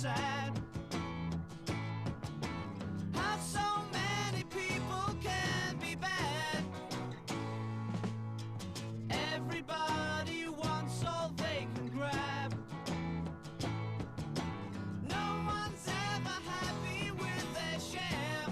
sad. How so many people can be bad. Everybody wants all they can grab. No one's ever happy with their share.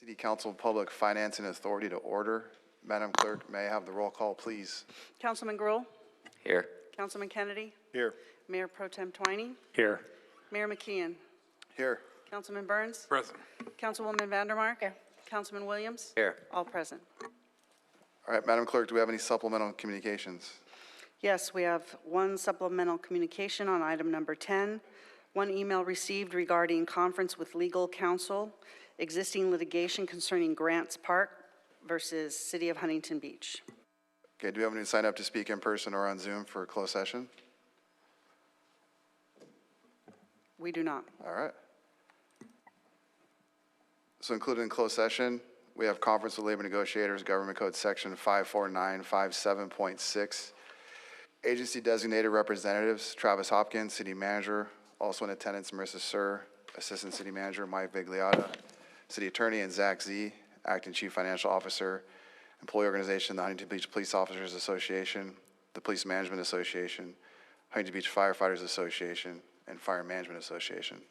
City Council Public Financing Authority to order. Madam Clerk, may I have the roll call, please? Councilman Gruhl? Here. Councilman Kennedy? Here. Mayor Pro Tem Twining? Here. Mayor McKeon? Here. Councilman Burns? Present. Councilwoman Vandermark? Here. Councilman Williams? Here. All present. All right, Madam Clerk, do we have any supplemental communications? Yes, we have one supplemental communication on item number 10. One email received regarding conference with legal counsel, existing litigation concerning Grants Park versus City of Huntington Beach. Okay, do we have anyone sign up to speak in person or on Zoom for a closed session? We do not. All right. So included in closed session, we have conference with labor negotiators, Government Code Section 54957.6. Agency designated representatives, Travis Hopkins, City Manager, also in attendance, Marissa Sir, Assistant City Manager, Mike Vigliotta, City Attorney, and Zach Z, Acting Chief Financial Officer, Employee Organization, the Huntington Beach Police Officers Association, the Police Management Association, Huntington Beach Firefighters Association, and Fire Management Association.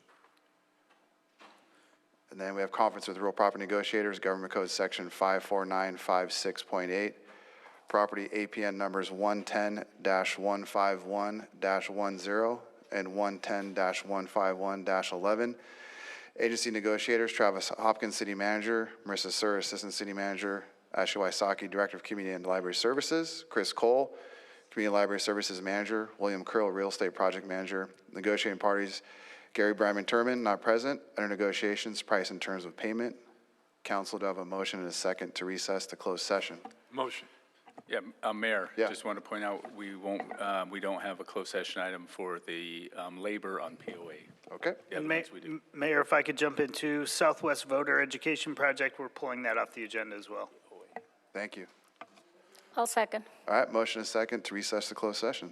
And then we have conference with real property negotiators, Government Code Section 54956.8, property APN numbers 110-151-10 and 110-151-11. Agency negotiators, Travis Hopkins, City Manager, Marissa Sir, Assistant City Manager, Ashley Wysocki, Director of Community and Library Services, Chris Cole, Community Library Services Manager, William Curl, Real Estate Project Manager. Negotiating parties, Gary Bryman-Turman, not present. Under negotiations, price and terms of payment. Council, do I have a motion and a second to recess to closed session? Motion. Yeah, Mayor, Yeah. just want to point out, we don't have a closed session item for the labor on POA. Okay. The other ones we do. Mayor, if I could jump into Southwest Voter Education Project, we're pulling that off the agenda as well. Thank you. I'll second. All right, motion and second to recess to closed session.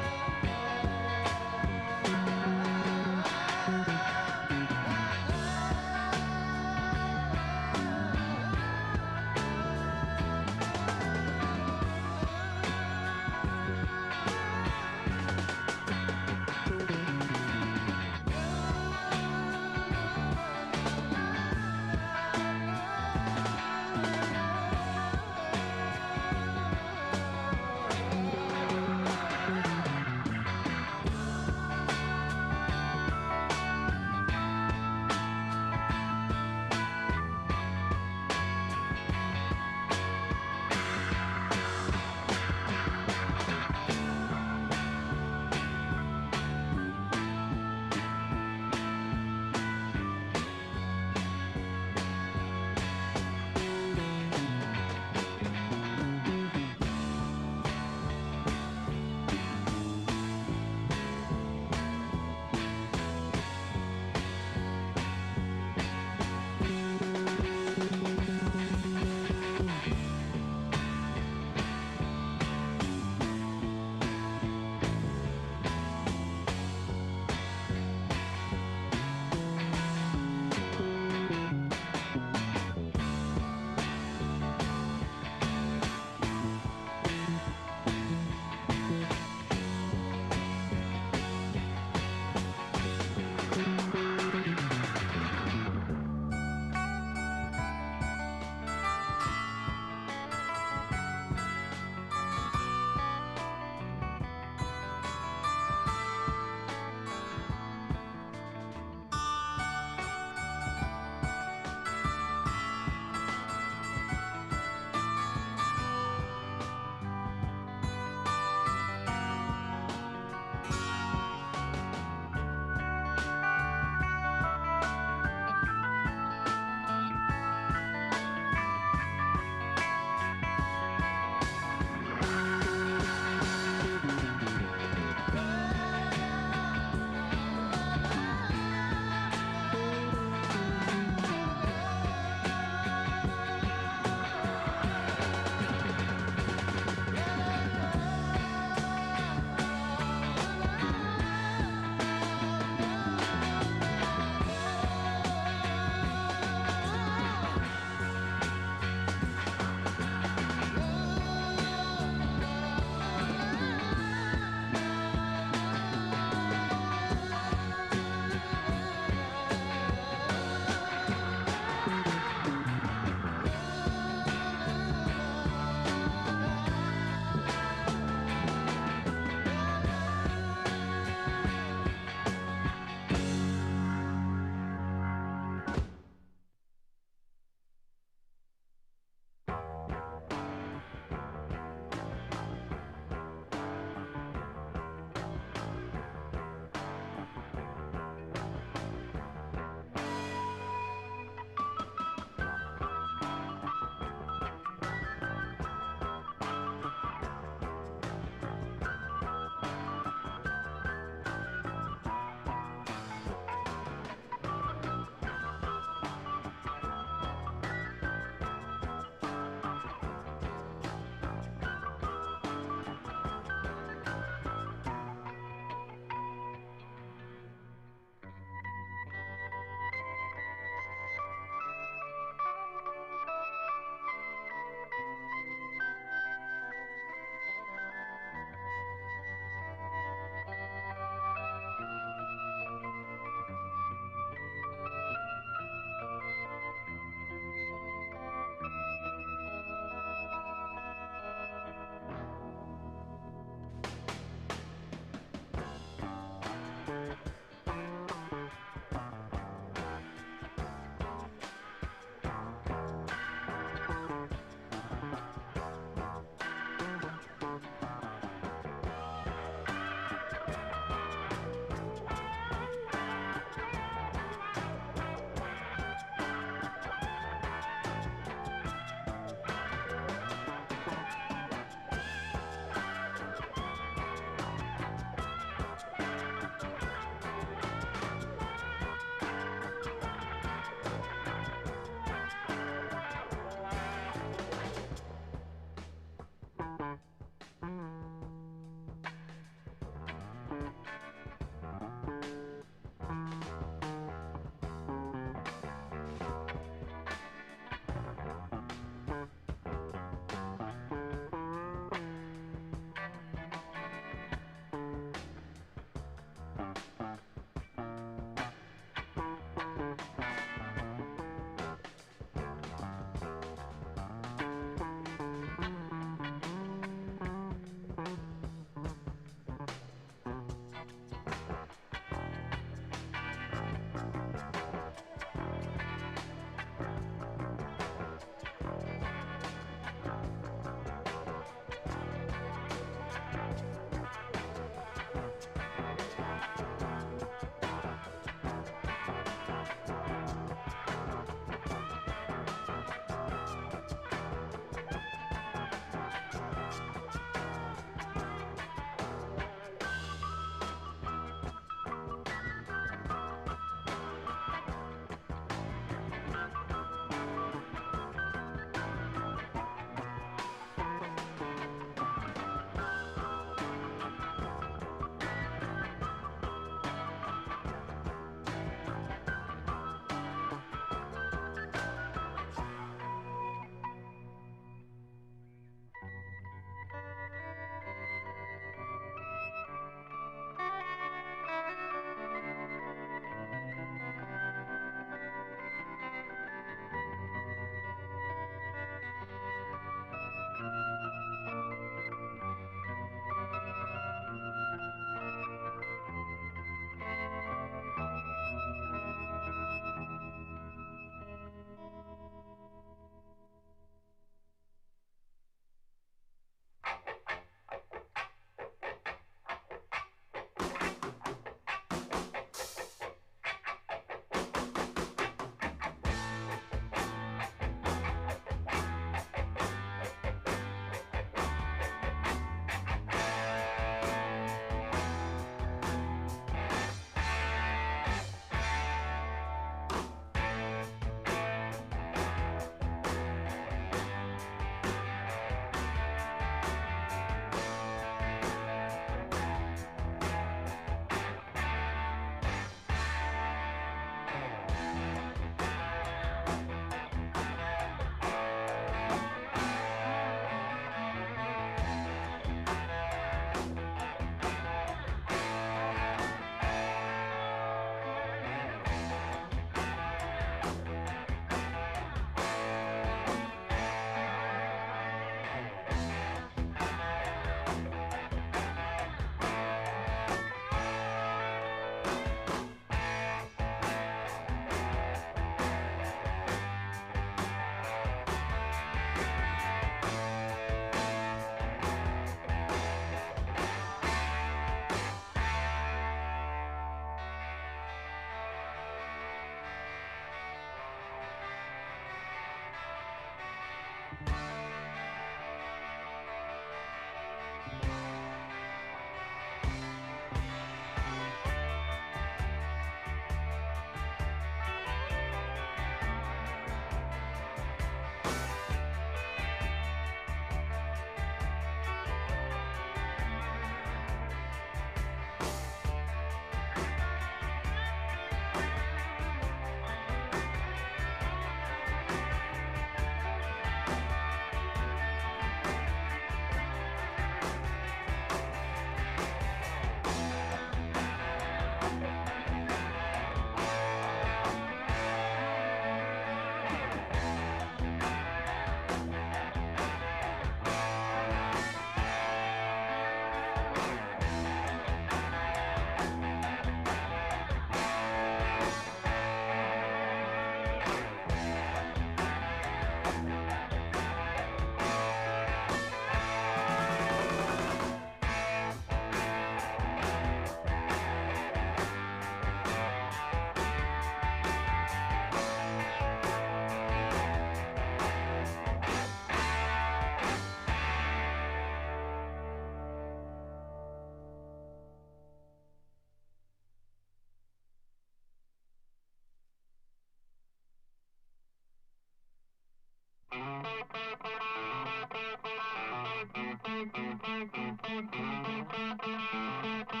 If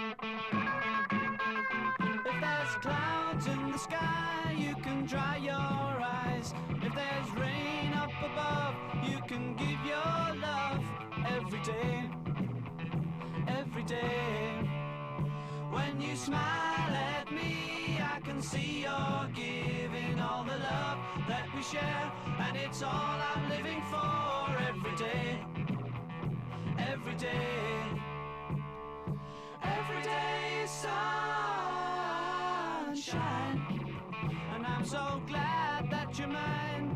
there's clouds in the sky, you can dry your eyes. If there's rain up above, you can give your love every day, every day. When you smile at me, I can see you're giving all the love that we share, and it's all I'm living for every day, every day. Every day is sunshine, and I'm so glad that you're mine.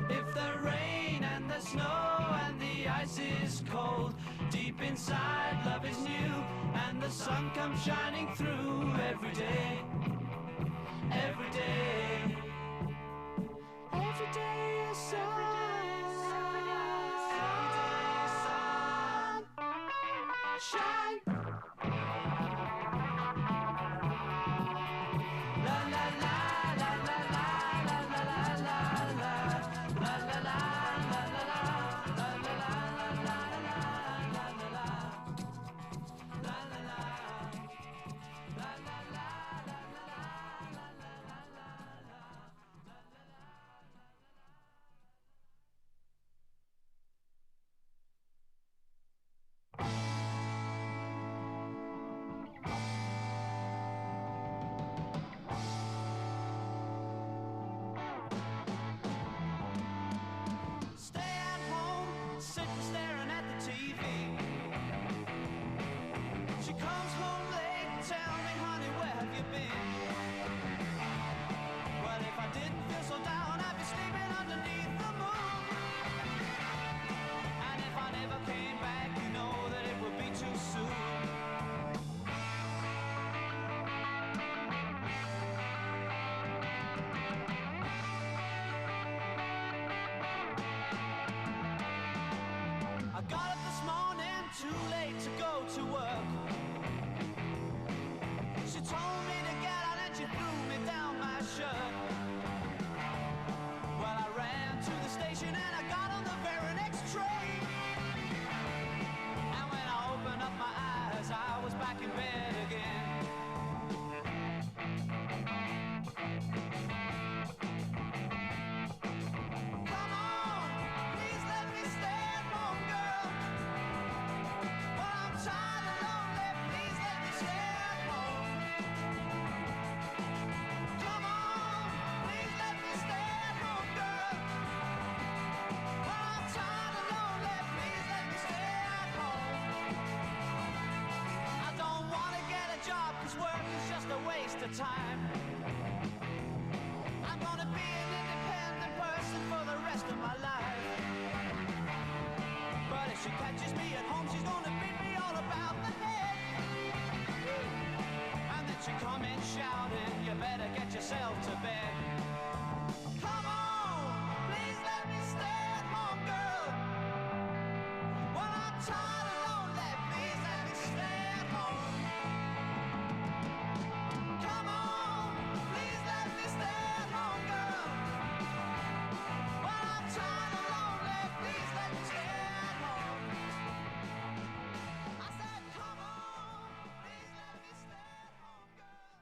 If the rain and the snow and the ice is cold, deep inside love is new, and the sun comes shining through every day, every day. Every day is sunshine. La la la la la la la la la la la la la. Stay at home, sitting staring at the TV. She comes home late, tell me, honey, where have you been? Well, if I didn't feel so down, I'd be sleeping underneath the moon. And if I never came back, you know that it would be too soon. I got up this morning too late to go to work. She told me to get out and she threw me down my shirt. Well, I ran to the station and I got on the very next train. And when I opened up my eyes, I was back in bed again. Come on, please let me stay at home, girl. Well, I'm tired and lonely, please let me stay at home. Come on, please let me stay at home, girl. Well, I'm tired and lonely, please let me stay at home. I don't want to get a job, 'cause work is just a waste of time. I'm gonna be an independent person for the rest of my life. But if she catches me at home, she's gonna beat me all about the head. And then she come in shouting, you better get yourself to bed. Come on, please let me stay at home, girl. Well, I'm tired and lonely, please let me stay at home. Come on, please let me stay at home, girl. Well, I'm tired and lonely, please let me stay at home. I said, come on, please let me stay at home, girl.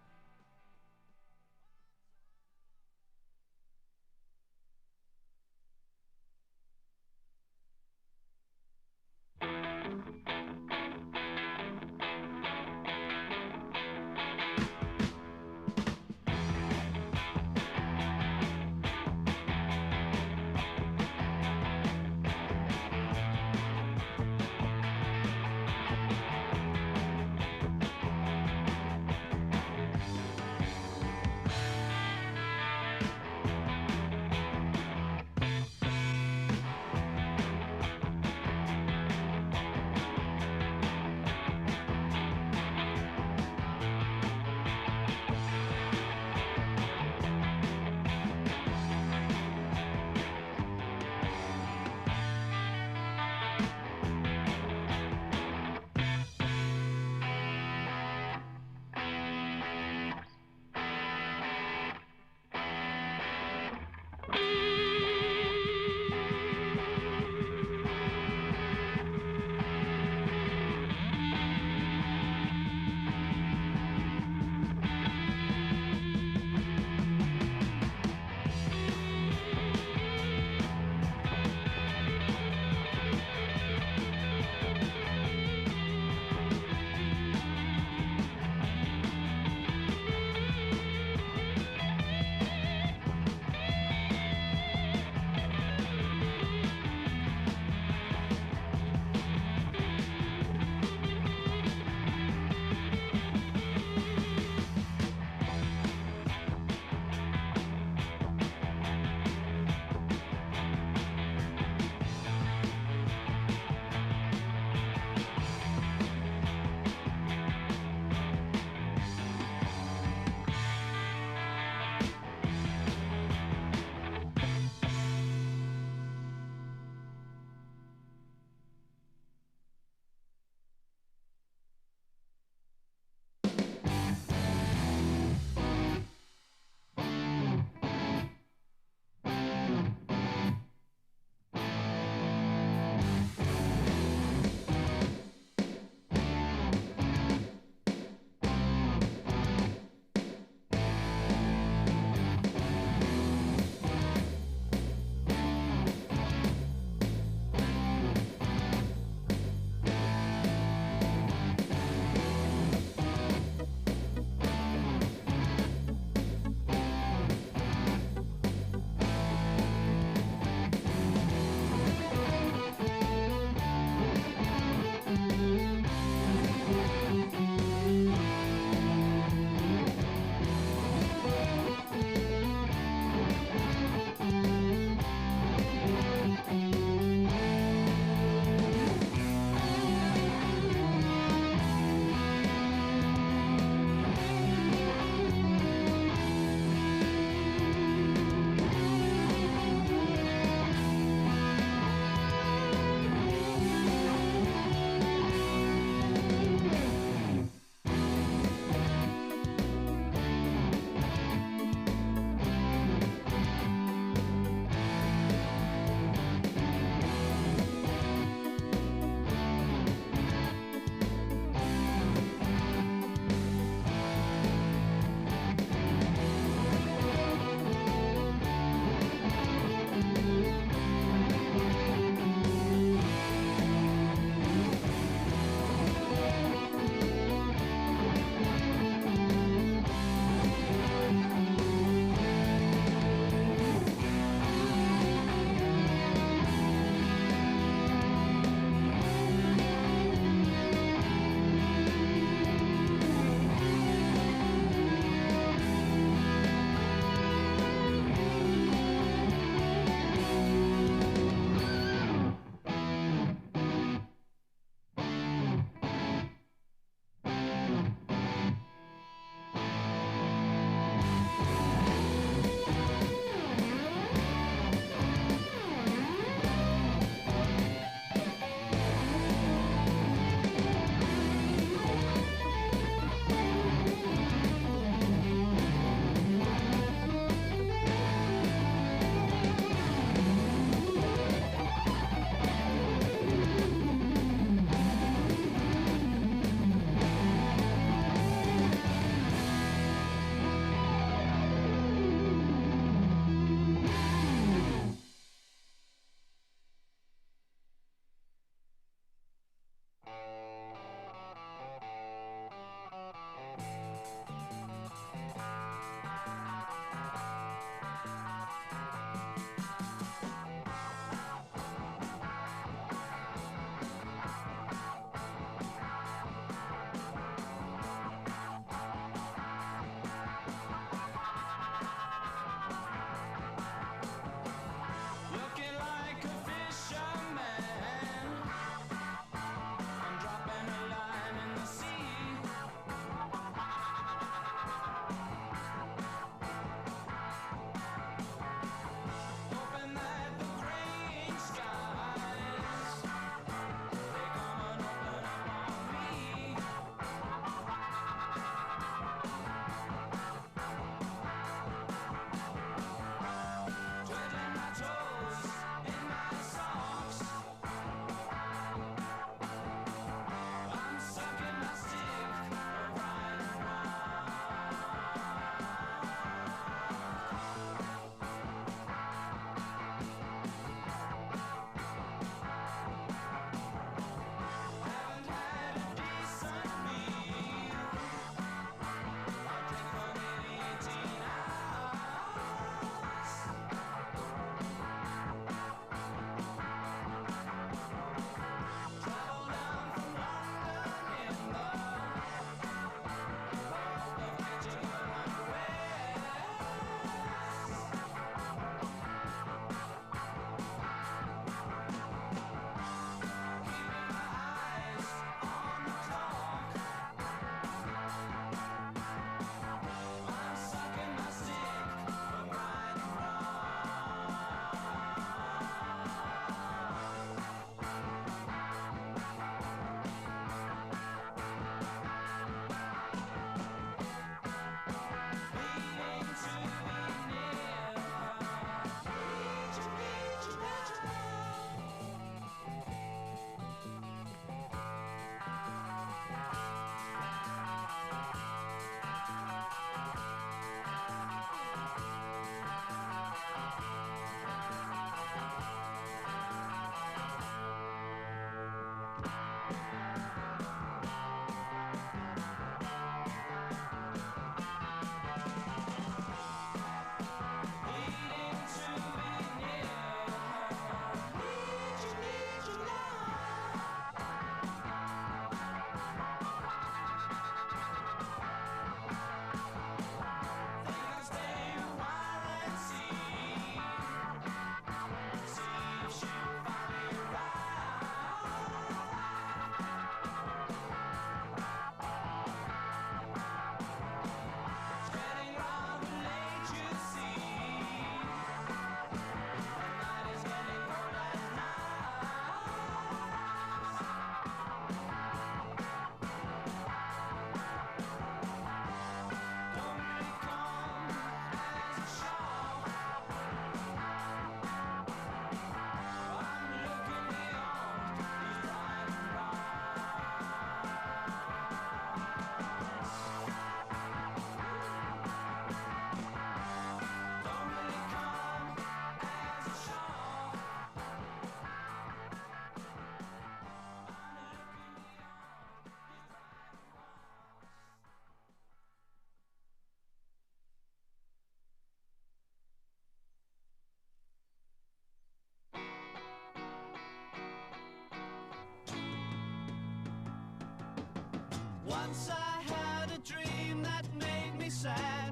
Once I had a dream that made me sad.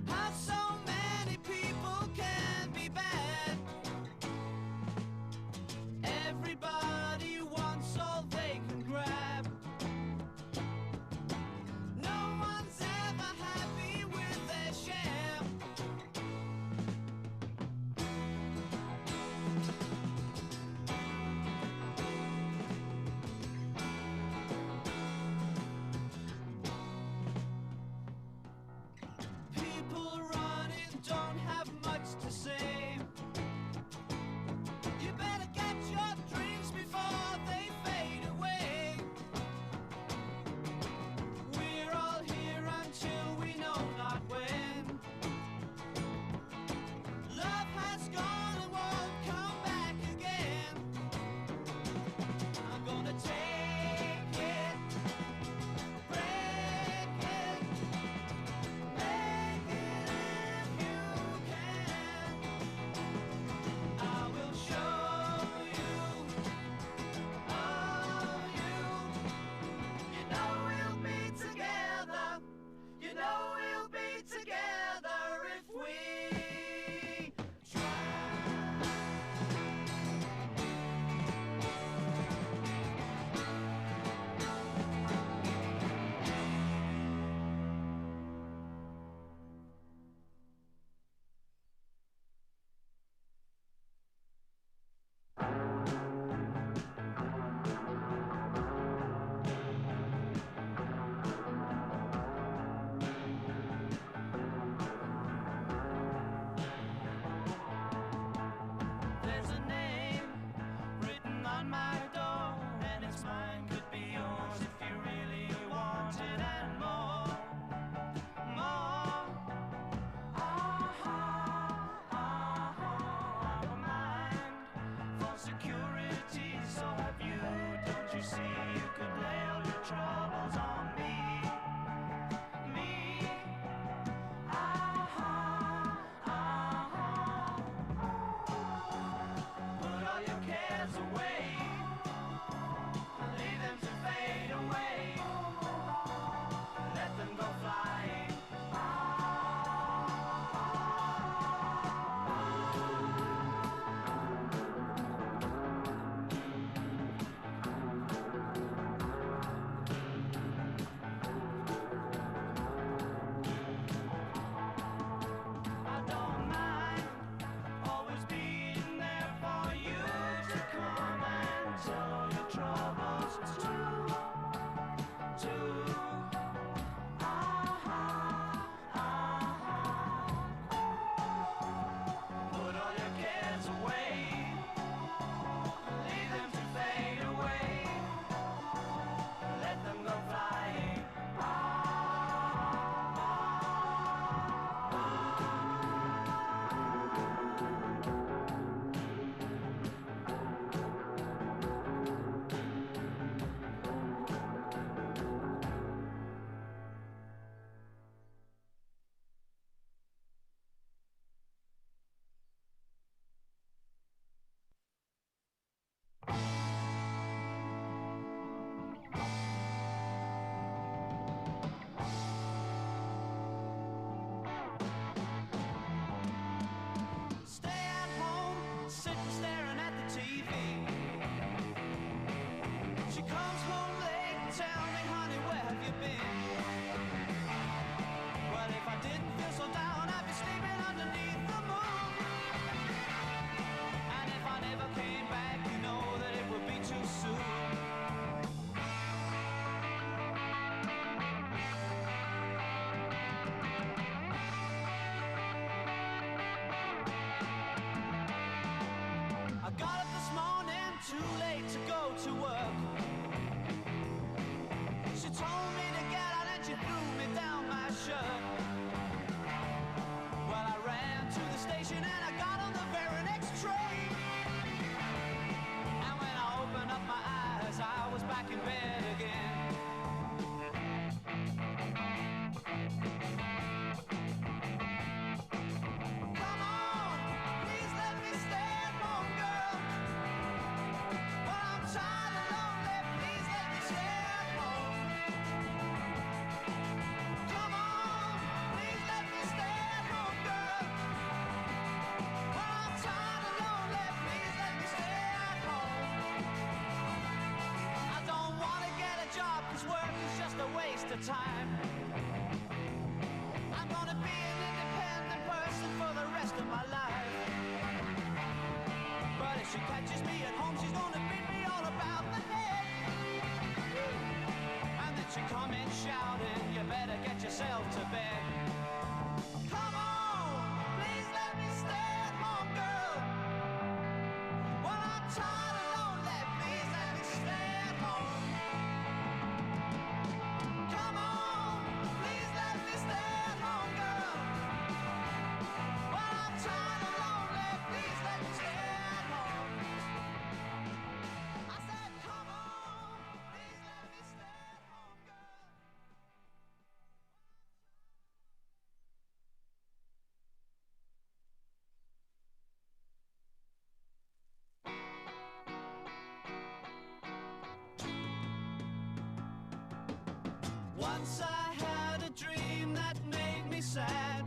How so many people can be bad. Everybody wants all they can grab. No one's ever happy with their share. People running don't have much to say. You better get your dreams before they fade away. We're all here until we know not when. Love has gone and won't come back again. I'm gonna take it, break it, make it if you can. I will show you, oh you. You know we'll be together. You know we'll be together if we try. There's a name written on my door, and it's mine, could be yours if you really want it, and more, more. Our mind for security, so have you. Don't you see you could lay all your troubles on me, me. Put all your cares away, leave them to fade away, let them go flying. I don't mind always being there for you to come and tell all your troubles to. Put all your cares away, leave them to fade away, let them go flying. Stay at home, sitting staring at the TV. She comes home late, tell me, honey, where have you been? Well, if I didn't feel so down, I'd be sleeping underneath the moon. And if I never came back, you know that it would be too soon. I got up this morning too late to go to work. She told me to get out and she threw me down my shirt. Well, I ran to the station and I got on the very next train. And when I opened up my eyes, I was back in bed again. Come on, please let me stay at home, girl. Well, I'm tired and lonely, please let me stay. a time. I'm gonna be an independent person for the rest of my life. But if she catches me at home, she's gonna beat me all about the head. And then she come in shouting, you better get yourself to bed. Come on, please let me stay at home, girl. When I'm tired and lonely, please let me stay at home. Come on, please let me stay at home, girl. When I'm tired and lonely, please let me stay at home. I said, come on, please let me stay at home, girl. Once I had a dream that made me sad.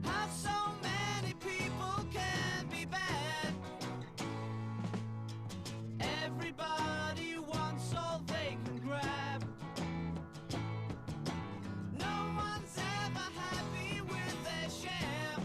How so many people can be bad. Everybody wants all they can grab. No one's ever happy with their share.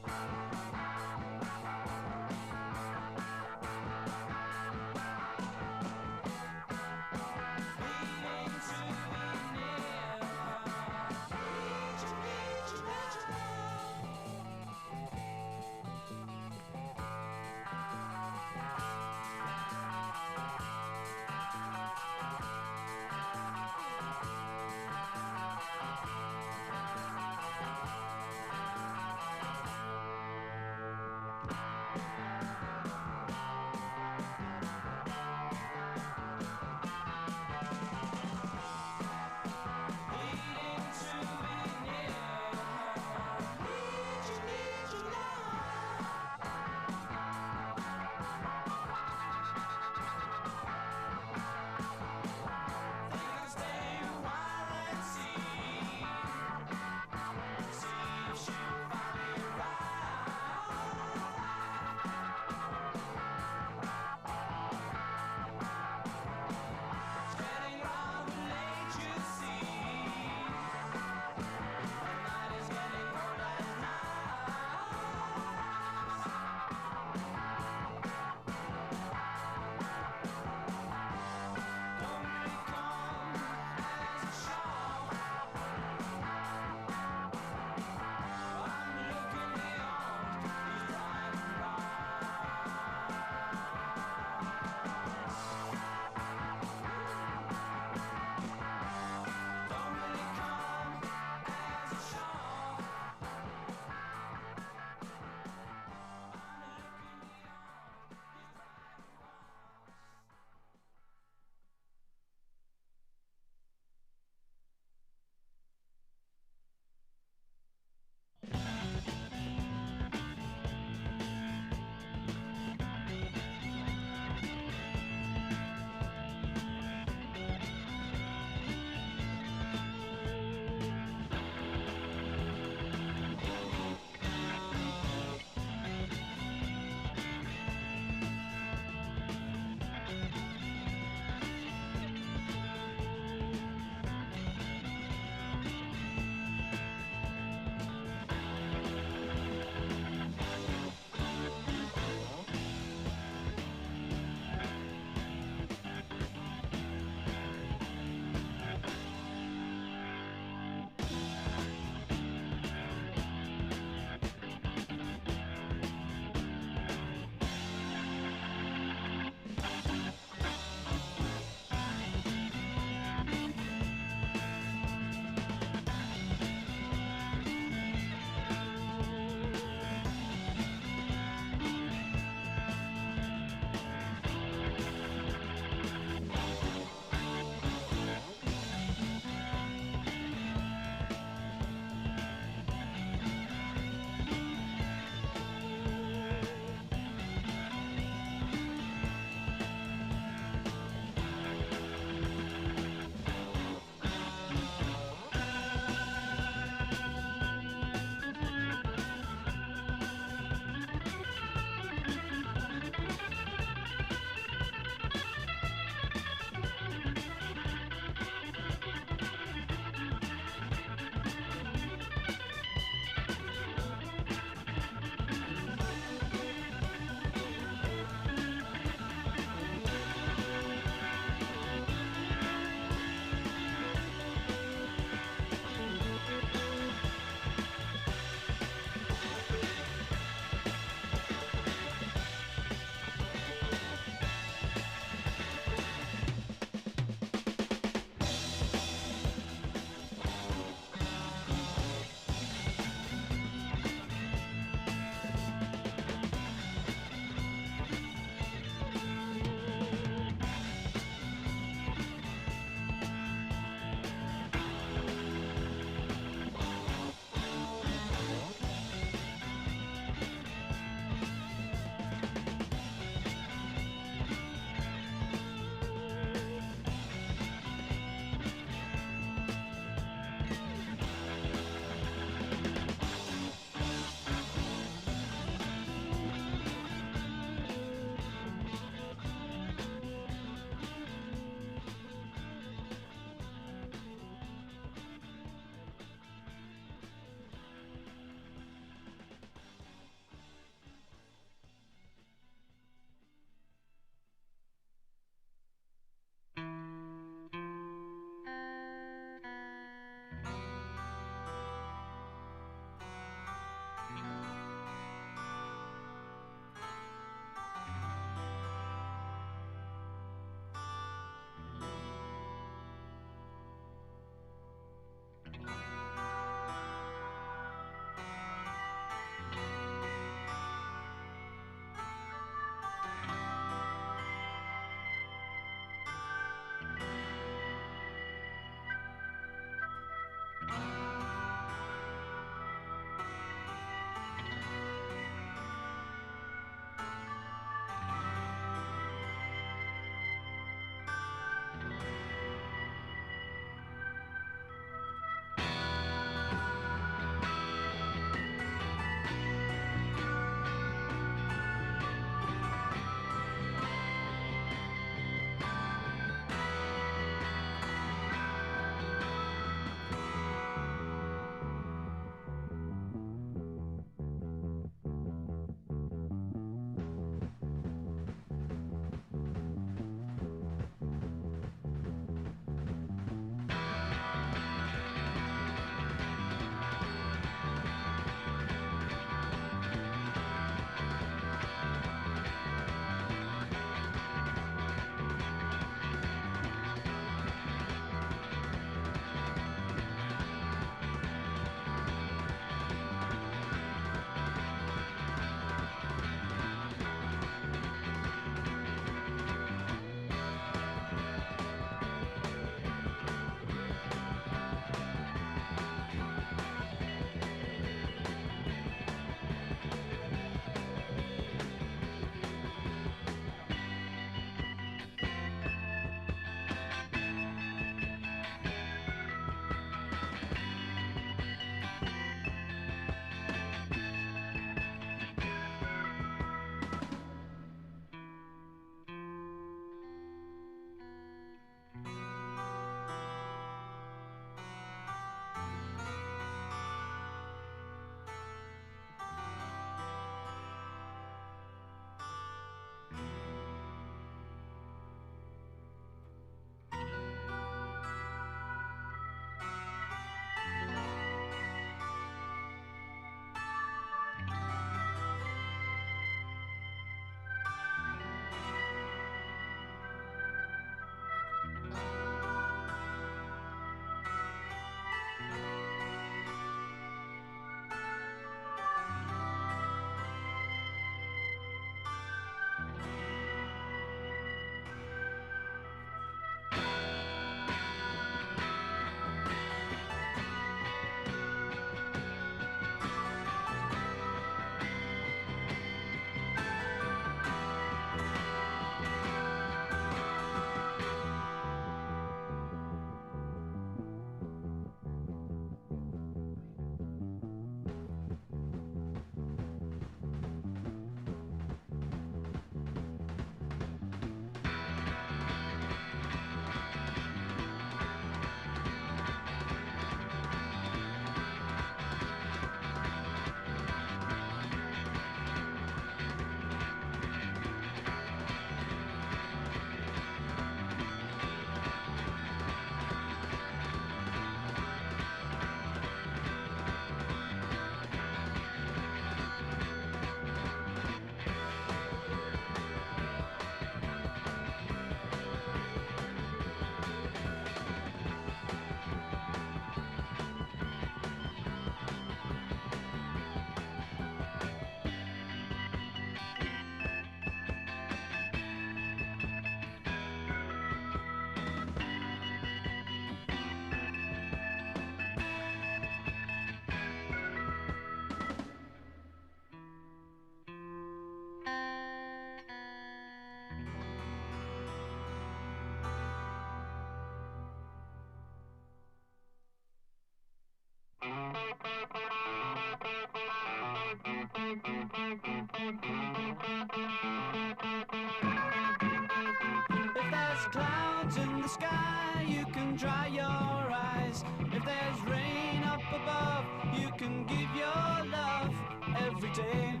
If there's clouds in the sky, you can dry your eyes. If there's rain up above, you can give your love every day,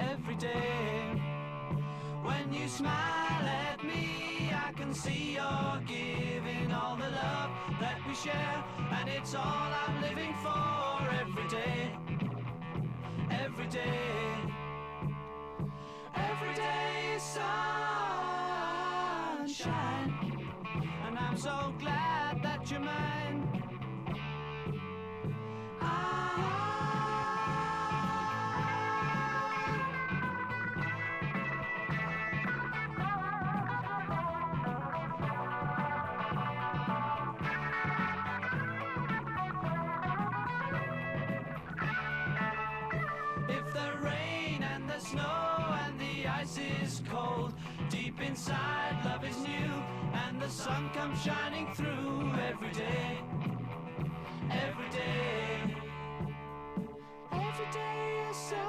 every day. When you smile at me, I can see you're giving all the love that we share, and it's all I'm living for every day, every day. Every day is sunshine, and I'm so glad that you're mine. If the rain and the snow and the ice is cold, deep inside love is new, and the sun comes shining through every day, every day. Every day is sunshine.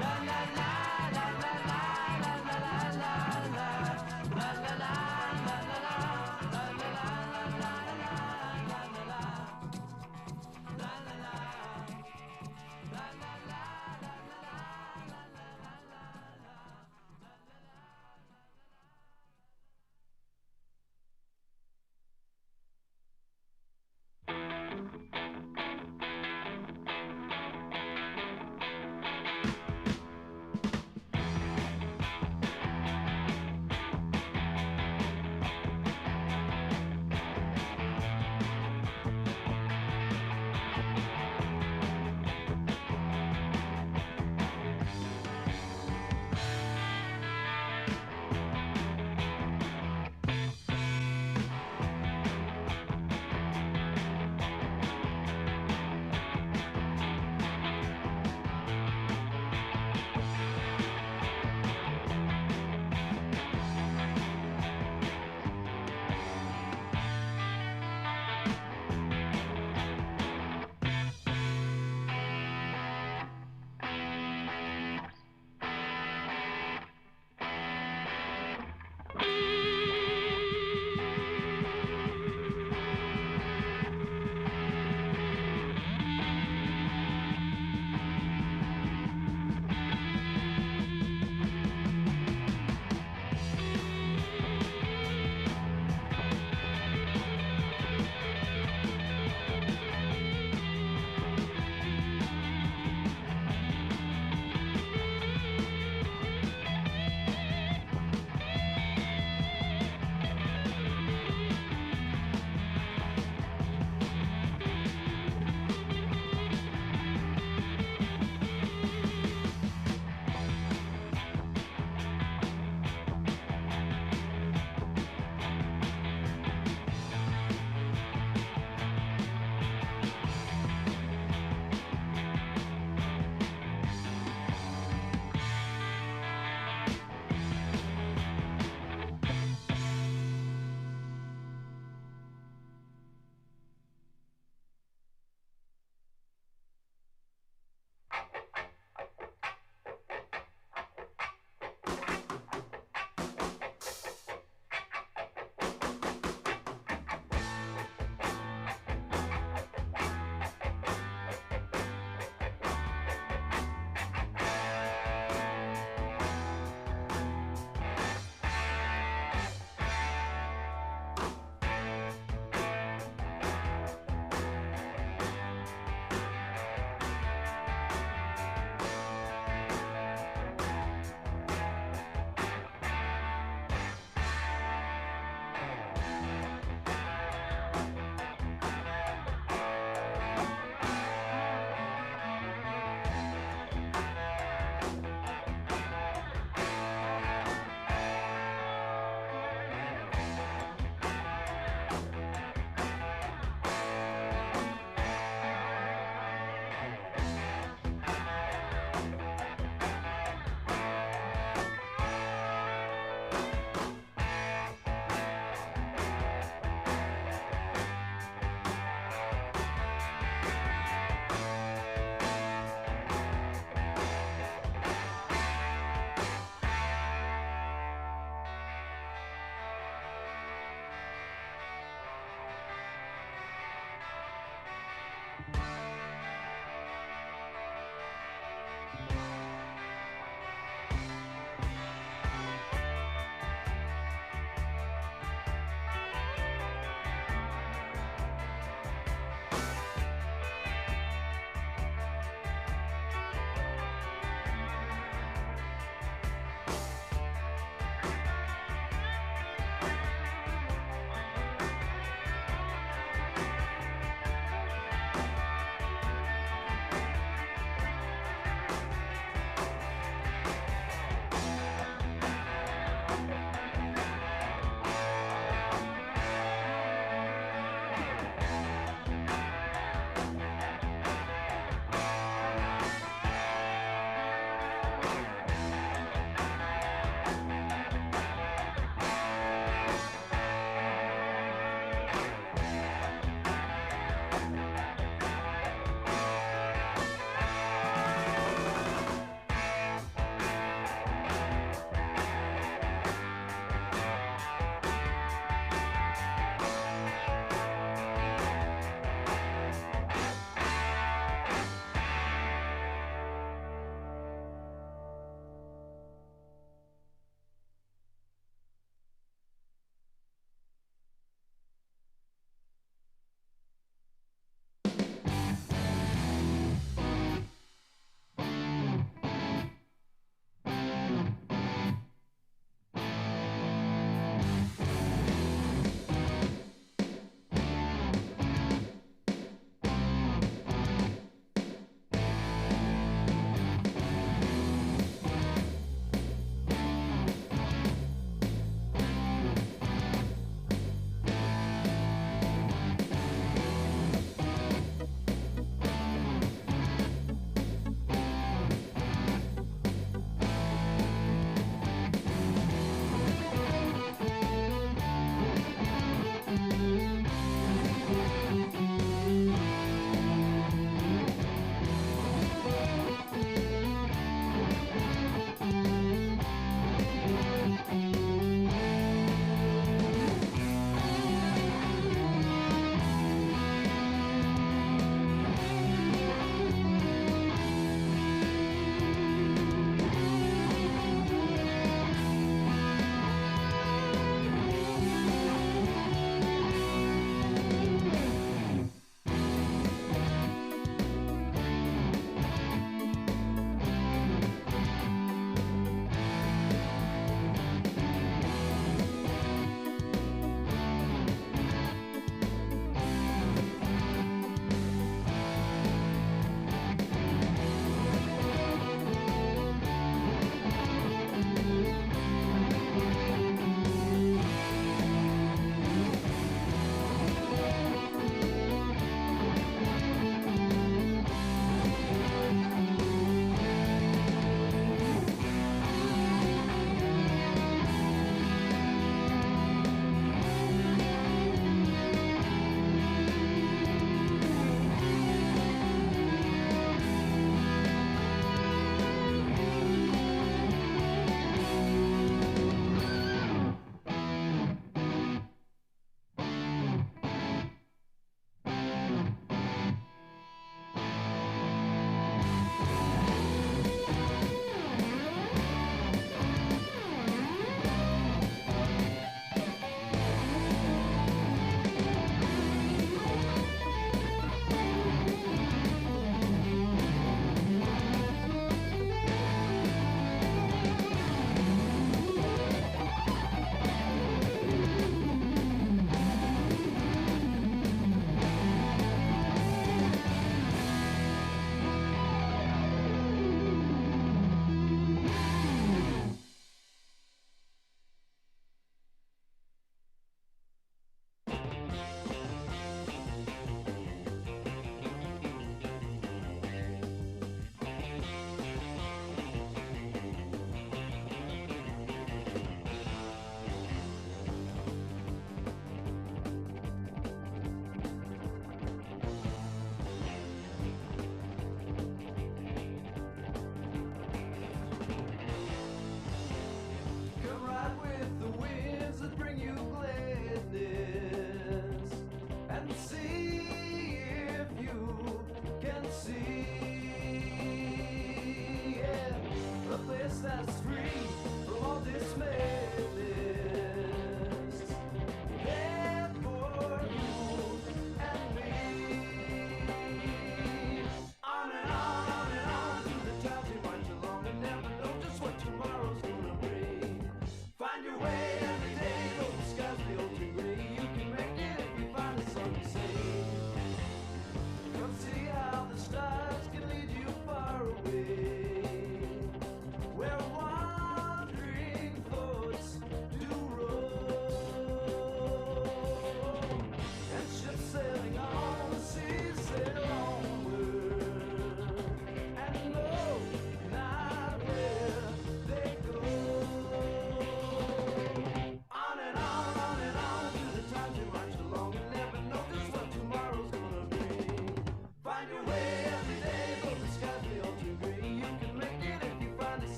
La la la la la la la la la la la la la.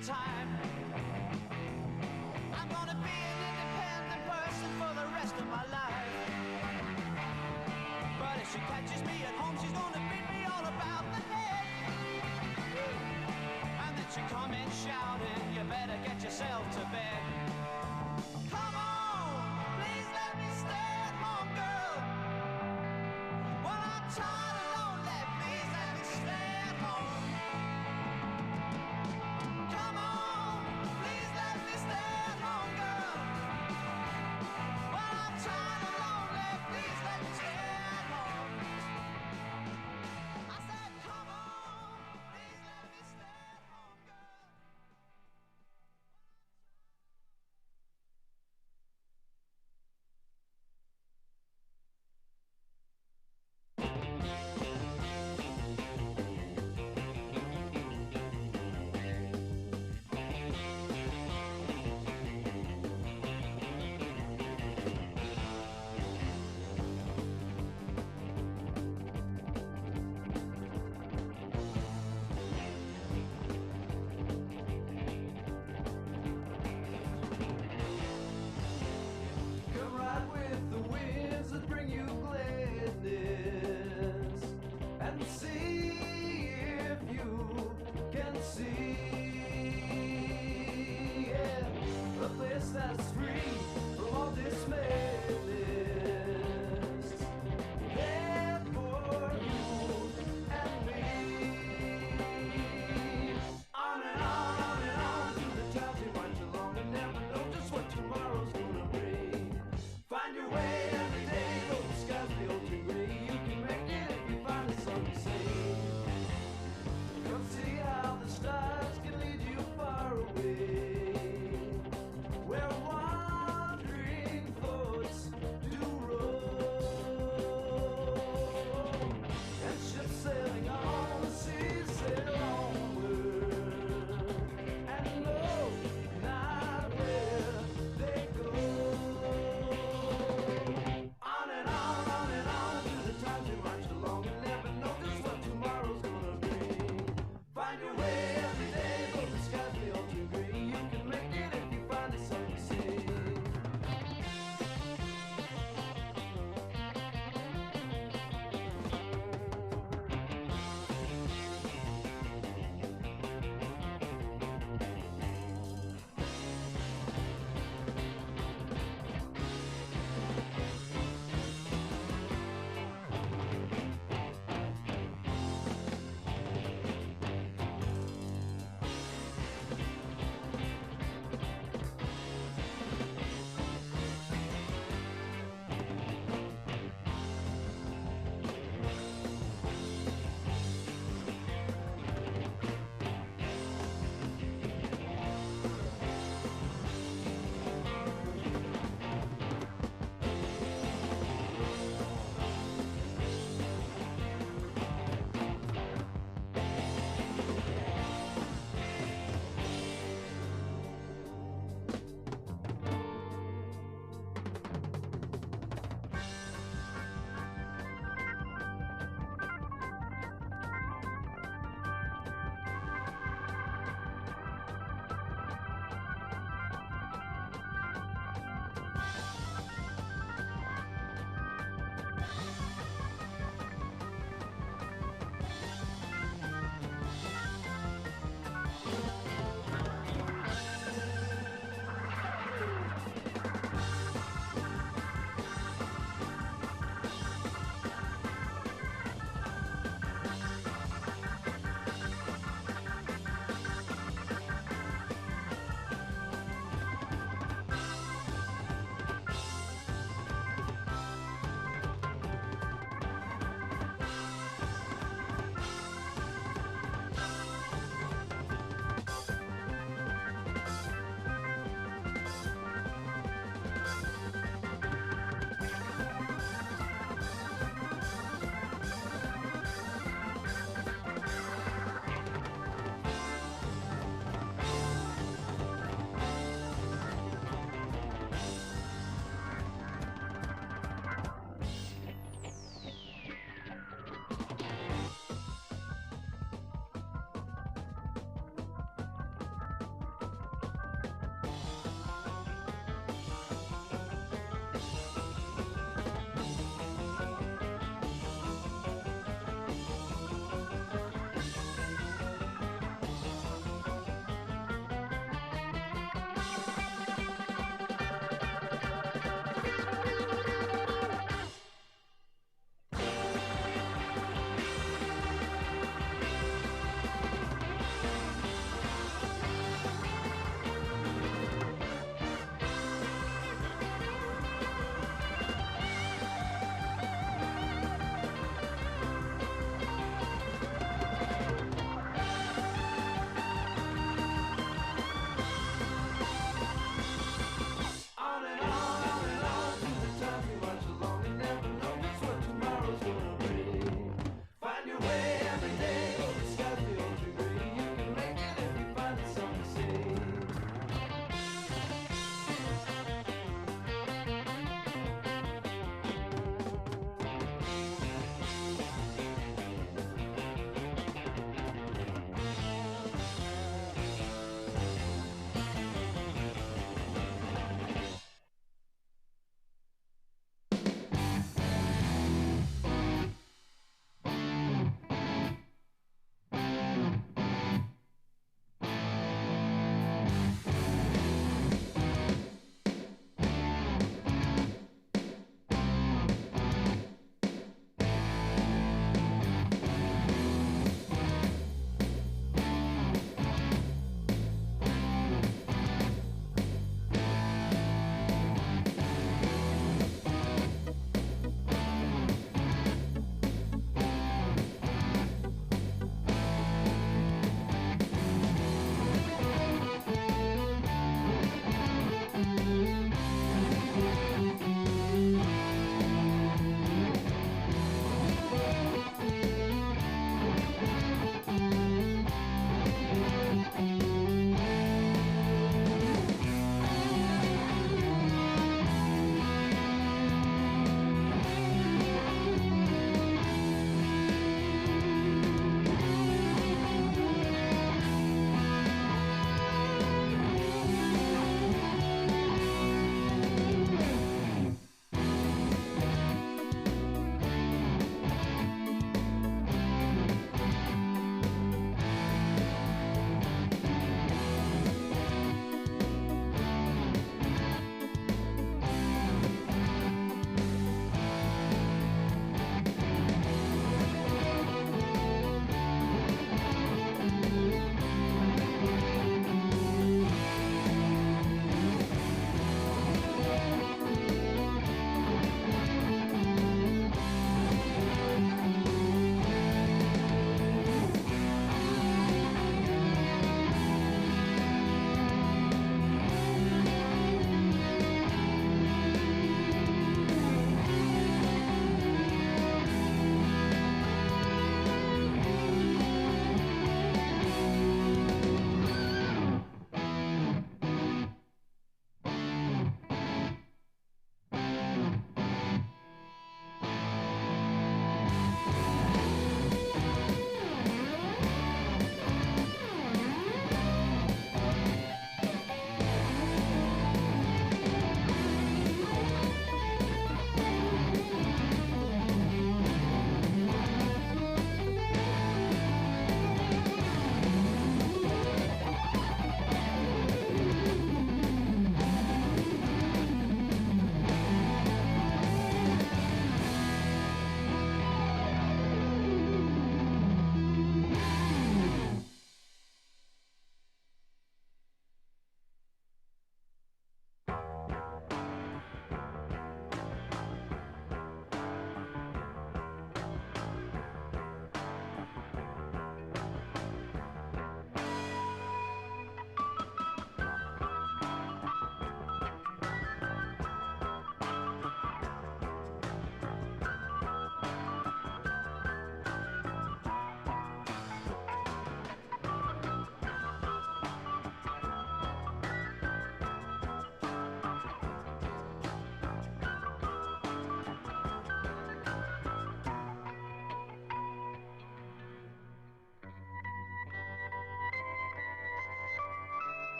a time. I'm gonna be an independent person for the rest of my life. But if she catches me at home, she's gonna beat me all about the head. And then she come in shouting, you better get yourself to bed. Come on, please let me stay at home, girl. Well, I'm tired and lonely, please let me stay at home. Come on,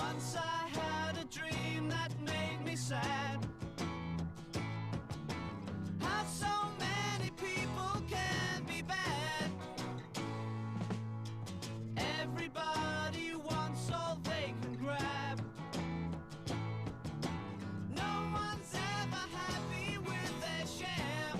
Once I had a dream that made me sad. How so many people can be bad. Everybody wants all they can grab. No one's ever happy with their share.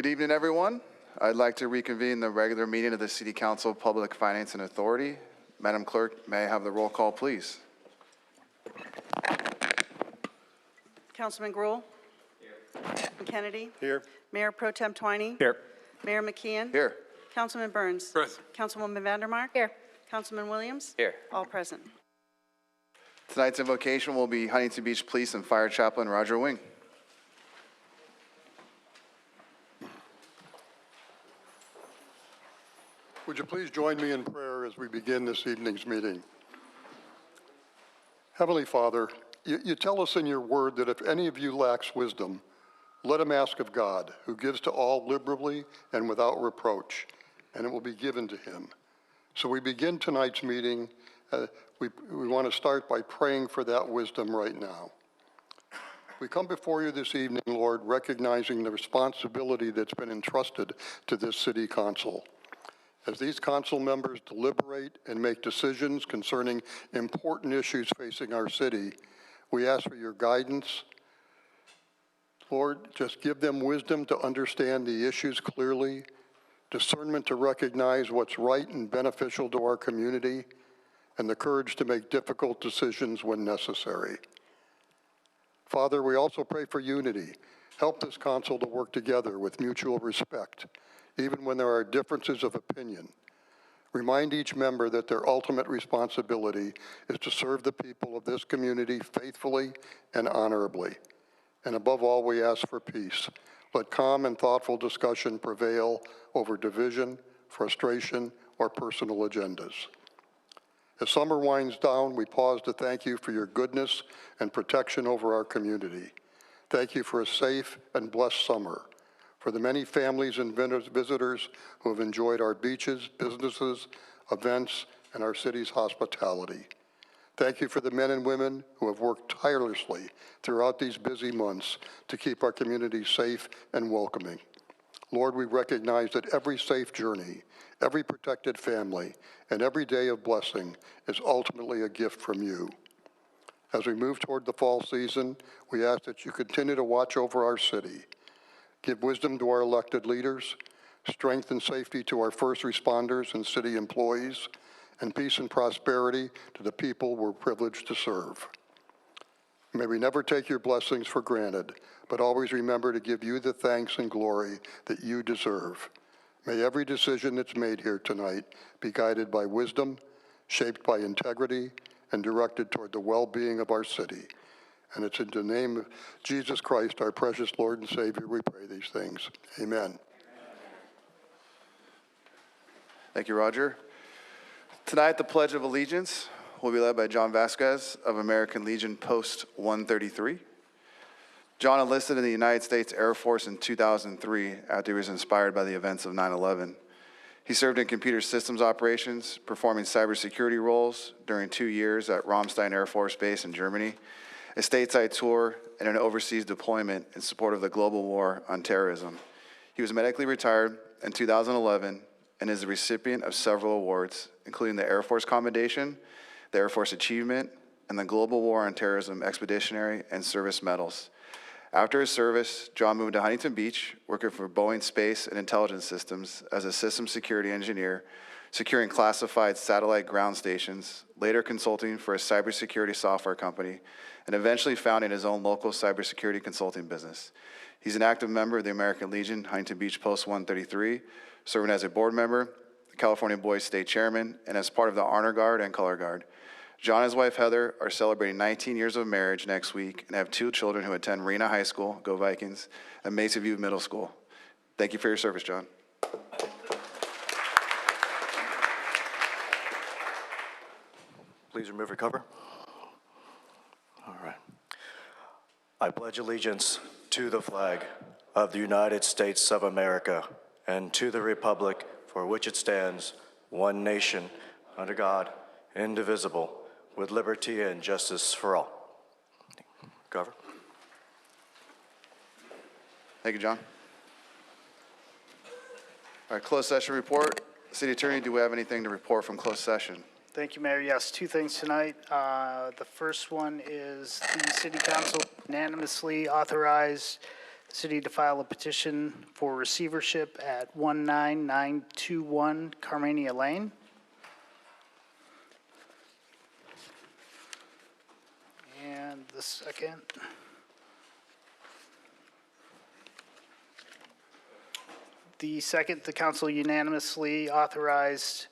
Good evening, everyone. I'd like to reconvene the regular meeting of the City Council Public Finance and Authority. Madam Clerk, may I have the roll call, please? Councilman Gruhl? Here. Kennedy? Here. Mayor Pro Tem Twiney? Here. Mayor McKeon? Here. Councilman Burns? Present. Councilwoman Vandermark? Here. Councilman Williams? Here. All present. Tonight's invocation will be Huntington Beach Police and Fire Chaplain Roger Wing. Would you please join me in prayer as we begin this evening's meeting? Heavenly Father, you tell us in your word that if any of you lacks wisdom, let him ask of God, who gives to all liberally and without reproach, and it will be given to him. So we begin tonight's meeting. We want to start by praying for that wisdom right now. We come before you this evening, Lord, recognizing the responsibility that's been entrusted to this city council. As these council members deliberate and make decisions concerning important issues facing our city, we ask for your guidance. Lord, just give them wisdom to understand the issues clearly, discernment to recognize what's right and beneficial to our community, and the courage to make difficult decisions when necessary. Father, we also pray for unity. Help this council to work together with mutual respect, even when there are differences of opinion. Remind each member that their ultimate responsibility is to serve the people of this community faithfully and honorably. And above all, we ask for peace. Let calm and thoughtful discussion prevail over division, frustration, or personal agendas. As summer winds down, we pause to thank you for your goodness and protection over our community. Thank you for a safe and blessed summer, for the many families and visitors who have enjoyed our beaches, businesses, events, and our city's hospitality. Thank you for the men and women who have worked tirelessly throughout these busy months to keep our community safe and welcoming. Lord, we recognize that every safe journey, every protected family, and every day of blessing is ultimately a gift from you. As we move toward the fall season, we ask that you continue to watch over our city. Give wisdom to our elected leaders, strength and safety to our first responders and city employees, and peace and prosperity to the people we're privileged to serve. May we never take your blessings for granted, but always remember to give you the thanks and glory that you deserve. May every decision that's made here tonight be guided by wisdom, shaped by integrity, and directed toward the well-being of our city. And it's in the name of Jesus Christ, our precious Lord and Savior, we pray these things. Amen. Thank you, Roger. Tonight, the Pledge of Allegiance will be led by John Vasquez of American Legion Post 133. John enlisted in the United States Air Force in 2003 after he was inspired by the events of 9/11. He served in computer systems operations, performing cybersecurity roles during 2 years at Ramstein Air Force Base in Germany, a stateside tour, and an overseas deployment in support of the global war on terrorism. He was medically retired in 2011 and is the recipient of several awards, including the Air Force Commendation, the Air Force Achievement, and the Global War on Terrorism Expeditionary and Service Medals. After his service, John moved to Huntington Beach, working for Boeing Space and Intelligence Systems as a systems security engineer, securing classified satellite ground stations, later consulting for a cybersecurity software company, and eventually founding his own local cybersecurity consulting business. He's an active member of the American Legion, Huntington Beach Post 133, serving as a board member, the California Boys State Chairman, and as part of the Honor Guard and Color Guard. John and his wife Heather are celebrating 19 years of marriage next week and have 2 children who attend Rena High School, go Vikings, and Mesa View Middle School. Thank you for your service, John. Please remove your cover. All right. I pledge allegiance to the flag of the United States of America and to the republic for which it stands, one nation, under God, indivisible, with liberty and justice for all. Cover. Thank you, John. All right, closed session report. City Attorney, do we have anything to report from closed session? Thank you, Mayor. Yes, 2 things tonight. The first one is the City Council unanimously authorized the city to file a petition for receivership at 19921 Carmania Lane. And the second. The council unanimously authorized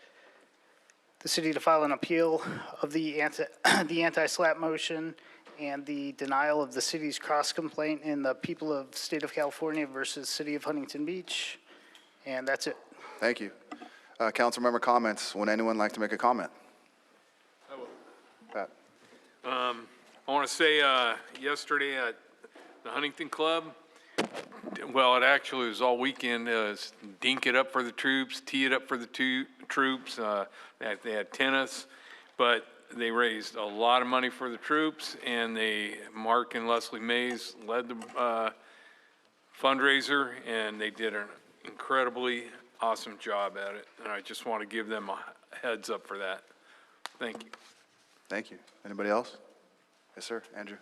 the city to file an appeal of the anti-SLAPP motion and the denial of the city's cross-complaint in the People of State of California versus City of Huntington Beach. And that's it. Thank you. Council member comments. Would anyone like to make a comment? I will. Pat. I want to say yesterday at the Huntington Club, well, it actually was all weekend, dink it up for the troops, tee it up for the troops. They had tennis, but they raised a lot of money for the troops, and Mark and Leslie Mays led the fundraiser, and they did an incredibly awesome job at it. And I just want to give them a heads up for that. Thank you. Thank you. Anybody else? Yes, sir. Andrew.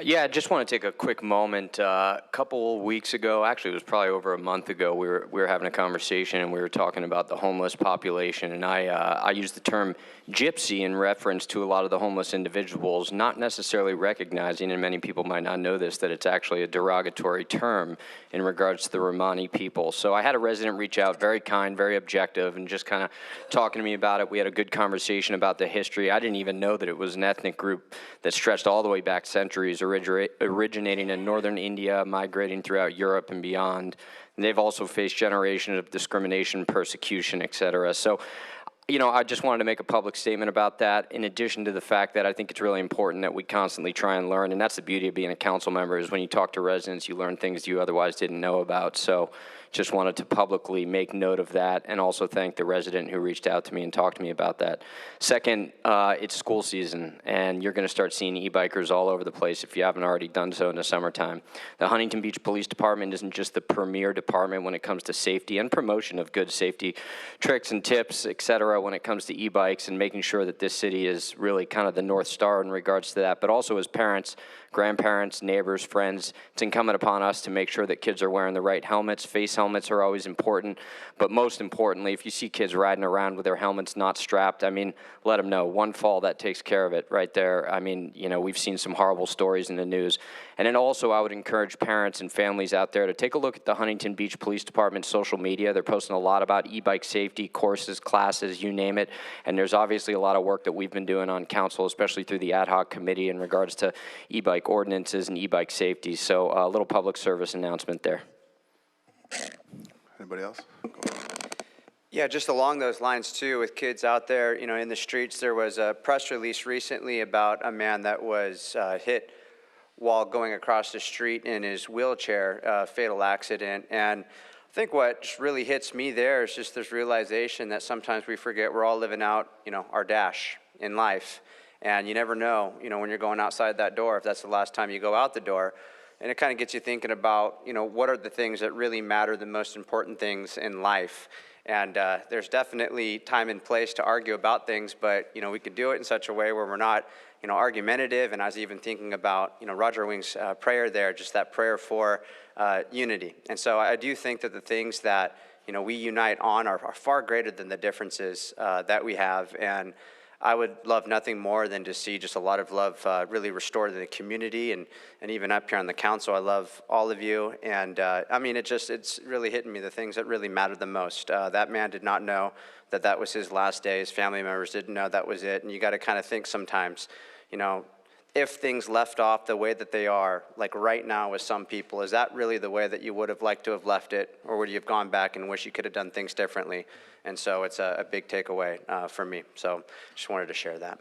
Yeah, I just want to take a quick moment. A couple weeks ago, actually it was probably over a month ago, we were having a conversation and we were talking about the homeless population, and I used the term gypsy in reference to a lot of the homeless individuals, not necessarily recognizing, and many people might not know this, that it's actually a derogatory term in regards to the Romani people. So I had a resident reach out, very kind, very objective, and just kind of talking to me about it. We had a good conversation about the history. I didn't even know that it was an ethnic group that stretched all the way back centuries, originating in northern India, migrating throughout Europe and beyond. And they've also faced generations of discrimination, persecution, et cetera. So, you know, I just wanted to make a public statement about that, in addition to the fact that I think it's really important that we constantly try and learn, and that's the beauty of being a council member, is when you talk to residents, you learn things you otherwise didn't know about. So just wanted to publicly make note of that, and also thank the resident who reached out to me and talked to me about that. Second, it's school season, and you're going to start seeing e-bikers all over the place if you haven't already done so in the summertime. The Huntington Beach Police Department isn't just the premier department when it comes to safety and promotion of good safety tricks and tips, et cetera, when it comes to e-bikes, and making sure that this city is really kind of the North Star in regards to that, but also as parents, grandparents, neighbors, friends, it's incumbent upon us to make sure that kids are wearing the right helmets. Face helmets are always important, but most importantly, if you see kids riding around with their helmets not strapped, I mean, let them know. One fall, that takes care of it right there. I mean, you know, we've seen some horrible stories in the news. And then also, I would encourage parents and families out there to take a look at the Huntington Beach Police Department social media. They're posting a lot about e-bike safety, courses, classes, you name it. And there's obviously a lot of work that we've been doing on council, especially through the ad hoc committee in regards to e-bike ordinances and e-bike safety. So a little public service announcement there. Anybody else? Yeah, just along those lines too, with kids out there, you know, in the streets, there was a press release recently about a man that was hit while going across the street in his wheelchair, fatal accident. And I think what just really hits me there is just this realization that sometimes we forget we're all living out, you know, our dash in life. And you never know, you know, when you're going outside that door, if that's the last time you go out the door. And it kind of gets you thinking about, you know, what are the things that really matter, the most important things in life. And there's definitely time and place to argue about things, but, you know, we could do it in such a way where we're not, you know, argumentative. And I was even thinking about, you know, Roger Wing's prayer there, just that prayer for unity. And so I do think that the things that, you know, we unite on are far greater than the differences that we have. And I would love nothing more than to see just a lot of love really restored in the community, and even up here on the council. I love all of you, and I mean, it's really hitting me, the things that really matter the most. That man did not know that that was his last day. His family members didn't know that was it, and you got to kind of think sometimes, you know, if things left off the way that they are, like right now with some people, is that really the way that you would have liked to have left it, or would you have gone back and wish you could have done things differently? And so it's a big takeaway for me. So just wanted to share that.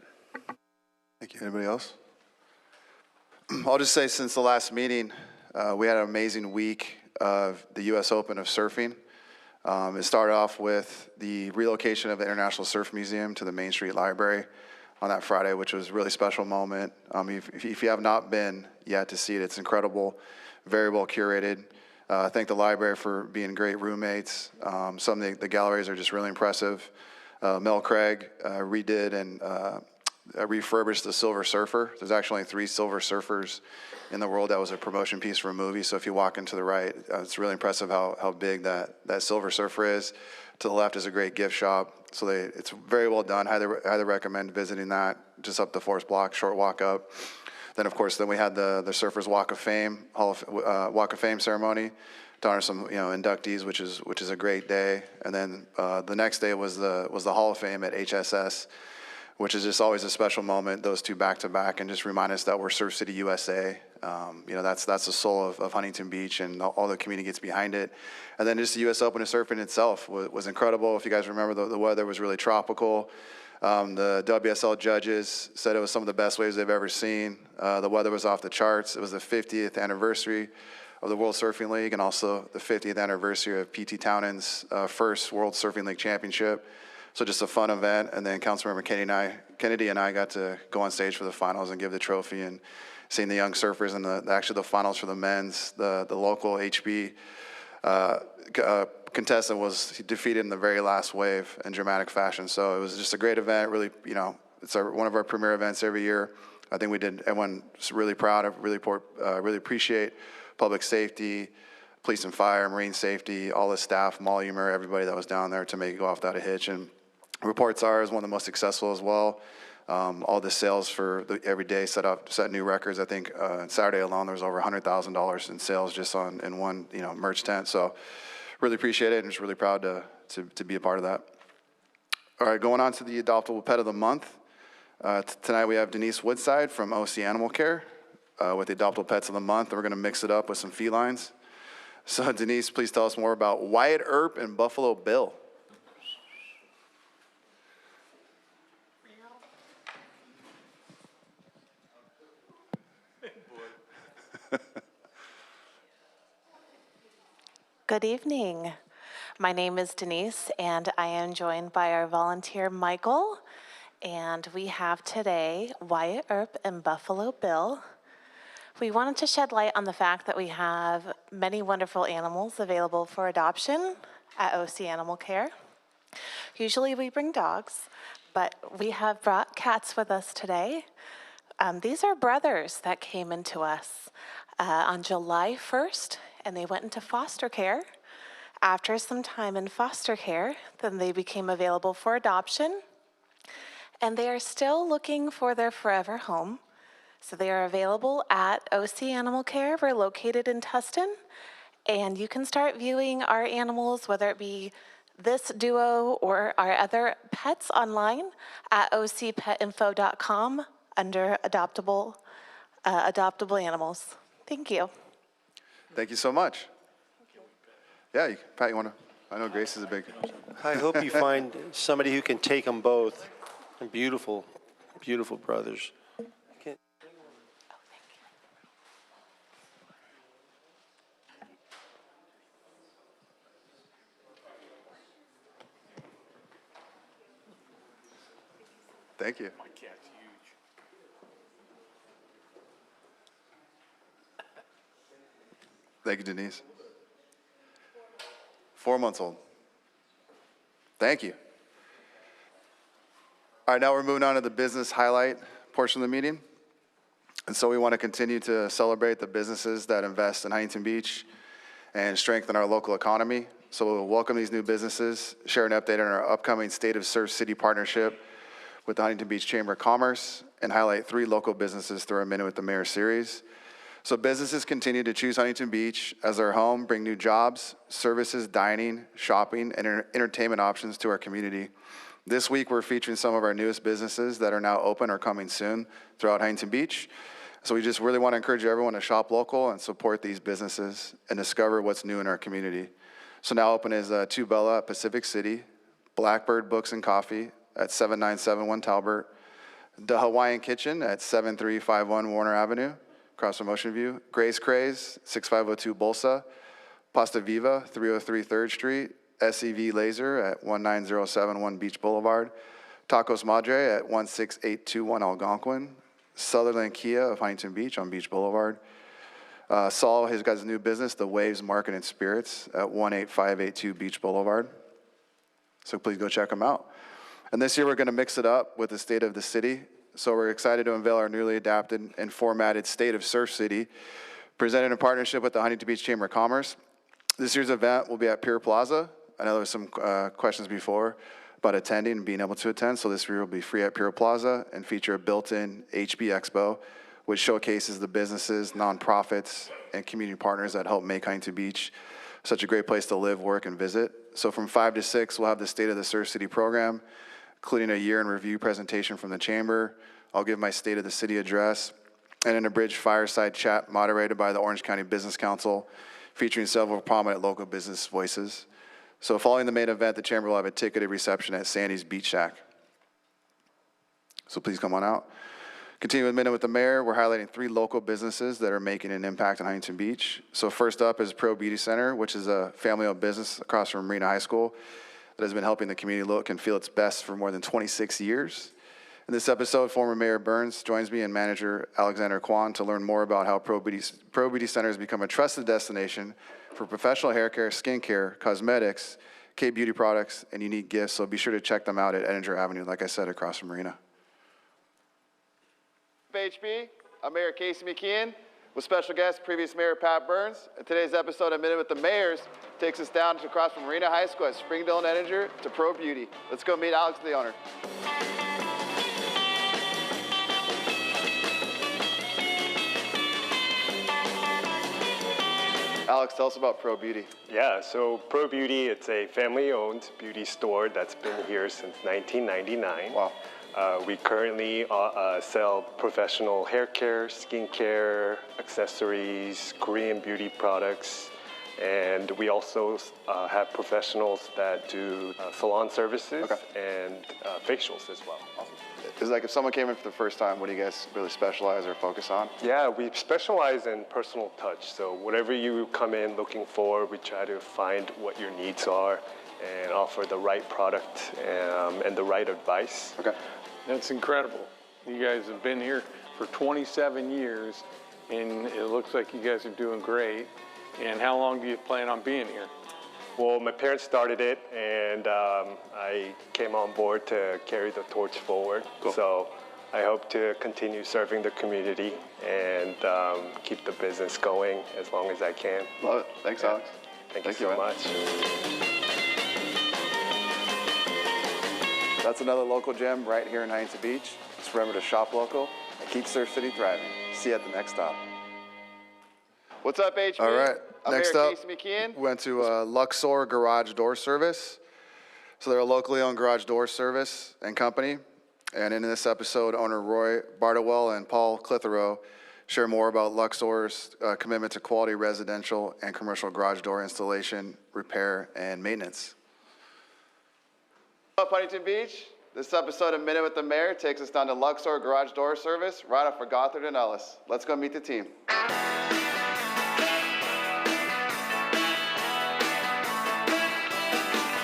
Thank you. Anybody else? I'll just say, since the last meeting, we had an amazing week of the U.S. Open of surfing. It started off with the relocation of the International Surf Museum to the Main Street Library on that Friday, which was a really special moment. If you have not been yet to see it, it's incredible, very well curated. Thank the library for being great roommates. Some of the galleries are just really impressive. Mel Craig redid and refurbished the Silver Surfer. There's actually only 3 Silver Surfers in the world. That was a promotion piece for a movie. So if you walk into the right, it's really impressive how big that Silver Surfer is. To the left is a great gift shop. So it's very well done. Highly recommend visiting that. Just up the 4th block, short walk up. Then of course, we had the Surfers Walk of Fame, Walk of Fame ceremony to honor some inductees, which is a great day. And then the next day was the Hall of Fame at HSS, which is just always a special moment. Those 2 back to back, and just remind us that we're Surf City USA. That's the soul of Huntington Beach, and all the community gets behind it. And then just the U.S. Open of Surfing itself was incredible. If you guys remember, the weather was really tropical. The WSL judges said it was some of the best waves they've ever seen. The weather was off the charts. It was the 50th anniversary of the World Surfing League, and also the 50th anniversary of P.T. Townend's first World Surfing League championship. So just a fun event. And then Councilmember Kennedy and I got to go on stage for the finals and give the trophy, and seeing the young surfers and actually the finals for the men's, the local HB contestant was defeated in the very last wave in dramatic fashion. So it was just a great event. Really, it's one of our premier events every year. I think everyone's really proud of, really appreciate public safety, police and fire, marine safety, all the staff, Mall Humor, everybody that was down there to make it go off without a hitch. And reports are is one of the most successful as well. All the sales for every day set new records. I think Saturday alone there was over $100,000 in sales just in one merch tent. So really appreciate it, and just really proud to be a part of that. All right, going on to the adoptable pet of the month. Tonight we have Denise Woodside from OC Animal Care with the adoptable pets of the month, and we're going to mix it up with some felines. So Denise, please tell us more about Wyatt Earp and Buffalo Bill. Good evening. My name is Denise, and I am joined by our volunteer, Michael. And we have today Wyatt Earp and Buffalo Bill. We wanted to shed light on the fact that we have many wonderful animals available for adoption at OC Animal Care. Usually we bring dogs, but we have brought cats with us today. These are brothers that came into us on July 1st, and they went into foster care. After some time in foster care, then they became available for adoption, and they are still looking for their forever home. So they are available at OC Animal Care. We're located in Tustin, and you can start viewing our animals, whether it be this duo or our other pets, online at ocpetinfo.com under adoptable animals. Thank you. Thank you so much. Yeah, Pat, you want to? I know Grace is a big. I hope you find somebody who can take them both. They're beautiful, beautiful brothers. Thank you. My cat's huge. Thank you, Denise. 4 months old. Thank you. All right, now we're moving on to the business highlight portion of the meeting. And so we want to continue to celebrate the businesses that invest in Huntington Beach and strengthen our local economy. So we'll welcome these new businesses, share an update on our upcoming State of Surf City partnership with the Huntington Beach Chamber of Commerce, and highlight 3 local businesses through our Minute with the Mayor series. So businesses continue to choose Huntington Beach as their home, bring new jobs, services, dining, shopping, and entertainment options to our community. This week, we're featuring some of our newest businesses that are now open or coming soon throughout Huntington Beach. So we just really want to encourage everyone to shop local and support these businesses and discover what's new in our community. So now open is Two Bella at Pacific City, Blackbird Books and Coffee at 7971 Talbert, The Hawaiian Kitchen at 7351 Warner Avenue, across from Ocean View, Grace Craze, 6502 Bolsa, Pasta Viva, 303 3rd Street, SEV Laser at 19071 Beach Boulevard, Tacos Madre at 16821 Algonquin, Sutherland Kia of Huntington Beach on Beach Boulevard, Saul has got his new business, The Waves Market and Spirits at 18582 Beach Boulevard. So please go check them out. And this year we're going to mix it up with the state of the city. So we're excited to unveil our newly adapted and formatted State of Surf City, presented in partnership with the Huntington Beach Chamber of Commerce. This year's event will be at Pier Plaza. I know there was some questions before about attending and being able to attend, so this year will be free at Pier Plaza and feature a built-in HB Expo, which showcases the businesses, nonprofits, and community partners that help make Huntington Beach such a great place to live, work, and visit. So from 5 to 6, we'll have the State of the Surf City program, including a year in review presentation from the Chamber. I'll give my State of the City address, and an abridged fireside chat moderated by the Orange County Business Council, featuring several prominent local business voices. So following the main event, the Chamber will have a ticketed reception at Sandy's Beach Shack. So please come on out. Continuing with Minute with the Mayor, we're highlighting 3 local businesses that are making an impact on Huntington Beach. So first up is Pro Beauty Center, which is a family-owned business across from Marina High School that has been helping the community look and feel its best for more than 26 years. In this episode, former Mayor Burns joins me and manager Alexander Kwan to learn more about how Pro Beauty Center has become a trusted destination for professional hair care, skincare, cosmetics, K-beauty products, and unique gifts. So be sure to check them out at Edinger Avenue, like I said, across from Marina. HB, I'm Mayor Casey McKeon with special guest, previous Mayor Pat Burns. And today's episode of Minute with the Mayors takes us down to across from Marina High School at Springdale and Edinger to Pro Beauty. Let's go meet Alex, the owner. Alex, tell us about Pro Beauty. Yeah, so Pro Beauty, it's a family-owned beauty store that's been here since 1999. Wow. We currently sell professional hair care, skincare, accessories, Korean beauty products, and we also have professionals that do salon services and facials as well. Awesome. It's like if someone came in for the first time, what do you guys really specialize or focus on? Yeah, we specialize in personal touch. So whatever you come in looking for, we try to find what your needs are and offer the right product and the right advice. Okay. That's incredible. You guys have been here for 27 years, and it looks like you guys are doing great. And how long do you plan on being here? Well, my parents started it, and I came on board to carry the torch forward. Cool. So I hope to continue serving the community and keep the business going as long as I can. Love it. Thanks, Alex. Thank you so much. That's another local gem right here in Huntington Beach. Just remember to shop local and keep Surf City thriving. See you at the next stop. What's up, HB? All right. Next up, we went to Luxor Garage Door Service. So they're a locally owned garage door service and company. And in this episode, owner Roy Bardowell and Paul Clitheroe share more about Luxor's commitment to quality residential and commercial garage door installation, repair, and maintenance. Up Huntington Beach, this episode of Minute with the Mayor takes us down to Luxor Garage Door Service right off of Gothard and Ellis. Let's go meet the team.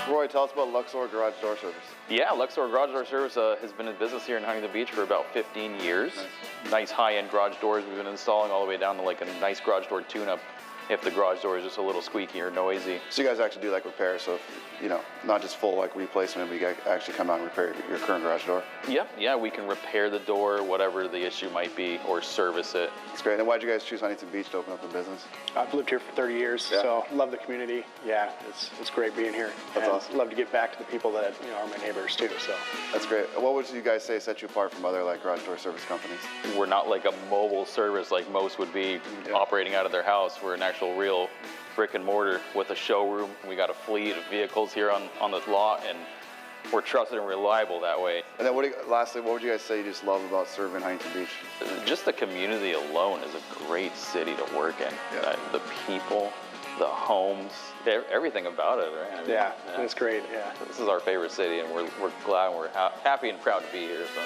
Roy, tell us about Luxor Garage Door Service. Yeah, Luxor Garage Door Service has been in business here in Huntington Beach for about 15 years. Nice high-end garage doors we've been installing all the way down to like a nice garage door tune-up if the garage door is just a little squeaky or noisy. So you guys actually do like repair, so if, you know, not just full like replacement, but you actually come out and repair your current garage door? Yeah, we can repair the door, whatever the issue might be, or service it. That's great. And why'd you guys choose Huntington Beach to open up a business? I've lived here for 30 years, so love the community. Yeah, it's great being here. That's awesome. Love to give back to the people that are my neighbors too. So that's great. What would you guys say set you apart from other like garage door service companies? We're not like a mobile service like most would be operating out of their house. We're an actual real brick and mortar with a showroom. We got a fleet of vehicles here on this lot, and we're trusted and reliable that way. And then lastly, what would you guys say you just love about serving Huntington Beach? Just the community alone is a great city to work in. The people, the homes, everything about it, right? Yeah, that's great, yeah. This is our favorite city, and we're glad and we're happy and proud to be here. So.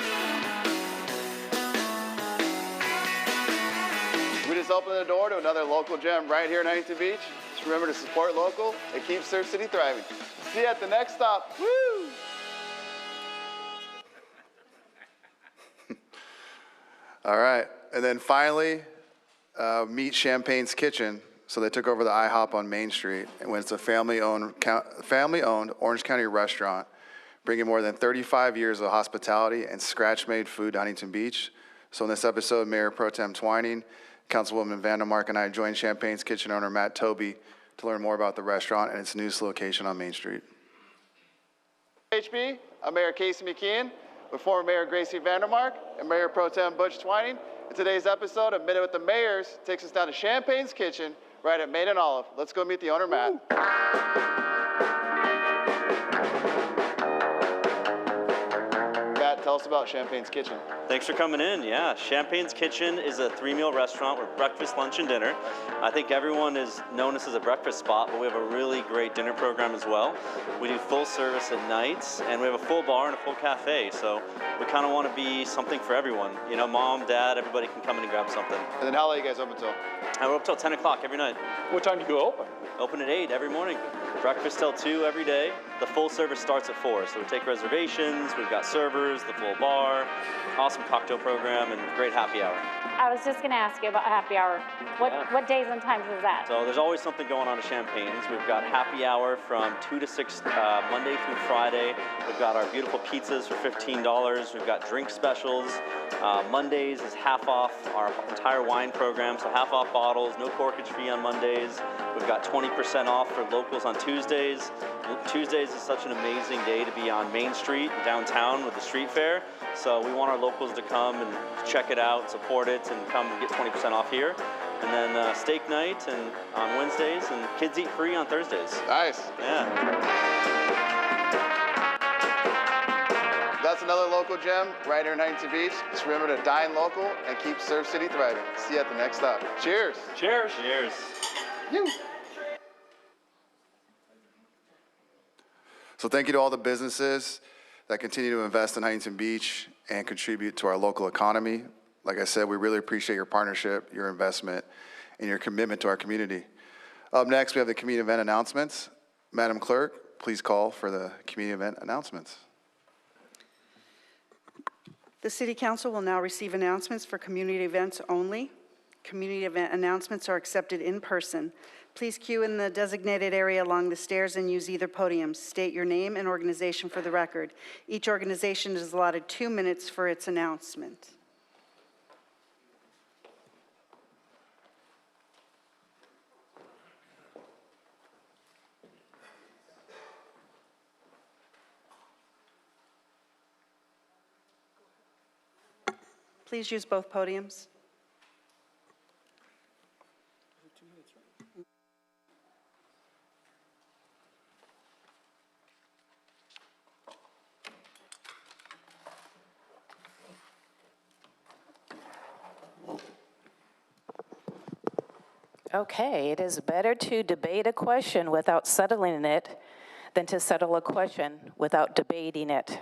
We just opened the door to another local gem right here in Huntington Beach. Just remember to support local and keep Surf City thriving. See you at the next stop. Woo! All right, and then finally, meet Champagne's Kitchen. So they took over the IHOP on Main Street, and it's a family-owned Orange County restaurant, bringing more than 35 years of hospitality and scratch-made food to Huntington Beach. So in this episode, Mayor Pro Tem Twining, Councilwoman Vandermark, and I joined Champagne's kitchen owner Matt Toby to learn more about the restaurant and its newest location on Main Street. HB, I'm Mayor Casey McKeon with former Mayor Gracie Vandermark and Mayor Pro Tem Butch Twining. And today's episode of Minute with the Mayors takes us down to Champagne's kitchen right at Main and Olive. Let's go meet the owner, Matt. Matt, tell us about Champagne's kitchen. Thanks for coming in. Yeah, Champagne's Kitchen is a 3-meal restaurant with breakfast, lunch, and dinner. I think everyone is known us as a breakfast spot, but we have a really great dinner program as well. We do full service at nights, and we have a full bar and a full cafe. So we kind of want to be something for everyone. You know, mom, dad, everybody can come in and grab something. And then how late are you guys open till? We're up till 10 o'clock every night. What time do you open? Open at 8 every morning. Breakfast till 2 every day. The full service starts at 4, so we take reservations, we've got servers, the full bar, awesome cocktail program, and great happy hour. I was just going to ask you about happy hour. What days and times is that? So there's always something going on at Champagne's. We've got happy hour from 2 to 6 Monday through Friday. We've got our beautiful pizzas for $15. We've got drink specials. Mondays is half off our entire wine program, so half off bottles, no corkage fee on Mondays. We've got 20% off for locals on Tuesdays. Tuesdays is such an amazing day to be on Main Street downtown with the street fair. So we want our locals to come and check it out, support it, and come and get 20% off here. And then steak night and on Wednesdays, and kids eat free on Thursdays. Nice. Yeah. That's another local gem right here in Huntington Beach. Just remember to dine local and keep Surf City thriving. See you at the next stop. Cheers. Cheers. Cheers. You. So thank you to all the businesses that continue to invest in Huntington Beach and contribute to our local economy. Like I said, we really appreciate your partnership, your investment, and your commitment to our community. Up next, we have the community event announcements. Madam Clerk, please call for the community event announcements. The City Council will now receive announcements for community events only. Community event announcements are accepted in person. Please queue in the designated area along the stairs and use either podium. State your name and organization for the record. Each organization is allotted 2 minutes for its announcement. Please use both podiums. Okay, it is better to debate a question without settling it than to settle a question without debating it.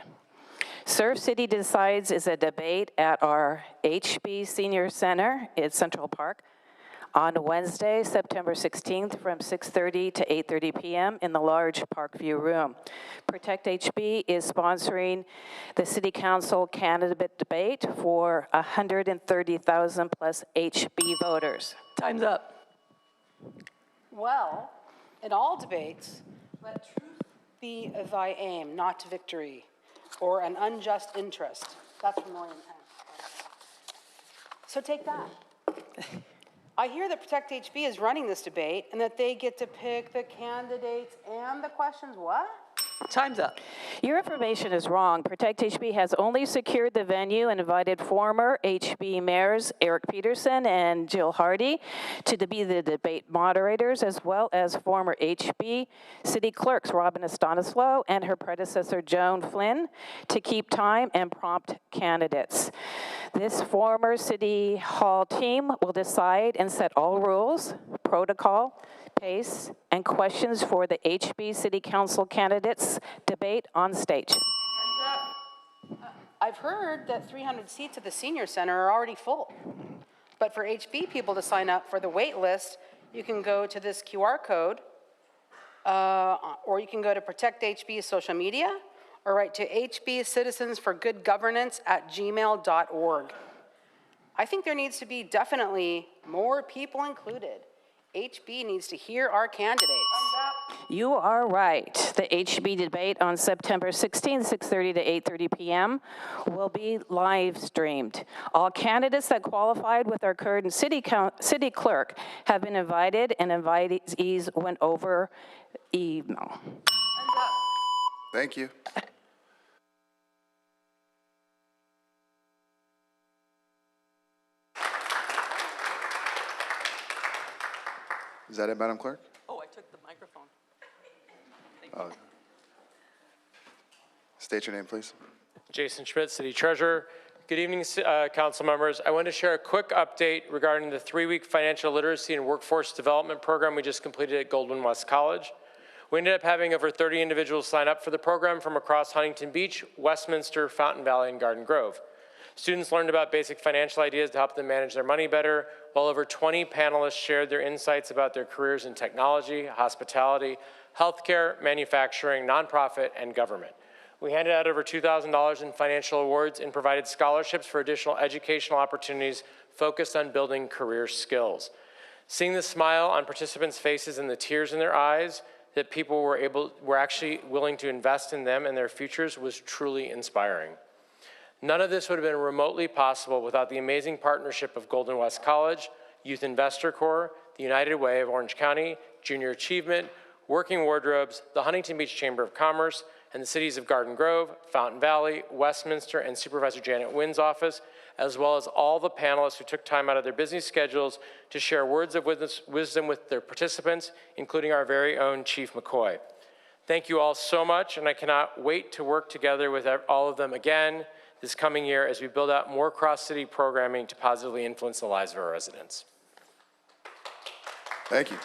Surf City Decides is a debate at our HB Senior Center at Central Park on Wednesday, September 16th from 6:30 to 8:30 p.m. in the large Parkview room. Protect HB is sponsoring the City Council candidate debate for 130,000 plus HB voters. Time's up. Well, in all debates, let truth be thy aim, not victory, or an unjust interest. That's from William Penn. So take that. I hear that Protect HB is running this debate and that they get to pick the candidates and the questions. What? Time's up. Your information is wrong. Protect HB has only secured the venue and invited former HB mayors Eric Peterson and Jill Hardy to be the debate moderators, as well as former HB city clerks Robin Estanislao and her predecessor Joan Flynn to keep time and prompt candidates. This former City Hall team will decide and set all rules, protocol, pace, and questions for the HB City Council candidates debate on stage. I've heard that 300 seats at the Senior Center are already full. But for HB people to sign up for the wait list, you can go to this QR code, or you can go to Protect HB's social media, or write to hbcitizensforgoodgovernance@gmail.org. I think there needs to be definitely more people included HB needs to hear our candidates. You are right. The HB debate on September 16th, 6:30 to 8:30 p.m. will be live streamed. All candidates that qualified with our current city clerk have been invited, and invitees went over email. Thank you. Is that it, Madam Clerk? Oh, I took the microphone. Oh. State your name, please. Jason Schmidt, City Treasurer. Good evening, council members. I want to share a quick update regarding the 3-week financial literacy and workforce development program we just completed at Goldwyn West College. We ended up having over 30 individuals sign up for the program from across Huntington Beach, Westminster, Fountain Valley, and Garden Grove. Students learned about basic financial ideas to help them manage their money better, while over 20 panelists shared their insights about their careers in technology, hospitality, healthcare, manufacturing, nonprofit, and government. We handed out over $2,000 in financial awards and provided scholarships for additional educational opportunities focused on building career skills. Seeing the smile on participants' faces and the tears in their eyes that people were actually willing to invest in them and their futures was truly inspiring. None of this would have been remotely possible without the amazing partnership of Goldwyn West College, Youth Investor Corps, the United Way of Orange County, Junior Achievement, Working Wardrobes, the Huntington Beach Chamber of Commerce, and the cities of Garden Grove, Fountain Valley, Westminster, and Supervisor Janet Wynn's office, as well as all the panelists who took time out of their busy schedules to share words of wisdom with their participants, including our very own Chief McCoy. Thank you all so much, and I cannot wait to work together with all of them again this coming year as we build out more cross-city programming to positively influence the lives of our residents. Thank you.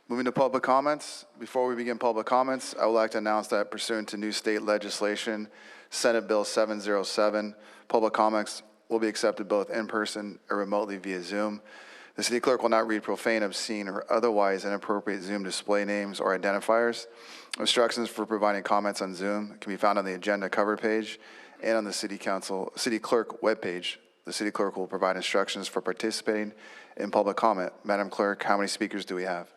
Moving to public comments. Before we begin public comments, I would like to announce that pursuant to new state legislation, Senate Bill 707, public comments will be accepted both in person or remotely via Zoom. The city clerk will not read profane, obscene, or otherwise inappropriate Zoom display names or identifiers. Instructions for providing comments on Zoom can be found on the agenda cover page and on the city clerk webpage. The city clerk will provide instructions for participating in public comment. Madam Clerk, how many speakers do we have?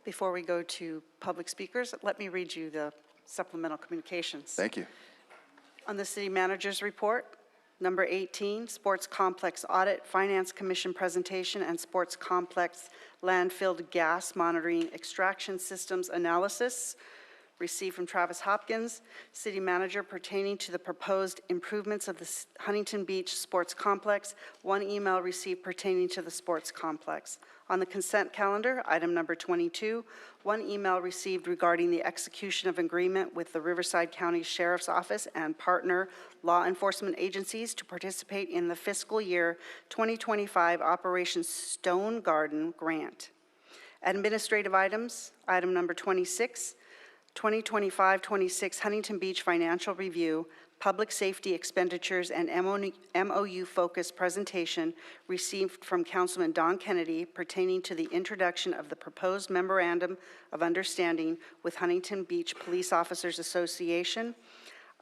Before we go to public speakers, let me read you the supplemental communications. Thank you. On the city manager's report, number 18, Sports Complex Audit, Finance Commission Presentation, and Sports Complex Landfill Gas Monitoring Extraction Systems Analysis, received from Travis Hopkins, City Manager, pertaining to the proposed improvements of the Huntington Beach Sports Complex. 1 email received pertaining to the sports complex. On the consent calendar, item number 22, 1 email received regarding the execution of agreement with the Riverside County Sheriff's Office and partner law enforcement agencies to participate in the fiscal year 2025 Operation Stone Garden grant. Administrative items, item number 26, 2025-26 Huntington Beach Financial Review, Public Safety Expenditures and MOU-focused presentation received from Councilman Don Kennedy pertaining to the introduction of the proposed Memorandum of Understanding with Huntington Beach Police Officers Association.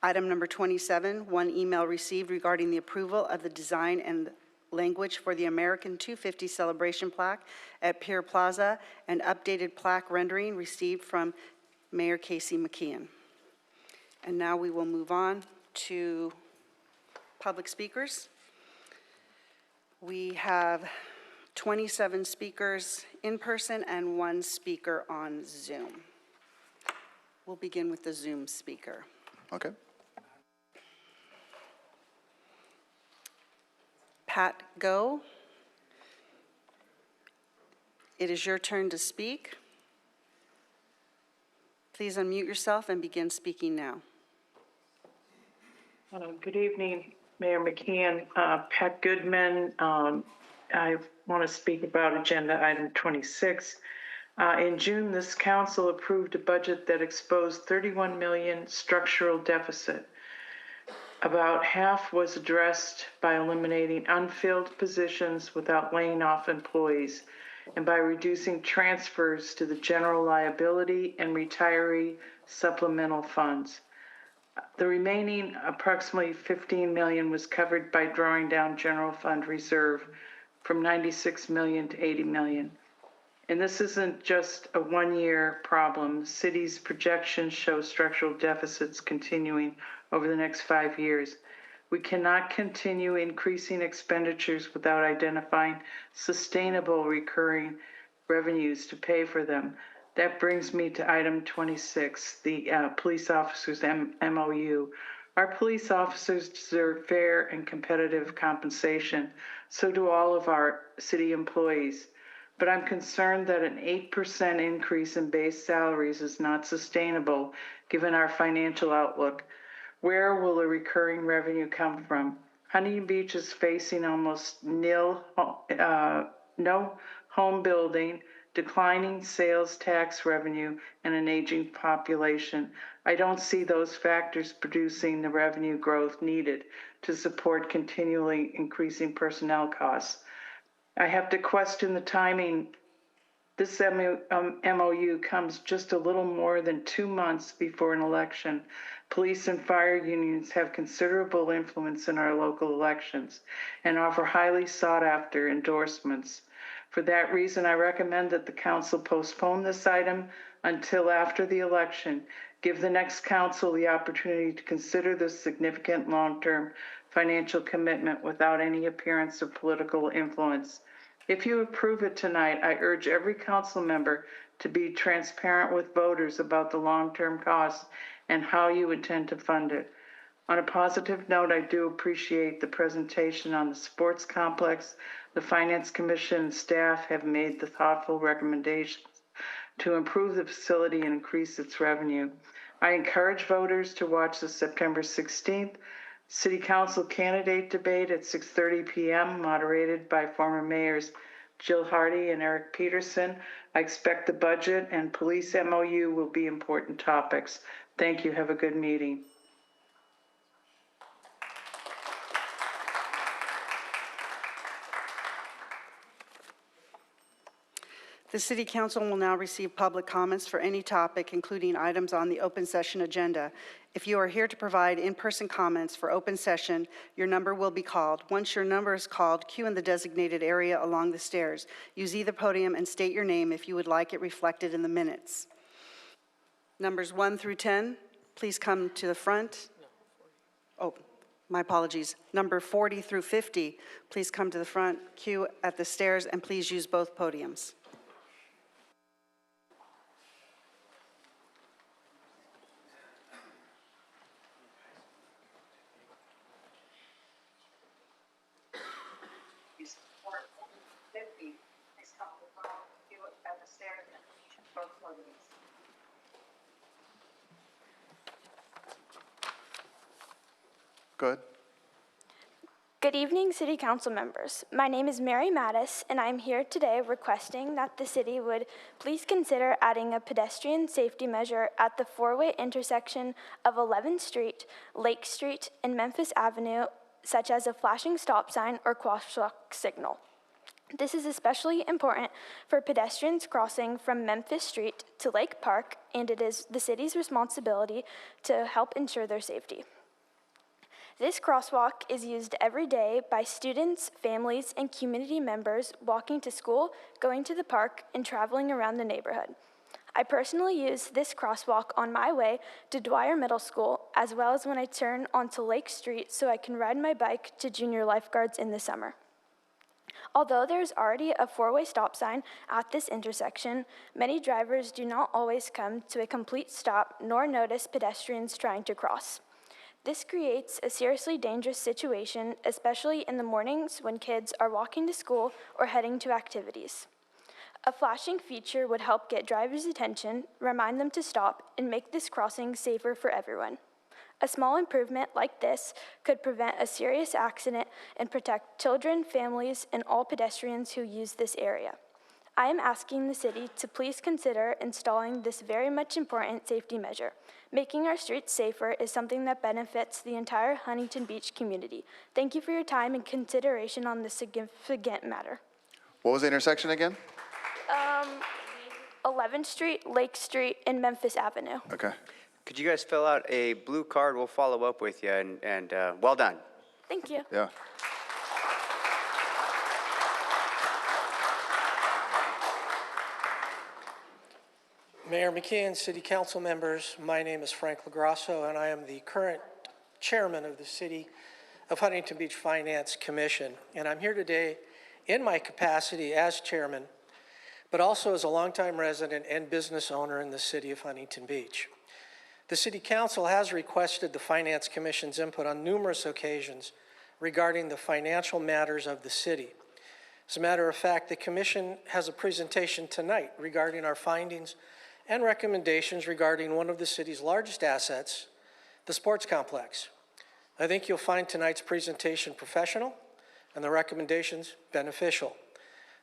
Item number 27, 1 email received regarding the approval of the design and language for the American 250 celebration plaque at Pier Plaza, and updated plaque rendering received from Mayor Casey McKeon. And now we will move on to public speakers. We have 27 speakers in person and 1 speaker on Zoom. We'll begin with the Zoom speaker. Okay. Pat Go, it is your turn to speak. Please unmute yourself and begin speaking now. Good evening, Mayor McKeon. Pat Goodman. I want to speak about agenda item 26. In June, this council approved a budget that exposed 31 million structural deficit. About half was addressed by eliminating unfilled positions without laying off employees, and by reducing transfers to the general liability and retiree supplemental funds. The remaining approximately 15 million was covered by drawing down general fund reserve from 96 million to 80 million. And this isn't just a one-year problem. The city's projections show structural deficits continuing over the next 5 years. We cannot continue increasing expenditures without identifying sustainable recurring revenues to pay for them. That brings me to item 26, the police officers MOU. Our police officers deserve fair and competitive compensation. So do all of our city employees. But I'm concerned that an 8% increase in base salaries is not sustainable given our financial outlook. Where will the recurring revenue come from? Huntington Beach is facing almost no home building, declining sales tax revenue, and an aging population. I don't see those factors producing the revenue growth needed to support continually increasing personnel costs. I have to question the timing. This MOU comes just a little more than 2 months before an election. Police and fire unions have considerable influence in our local elections and offer highly sought-after endorsements. For that reason, I recommend that the council postpone this item until after the election. Give the next council the opportunity to consider this significant long-term financial commitment without any appearance of political influence. If you approve it tonight, I urge every council member to be transparent with voters about the long-term costs and how you intend to fund it. On a positive note, I do appreciate the presentation on the sports complex. The Finance Commission and staff have made the thoughtful recommendations to improve the facility and increase its revenue. I encourage voters to watch the September 16th City Council candidate debate at 6:30 p.m., moderated by former mayors Jill Hardy and Eric Peterson. I expect the budget and police MOU will be important topics. Thank you. Have a good meeting. The City Council will now receive public comments for any topic, including items on the open session agenda. If you are here to provide in-person comments for open session, your number will be called. Once your number is called, queue in the designated area along the stairs. Use either podium and state your name if you would like it reflected in the minutes. Numbers 1 through 10, please come to the front. Oh, my apologies. Number 40 through 50, please come to the front, queue at the stairs, and please use both podiums. Good. Good evening, City Council members. My name is Mary Mattis, and I'm here today requesting that the city would please consider adding a pedestrian safety measure at the four-way intersection of 11th Street, Lake Street, and Memphis Avenue, such as a flashing stop sign or crosswalk signal. This is especially important for pedestrians crossing from Memphis Street to Lake Park, and it is the city's responsibility to help ensure their safety. This crosswalk is used every day by students, families, and community members walking to school, going to the park, and traveling around the neighborhood. I personally use this crosswalk on my way to Dwyer Middle School, as well as when I turn onto Lake Street so I can ride my bike to junior lifeguards in the summer. Although there is already a four-way stop sign at this intersection, many drivers do not always come to a complete stop nor notice pedestrians trying to cross. This creates a seriously dangerous situation, especially in the mornings when kids are walking to school or heading to activities. A flashing feature would help get drivers' attention, remind them to stop, and make this crossing safer for everyone. A small improvement like this could prevent a serious accident and protect children, families, and all pedestrians who use this area. I am asking the city to please consider installing this very much important safety measure. Making our streets safer is something that benefits the entire Huntington Beach community. Thank you for your time and consideration on this significant matter. What was the intersection again? 11th Street, Lake Street, and Memphis Avenue. Okay. Could you guys fill out a blue card? We'll follow up with you, and well done. Thank you. Yeah. Mayor McKeon, City Council members, my name is Frank LaGrasso, and I am the current chairman of the City of Huntington Beach Finance Commission. And I'm here today in my capacity as chairman, but also as a longtime resident and business owner in the city of Huntington Beach. The City Council has requested the Finance Commission's input on numerous occasions regarding the financial matters of the city. As a matter of fact, the Commission has a presentation tonight regarding our findings and recommendations regarding one of the city's largest assets, the sports complex. I think you'll find tonight's presentation professional and the recommendations beneficial.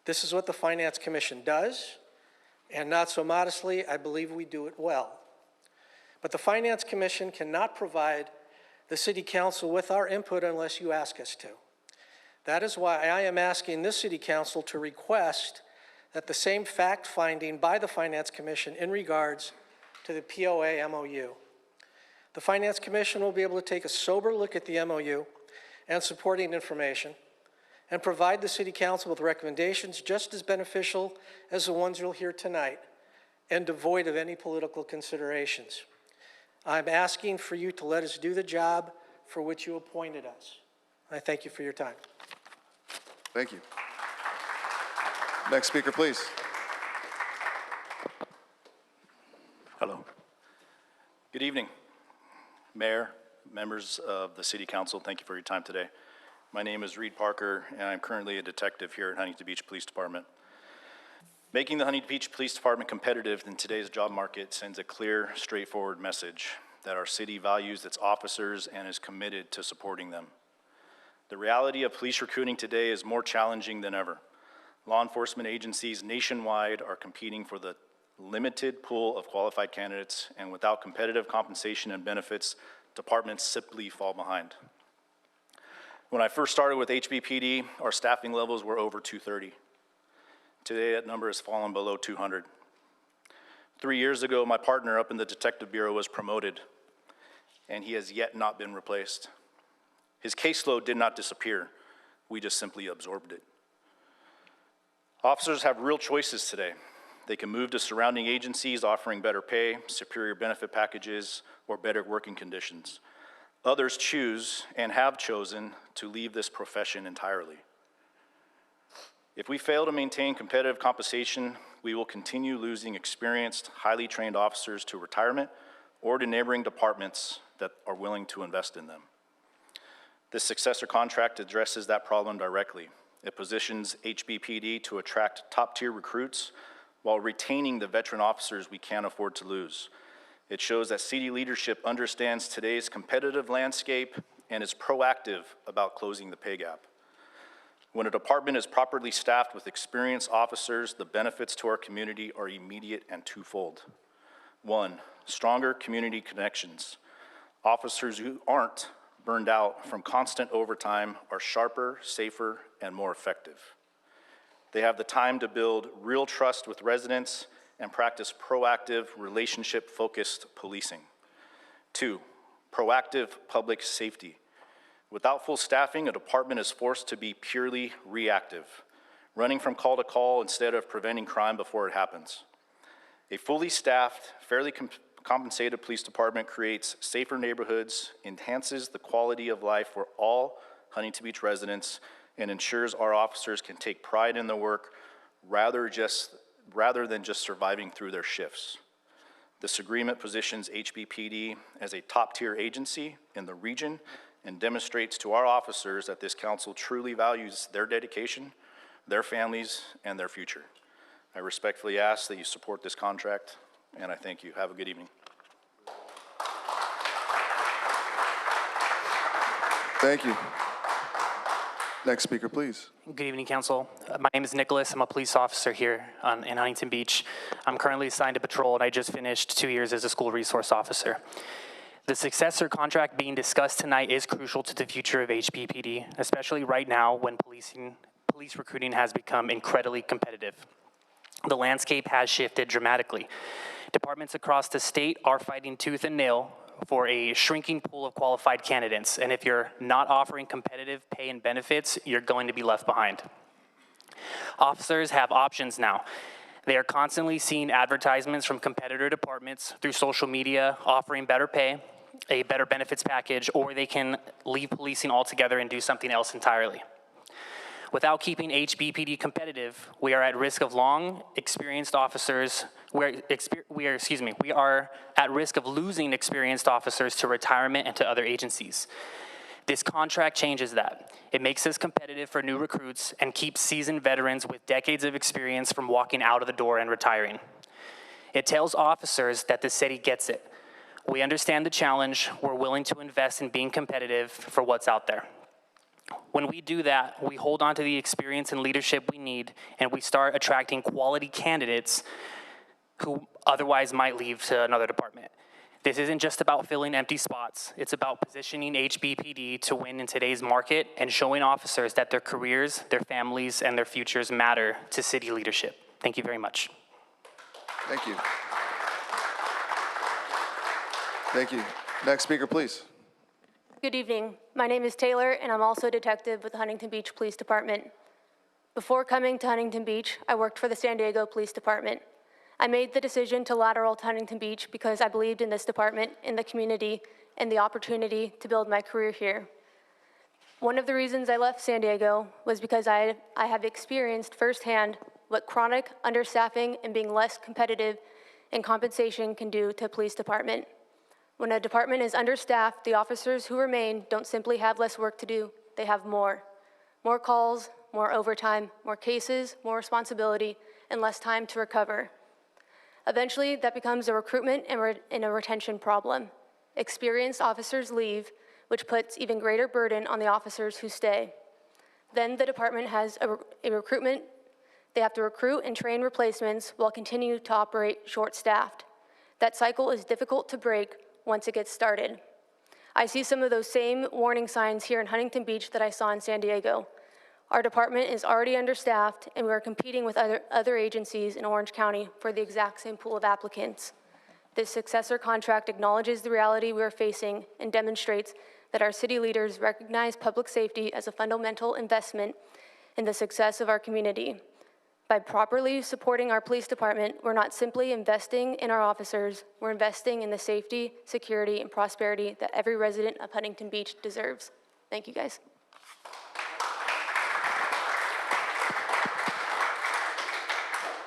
This is what the Finance Commission does, and not so modestly, I believe we do it well. But the Finance Commission cannot provide the City Council with our input unless you ask us to. That is why I am asking this City Council to request that the same fact finding by the Finance Commission in regards to the POA MOU. The Finance Commission will be able to take a sober look at the MOU and supporting information and provide the City Council with recommendations just as beneficial as the ones you'll hear tonight and devoid of any political considerations. I'm asking for you to let us do the job for which you appointed us. I thank you for your time. Thank you. Next speaker, please. Hello. Good evening, Mayor, members of the City Council. Thank you for your time today. My name is Reed Parker, and I'm currently a detective here at Huntington Beach Police Department. Making the Huntington Beach Police Department competitive in today's job market sends a clear, straightforward message that our city values its officers and is committed to supporting them. The reality of police recruiting today is more challenging than ever. Law enforcement agencies nationwide are competing for the limited pool of qualified candidates, and without competitive compensation and benefits, departments simply fall behind. When I first started with HBPD, our staffing levels were over 230. Today, that number has fallen below 200. 3 years ago, my partner up in the Detective Bureau was promoted, and he has yet not been replaced. His caseload did not disappear. We just simply absorbed it. Officers have real choices today. They can move to surrounding agencies offering better pay, superior benefit packages, or better working conditions. Others choose and have chosen to leave this profession entirely. If we fail to maintain competitive compensation, we will continue losing experienced, highly trained officers to retirement or to neighboring departments that are willing to invest in them. This successor contract addresses that problem directly. It positions HBPD to attract top-tier recruits while retaining the veteran officers we can't afford to lose. It shows that city leadership understands today's competitive landscape and is proactive about closing the pay gap. When a department is properly staffed with experienced officers, the benefits to our community are immediate and twofold. One, stronger community connections. Officers who aren't burned out from constant overtime are sharper, safer, and more effective. They have the time to build real trust with residents and practice proactive, relationship-focused policing. Two, proactive public safety. Without full staffing, a department is forced to be purely reactive, running from call to call instead of preventing crime before it happens. A fully staffed, fairly compensated police department creates safer neighborhoods, enhances the quality of life for all Huntington Beach residents, and ensures our officers can take pride in their work rather than just surviving through their shifts. This agreement positions HBPD as a top-tier agency in the region and demonstrates to our officers that this council truly values their dedication, their families, and their future. I respectfully ask that you support this contract, and I thank you. Have a good evening. Thank you. Next speaker, please. Good evening, Council. My name is Nicholas. I'm a police officer here in Huntington Beach. I'm currently assigned to patrol, and I just finished 2 years as a school resource officer. The successor contract being discussed tonight is crucial to the future of HBPD, especially right now when police recruiting has become incredibly competitive. The landscape has shifted dramatically. Departments across the state are fighting tooth and nail for a shrinking pool of qualified candidates, and if you're not offering competitive pay and benefits, you're going to be left behind. Officers have options now. They are constantly seeing advertisements from competitor departments through social media offering better pay, a better benefits package, or they can leave policing altogether and do something else entirely. Without keeping HBPD competitive, we are at risk of experienced officers. We are at risk of losing experienced officers to retirement and to other agencies. This contract changes that. It makes us competitive for new recruits and keeps seasoned veterans with decades of experience from walking out of the door and retiring. It tells officers that the city gets it. We understand the challenge. We're willing to invest in being competitive for what's out there. When we do that, we hold on to the experience and leadership we need, and we start attracting quality candidates who otherwise might leave to another department. This isn't just about filling empty spots. It's about positioning HBPD to win in today's market and showing officers that their careers, their families, and their futures matter to city leadership. Thank you very much. Thank you. Thank you. Next speaker, please. Good evening. My name is Taylor, and I'm also a detective with the Huntington Beach Police Department. Before coming to Huntington Beach, I worked for the San Diego Police Department. I made the decision to lateral to Huntington Beach because I believed in this department, in the community, and the opportunity to build my career here. One of the reasons I left San Diego was because I have experienced firsthand what chronic understaffing and being less competitive in compensation can do to a police department. When a department is understaffed, the officers who remain don't simply have less work to do, they have more. More calls, more overtime, more cases, more responsibility, and less time to recover. Eventually, that becomes a recruitment and a retention problem. Experienced officers leave, which puts even greater burden on the officers who stay. Then the department has a recruitment. They have to recruit and train replacements while continuing to operate short-staffed. That cycle is difficult to break once it gets started. I see some of those same warning signs here in Huntington Beach that I saw in San Diego. Our department is already understaffed, and we are competing with other agencies in Orange County for the exact same pool of applicants. This successor contract acknowledges the reality we are facing and demonstrates that our city leaders recognize public safety as a fundamental investment in the success of our community. By properly supporting our police department, we're not simply investing in our officers, we're investing in the safety, security, and prosperity that every resident of Huntington Beach deserves. Thank you, guys.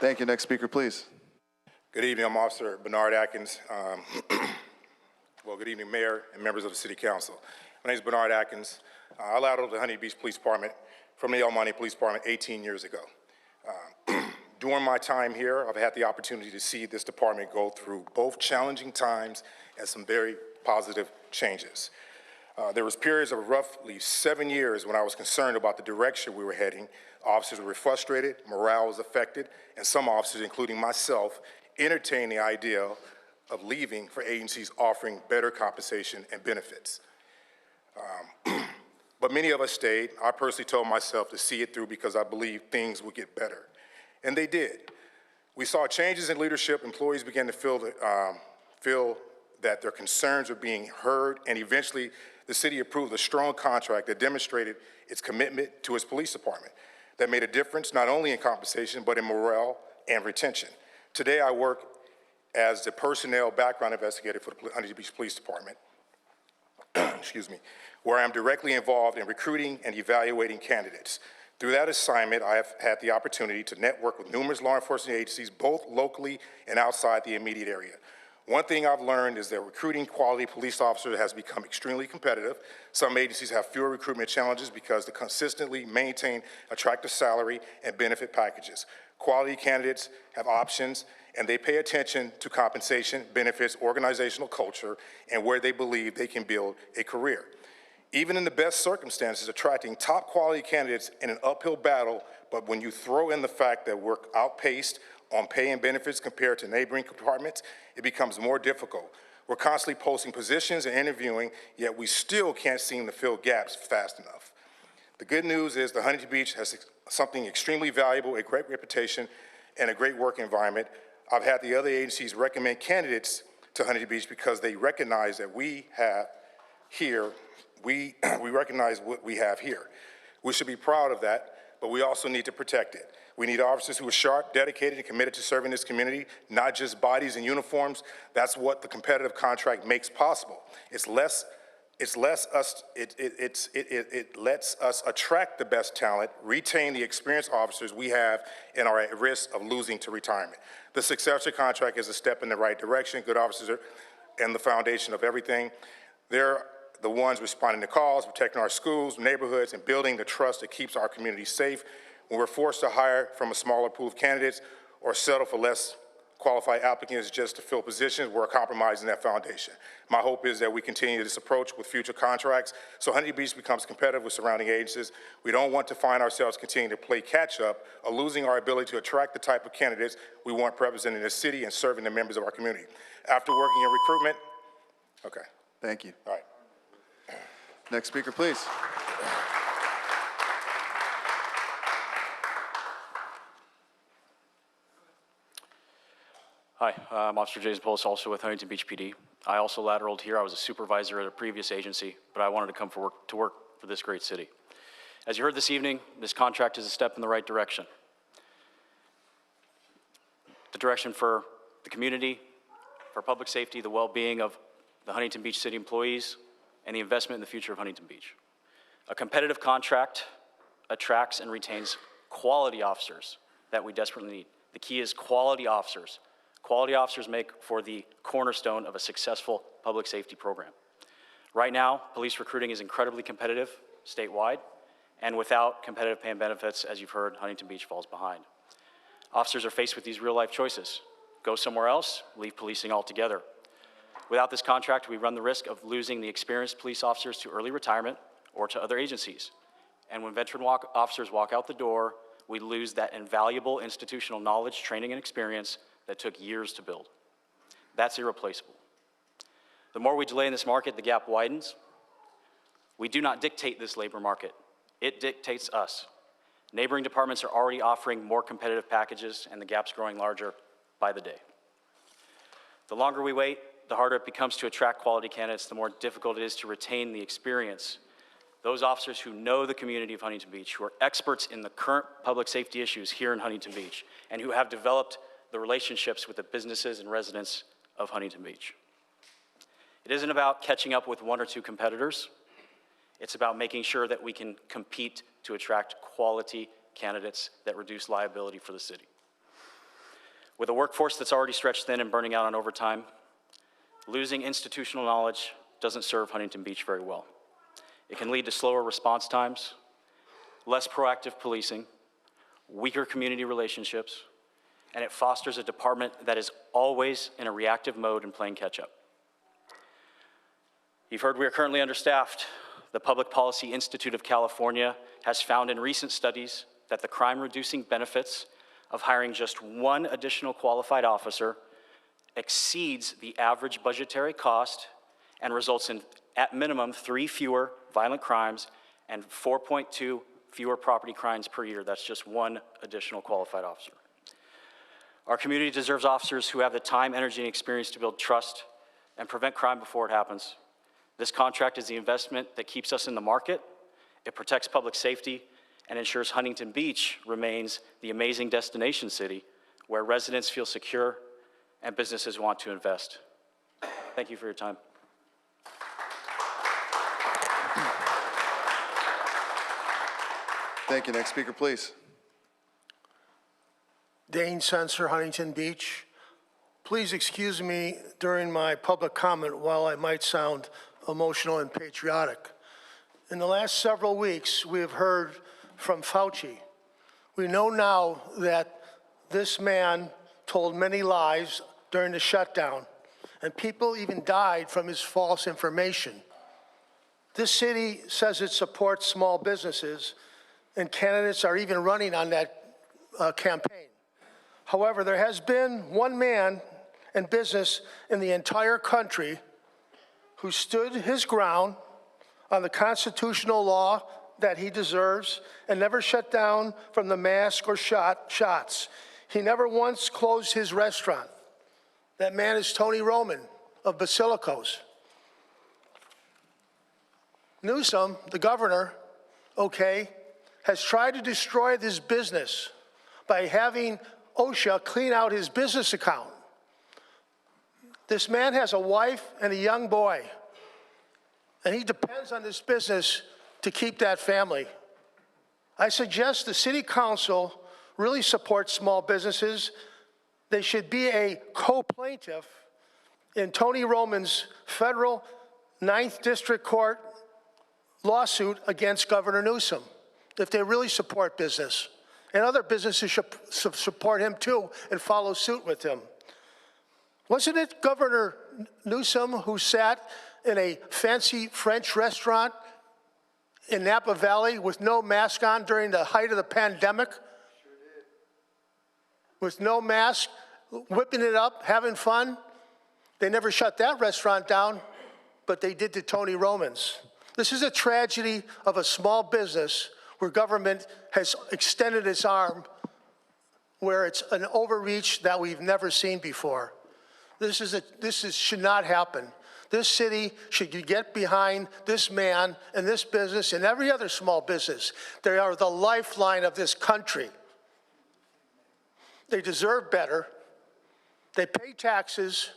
Thank you. Next speaker, please. Good evening. I'm Officer Bernard Atkins. Well, good evening, Mayor and members of the City Council. My name is Bernard Atkins. I lateraled the Huntington Beach Police Department from the El Monte Police Department 18 years ago. During my time here, I've had the opportunity to see this department go through both challenging times and some very positive changes. There was periods of roughly 7 years when I was concerned about the direction we were heading. Officers were frustrated, morale was affected, and some officers, including myself, entertained the idea of leaving for agencies offering better compensation and benefits. But many of us stayed. I personally told myself to see it through because I believed things would get better. And they did. We saw changes in leadership. Employees began to feel that their concerns were being heard, and eventually the city approved a strong contract that demonstrated its commitment to its police department. That made a difference not only in compensation, but in morale and retention. Today I work as the personnel background investigator for the Huntington Beach Police Department, excuse me, where I'm directly involved in recruiting and evaluating candidates. Through that assignment, I have had the opportunity to network with numerous law enforcement agencies, both locally and outside the immediate area. One thing I've learned is that recruiting quality police officers has become extremely competitive. Some agencies have fewer recruitment challenges because they consistently maintain attractive salary and benefit packages. Quality candidates have options, and they pay attention to compensation, benefits, organizational culture, and where they believe they can build a career. Even in the best circumstances, attracting top quality candidates in an uphill battle, but when you throw in the fact that we're outpaced on pay and benefits compared to neighboring departments, it becomes more difficult. We're constantly posting positions and interviewing, yet we still can't seem to fill gaps fast enough. The good news is the Huntington Beach has something extremely valuable, a great reputation, and a great work environment. I've had the other agencies recommend candidates to Huntington Beach because they recognize that we have here, we recognize what we have here. We should be proud of that, but we also need to protect it. We need officers who are sharp, dedicated, and committed to serving this community, not just bodies in uniforms. That's what the competitive contract makes possible. It lets us attract the best talent, retain the experienced officers we have, and are at risk of losing to retirement. The successor contract is a step in the right direction. Good officers are and the foundation of everything. They're the ones responding to calls, protecting our schools, neighborhoods, and building the trust that keeps our community safe. When we're forced to hire from a smaller pool of candidates or settle for less qualified applicants just to fill positions, we're compromising that foundation. My hope is that we continue this approach with future contracts so Huntington Beach becomes competitive with surrounding agencies. We don't want to find ourselves continuing to play catch up or losing our ability to attract the type of candidates we want representing the city and serving the members of our community. After working in recruitment, okay. Thank you. All right. Next speaker, please. Hi, I'm Officer Jason Polis, also with Huntington Beach PD. I also lateraled here. I was a supervisor at a previous agency, but I wanted to come to work for this great city. As you heard this evening, this contract is a step in the right direction. The direction for the community, for public safety, the well-being of the Huntington Beach city employees, and the investment in the future of Huntington Beach. A competitive contract attracts and retains quality officers that we desperately need. The key is quality officers. Quality officers make for the cornerstone of a successful public safety program. Right now, police recruiting is incredibly competitive statewide, and without competitive pay and benefits, as you've heard, Huntington Beach falls behind. Officers are faced with these real-life choices. Go somewhere else, leave policing altogether. Without this contract, we run the risk of losing the experienced police officers to early retirement or to other agencies. And when veteran officers walk out the door, we lose that invaluable institutional knowledge, training, and experience that took years to build. That's irreplaceable. The more we delay in this market, the gap widens. We do not dictate this labor market. It dictates us. Neighboring departments are already offering more competitive packages, and the gap's growing larger by the day. The longer we wait, the harder it becomes to attract quality candidates, the more difficult it is to retain the experience. Those officers who know the community of Huntington Beach, who are experts in the current public safety issues here in Huntington Beach, and who have developed the relationships with the businesses and residents of Huntington Beach. It isn't about catching up with one or two competitors. It's about making sure that we can compete to attract quality candidates that reduce liability for the city. With a workforce that's already stretched thin and burning out on overtime, losing institutional knowledge doesn't serve Huntington Beach very well. It can lead to slower response times, less proactive policing, weaker community relationships, and it fosters a department that is always in a reactive mode and playing catch-up. You've heard we are currently understaffed. The Public Policy Institute of California has found in recent studies that the crime-reducing benefits of hiring just one additional qualified officer exceeds the average budgetary cost and results in, at minimum, 3 fewer violent crimes and 4.2 fewer property crimes per year. That's just one additional qualified officer. Our community deserves officers who have the time, energy, and experience to build trust and prevent crime before it happens. This contract is the investment that keeps us in the market. It protects public safety and ensures Huntington Beach remains the amazing destination city where residents feel secure and businesses want to invest. Thank you for your time. Thank you. Next speaker, please. Dane Sensor, Huntington Beach. Please excuse me during my public comment while I might sound emotional and patriotic. In the last several weeks, we have heard from Fauci. We know now that this man told many lies during the shutdown, and people even died from his false information. This city says it supports small businesses, and candidates are even running on that campaign. However, there has been one man and business in the entire country who stood his ground on the constitutional law that he deserves and never shut down from the mask or shots. He never once closed his restaurant. That man is Tony Roman of Basilicos. Newsom, the governor, has tried to destroy this business by having OSHA clean out his business account. This man has a wife and a young boy, and he depends on this business to keep that family. I suggest the city council really support small businesses. They should be a co-plaintiff in Tony Roman's federal 9th District Court lawsuit against Governor Newsom, if they really support business. And other businesses should support him too and follow suit with him. Wasn't it Governor Newsom who sat in a fancy French restaurant in Napa Valley with no mask on during the height of the pandemic? Sure did. With no mask, whipping it up, having fun? They never shut that restaurant down, but they did to Tony Roman's. This is a tragedy of a small business where government has extended its arm, where it's an overreach that we've never seen before. This should not happen. This city should get behind this man and this business and every other small business. They are the lifeline of this country. They deserve better. They pay taxes,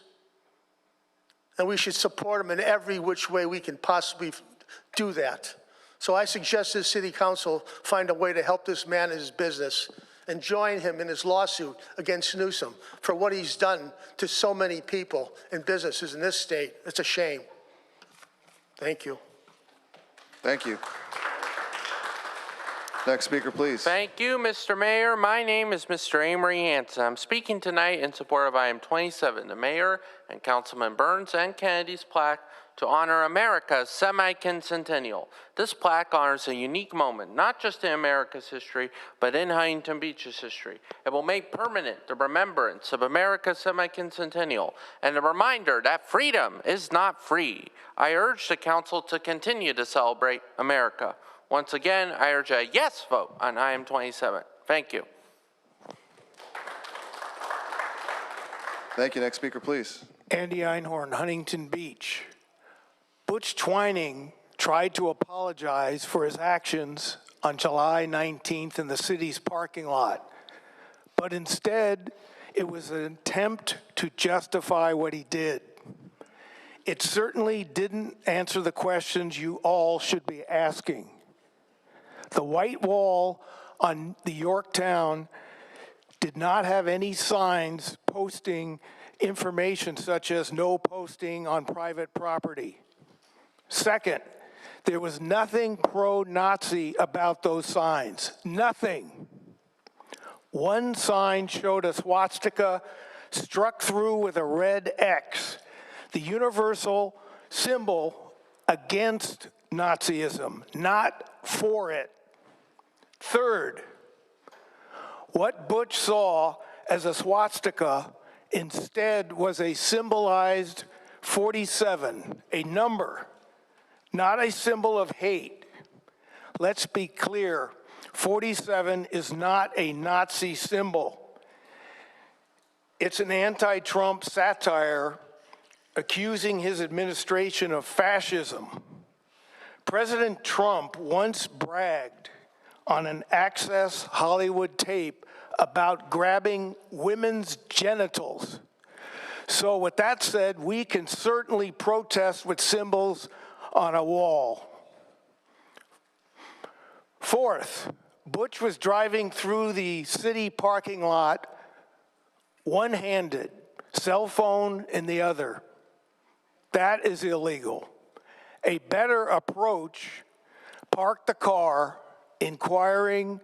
and we should support them in every which way we can possibly do that. So I suggest this city council find a way to help this man in his business and join him in his lawsuit against Newsom for what he's done to so many people and businesses in this state. It's a shame. Thank you. Thank you. Next speaker, please. Thank you, Mr. Mayor. My name is Mr. Amory Hanson. I'm speaking tonight in support of item 27, the mayor and Councilman Burns and Kennedy's plaque to honor America's semi-quincentennial. This plaque honors a unique moment, not just in America's history, but in Huntington Beach's history. It will make permanent the remembrance of America's semi-quincentennial and a reminder that freedom is not free. I urge the council to continue to celebrate America. Once again, I urge a yes vote on item 27. Thank you. Thank you. Next speaker, please. Andy Einhorn, Huntington Beach. Butch Twining tried to apologize for his actions on July 19th in the city's parking lot, but instead it was an attempt to justify what he did. It certainly didn't answer the questions you all should be asking. The white wall on the Yorktown did not have any signs posting information such as no posting on private property. Second, there was nothing pro-Nazi about those signs, nothing. One sign showed a swastika struck through with a red X, the universal symbol against Nazism, not for it. Third, what Butch saw as a swastika instead was a symbolized 47, a number, not a symbol of hate. Let's be clear, 47 is not a Nazi symbol. It's an anti-Trump satire accusing his administration of fascism. President Trump once bragged on an Access Hollywood tape about grabbing women's genitals. So with that said, we can certainly protest with symbols on a wall. Fourth, Butch was driving through the city parking lot one-handed, cell phone in the other. That is illegal. A better approach, park the car, inquire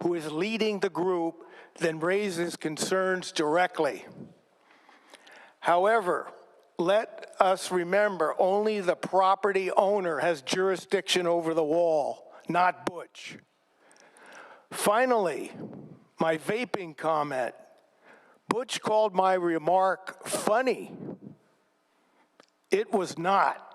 who is leading the group, then raise his concerns directly. However, let us remember only the property owner has jurisdiction over the wall, not Butch. Finally, my vaping comment. Butch called my remark funny. It was not.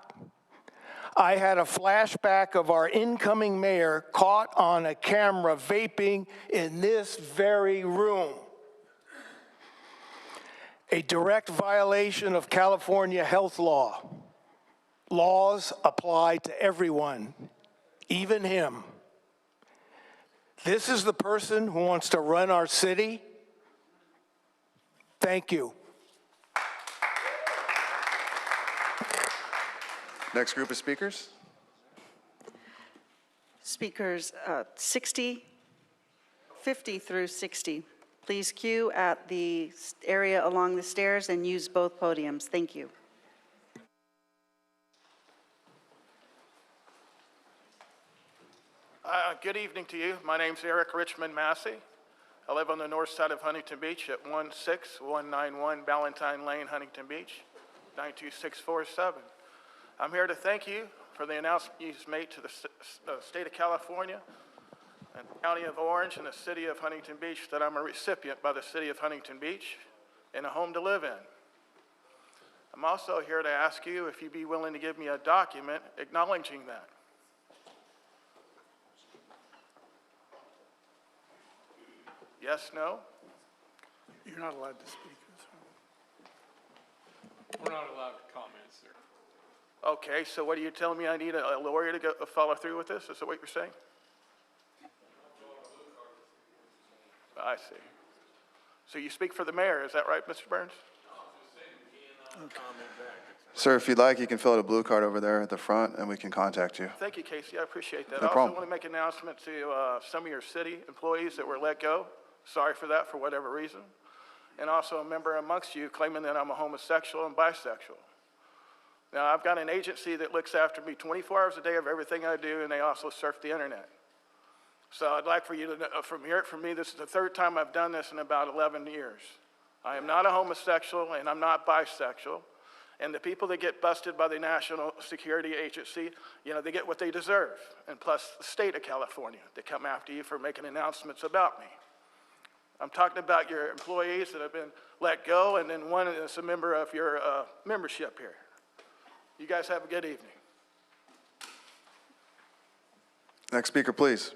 I had a flashback of our incoming mayor caught on a camera vaping in this very room. A direct violation of California health law. Laws apply to everyone, even him. This is the person who wants to run our city? Thank you. Next group of speakers. Speakers 50 through 60. Please queue at the area along the stairs and use both podiums. Thank you. Good evening to you. My name's Eric Richmond Massey. I live on the north side of Huntington Beach at 16191 Ballantyne Lane, Huntington Beach, 92647. I'm here to thank you for the announcement you've made to the state of California and County of Orange and the city of Huntington Beach that I'm a recipient by the city of Huntington Beach and a home to live in. I'm also here to ask you if you'd be willing to give me a document acknowledging that. Yes, no? You're not allowed to speak. We're not allowed to comment, sir. Okay, so what are you telling me? I need a lawyer to go follow through with this? Is that what you're saying? I see. So you speak for the mayor, is that right, Mr. Burns? Sir, if you'd like, you can fill out a blue card over there at the front, and we can contact you. Thank you, Casey. I appreciate that. No I also problem. want to make an announcement to some of your city employees that were let go. Sorry for that, for whatever reason. And also a member amongst you claiming that I'm a homosexual and bisexual. Now, I've got an agency that looks after me 24 hours a day of everything I do, and they also surf the internet. So I'd like for you to hear it from me. This is the third time I've done this in about 11 years. I am not a homosexual, and I'm not bisexual. And the people that get busted by the National Security Agency, you know, they get what they deserve. And plus the state of California, they come after you for making announcements about me. I'm talking about your employees that have been let go, and then one is a member of your membership here. You guys have a good evening. Next speaker, please.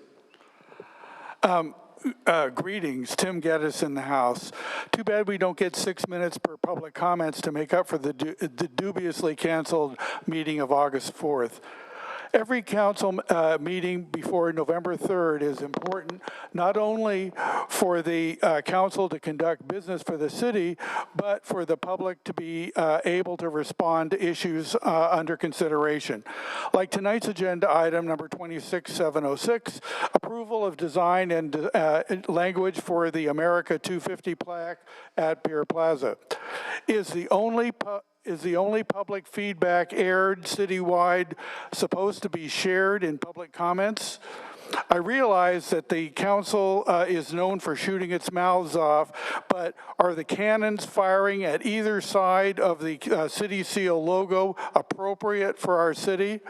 Greetings, Tim Geddes in the House. Too bad we don't get 6 minutes per public comments to make up for the dubiously canceled meeting of August 4th. Every council meeting before November 3rd is important, not only for the council to conduct business for the city, but for the public to be able to respond to issues under consideration. Like tonight's agenda item number 26706, approval of design and language for the America 250 plaque at Pier Plaza, is the only public feedback aired citywide supposed to be shared in public comments? I realize that the council is known for shooting its mouths off, but are the cannons firing at either side of the city seal logo appropriate for our city?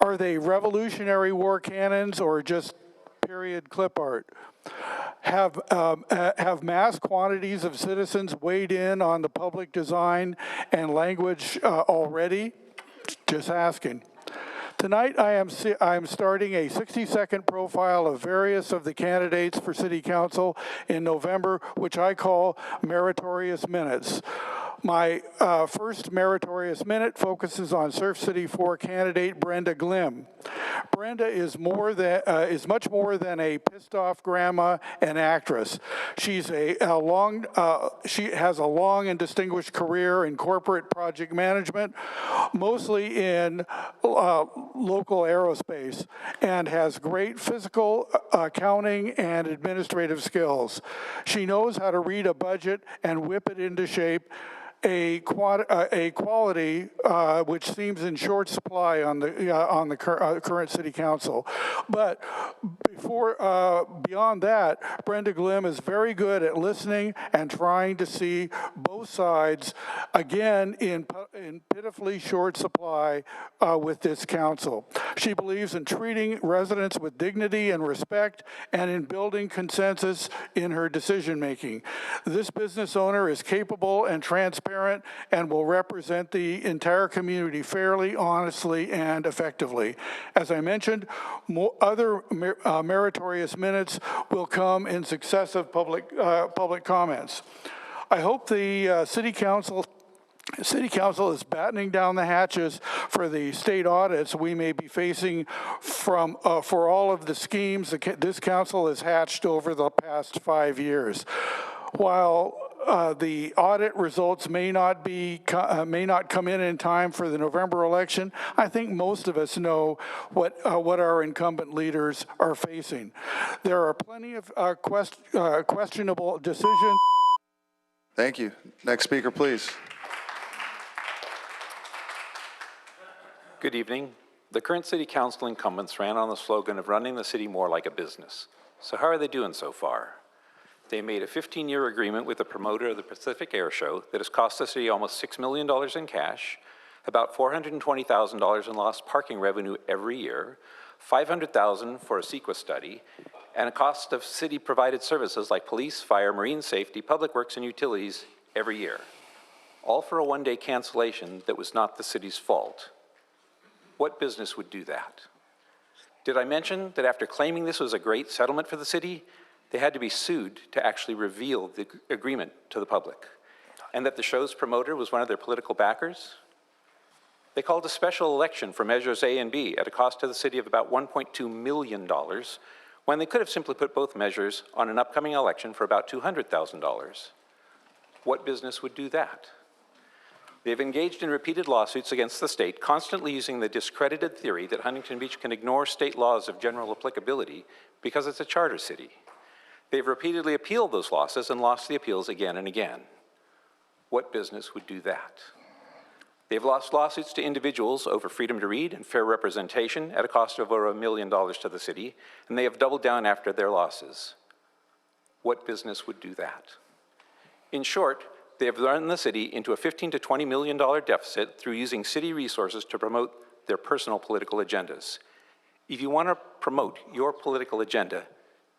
Are they Revolutionary War cannons or just period clip art? Have mass quantities of citizens weighed in on the public design and language already? Just asking. Tonight, I am starting a 60-second profile of various of the candidates for City Council in November, which I call Meritorious Minutes. My first Meritorious Minute focuses on Surf City 4 candidate Brenda Glim. Brenda is much more than a pissed-off grandma and actress. She has a long and distinguished career in corporate project management, mostly in local aerospace, and has great physical, accounting, and administrative skills. She knows how to read a budget and whip it into shape, a quality which seems in short supply on the current city council. But beyond that, Brenda Glim is very good at listening and trying to see both sides, again, in pitifully short supply with this council. She believes in treating residents with dignity and respect and in building consensus in her decision-making. This business owner is capable and transparent transparent, and will represent the entire community fairly, honestly, and effectively. As I mentioned, other meritorious minutes will come in successive public comments. I hope the City Council is battening down the hatches for the state audits we may be facing for all of the schemes that this council has hatched over the past 5 years. While the audit results may not come in time for the November election, I think most of us know what our incumbent leaders are facing. There are plenty of questionable decisions. Thank you. Next speaker, please. Good evening. The current city council incumbents ran on the slogan of running the city more like a business. So how are they doing so far? They made a 15-year agreement with the promoter of the Pacific Air Show that has cost the city almost $6 million in cash, about $420,000 in lost parking revenue every year, $500,000 for a CEQA study, and a cost of city-provided services like police, fire, marine safety, public works, and utilities every year. All for a one-day cancellation that was not the city's fault. What business would do that? Did I mention that after claiming this was a great settlement for the city, they had to be sued to actually reveal the agreement to the public, and that the show's promoter was one of their political backers? They called a special election for measures A and B at a cost to the city of about $1.2 million, when they could have simply put both measures on an upcoming election for about $200,000. What business would do that? They've engaged in repeated lawsuits against the state, constantly using the discredited theory that Huntington Beach can ignore state laws of general applicability because it's a charter city. They've repeatedly appealed those losses and lost the appeals again and again. What business would do that? They've lost lawsuits to individuals over freedom to read and fair representation at a cost of over $1 million to the city, and they have doubled down after their losses. What business would do that? In short, they have run the city into a $15 to $20 million deficit through using city resources to promote their personal political agendas. If you want to promote your political agenda,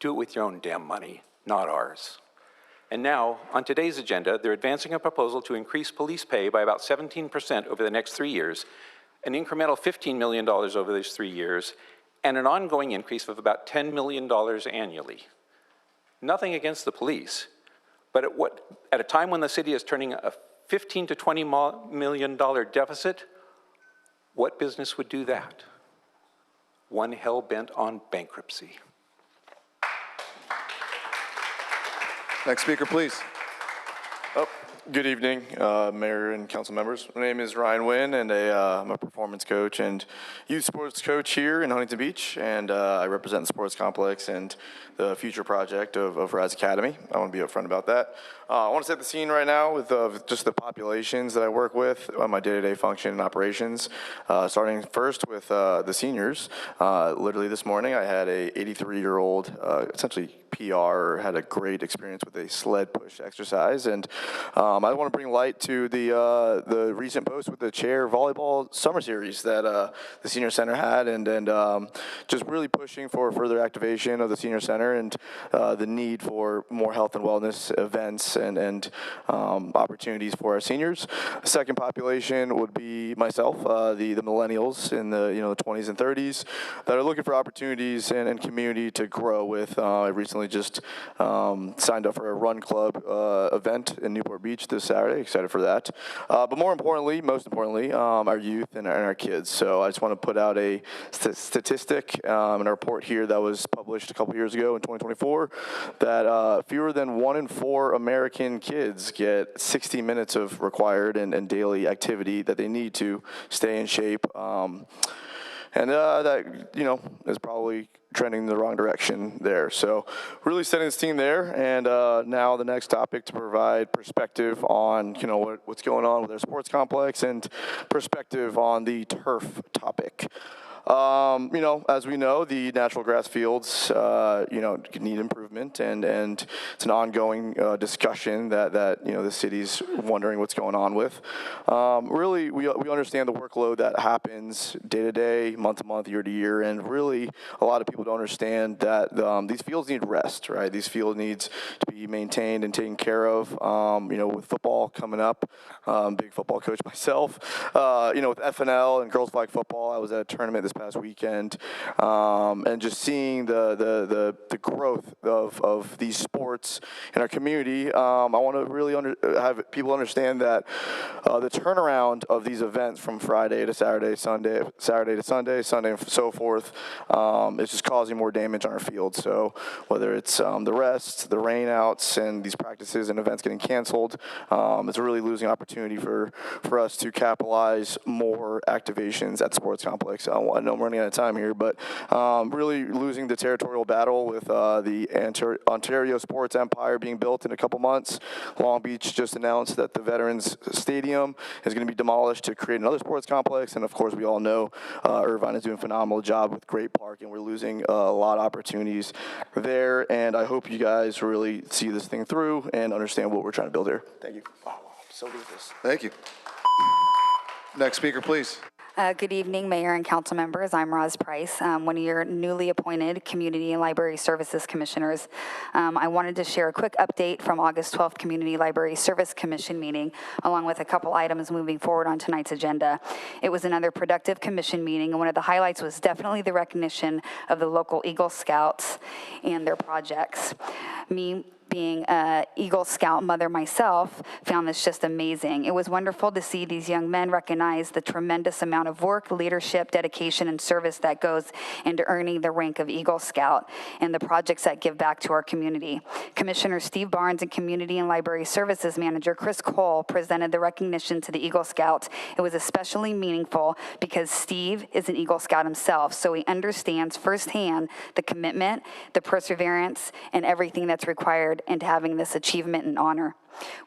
do it with your own damn money, not ours. And now, on today's agenda, they're advancing a proposal to increase police pay by about 17% over the next 3 years, an incremental $15 million over those 3 years, and an ongoing increase of about $10 million annually. Nothing against the police, but at a time when the city is turning a $15 to $20 million deficit, what business would do that? One hell-bent on bankruptcy. Next speaker, please. Good evening, Mayor and council members. My name is Ryan Wynn, and I'm a performance coach and youth sports coach here in Huntington Beach, and I represent the sports complex and the future project of Rise Academy. I want to be upfront about that. I want to set the scene right now with just the populations that I work with on my day-to-day function and operations, starting first with the seniors. Literally this morning, I had a 83-year-old, essentially PR, had a great experience with a sled push exercise, and I want to bring light to the recent post with the chair volleyball summer series that the senior center had, and just really pushing for further activation of the senior center and the need for more health and wellness events and opportunities for our seniors. The second population would be myself, the millennials in the 20s and 30s that are looking for opportunities and community to grow with. I recently just signed up for a run club event in Newport Beach this Saturday. Excited for that. But most importantly, our youth and our kids. So I just want to put out a statistic in a report here that was published a couple years ago in 2024 that fewer than 1 in 4 American kids get 60 minutes of required and daily activity that they need to stay in shape. And that, is probably trending in the wrong direction there. So really setting this team there. And now the next topic to provide perspective on, what's going on with our sports complex and perspective on the turf topic. You know, as we know, the natural grass fields, you know, need improvement, and it's an ongoing discussion that you know, the city's wondering what's going on with. Really, we understand the workload that happens day to day, month to month, year to year, and really a lot of people don't understand that these fields need rest, right? These fields needs to be maintained and taken care of. You know, with football coming up, big football coach myself, you know, with FNL and girls flag football, I was at a tournament this past weekend, and just seeing the growth of these sports in our community. I want to really have people understand that the turnaround of these events from Friday to Saturday, Saturday to Sunday, Sunday and so forth, is just causing more damage on our field. So whether it's the rest, the rainouts, and these practices and events getting canceled, it's a really losing opportunity for us to capitalize more activations at the sports complex. I know I'm running out of time here, but really losing the territorial battle with the Ontario Sports Empire being built in a couple months. Long Beach just announced that the Veterans Stadium is going to be demolished to create another sports complex, and of course we all know Irvine is doing a phenomenal job with Great Park, and we're losing a lot of opportunities there, and I hope you guys really see this thing through and understand what we're trying to build here. Thank you. Wow, so good at this. Thank you. Next speaker, please. Good evening, Mayor and council members. I'm Roz Price, one of your newly appointed Community and Library Services Commissioners. I wanted to share a quick update from August 12th Community Library Service Commission meeting, along with a couple items moving forward on tonight's agenda. It was another productive commission meeting, and one of the highlights was definitely the recognition of the local Eagle Scouts and their projects. Me, being an Eagle Scout mother myself, found this just amazing. It was wonderful to see these young men recognize the tremendous amount of work, leadership, dedication, and service that goes into earning the rank of Eagle Scout and the projects that give back to our community. Commissioner Steve Barnes and Community and Library Services Manager Chris Cole presented the recognition to the Eagle Scouts. It was especially meaningful because Steve is an Eagle Scout himself, so he understands firsthand the commitment, the perseverance, and everything that's required into having this achievement and honor.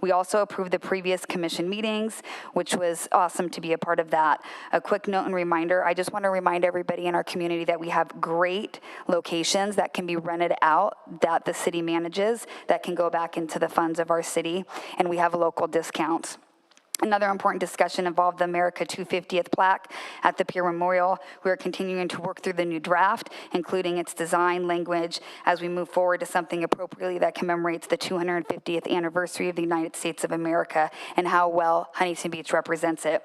We also approved the previous commission meetings, which was awesome to be a part of that. A quick note and reminder, I just want to remind everybody in our community that we have great locations that can be rented out that the city manages that can go back into the funds of our city, and we have local discounts. Another important discussion involved the America 250th plaque at the Pier Memorial. We are continuing to work through the new draft, including its design, language, as we move forward to something appropriately that commemorates the 250th anniversary of the United States of America and how well Huntington Beach represents it.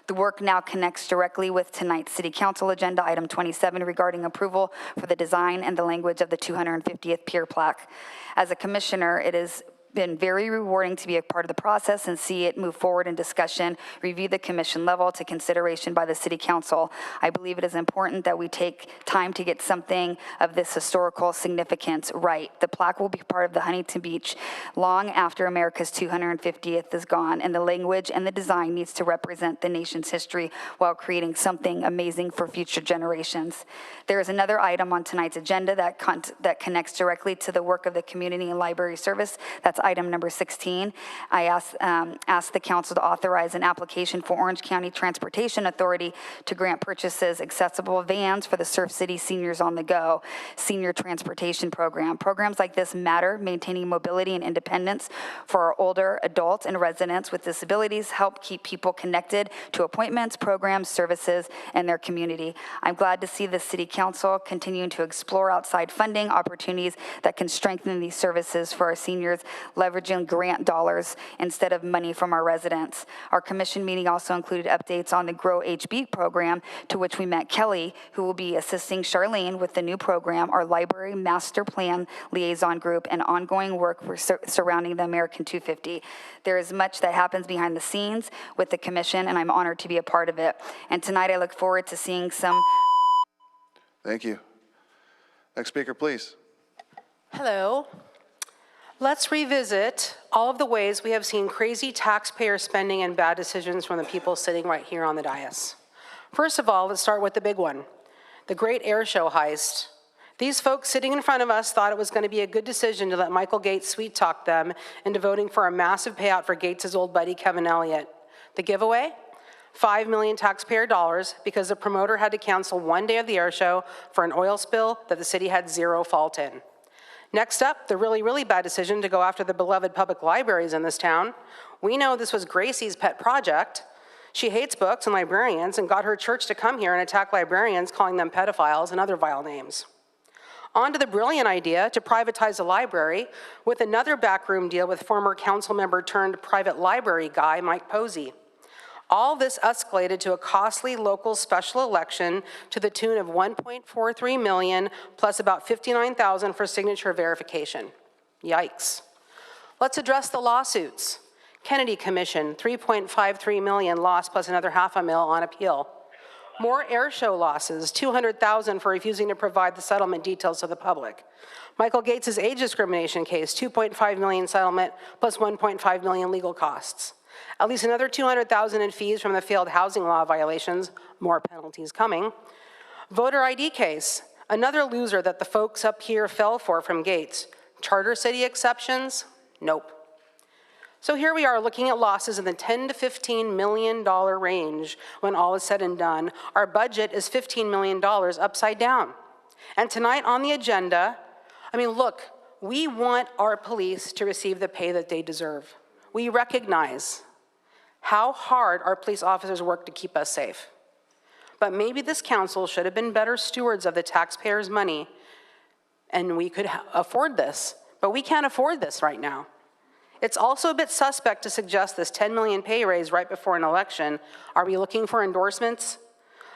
The work now connects directly with tonight's City Council agenda, item 27, regarding approval for the design and the language of the 250th pier plaque. As a commissioner, it is been very rewarding to be a part of the process and see it move forward in discussion, review the commission level to consideration by the City Council. I believe it is important that we take time to get something of this historical significance right. The plaque will be part of the Huntington Beach long after America's 250th is gone, and the language and the design needs to represent the nation's history while creating something amazing for future generations. There is another item on tonight's agenda that connects directly to the work of the Community and Library Service. That's item number 16. I asked the council to authorize an application for Orange County Transportation Authority to grant purchases accessible vans for the Surf City Seniors on the Go Senior Transportation Program. Programs like this matter. Maintaining mobility and independence for our older adults and residents with disabilities help keep people connected to appointments, programs, services, and their community. I'm glad to see the City Council continuing to explore outside funding opportunities that can strengthen these services for our seniors, leveraging grant dollars instead of money from our residents. Our commission meeting also included updates on the Grow HB program, to which we met Kelly, who will be assisting Charlene with the new program, our library master plan liaison group, and ongoing work surrounding the American 250. There is much that happens behind the scenes with the commission, and I'm honored to be a part of it. And tonight I look forward to seeing some... Thank you. Next speaker, please. Hello. Let's revisit all of the ways we have seen crazy taxpayer spending and bad decisions from the people sitting right here on the dais. First of all, let's start with the big one, the great air show heist. These folks sitting in front of us thought it was going to be a good decision to let Michael Gates sweet-talk them into voting for a massive payout for Gates' old buddy, Kevin Elliott. The giveaway? 5 million taxpayer dollars because the promoter had to cancel one day of the air show for an oil spill that the city had zero fault in. Next up, the really, really bad decision to go after the beloved public libraries in this town. We know this was Gracie's pet project. She hates books and librarians and got her church to come here and attack librarians, calling them pedophiles and other vile names. On to the brilliant idea to privatize the library with another backroom deal with former council member turned private library guy, Mike Posey. All this escalated to a costly local special election to the tune of $1.43 million plus about $59,000 for signature verification. Yikes. Let's address the lawsuits. Kennedy Commission, $3.53 million lost plus another $500,000 on appeal. More air show losses, $200,000 for refusing to provide the settlement details to the public. Michael Gates' age discrimination case, $2.5 million settlement plus $1.5 million legal costs. At least another $200,000 in fees from the failed housing law violations, more penalties coming. Voter ID case, another loser that the folks up here fell for from Gates. Charter city exceptions? Nope. So here we are looking at losses in the $10 to $15 million range when all is said and done. Our budget is $15 million upside down. And tonight on the agenda, look, we want our police to receive the pay that they deserve. We recognize how hard our police officers work to keep us safe. But maybe this council should have been better stewards of the taxpayers' money, and we could afford this, but we can't afford this right now. It's also a bit suspect to suggest this $10 million pay raise right before an election. Are we looking for endorsements?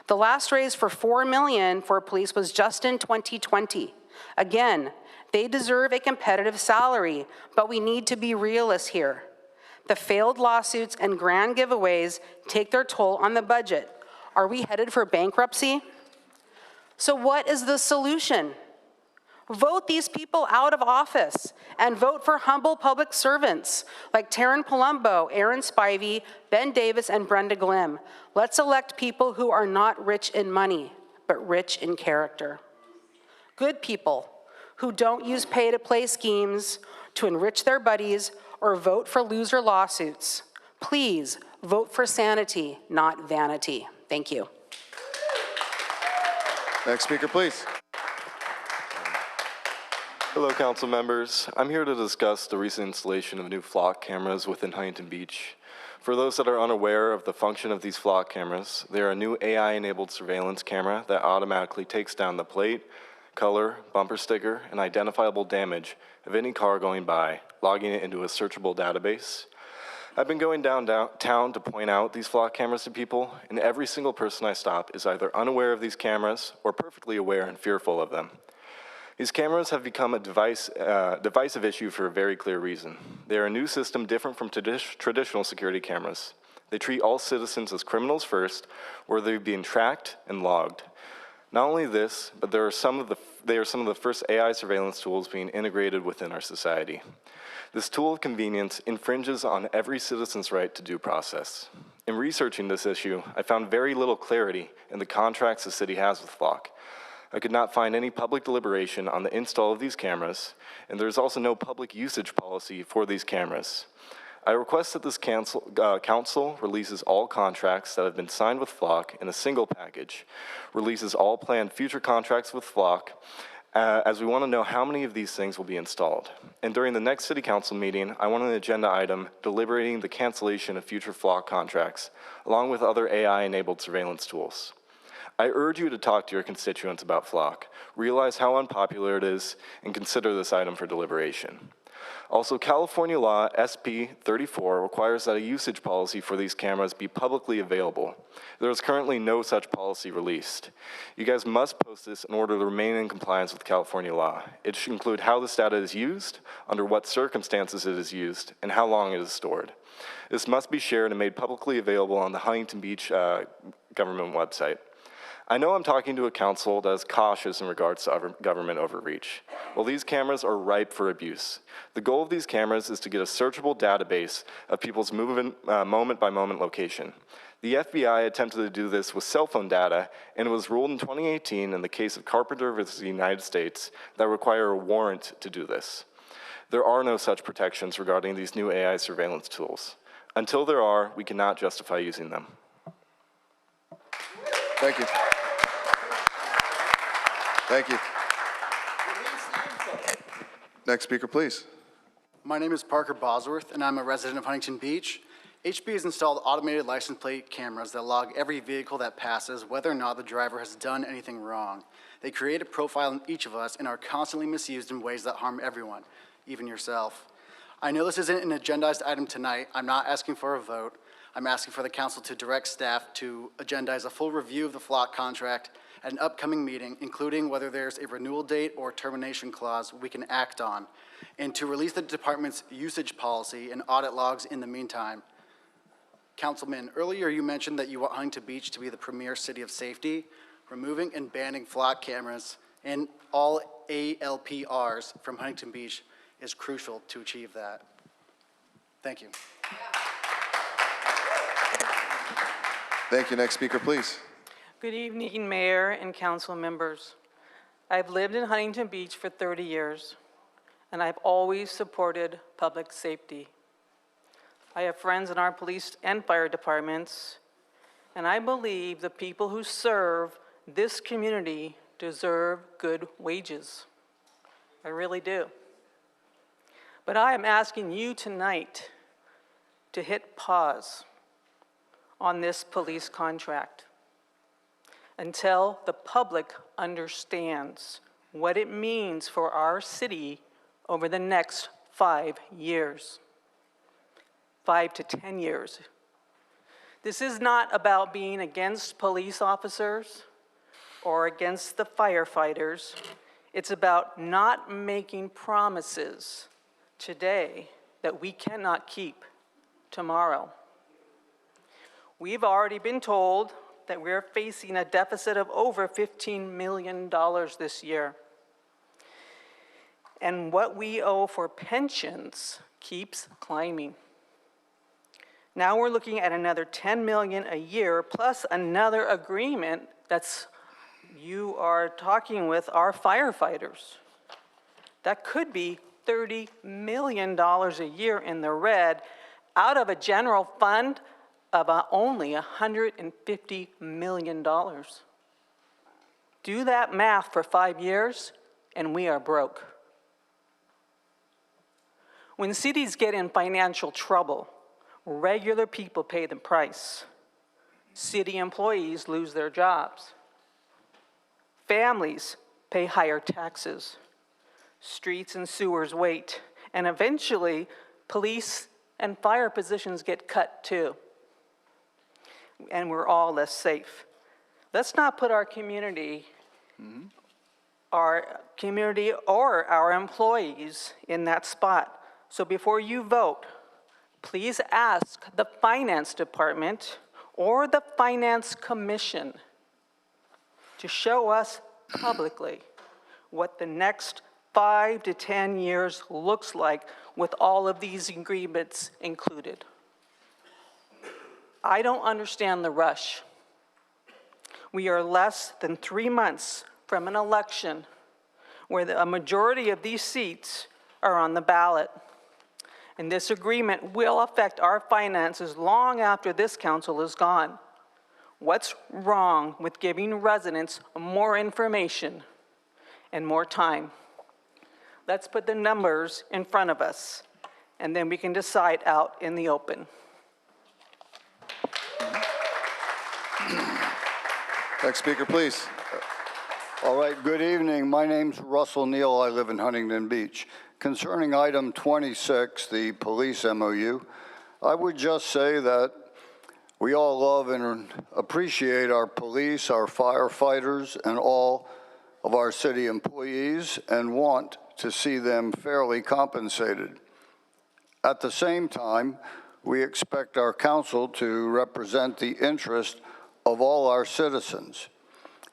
The last raise for $4 million for police was just in 2020. Again, they deserve a competitive salary, but we need to be realists here. The failed lawsuits and grand giveaways take their toll on the budget. Are we headed for bankruptcy? So what is the solution? Vote these people out of office and vote for humble public servants like Taryn Palumbo, Aaron Spivey, Ben Davis, and Brenda Glim. Let's elect people who are not rich in money, but rich in character. Good people who don't use pay-to-play schemes to enrich their buddies or vote for loser lawsuits. Please vote for sanity, not vanity. Thank you. Next speaker, please. Hello, council members. I'm here to discuss the recent installation of new flock cameras within Huntington Beach. For those that are unaware of the function of these flock cameras, they are a new AI-enabled surveillance camera that automatically takes down the plate, color, bumper sticker, and identifiable damage of any car going by, logging it into a searchable database. I've been going downtown to point out these flock cameras to people, and every single person I stop is either unaware of these cameras or perfectly aware and fearful of them. These cameras have become a divisive issue for a very clear reason. They are a new system different from traditional security cameras. They treat all citizens as criminals first, where they're being tracked and logged. Not only this, but they are some of the first AI surveillance tools being integrated within our society. This tool of convenience infringes on every citizen's right to due process. In researching this issue, I found very little clarity in the contracts the city has with Flock. I could not find any public deliberation on the install of these cameras, and there's also no public usage policy for these cameras. I request that this council releases all contracts that have been signed with Flock in a single package, releases all planned future contracts with Flock, as we want to know how many of these things will be installed. And during the next city council meeting, I want an agenda item deliberating the cancellation of future Flock contracts, along with other AI-enabled surveillance tools. I urge you to talk to your constituents about Flock, realize how unpopular it is, and consider this item for deliberation. Also, California law SP 34 requires that a usage policy for these cameras be publicly available. There is currently no such policy released. You guys must post this in order to remain in compliance with California law. It should include how this data is used, under what circumstances it is used, and how long it is stored. This must be shared and made publicly available on the Huntington Beach government website. I know I'm talking to a council that is cautious in regards to government overreach. Well, these cameras are ripe for abuse. The goal of these cameras is to get a searchable database of people's moment-by-moment location. The FBI attempted to do this with cell phone data, and it was ruled in 2018 in the case of Carpenter versus the United States that require a warrant to do this. There are no such protections regarding these new AI surveillance tools. Until there are, we cannot justify using them. Thank you. Thank you. Next speaker, please. My name is Parker Bosworth, and I'm a resident of Huntington Beach. HB has installed automated license plate cameras that log every vehicle that passes, whether or not the driver has done anything wrong. They create a profile in each of us and are constantly misused in ways that harm everyone, even yourself. I know this isn't an agendized item tonight. I'm not asking for a vote. I'm asking for the council to direct staff to agendize a full review of the flock contract at an upcoming meeting, including whether there's a renewal date or termination clause we can act on, and to release the department's usage policy and audit logs in the meantime. Councilman, earlier you mentioned that you want Huntington Beach to be the premier city of safety. Removing and banning flock cameras and all ALPRs from Huntington Beach is crucial to achieve that. Thank you. Thank you. Next speaker, please. Good evening, Mayor and council members. I've lived in Huntington Beach for 30 years, and I've always supported public safety. I have friends in our police and fire departments, and I believe the people who serve this community deserve good wages. I really do. But I am asking you tonight to hit pause on this police contract until the public understands what it means for our city over the next 5 years, 5 to 10 years. This is not about being against police officers or against the firefighters. It's about not making promises today that we cannot keep tomorrow. We've already been told that we're facing a deficit of over $15 million this year. And what we owe for pensions keeps climbing. Now we're looking at another $10 million a year plus another agreement that's you are talking with our firefighters. That could be $30 million a year in the red out of a general fund of only $150 million. Do that math for 5 years, and we are broke. When cities get in financial trouble, regular people pay the price. City employees lose their jobs. Families pay higher taxes. Streets and sewers wait, and eventually police and fire positions get cut too. And we're all less safe. Let's not put our community or our employees in that spot. So before you vote, please ask the Finance Department or the Finance Commission to show us publicly what the next 5 to 10 years looks like with all of these agreements included. I don't understand the rush. We are less than 3 months from an election where a majority of these seats are on the ballot. And this agreement will affect our finances long after this council is gone. What's wrong with giving residents more information and more time? Let's put the numbers in front of us, and then we can decide out in the open. Next speaker, please. All right, good evening. My name's Russell Neal. I live in Huntington Beach. Concerning item 26, the police MOU, I would just say that we all love and appreciate our police, our firefighters, and all of our city employees and want to see them fairly compensated. At the same time, we expect our council to represent the interest of all our citizens,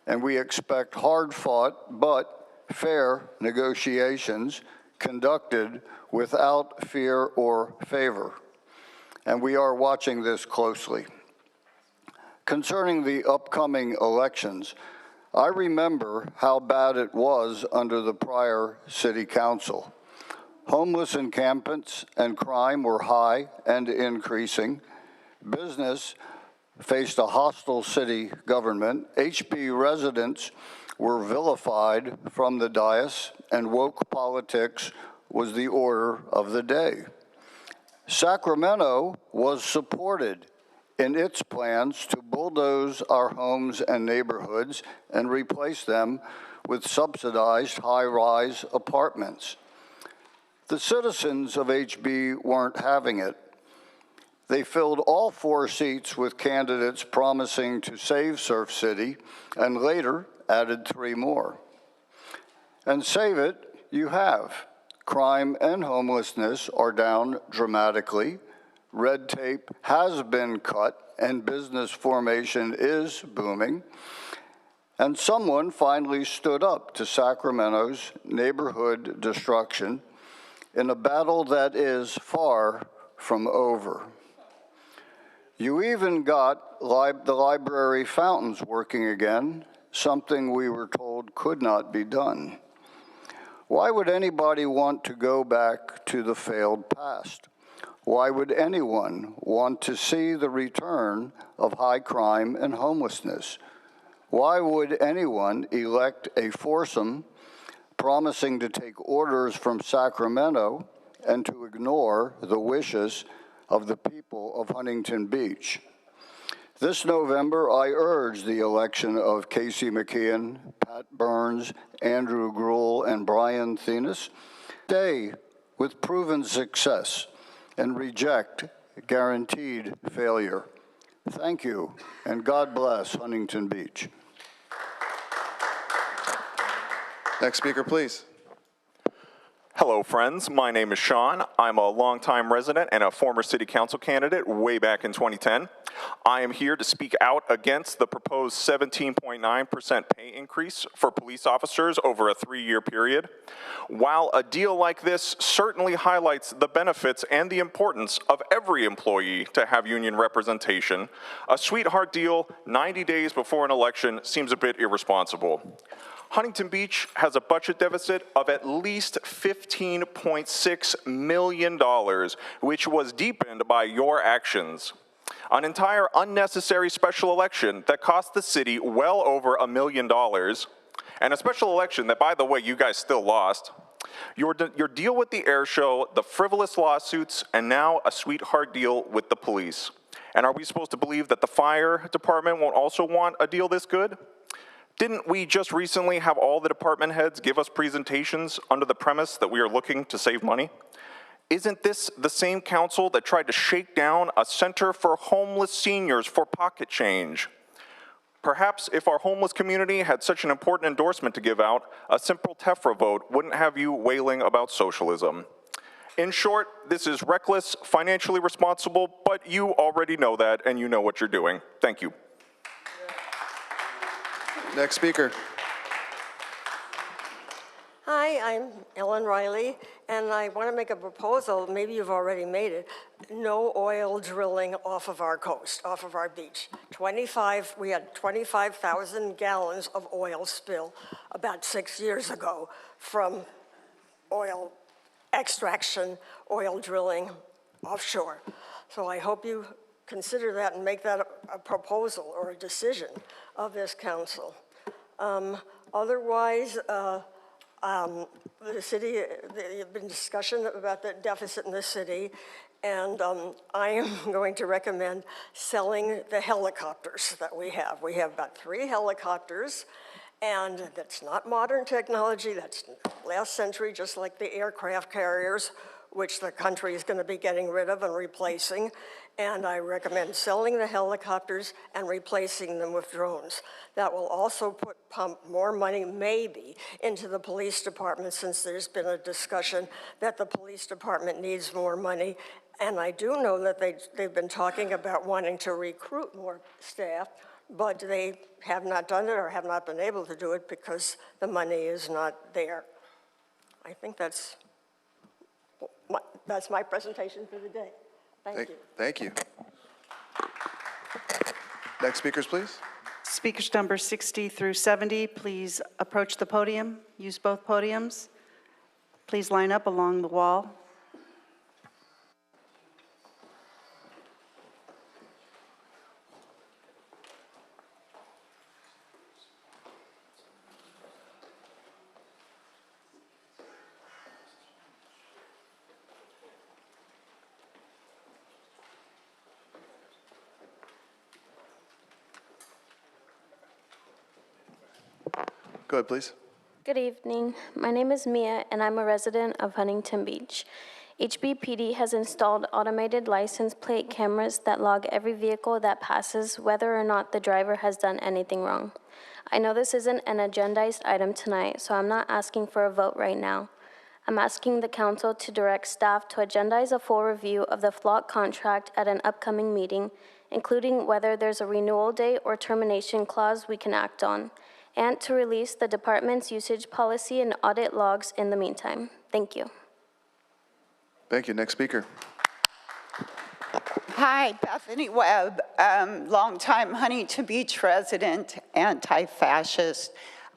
and we expect hard-fought but fair negotiations conducted without fear or favor, and we are watching this closely. Concerning the upcoming elections, I remember how bad it was under the prior city council. Homeless encampments and crime were high and increasing. Business faced a hostile city government, HB residents were vilified from the dais, and woke politics was the order of the day. Sacramento was supported in its plans to bulldoze our homes and neighborhoods and replace them with subsidized high-rise apartments. The citizens of HB weren't having it. They filled all 4 seats with candidates promising to save Surf City and later added 3 more. And save it, you have. Crime and homelessness are down dramatically. Red tape has been cut and business formation is booming. And someone finally stood up to Sacramento's neighborhood destruction in a battle that is far from over. You even got the library fountains working again, something we were told could not be done. Why would anybody want to go back to the failed past? Why would anyone want to see the return of high crime and homelessness? Why would anyone elect a foursome promising to take orders from Sacramento and to ignore the wishes of the people of Huntington Beach? This November, I urge the election of Casey McKeon, Pat Burns, Andrew Gruhl, and Brian Thenis. Stay with proven success and reject guaranteed failure. Thank you, and God bless Huntington Beach. Next speaker, please. Hello, friends. My name is Sean. I'm a longtime resident and a former city council candidate way back in 2010. I am here to speak out against the proposed 17.9% pay increase for police officers over a 3-year period. While a deal like this certainly highlights the benefits and the importance of every employee to have union representation, a sweetheart deal 90 days before an election seems a bit irresponsible. Huntington Beach has a budget deficit of at least $15.6 million, which was deepened by your actions. An entire unnecessary special election that cost the city well over $1 million, and a special election that, by the way, you guys still lost. Your deal with the air show, the frivolous lawsuits, and now a sweetheart deal with the police. And are we supposed to believe that the fire department won't also want a deal this good? Didn't we just recently have all the department heads give us presentations under the premise that we are looking to save money? Isn't this the same council that tried to shake down a center for homeless seniors for pocket change? Perhaps if our homeless community had such an important endorsement to give out, a simple TEFRA vote wouldn't have you wailing about socialism. In short, this is reckless, financially responsible, but you already know that and you know what you're doing. Thank you. Next speaker. Hi, I'm Ellen Riley, and I want to make a proposal, maybe you've already made it, no oil drilling off of our coast, off of our beach. We had 25,000 gallons of oil spill about 6 years ago from oil extraction, oil drilling offshore. So I hope you consider that and make that a proposal or a decision of this council. Otherwise, the city, there's been discussion about the deficit in the city, and I am going to recommend selling the helicopters that we have. We have about 3 helicopters, and that's not modern technology, that's last century, just like the aircraft carriers, which the country is going to be getting rid of and replacing. And I recommend selling the helicopters and replacing them with drones. That will also pump more money, maybe, into the police department, since there's been a discussion that the police department needs more money. And I do know that they've been talking about wanting to recruit more staff, but they have not done it or have not been able to do it because the money is not there. I think that's my presentation for the day. Thank you. Thank you. Next speakers, please. Speakers number 60 through 70, please approach the podium. Use both podiums. Please line up along the wall. Go ahead, please. Good evening. My name is Mia, and I'm a resident of Huntington Beach. HBPD has installed automated license plate cameras that log every vehicle that passes, whether or not the driver has done anything wrong. I know this isn't an agendized item tonight, so I'm not asking for a vote right now. I'm asking the council to direct staff to agendize a full review of the flock contract at an upcoming meeting, including whether there's a renewal date or termination clause we can act on, and to release the department's usage policy and audit logs in the meantime. Thank you. Thank you. Next speaker. Hi, Bethany Webb, longtime Huntington Beach resident, anti-fascist.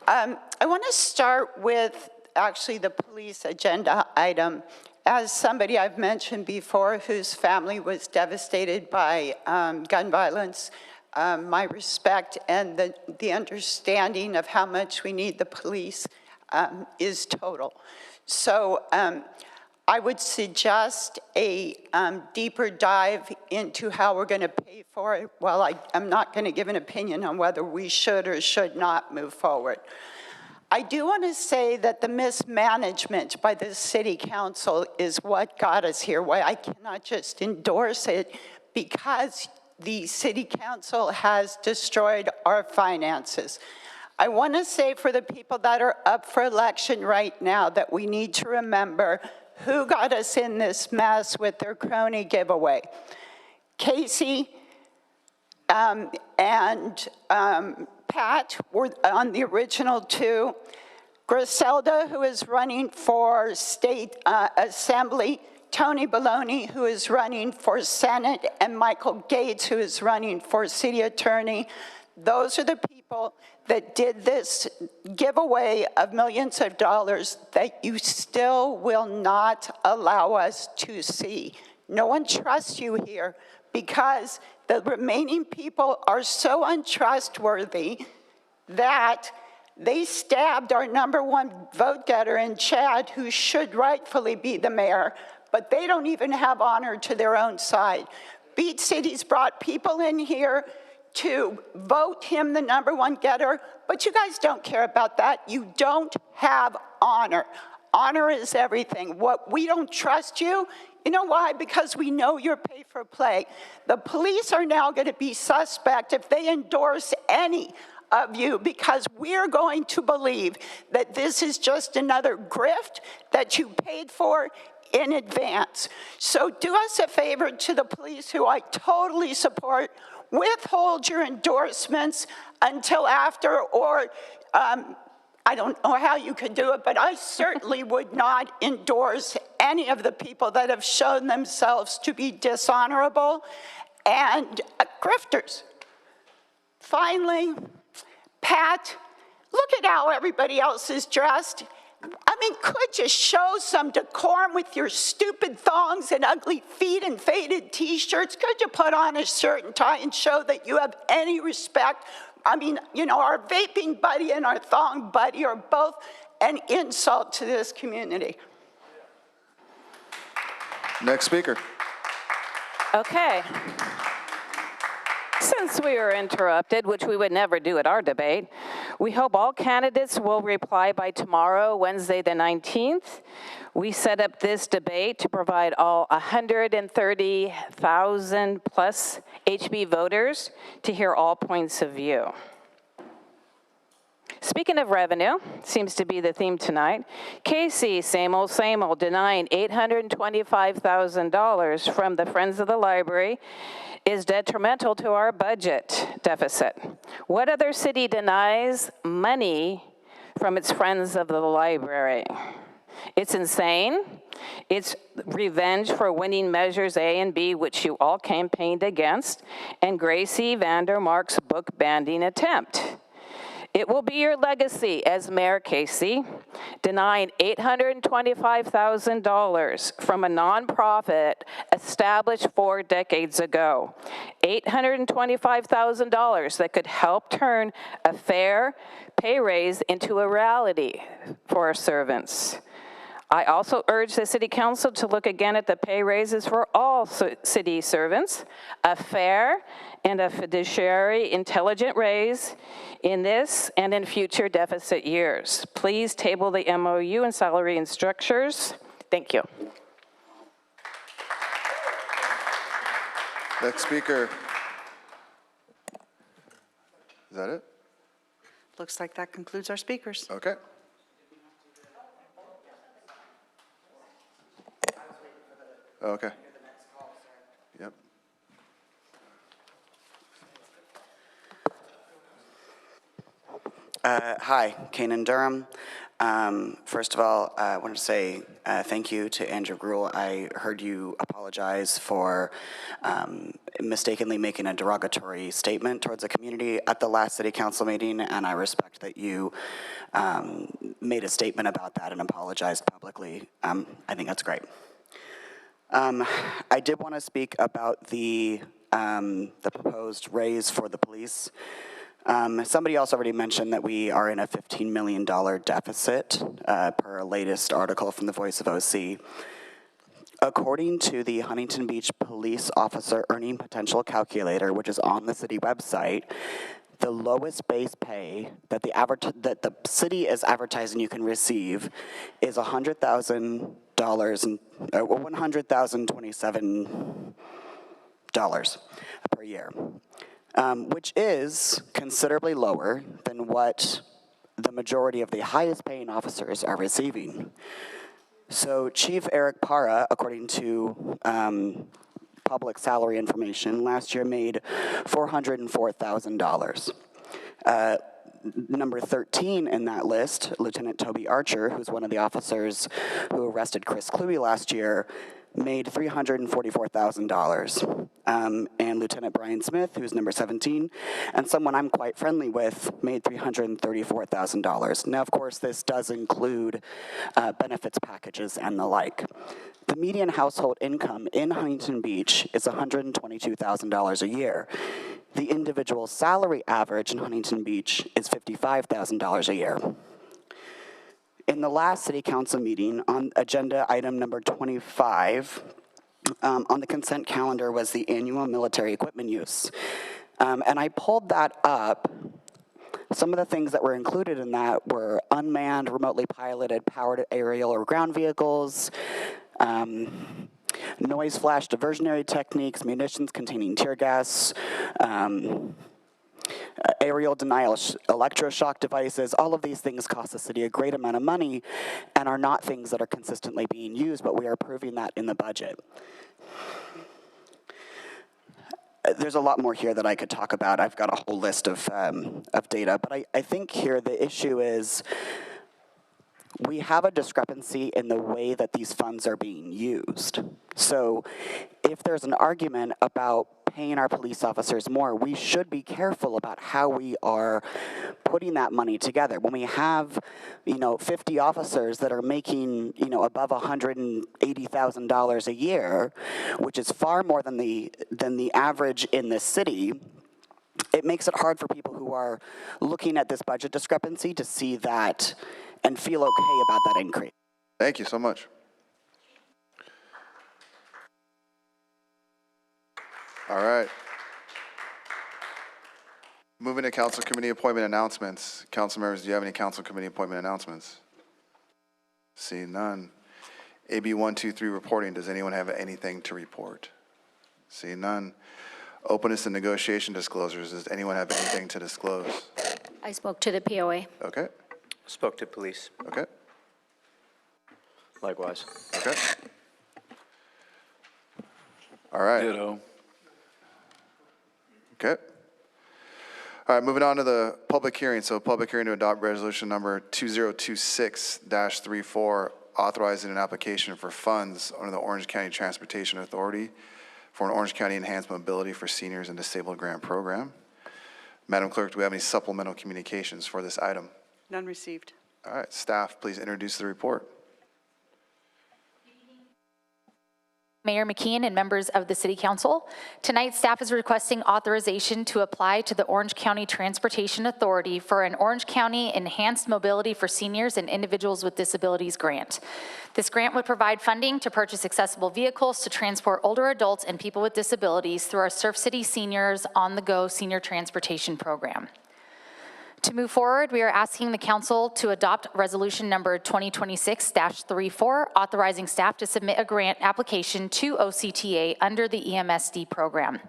I want to start with actually the police agenda item. As somebody I've mentioned before whose family was devastated by gun violence, my respect and the understanding of how much we need the police is total. So I would suggest a deeper dive into how we're going to pay for it. Well, I'm not going to give an opinion on whether we should or should not move forward. I do want to say that the mismanagement by the city council is what got us here. Why I cannot just endorse it, because the city council has destroyed our finances. I want to say for the people that are up for election right now that we need to remember who got us in this mess with their crony giveaway. Casey and Pat were on the original two. Griselda, who is running for state assembly, Tony Baloney, who is running for Senate, and Michael Gates, who is running for city attorney. Those are the people that did this giveaway of millions of dollars that you still will not allow us to see. No one trusts you here because the remaining people are so untrustworthy that they stabbed our #1 vote getter in Chad, who should rightfully be the mayor, but they don't even have honor to their own side. Beach City's brought people in here to vote him the #1 getter, but you guys don't care about that. You don't have honor. Honor is everything. What we don't trust you, you know why? Because we know you're pay for play. The police are now going to be suspect if they endorse any of you, because we're going to believe that this is just another grift that you paid for in advance. So do us a favor to the police, who I totally support. Withhold your endorsements until after, or I don't know how you could do it, but I certainly would not endorse any of the people that have shown themselves to be dishonorable and grifters. Finally, Pat, look at how everybody else is dressed. I mean, could you show some decorum with your stupid thongs and ugly feet and faded t-shirts? Could you put on a shirt and tie and show that you have any respect? I mean, you know, our vaping buddy and our thong buddy are both an insult to this community. Next speaker. Okay. Since we were interrupted, which we would never do at our debate, we hope all candidates will reply by tomorrow, Wednesday the 19th. We set up this debate to provide all 130,000 plus HB voters to hear all points of view. Speaking of revenue, seems to be the theme tonight, Casey, same old, denying $825,000 from the Friends of the Library is detrimental to our budget deficit. What other city denies money from its Friends of the Library? It's insane. It's revenge for winning measures A and B, which you all campaigned against, and Gracie Vandermark's book banning attempt. It will be your legacy as Mayor Casey, denying $825,000 from a nonprofit established 4 decades ago. $825,000 that could help turn a fair pay raise into a reality for our servants. I also urge the City Council to look again at the pay raises for all city servants, a fair and a fiduciary intelligent raise in this and in future deficit years. Please table the MOU and salary and structures. Thank you. Next speaker. Is that it? Looks like that concludes our speakers. Okay. Okay. Yep. Hi, Kanan Durham. First of all, I wanted to say thank you to Andrew Gruhl. I heard you apologize for mistakenly making a derogatory statement towards the community at the last city council meeting, and I respect that you made a statement about that and apologized publicly. I think that's great. I did want to speak about the proposed raise for the police. Somebody else already mentioned that we are in a $15 million deficit per latest article from the Voice of OC. According to the Huntington Beach Police Officer Earning Potential Calculator, which is on the city website, the lowest base pay that the city is advertising you can receive is $100,027 per year, which is considerably lower than what the majority of the highest paying officers are receiving. So Chief Eric Parra, according to public salary information, last year made $404,000. Number 13 in that list, Lieutenant Toby Archer, who's one of the officers who arrested Chris Kluwe last year, made $344,000. And Lieutenant Brian Smith, who's number 17, and someone I'm quite friendly with, made $334,000. Now, of course, this does include benefits packages and the like. The median household income in Huntington Beach is $122,000 a year. The individual salary average in Huntington Beach is $55,000 a year. In the last city council meeting, on agenda item number 25, on the consent calendar was the annual military equipment use. And I pulled that up. Some of the things that were included in that were unmanned, remotely piloted, powered aerial or ground vehicles, noise flash diversionary techniques, munitions containing tear gas, aerial denial electroshock devices. All of these things cost the city a great amount of money and are not things that are consistently being used, but we are approving that in the budget. There's a lot more here that I could talk about. I've got a whole list of data, but I think here the issue is we have a discrepancy in the way that these funds are being used. So if there's an argument about paying our police officers more, we should be careful about how we are putting that money together. When we have, 50 officers that are making, above $180,000 a year, which is far more than the average in this city, it makes it hard for people who are looking at this budget discrepancy to see that and feel okay about that increase. Thank you so much. All right. Moving to council committee appointment announcements. Council members, do you have any council committee appointment announcements? Seeing none. AB 123 reporting. Does anyone have anything to report? Seeing none. Openness and negotiation disclosures. Does anyone have anything to disclose? I spoke to the POA. Okay. Spoke to police. Okay. Likewise. Okay. All right. Ditto. Okay. All right, moving on to the public hearing. So public hearing to adopt resolution number 2026-34, authorizing an application for funds under the Orange County Transportation Authority for an Orange County Enhanced Mobility for Seniors and Disabled Grant Program. Madam Clerk, do we have any supplemental communications for this item? None received. All right, staff, please introduce the report. Mayor McKeon and members of the City Council. Tonight, staff is requesting authorization to apply to the Orange County Transportation Authority for an Orange County Enhanced Mobility for Seniors and Individuals with Disabilities grant. This grant would provide funding to purchase accessible vehicles to transport older adults and people with disabilities through our Surf City Seniors On the Go Senior Transportation Program. To move forward, we are asking the council to adopt resolution number 2026-34, authorizing staff to submit a grant application to OCTA under the EMSD program.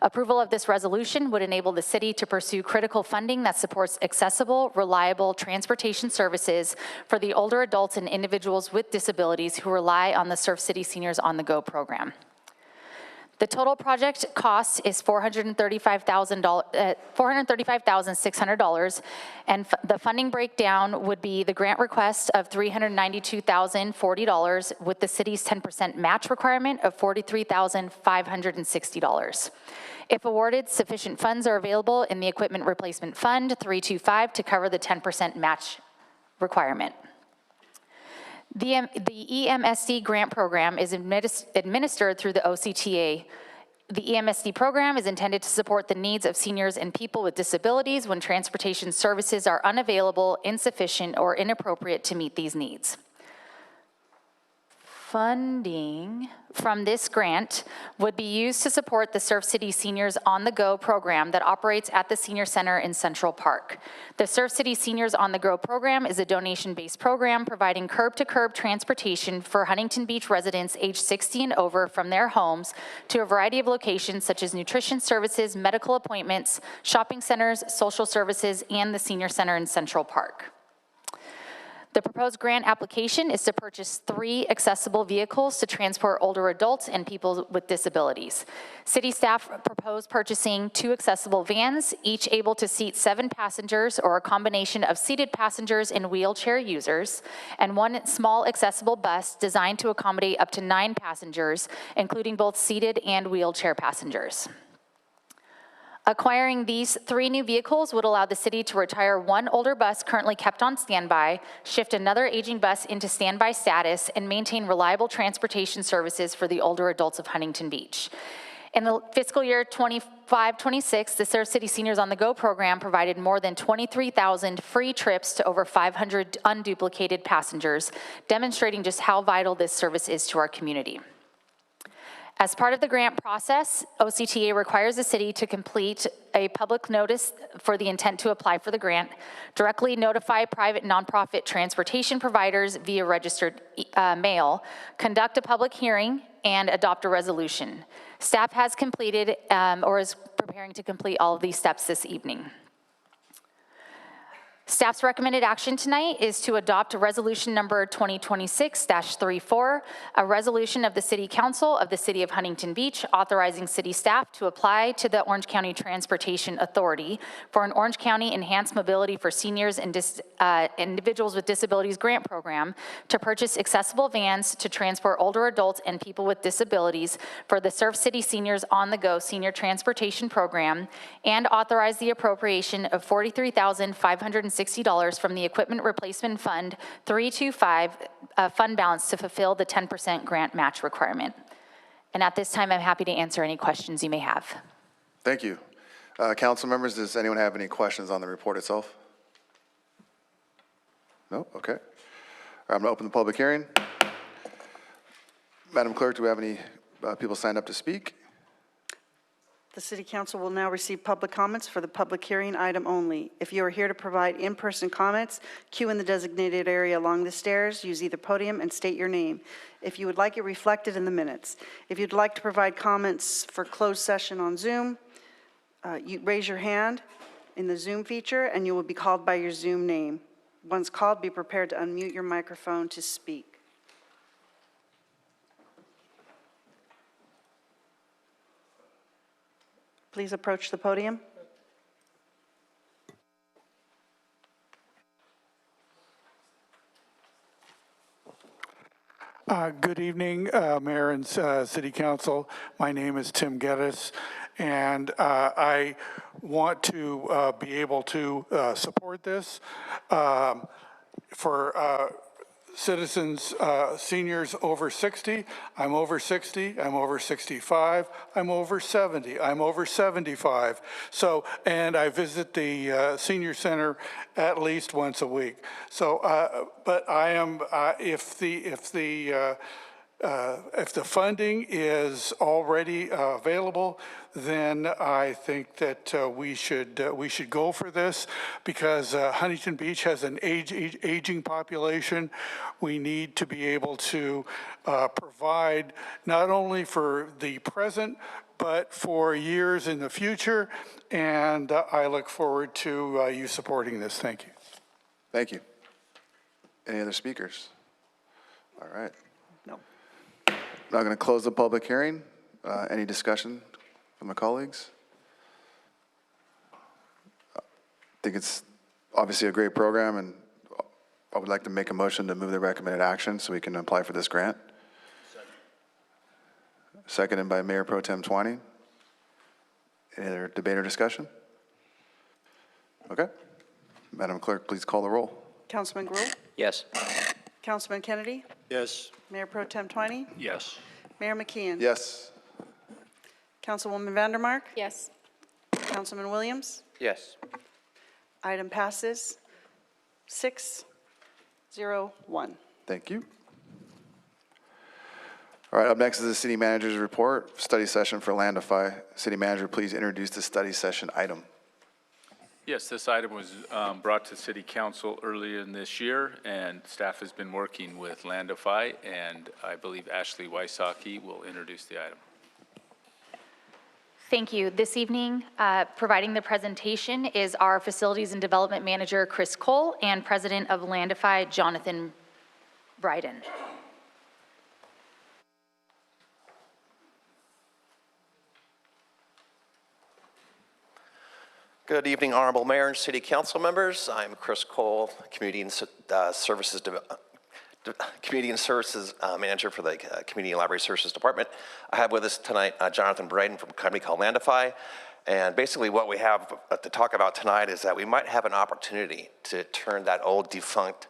Approval of this resolution would enable the city to pursue critical funding that supports accessible, reliable transportation services for the older adults and individuals with disabilities who rely on the Surf City Seniors On the Go program. The total project cost is $435,600, and the funding breakdown would be the grant request of $392,040 with the city's 10% match requirement of $43,560. If awarded, sufficient funds are available in the Equipment Replacement Fund 325 to cover the 10% match requirement. The EMSD grant program is administered through the OCTA. The EMSD program is intended to support the needs of seniors and people with disabilities when transportation services are unavailable, insufficient, or inappropriate to meet these needs. Funding from this grant would be used to support the Surf City Seniors On the Go program that operates at the Senior Center in Central Park. The Surf City Seniors On the Go program is a donation-based program providing curb-to-curb transportation for Huntington Beach residents aged 60 and over from their homes to a variety of locations such as nutrition services, medical appointments, shopping centers, social services, and the Senior Center in Central Park. The proposed grant application is to purchase 3 accessible vehicles to transport older adults and people with disabilities. City staff propose purchasing 2 accessible vans, each able to seat 7 passengers or a combination of seated passengers and wheelchair users, and 1 small accessible bus designed to accommodate up to 9 passengers, including both seated and wheelchair passengers. Acquiring these 3 new vehicles would allow the city to retire 1 older bus currently kept on standby, shift another aging bus into standby status, and maintain reliable transportation services for the older adults of Huntington Beach. In the fiscal year 25-26, the Surf City Seniors On the Go program provided more than 23,000 free trips to over 500 unduplicated passengers, demonstrating just how vital this service is to our community. As part of the grant process, OCTA requires the city to complete a public notice for the intent to apply for the grant, directly notify private nonprofit transportation providers via registered mail, conduct a public hearing, and adopt a resolution. Staff has completed or is preparing to complete all of these steps this evening. Staff's recommended action tonight is to adopt resolution number 2026-34, a resolution of the City Council of the City of Huntington Beach authorizing city staff to apply to the Orange County Transportation Authority for an Orange County Enhanced Mobility for Seniors and Individuals with Disabilities grant program to purchase accessible vans to transport older adults and people with disabilities for the Surf City Seniors On the Go Senior Transportation Program, and authorize the appropriation of $43,560 from the Equipment Replacement Fund 325 fund balance to fulfill the 10% grant match requirement. And at this time, I'm happy to answer any questions you may have. Thank you. Council members, does anyone have any questions on the report itself? No? Okay. I'm going to open the public hearing. Madam Clerk, do we have any people signed up to speak? The City Council will now receive public comments for the public hearing item only. If you are here to provide in-person comments, queue in the designated area along the stairs, use either podium and state your name if you would like it reflected in the minutes. If you'd like to provide comments for closed session on Zoom, you raise your hand in the Zoom feature and you will be called by your Zoom name. Once called, be prepared to unmute your microphone to speak. Please approach the podium. Good evening, Mayor and City Council. My name is Tim Geddes, and I want to be able to support this for citizens, seniors over 60. I'm over 60. I'm over 65. I'm over 70. I'm over 75. So, and I visit the senior center at least once a week. So, but I am, if the funding is already available, then I think that we should go for this, because Huntington Beach has an aging population. We need to be able to provide not only for the present, but for years in the future. And I look forward to you supporting this. Thank you. Thank you. Any other speakers? All right. No. Not going to close the public hearing. Any discussion from my colleagues? I think it's obviously a great program, and I would like to make a motion to move the recommended action so we can apply for this grant. Seconded by Mayor Pro Tem Twining. Any other debate or discussion? Okay. Madam Clerk, please call the roll. Councilman Gruhl? Yes. Councilman Kennedy? Yes. Mayor Pro Tem Twining? Yes. Mayor McKeon? Yes. Councilwoman Vandermark? Yes. Councilman Williams? Yes. Item passes 6-0-1. Thank you. All right, up next is the city manager's report, study session for Landify. City manager, please introduce the study session item. Yes, this item was brought to City Council earlier in this year, and staff has been working with Landify, and I believe Ashley Wysocki will introduce the item. Thank you. This evening, providing the presentation is our Facilities and Development Manager, Chris Cole, and President of Landify, Jonathan Bryden. Good evening, Honorable Mayor and City Council members. I'm Chris Cole, Community and Services Manager for the Community and Library Services Department. I have with us tonight Jonathan Bryden from a company called Landify. And basically what we have to talk about tonight is that we might have an opportunity to turn that old defunct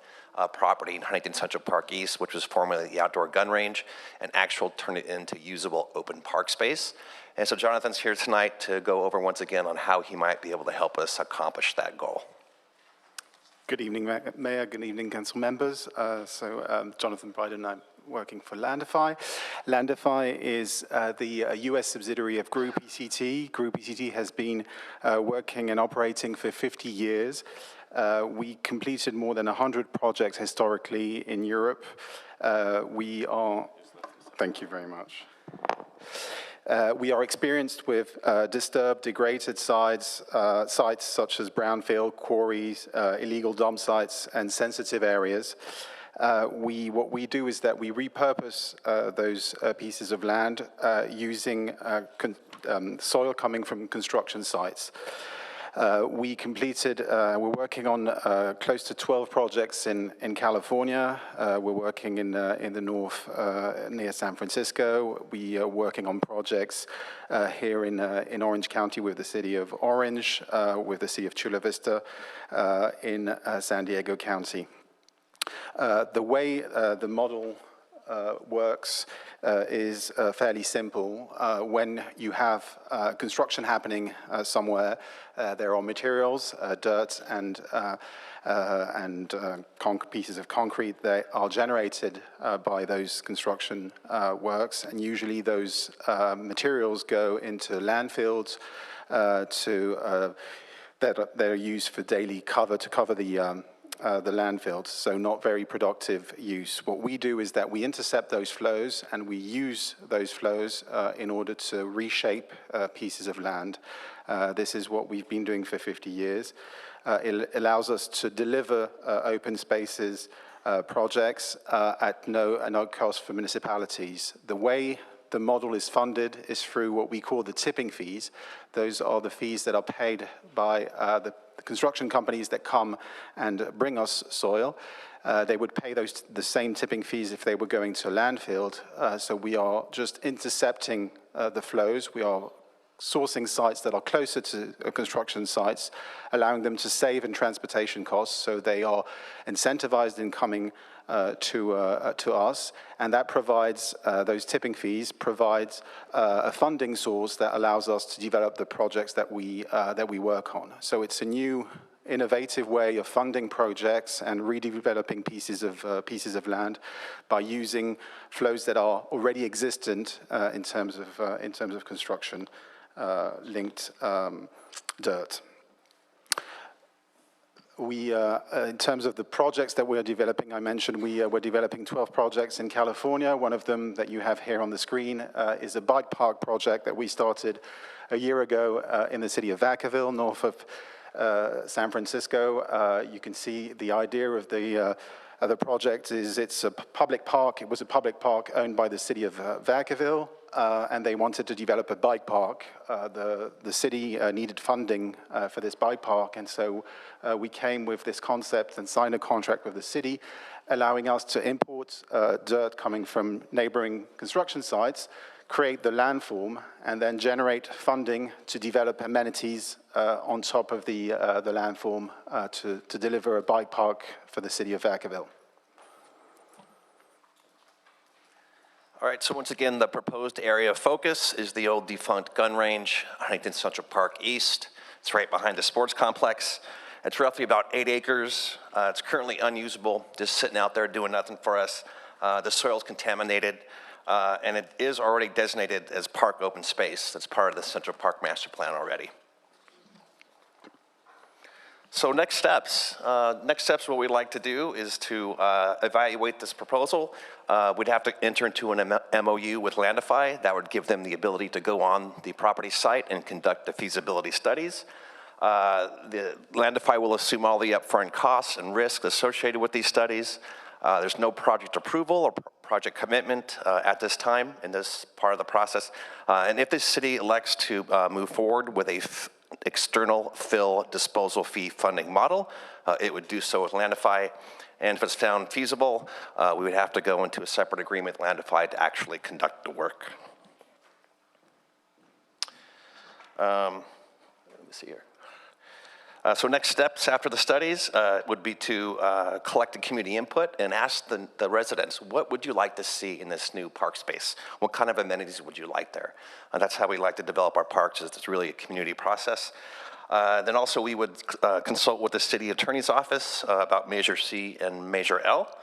property in Huntington Central Park East, which was formerly the outdoor gun range, and actually turn it into usable open park space. And so Jonathan's here tonight to go over once again on how he might be able to help us accomplish that goal. Good evening, Mayor. Good evening, council members. Jonathan Bryden, I'm working for Landify. Landify is the U.S. subsidiary of Group ECT. Group ECT has been working and operating for 50 years. We completed more than 100 projects historically in Europe. Thank you very much. We are experienced with disturbed, degraded sites such as brownfield, quarries, illegal dump sites, and sensitive areas. What we do is that we repurpose those pieces of land using soil coming from construction sites. We're working on close to 12 projects in California. We're working in the north near San Francisco. We are working on projects here in Orange County with the city of Orange, with the city of Chula Vista in San Diego County. The way the model works is fairly simple. When you have construction happening somewhere, there are materials, dirt, and pieces of concrete that are generated by those construction works, and usually those materials go into landfills that are used for daily cover to cover the landfills, so not very productive use. What we do is that we intercept those flows and we use those flows in order to reshape pieces of land. This is what we've been doing for 50 years. It allows us to deliver open spaces projects at no cost for municipalities. The way the model is funded is through what we call the tipping fees. Those are the fees that are paid by the construction companies that come and bring us soil. They would pay the same tipping fees if they were going to a landfill. So we are just intercepting the flows. We are sourcing sites that are closer to construction sites, allowing them to save in transportation costs, so they are incentivized in coming to us, and that provides, those tipping fees provides a funding source that allows us to develop the projects that we work on. So it's a new innovative way of funding projects and redeveloping pieces of land by using flows that are already existent in terms of construction linked dirt. We, in terms of the projects that we're developing, I mentioned we're developing 12 projects in California. One of them that you have here on the screen is a bike park project that we started a year ago in the city of Vacaville, north of San Francisco. You can see the idea of the project is it's a public park. It was a public park owned by the city of Vacaville, and they wanted to develop a bike park. The city needed funding for this bike park, and so we came with this concept and signed a contract with the city, allowing us to import dirt coming from neighboring construction sites, create the landform, and then generate funding to develop amenities on top of the landform to deliver a bike park for the city of Vacaville. All right, so once again, the proposed area of focus is the old defunct gun range, Huntington Central Park East. It's right behind the sports complex. It's roughly about 8 acres. It's currently unusable, just sitting out there doing nothing for us. The soil's contaminated, and it is already designated as park open space. That's part of the Central Park Master Plan already. So next steps. What we'd like to do is to evaluate this proposal. We'd have to enter into an MOU with Landify. That would give them the ability to go on the property site and conduct the feasibility studies. The Landify will assume all the upfront costs and risks associated with these studies. There's no project approval or project commitment at this time in this part of the process. And if the city elects to move forward with a external fill disposal fee funding model, it would do so with Landify. And if it's found feasible, we would have to go into a separate agreement with Landify to actually conduct the work. Let me see here. So next steps after the studies would be to collect the community input and ask the residents, what would you like to see in this new park space? What kind of amenities would you like there? And that's how we like to develop our parks, is it's really a community process. Then also we would consult with the city attorney's office about Measure C and Measure L.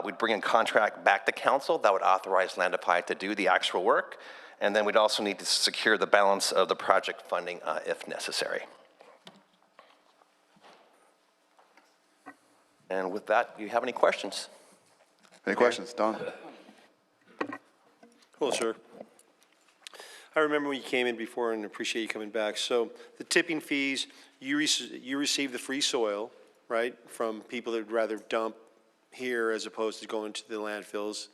We'd bring in contract back to council that would authorize Landify to do the actual work. And then we'd also need to secure the balance of the project funding if necessary. And with that, do you have any questions? Any questions, Don? Hello, sir. I remember when you came in before and appreciate you coming back. So the tipping fees, you receive the free soil, right, from people that would rather dump here as opposed to going to the landfills.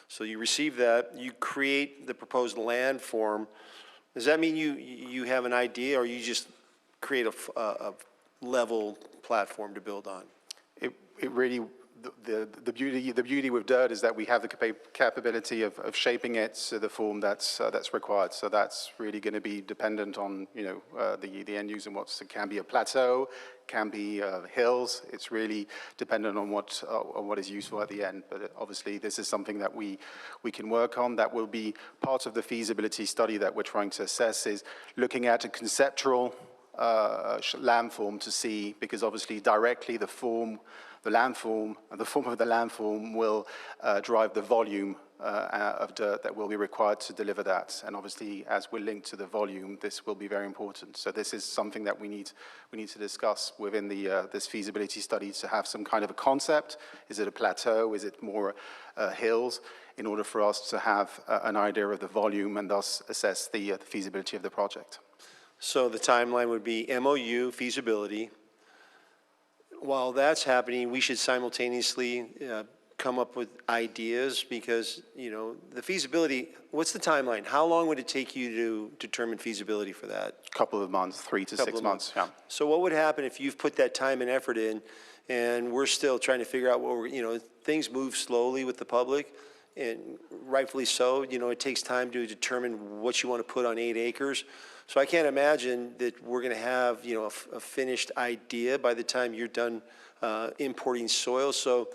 So you receive that. You create the proposed landform. Does that mean you have an idea, or you just create a level platform to build on? It really, the beauty with dirt is that we have the capability of shaping it to the form that's required. So that's really going to be dependent on the end user. It can be a plateau, can be hills. It's really dependent on what is useful at the end. But obviously, this is something that we can work on. That will be part of the feasibility study that we're trying to assess, is looking at a conceptual landform to see, because obviously directly the form of the landform will drive the volume of dirt that will be required to deliver that. And obviously, as we're linked to the volume, this will be very important. So this is something that we need to discuss within this feasibility study, to have some kind of a concept. Is it a plateau? Is it more hills? In order for us to have an idea of the volume and thus assess the feasibility of the project. So the timeline would be MOU, feasibility. While that's happening, we should simultaneously come up with ideas, because, the feasibility, what's the timeline? How long would it take you to determine feasibility for that? A couple of months, 3 to 6 months, yeah. So what would happen if you've put that time and effort in, and we're still trying to figure out things move slowly with the public, and rightfully so, it takes time to determine what you want to put on 8 acres. So I can't imagine that we're going to have, you know, a finished idea by the time you're done importing soil. So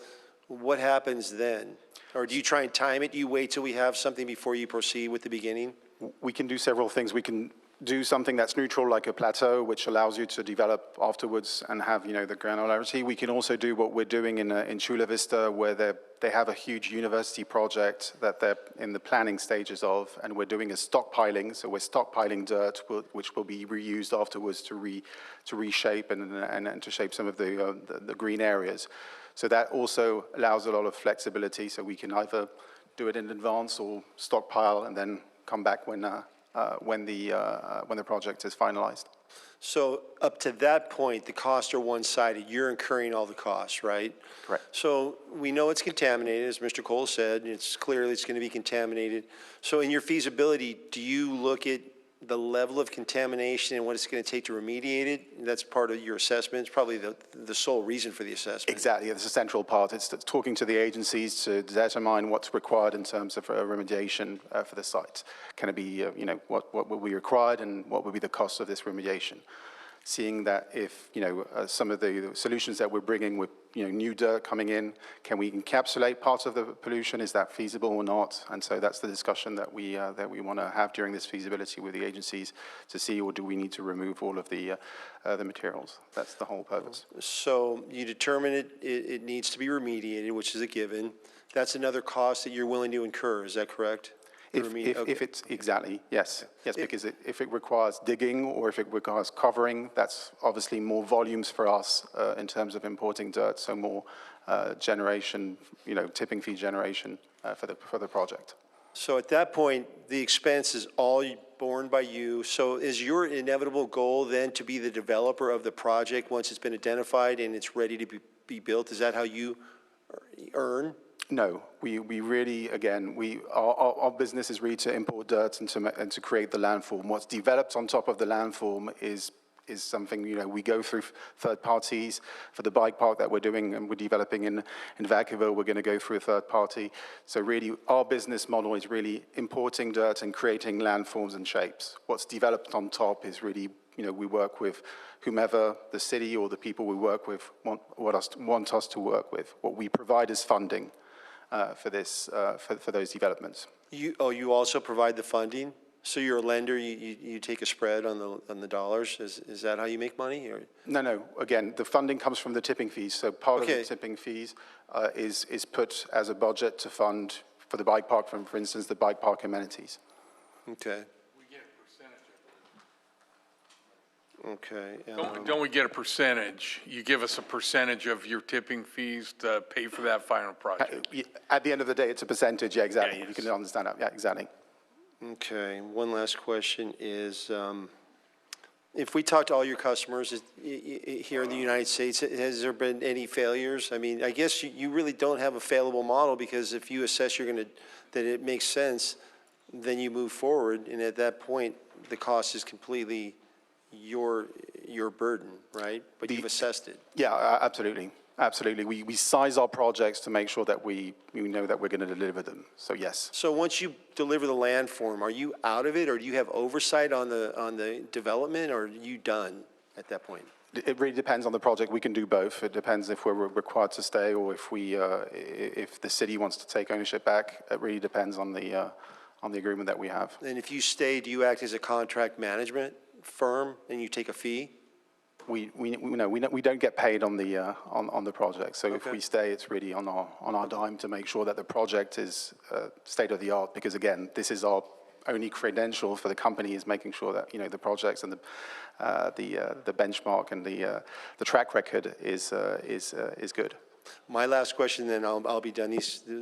what happens then? Or do you try and time it? Do you wait till we have something before you proceed with the beginning? We can do several things. We can do something that's neutral, like a plateau, which allows you to develop afterwards and have, you know, the granularity. We can also do what we're doing in Chula Vista, where they have a huge university project that they're in the planning stages of, and we're doing a stockpiling. So we're stockpiling dirt, which will be reused afterwards to reshape and to shape some of the green areas. So that also allows a lot of flexibility. So we can either do it in advance or stockpile and then come back when the project is finalized. So up to that point, the costs are one-sided. You're incurring all the costs, right? Correct. So we know it's contaminated, as Mr. Cole said. It's clearly it's going to be contaminated. So in your feasibility, do you look at the level of contamination and what it's going to take to remediate it? That's part of your assessment. It's probably the sole reason for the assessment. Exactly. It's a central part. It's talking to the agencies to determine what's required in terms of remediation for the site. Can it be, you know, what will be required and what will be the cost of this remediation? Seeing that if, you know, some of the solutions that we're bringing with, you know, new dirt coming in, can we encapsulate part of the pollution? Is that feasible or not? And so that's the discussion that we want to have during this feasibility with the agencies to see, or do we need to remove all of the materials? That's the whole purpose. So you determine it needs to be remediated, which is a given. That's another cost that you're willing to incur, is that correct? If it's, exactly, yes. Yes, because if it requires digging or if it requires covering, that's obviously more volumes for us in terms of importing dirt, so more generation, you know, tipping fee generation for the project. So at that point, the expense is all borne by you. So is your inevitable goal then to be the developer of the project once it's been identified and it's ready to be built? Is that how you earn? No, we really, again, our business is really to import dirt and to create the landform. What's developed on top of the landform is something, you know, we go through third parties. For the bike park that we're doing and we're developing in Vancouver, we're going to go through a third party. So really, our business model is really importing dirt and creating landforms and shapes. What's developed on top is really, you know, we work with whomever the city or the people we work with want us to work with. What we provide is funding. For those developments. You also provide the funding? So you're a lender, you take a spread on the dollars? Is that how you make money? Or? No. Again, the funding comes from the tipping fees. So part of the tipping fees is put as a budget to fund for the bike park, for instance, the bike park amenities. Okay. Okay. Don't we get a percentage? You give us a percentage of your tipping fees to pay for that final project? At the end of the day, it's a percentage. Yeah, exactly. Yeah, yes. You can understand that. Yeah, exactly. Okay. One last question is, if we talk to all your customers here in the United States, has there been any failures? I mean, I guess you really don't have a failable model, because if you assess that it makes sense, then you move forward, and at that point, the cost is completely your burden, right? But you've assessed it. Yeah, absolutely. Absolutely. We size our projects to make sure that we know that we're going to deliver them. So yes. So once you deliver the landform, are you out of it, or do you have oversight on the development, or are you done at that point? It really depends on the project. We can do both. It depends if we're required to stay or if the city wants to take ownership back. It really depends on the agreement that we have. And if you stay, do you act as a contract management firm and you take a fee? We don't get paid on the project. So if we stay, it's really on our dime to make sure that the project is state of the art. Because again, this is our only credential for the company, is making sure that, you know, the projects and the benchmark and the track record is good. My last question, then I'll be done.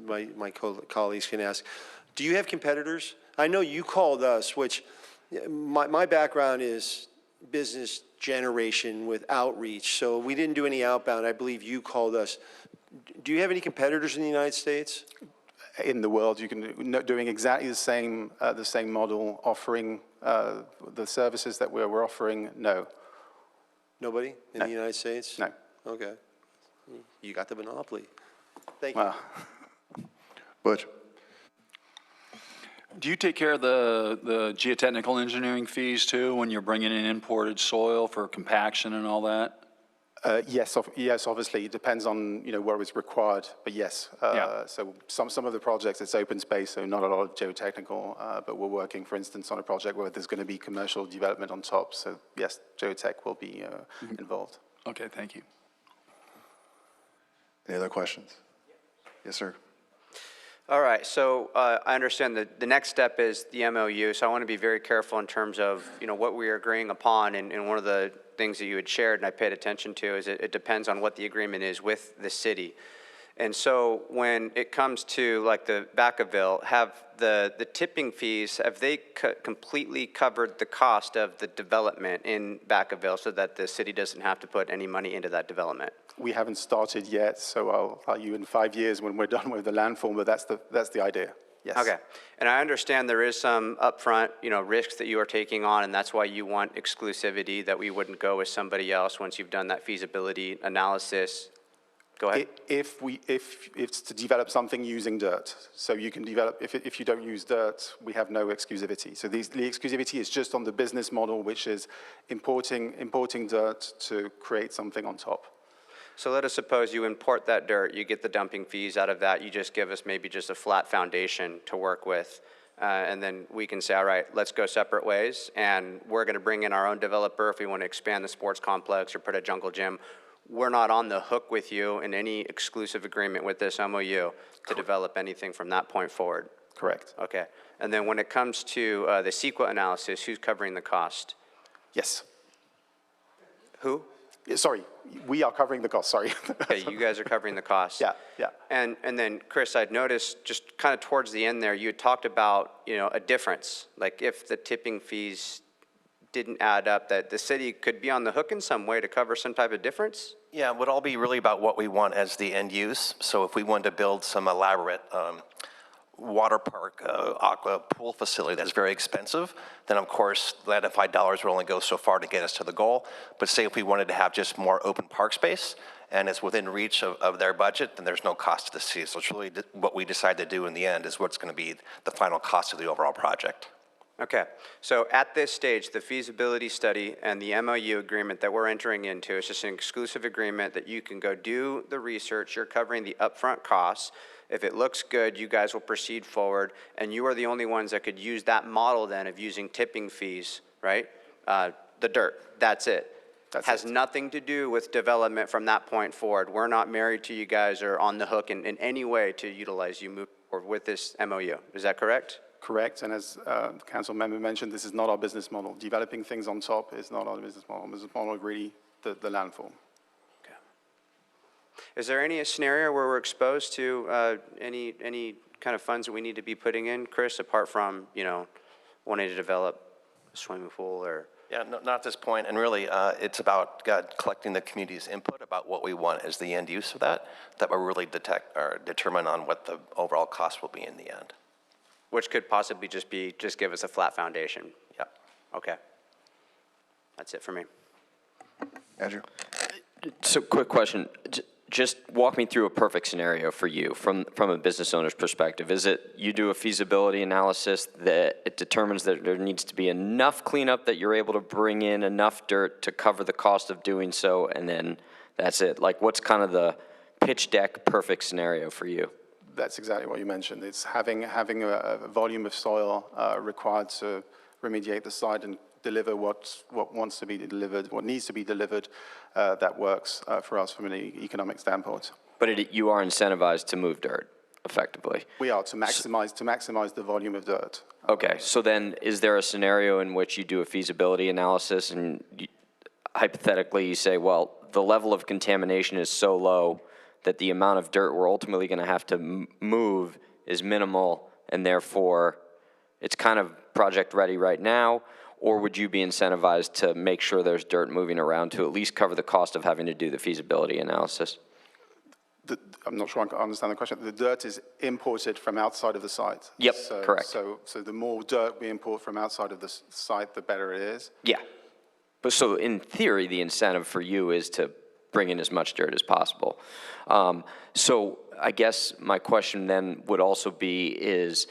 My colleagues can ask. Do you have competitors? I know you called us, which my background is business generation with outreach, so we didn't do any outbound. I believe you called us. Do you have any competitors in the United States? In the world, you can doing exactly the same model, offering the services that we're offering. No. Nobody in the United States? No. Okay. You got the monopoly. Thank you. Butch. Do you take care of the geotechnical engineering fees too when you're bringing in imported soil for compaction and all that? Yes, obviously, it depends on, where it's required, but yes. So some of the projects, it's open space, so not a lot of geotechnical, but we're working, for instance, on a project where there's going to be commercial development on top, so yes, geotech will be involved. Okay, thank you. Any other questions? Yes, sir. All right, so I understand that the next step is the MOU, so I want to be very careful in terms of, what we are agreeing upon, and one of the things that you had shared and I paid attention to is it depends on what the agreement is with the city. And so when it comes to like the Vacaville, have the tipping fees, have they completely covered the cost of the development in Vacaville so that the city doesn't have to put any money into that development? We haven't started yet, so I'll tell you in 5 years when we're done with the landform, but that's the idea. Yes. Okay, and I understand there is some upfront, risks that you are taking on, and that's why you want exclusivity, that we wouldn't go with somebody else once you've done that feasibility analysis. Go ahead. If it's to develop something using dirt, so you can develop, if you don't use dirt, we have no exclusivity. So the exclusivity is just on the business model, which is importing dirt to create something on top. So let us suppose you import that dirt, you get the dumping fees out of that, you just give us maybe just a flat foundation to work with, and then we can say, all right, let's go separate ways, and we're going to bring in our own developer if we want to expand the sports complex or put a jungle gym. We're not on the hook with you in any exclusive agreement with this MOU to develop anything from that point forward. Correct. Okay, and then when it comes to the CEQA analysis, who's covering the cost? Yes. Who? Sorry, we are covering the cost, sorry. Okay, you guys are covering the cost. Yeah. And then, Chris, I'd noticed just kind of towards the end there, you had talked about, a difference. Like if the tipping fees didn't add up, that the city could be on the hook in some way to cover some type of difference? Yeah, it would all be really about what we want as the end use. So if we wanted to build some elaborate water park, aqua pool facility that's very expensive, then of course the identified dollars will only go so far to get us to the goal. But say if we wanted to have just more open park space and it's within reach of their budget, then there's no cost to the city. So it's really what we decide to do in the end is what's going to be the final cost of the overall project. Okay, so at this stage, the feasibility study and the MOU agreement that we're entering into is just an exclusive agreement that you can go do the research, you're covering the upfront costs. If it looks good, you guys will proceed forward, and you are the only ones that could use that model then of using tipping fees, right? The dirt, that's it. Has nothing to do with development from that point forward. We're not married to you guys or on the hook in any way to utilize you move forward with this MOU. Is that correct? Correct, and as the council member mentioned, this is not our business model. Developing things on top is not our business model. Our business model is really the landform. Okay. Is there any scenario where we're exposed to any kind of funds that we need to be putting in, Chris, apart from, wanting to develop a swimming pool or? Yeah, no, not at this point, and really it's about collecting the community's input about what we want as the end use of that will really determine on what the overall cost will be in the end. Which could possibly just give us a flat foundation. Yeah. Okay. That's it for me. Andrew? So quick question. Just walk me through a perfect scenario for you from a business owner's perspective. Is it you do a feasibility analysis that it determines that there needs to be enough cleanup that you're able to bring in enough dirt to cover the cost of doing so, and then that's it? Like, what's kind of the pitch deck perfect scenario for you? That's exactly what you mentioned. It's having a volume of soil required to remediate the site and deliver what wants to be delivered, what needs to be delivered, that works for us from an economic standpoint. But you are incentivized to move dirt, effectively. We are to maximize the volume of dirt. Okay, so then is there a scenario in which you do a feasibility analysis and hypothetically you say, well, the level of contamination is so low that the amount of dirt we're ultimately going to have to move is minimal, and therefore it's kind of project ready right now? Or would you be incentivized to make sure there's dirt moving around to at least cover the cost of having to do the feasibility analysis? I'm not sure I understand the question. The dirt is imported from outside of the site. Yep, correct. So the more dirt we import from outside of the site, the better it is. Yeah. But so in theory, the incentive for you is to bring in as much dirt as possible. So I guess my question then would also be is,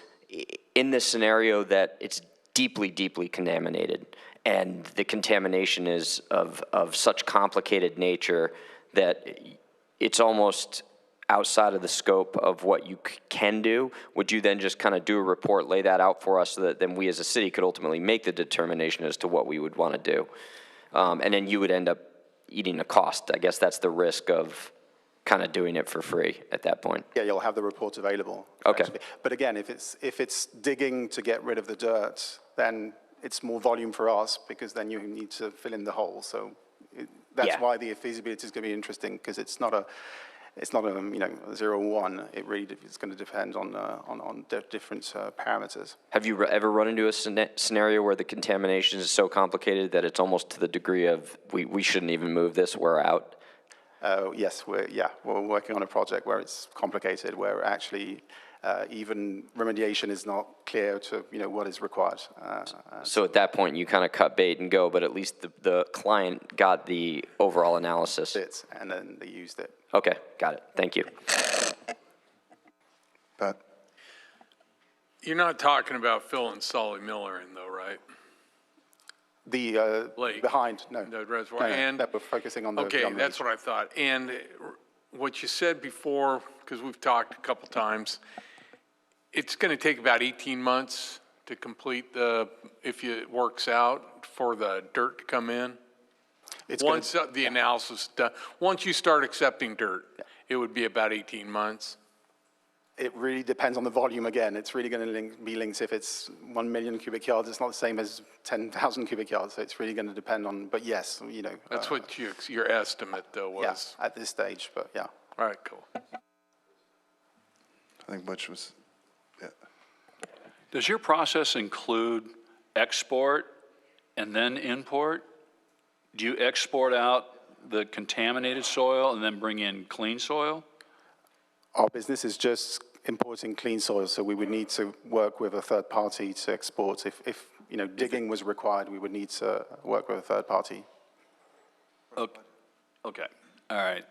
in this scenario that it's deeply, deeply contaminated, and the contamination is of such complicated nature that it's almost outside of the scope of what you can do, would you then just kind of do a report, lay that out for us so that then we as a city could ultimately make the determination as to what we would want to do? And then you would end up eating a cost. I guess that's the risk of kind of doing it for free at that point. Yeah, you'll have the report available. Okay. Actually. But again, if it's digging to get rid of the dirt, then it's more volume for us because then you need to fill in the hole. So that's why the feasibility is going to be interesting, because it's not a 0-1. It really is going to depend on different parameters. Have you ever run into a scenario where the contamination is so complicated that it's almost to the degree of we shouldn't even move this, we're out? Yes, we're working on a project where it's complicated, where actually even remediation is not clear to what is required. So at that point, you kind of cut bait and go, but at least the client got the overall analysis. And then they used it. Okay, got it. Thank you. Pat? You're not talking about filling Solly Miller in, though, right? The lake behind, no. The reservoir. No, and that we're focusing on the okay, that's what I thought. And what you said before, because we've talked a couple times, it's going to take about 18 months to complete if it works out, for the dirt to come in. Once the analysis is done, once you start accepting dirt, it would be about 18 months. It really depends on the volume again. It's really going to be linked. If it's 1 million cubic yards, it's not the same as 10,000 cubic yards. So it's really going to depend on, but yes, That's what your estimate, though, was. Yeah, at this stage, but yeah. All right, cool. I think Butch was, yeah. Does your process include export and then import? Do you export out the contaminated soil and then bring in clean soil? Our business is just importing clean soil, so we would need to work with a third party to export. If digging was required, we would need to work with a third party. Okay. All right.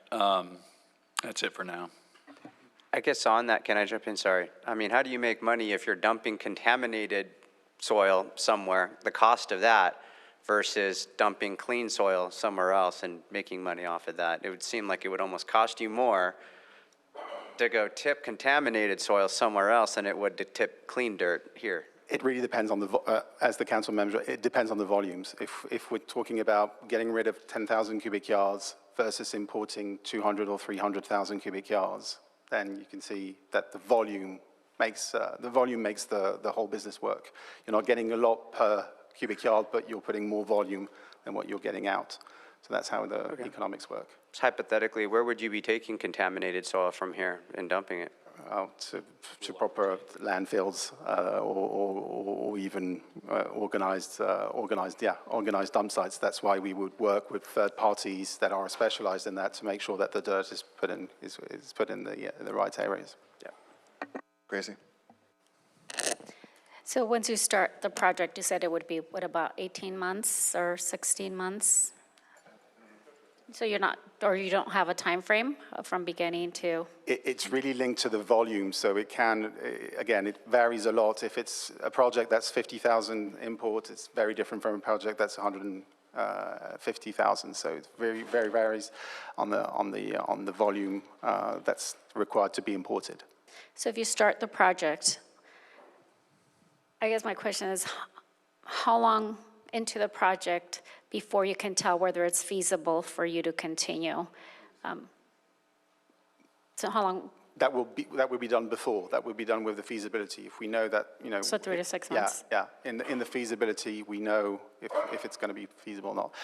That's it for now. I guess on that, can I jump in? Sorry. I mean, how do you make money if you're dumping contaminated soil somewhere, the cost of that, versus dumping clean soil somewhere else and making money off of that? It would seem like it would almost cost you more to go tip contaminated soil somewhere else than it would to tip clean dirt here. It really depends on as the council member, it depends on the volumes. If we're talking about getting rid of 10,000 cubic yards versus importing 200 or 300,000 cubic yards, then you can see that the volume makes the whole business work. You're not getting a lot per cubic yard, but you're putting more volume than what you're getting out. So that's how the economics work. So hypothetically, where would you be taking contaminated soil from here and dumping it? To proper landfills or even organized dump sites. That's why we would work with third parties that are specialized in that to make sure that the dirt is put in the right areas. Yeah. Gracie. So once you start the project, you said it would be, what, about 18 months or 16 months? So you're not, or you don't have a time frame from beginning to? It's really linked to the volume, so it can, again, it varies a lot. If it's a project that's 50,000 import, it's very different from a project that's 150,000. So it very varies on the volume that's required to be imported. So if you start the project, I guess my question is, how long into the project before you can tell whether it's feasible for you to continue? So how long? That will be done before. That will be done with the feasibility. If we know that, So 3 to 6 months? Yeah. In the feasibility, we know if it's going to be feasible or not.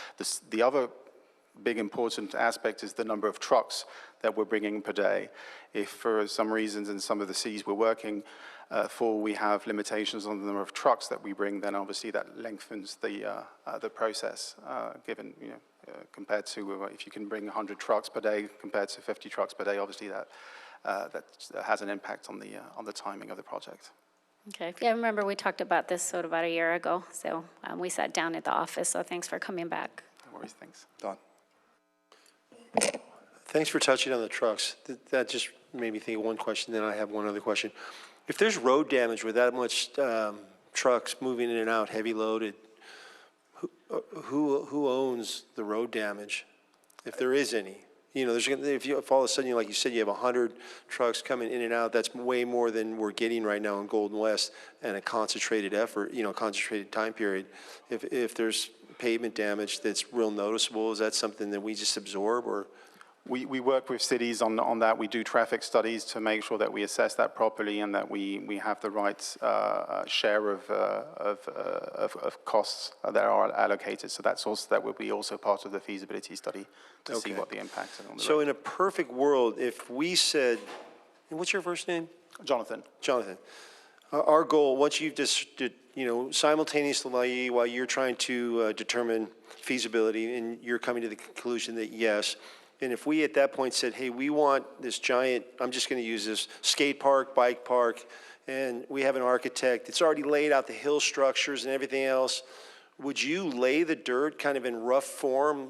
The other big important aspect is the number of trucks that we're bringing per day. If for some reasons in some of the cities we're working for, we have limitations on the number of trucks that we bring, then obviously that lengthens the process, given, compared to if you can bring 100 trucks per day compared to 50 trucks per day, obviously that has an impact on the timing of the project. Okay. Yeah, I remember we talked about this about a year ago, so we sat down at the office, so thanks for coming back. No worries, thanks. Don. Thanks for touching on the trucks. That just made me think of one question, then I have one other question. If there's road damage with that much trucks moving in and out, heavy loaded, who owns the road damage, if there is any? You know, if all of a sudden, like you said, you have 100 trucks coming in and out, that's way more than we're getting right now in Golden West, and a concentrated effort, concentrated time period. If there's pavement damage that's real noticeable, is that something that we just absorb, or? We work with cities on that. We do traffic studies to make sure that we assess that properly and that we have the right share of costs that are allocated. So that will be also part of the feasibility study to see what the impact is on the road. So in a perfect world, if we said, and what's your first name? Jonathan. Jonathan. Our goal, once you've just, simultaneously while you're trying to determine feasibility and you're coming to the conclusion that yes, and if we at that point said, hey, we want this giant, I'm just going to use this, skate park, bike park, and we have an architect, it's already laid out the hill structures and everything else, would you lay the dirt kind of in rough form,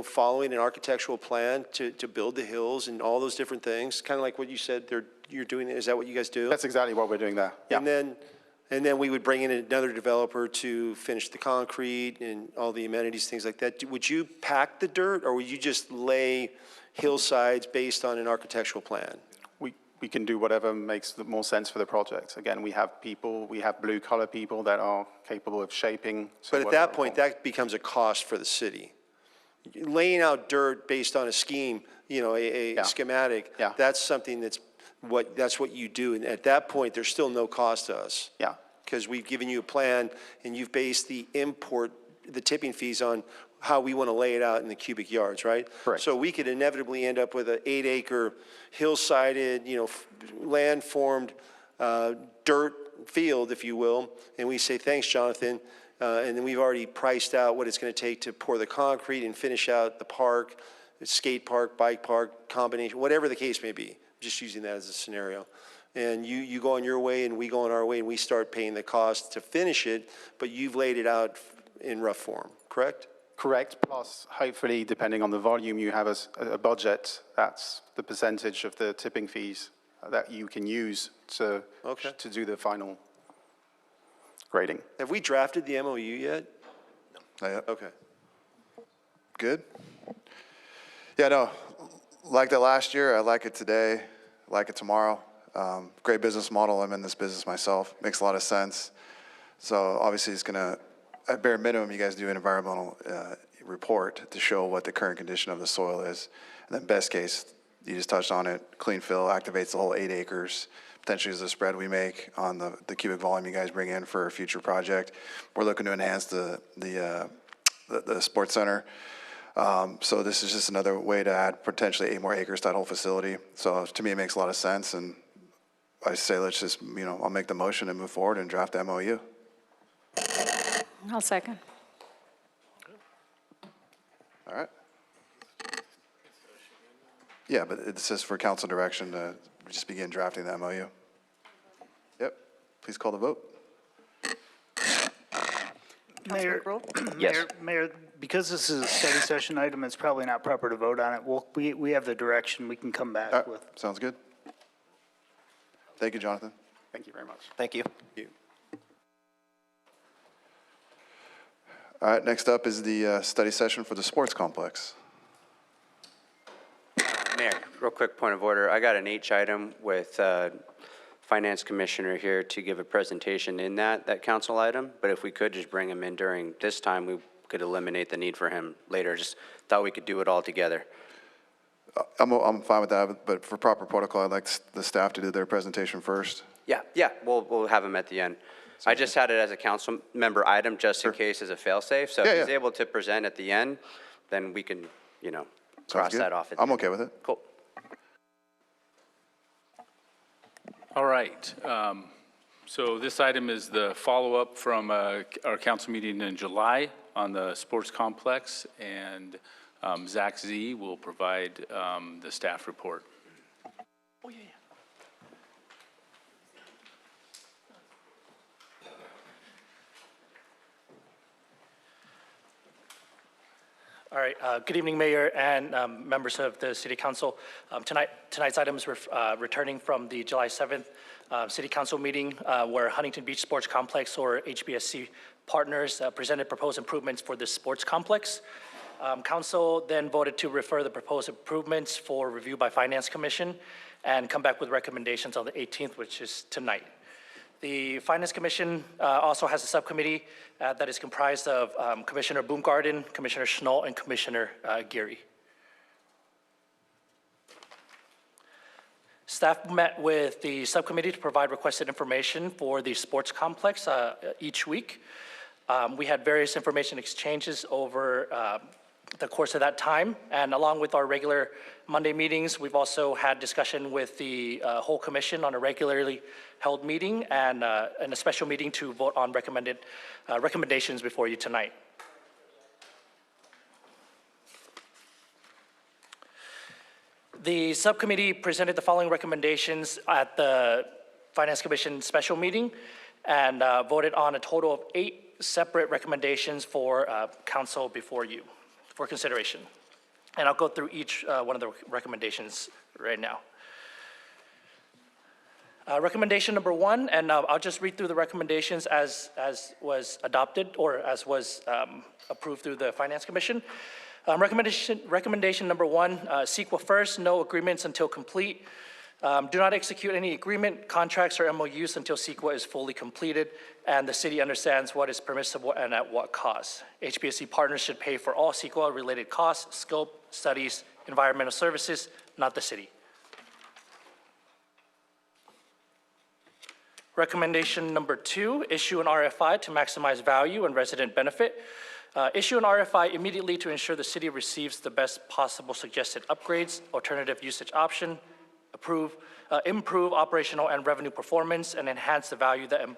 following an architectural plan to build the hills and all those different things? Kind of like what you said you're doing, is that what you guys do? That's exactly what we're doing there. Yeah. And then we would bring in another developer to finish the concrete and all the amenities, things like that. Would you pack the dirt, or would you just lay hillsides based on an architectural plan? We can do whatever makes the more sense for the project. Again, we have blue-collar people that are capable of shaping. But at that point, that becomes a cost for the city. Laying out dirt based on a scheme, a schematic, that's something that's what you do. And at that point, there's still no cost to us. Yeah. Because we've given you a plan and you've based the tipping fees on how we want to lay it out in the cubic yards, right? Correct. So we could inevitably end up with an 8-acre hillsided, land-formed dirt field, if you will. And we say, thanks, Jonathan. And then we've already priced out what it's going to take to pour the concrete and finish out the park, skate park, bike park, combination, whatever the case may be. Just using that as a scenario. And you go on your way and we go on our way and we start paying the cost to finish it, but you've laid it out in rough form, correct? Correct, plus hopefully, depending on the volume you have as a budget, that's the percentage of the tipping fees that you can use to do the final grading. Have we drafted the MOU yet? No. Not yet. Okay. Good? Yeah, no, like that last year, I like it today, I like it tomorrow. Great business model, I'm in this business myself, makes a lot of sense. So obviously it's gonna, at bare minimum, you guys do an environmental report to show what the current condition of the soil is. And then best case, you just touched on it, clean fill activates the whole 8 acres, potentially is the spread we make on the cubic volume you guys bring in for a future project. We're looking to enhance the sports center. So this is just another way to add potentially 8 more acres to that whole facility. So to me, it makes a lot of sense. And I say, let's just, I'll make the motion and move forward and draft the MOU. I'll second. All right. Yeah, but it says for council direction to just begin drafting the MOU. Yep. Please call the vote. Mayor, Yes. Mayor, because this is a study session item, it's probably not proper to vote on it. We have the direction we can come back with. Sounds good. Thank you, Jonathan. Thank you very much. Thank you. All right, next up is the study session for the sports complex. Mayor, real quick point of order. I got an H item with Finance Commissioner here to give a presentation in that council item, but if we could just bring him in during this time, we could eliminate the need for him later. Just thought we could do it all together. I'm fine with that, but for proper protocol, I'd like the staff to do their presentation first. Yeah, we'll have him at the end. I just had it as a council member item just in case as a fail-safe. So if he's able to present at the end, then we can, cross that off. I'm okay with it. Cool. All right. So this item is the follow-up from our council meeting in July on the sports complex, and Zach Z will provide the staff report. Oh, yeah. All right, good evening, Mayor and members of the City Council. Tonight's item is returning from the July 7th City Council meeting where Huntington Beach Sports Complex, or HBSC partners, presented proposed improvements for this sports complex. Council then voted to refer the proposed improvements for review by Finance Commission and come back with recommendations on the 18th, which is tonight. The Finance Commission also has a subcommittee that is comprised of Commissioner Boomgarden, Commissioner Schnoll, and Commissioner Geary. Staff met with the subcommittee to provide requested information for the sports complex each week. We had various information exchanges over the course of that time, and along with our regular Monday meetings, we've also had discussion with the whole commission on a regularly held meeting and a special meeting to vote on recommendations before you tonight. The subcommittee presented the following recommendations at the Finance Commission special meeting and voted on a total of 8 separate recommendations for council before you for consideration. And I'll go through each one of the recommendations right now. Recommendation number 1, and I'll just read through the recommendations as was adopted or as was approved through the Finance Commission. Recommendation number 1, CEQA first, no agreements until complete. Do not execute any agreement, contracts, or MOUs until CEQA is fully completed and the city understands what is permissible and at what cost. HBSC partners should pay for all CEQA-related costs, scope, studies, environmental services, not the city. Recommendation number 2, issue an RFI to maximize value and resident benefit. Issue an RFI immediately to ensure the city receives the best possible suggested upgrades, alternative usage option, improve operational and revenue performance, and enhance the value that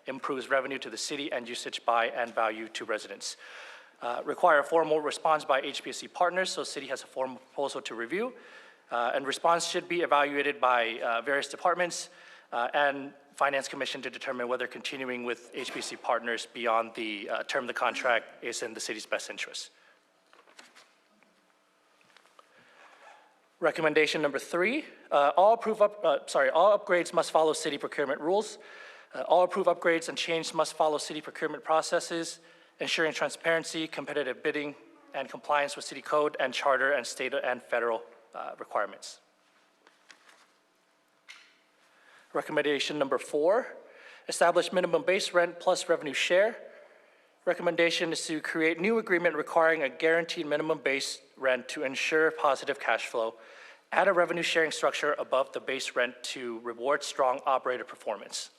improves revenue to the city and usage by and value to residents. Require a formal response by HBSC partners, so city has a formal proposal to review, and response should be evaluated by various departments and Finance Commission to determine whether continuing with HBSC partners beyond the term of the contract is in the city's best interest. Recommendation number 3, all upgrades must follow city procurement rules. All approved upgrades and changes must follow city procurement processes, ensuring transparency, competitive bidding, and compliance with city code and charter and state and federal requirements. Recommendation number 4, establish minimum base rent plus revenue share. Recommendation is to create new agreement requiring a guaranteed minimum base rent to ensure positive cash flow. Add a revenue sharing structure above the base rent to reward strong operator performance.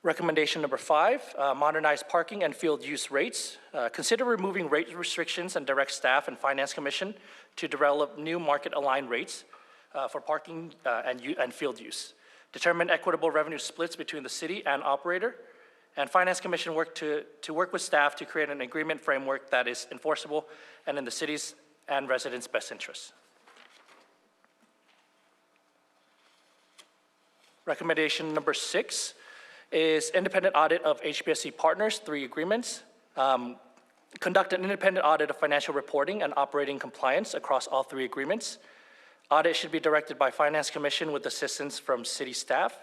Recommendation number 5, modernize parking and field use rates. Consider removing rate restrictions and direct staff and Finance Commission to develop new market-aligned rates for parking and field use. Determine equitable revenue splits between the city and operator. And Finance Commission work to work with staff to create an agreement framework that is enforceable and in the city's and residents' best interests. Recommendation number 6 is independent audit of HBSC partners, 3 agreements. Conduct an independent audit of financial reporting and operating compliance across all 3 agreements. Audit should be directed by Finance Commission with assistance from city staff.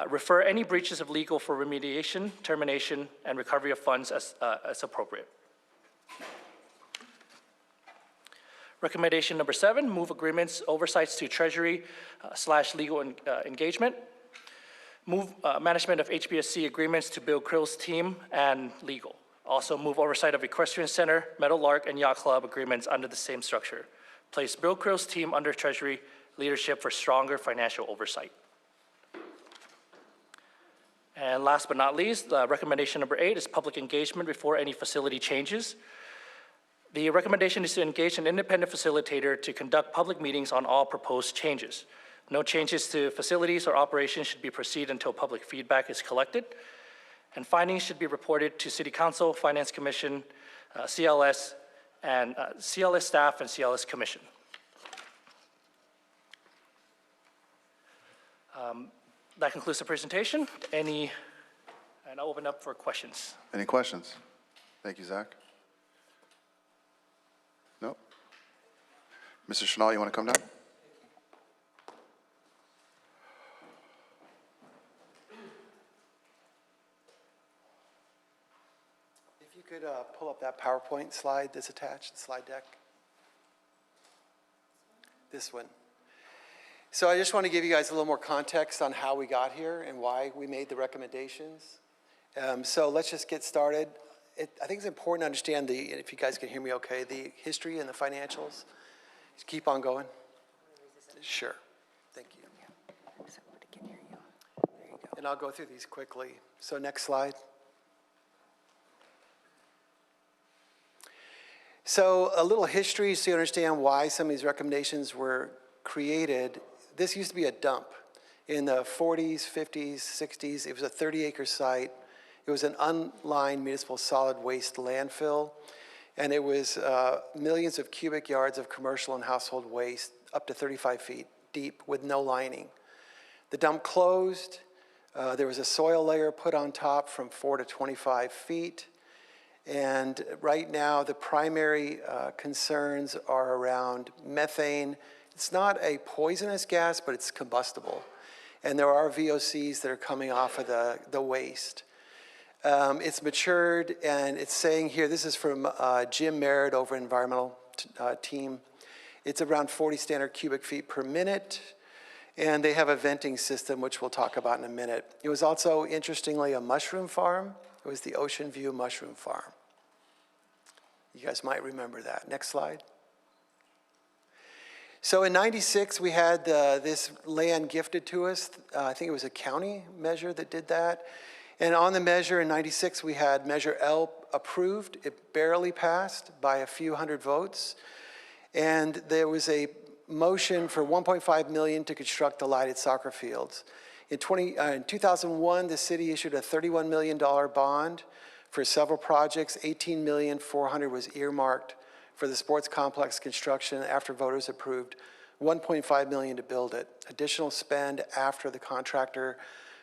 Refer any breaches of legal for remediation, termination, and recovery of funds as appropriate. Recommendation number 7, move agreements, oversights to Treasury / legal engagement. Move management of HBSC agreements to Bill Krill's team and legal. Also move oversight of Equestrian Center, Meadow Lark, and Yacht Club agreements under the same structure. Place Bill Krill's team under Treasury leadership for stronger financial oversight. And last but not least, recommendation number 8 is public engagement before any facility changes. The recommendation is to engage an independent facilitator to conduct public meetings on all proposed changes. No changes to facilities or operations should be proceeded until public feedback is collected. And findings should be reported to City Council, Finance Commission, CLS, and CLS staff and CLS Commission. That concludes the presentation. Any And I'll open up for questions. Any questions? Thank you, Zach. No? Mr. Chenault, you want to come down? If you could pull up that PowerPoint slide that's attached, the slide deck. This one. So I just want to give you guys a little more context on how we got here and why we made the recommendations. So let's just get started. I think it's important to understand if you guys can hear me okay, the history and the financials. Just keep on going. Sure. Thank you. And I'll go through these quickly. So next slide. So a little history so you understand why some of these recommendations were created. This used to be a dump. In the 40s, 50s, 60s, it was a 30-acre site. It was an unlined municipal solid waste landfill, and it was millions of cubic yards of commercial and household waste up to 35 feet deep with no lining. The dump closed. There was a soil layer put on top from 4 to 25 feet. And right now, the primary concerns are around methane. It's not a poisonous gas, but it's combustible. And there are VOCs that are coming off of the waste. It's matured, and it's saying here, this is from Jim Merritt over environmental team. It's around 40 standard cubic feet per minute, and they have a venting system, which we'll talk about in a minute. It was also, interestingly, a mushroom farm. It was the Ocean View Mushroom Farm. You guys might remember that. Next slide. So in '96, we had this land gifted to us. I think it was a county measure that did that. And on the measure in '96, we had Measure L approved. It barely passed by a few hundred votes. And there was a motion for $1.5 million to construct the lighted soccer fields. In 2001, the city issued a $31 million bond for several projects. $18,400,000 was earmarked for the sports complex construction after voters approved $1.5 million to build it. Additional spend after the contractor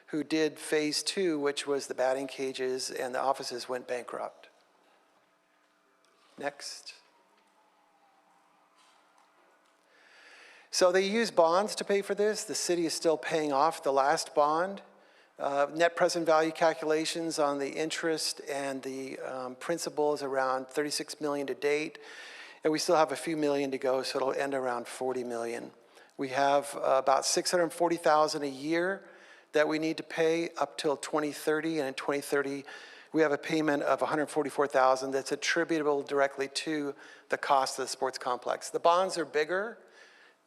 who did phase 2, which was the batting cages and the offices, went bankrupt. Next. So they use bonds to pay for this. The city is still paying off the last bond. Net present value calculations on the interest and the principal is around $36 million to date. And we still have a few million to go, so it'll end around $40 million. We have about $640,000 a year that we need to pay up till 2030. And in 2030, we have a payment of $144,000 that's attributable directly to the cost of the sports complex. The bonds are bigger.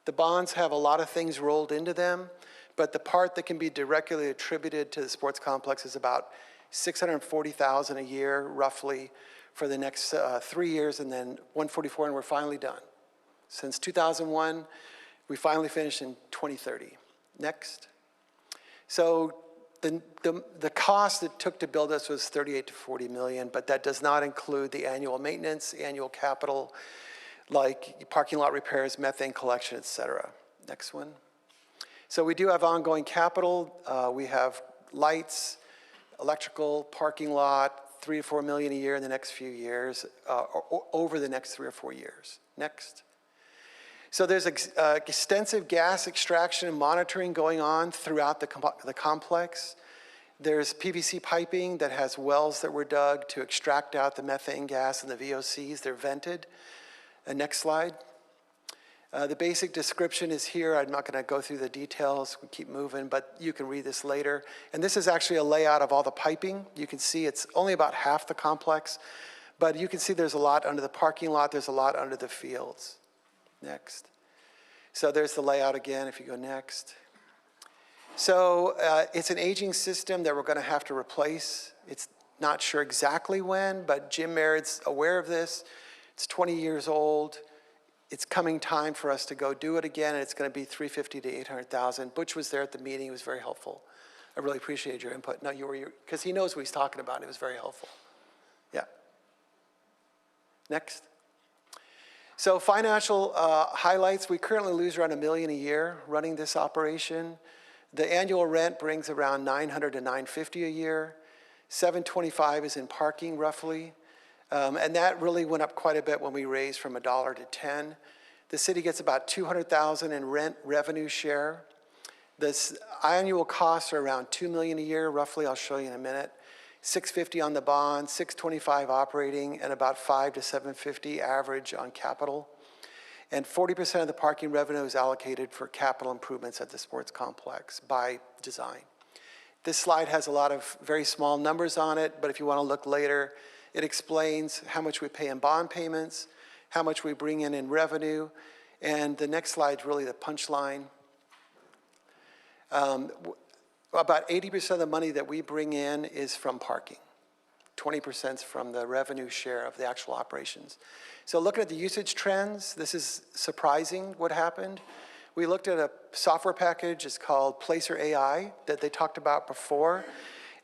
The bonds have a lot of things rolled into them, but the part that can be directly attributed to the sports complex is about $640,000 a year, roughly, for the next 3 years, and then $144,000, and we're finally done. Since 2001, we finally finished in 2030. Next. So the cost it took to build this was $38 to $40 million, but that does not include the annual maintenance, annual capital, like parking lot repairs, methane collection, et cetera. Next one. So we do have ongoing capital. We have lights, electrical, parking lot, $3 to $4 million a year in the next few years, over the next 3 or 4 years. Next. So there's extensive gas extraction and monitoring going on throughout the complex. There's PVC piping that has wells that were dug to extract out the methane gas and the VOCs. They're vented. Next slide. The basic description is here. I'm not going to go through the details. We keep moving, but you can read this later. And this is actually a layout of all the piping. You can see it's only about half the complex, but you can see there's a lot under the parking lot. There's a lot under the fields. Next. So there's the layout again if you go next. So it's an aging system that we're going to have to replace. It's not sure exactly when, but Jim Merritt's aware of this. It's 20 years old. It's coming time for us to go do it again, and it's going to be $350,000 to $800,000. Butch was there at the meeting. He was very helpful. I really appreciated your input. No, you were, because he knows what he's talking about. It was very helpful. Yeah. Next. So financial highlights. We currently lose around $1 million a year running this operation. The annual rent brings around $900 to $950 a year. $725 is in parking roughly. And that really went up quite a bit when we raised from $1 to 10. The city gets about $200,000 in rent revenue share. This annual costs are around $2 million a year, roughly. I'll show you in a minute. $650 on the bond, $625 operating, and about $5 to $750 average on capital. And 40% of the parking revenue is allocated for capital improvements at the sports complex by design. This slide has a lot of very small numbers on it, but if you want to look later, it explains how much we pay in bond payments, how much we bring in revenue, and the next slide is really the punchline. About 80% of the money that we bring in is from parking. 20% is from the revenue share of the actual operations. So looking at the usage trends, this is surprising what happened. We looked at a software package, it's called Placer AI, that they talked about before,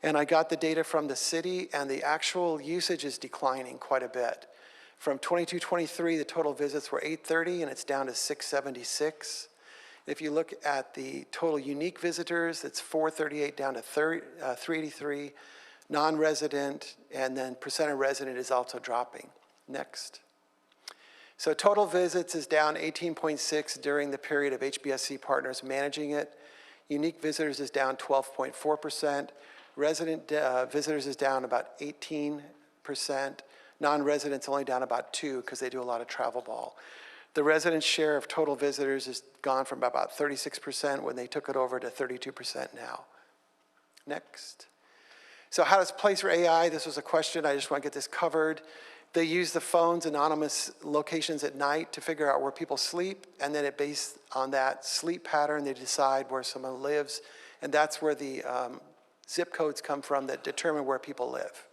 and I got the data from the city, and the actual usage is declining quite a bit. From 22-23, the total visits were 830, and it's down to 676. If you look at the total unique visitors, it's 438 down to 383. Non-resident, and then percent of resident is also dropping. Next. So total visits is down 18.6 during the period of HBSC partners managing it. Unique visitors is down 12.4%. Resident visitors is down about 18%. Non-residents only down about 2% because they do a lot of travel ball. The resident share of total visitors has gone from about 36% when they took it over to 32% now. Next. So how does Placer AI, this was a question, I just want to get this covered. They use the phone's anonymous locations at night to figure out where people sleep, and then based on that sleep pattern, they decide where someone lives, and that's where the zip codes come from that determine where people live.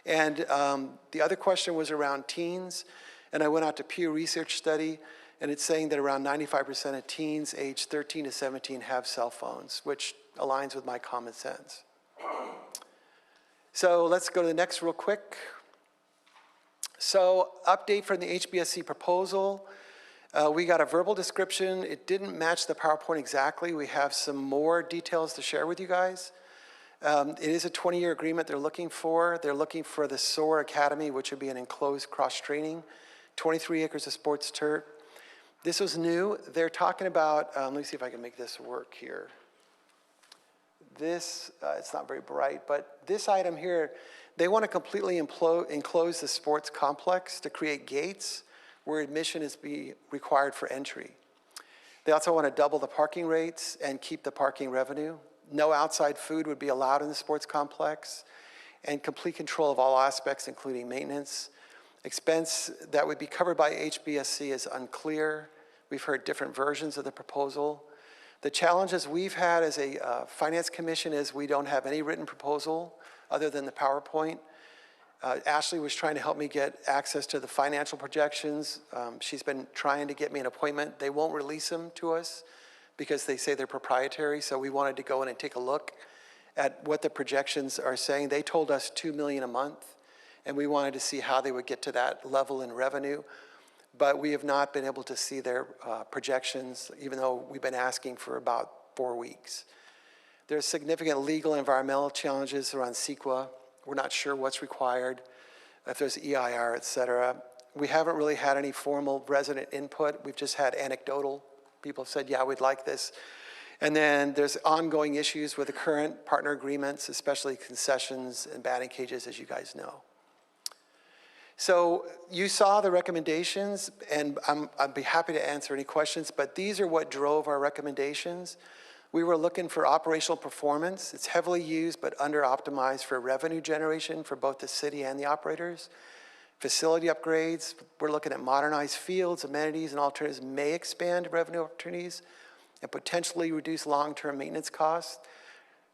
And the other question was around teens, and I went out to Pew Research study, and it's saying that around 95% of teens aged 13 to 17 have cell phones, which aligns with my common sense. So let's go to the next real quick. So update from the HBSC proposal. We got a verbal description. It didn't match the PowerPoint exactly. We have some more details to share with you guys. It is a 20-year agreement they're looking for. They're looking for the SOAR Academy, which would be an enclosed cross-training, 23 acres of sports turf. This was new. They're talking about, let me see if I can make this work here. This, it's not very bright, but this item here, they want to completely enclose the sports complex to create gates where admission is required for entry. They also want to double the parking rates and keep the parking revenue. No outside food would be allowed in the sports complex, and complete control of all aspects, including maintenance. Expense that would be covered by HBSC is unclear. We've heard different versions of the proposal. The challenges we've had as a finance commission is we don't have any written proposal other than the PowerPoint. Ashley was trying to help me get access to the financial projections. She's been trying to get me an appointment. They won't release them to us because they say they're proprietary, so we wanted to go in and take a look at what the projections are saying. They told us $2 million a month, and we wanted to see how they would get to that level in revenue. But we have not been able to see their projections, even though we've been asking for about 4 weeks. There's significant legal and environmental challenges around CEQA. We're not sure what's required, if there's EIR, et cetera. We haven't really had any formal resident input. We've just had anecdotal. People have said, yeah, we'd like this. And then there's ongoing issues with the current partner agreements, especially concessions and batting cages, as you guys know. So you saw the recommendations, and I'd be happy to answer any questions, but these are what drove our recommendations. We were looking for operational performance. It's heavily used but under-optimized for revenue generation for both the city and the operators. Facility upgrades, we're looking at modernized fields, amenities, and alternatives may expand revenue opportunities and potentially reduce long-term maintenance costs.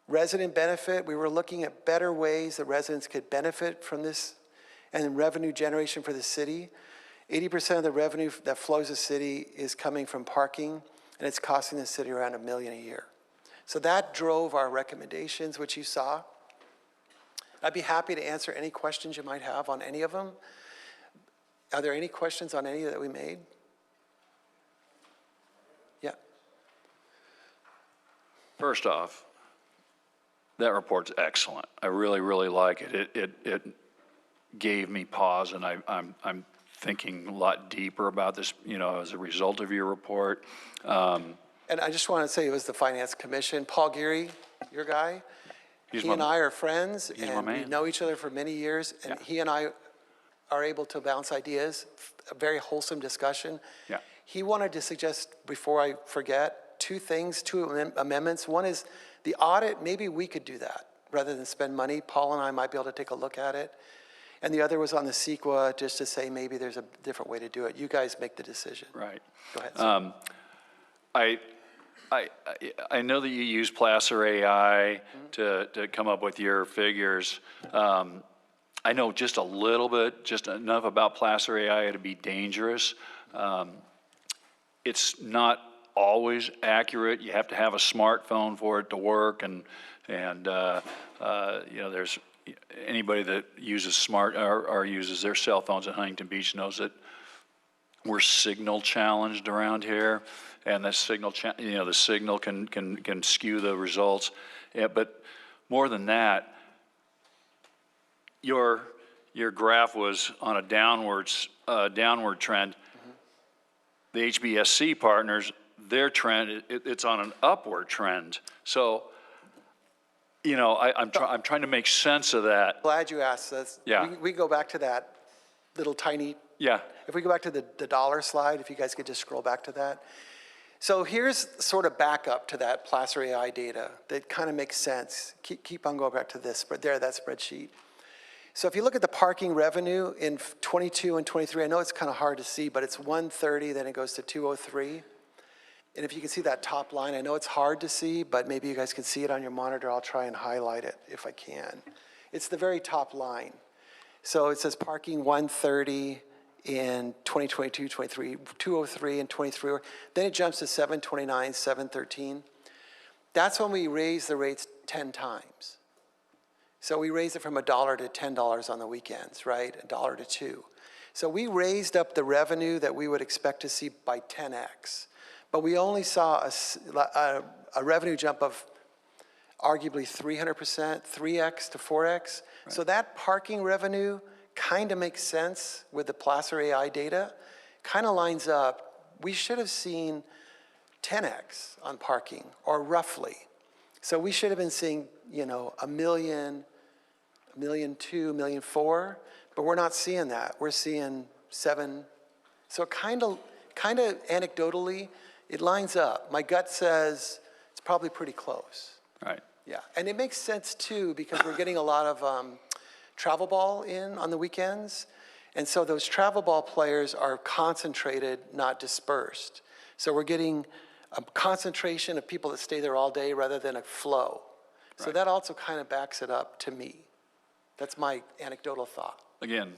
Resident benefit, we were looking at better ways that residents could benefit from this and revenue generation for the city. 80% of the revenue that flows the city is coming from parking, and it's costing the city around $1 million a year. So that drove our recommendations, which you saw. I'd be happy to answer any questions you might have on any of them. Are there any questions on any that we made? Yeah. First off, That report's excellent. I really, really like it. It gave me pause, and I'm thinking a lot deeper about this, as a result of your report. And I just want to say it was the Finance Commission. Paul Geary, your guy, he and I are friends, and we know each other for many years, and he and I are able to bounce ideas, a very wholesome discussion. Yeah. He wanted to suggest, before I forget, two amendments. One is the audit, maybe we could do that rather than spend money. Paul and I might be able to take a look at it. And the other was on the CEQA, just to say maybe there's a different way to do it. You guys make the decision. Right. Go ahead. I know that you use Placer AI to come up with your figures. I know just a little bit, just enough about Placer AI to be dangerous. It's not always accurate. You have to have a smartphone for it to work, and there's anybody that uses or uses their cell phones in Huntington Beach knows that we're signal challenged around here, and the signal can skew the results. Yeah, but more than that, your graph was on a downward trend. The HBSC partners, their trend, it's on an upward trend. So, I'm trying to make sense of that. Glad you asked this. Yeah. We go back to that little tiny. Yeah. If we go back to the dollar slide, if you guys could just scroll back to that. So here's sort of backup to that Placer AI data that kind of makes sense. Keep on going back to this, but that spreadsheet. So if you look at the parking revenue in 22 and 23, I know it's kind of hard to see, but it's 130, then it goes to 203. And if you can see that top line, I know it's hard to see, but maybe you guys can see it on your monitor. I'll try and highlight it if I can. It's the very top line. So it says parking 130 in 2022, 23, 203 and 23. Then it jumps to 729, 713. That's when we raise the rates 10 times. So we raised it from $1 to $10 on the weekends, right? $1 to $2. So we raised up the revenue that we would expect to see by 10x. But we only saw a revenue jump of arguably 300%, 3x to 4x. Right. So that parking revenue kind of makes sense with the Placer AI data, kind of lines up. We should have seen 10x on parking, or roughly. So we should have been seeing, $1 million, $1.2 million, $1.4 million, but we're not seeing that. We're seeing 7. So kind of anecdotally, it lines up. My gut says it's probably pretty close. Right. Yeah, and it makes sense too because we're getting a lot of travel ball in on the weekends, and so those travel ball players are concentrated, not dispersed. So we're getting a concentration of people that stay there all day rather than a flow. So Right. that also kind of backs it up to me. That's my anecdotal thought. Again,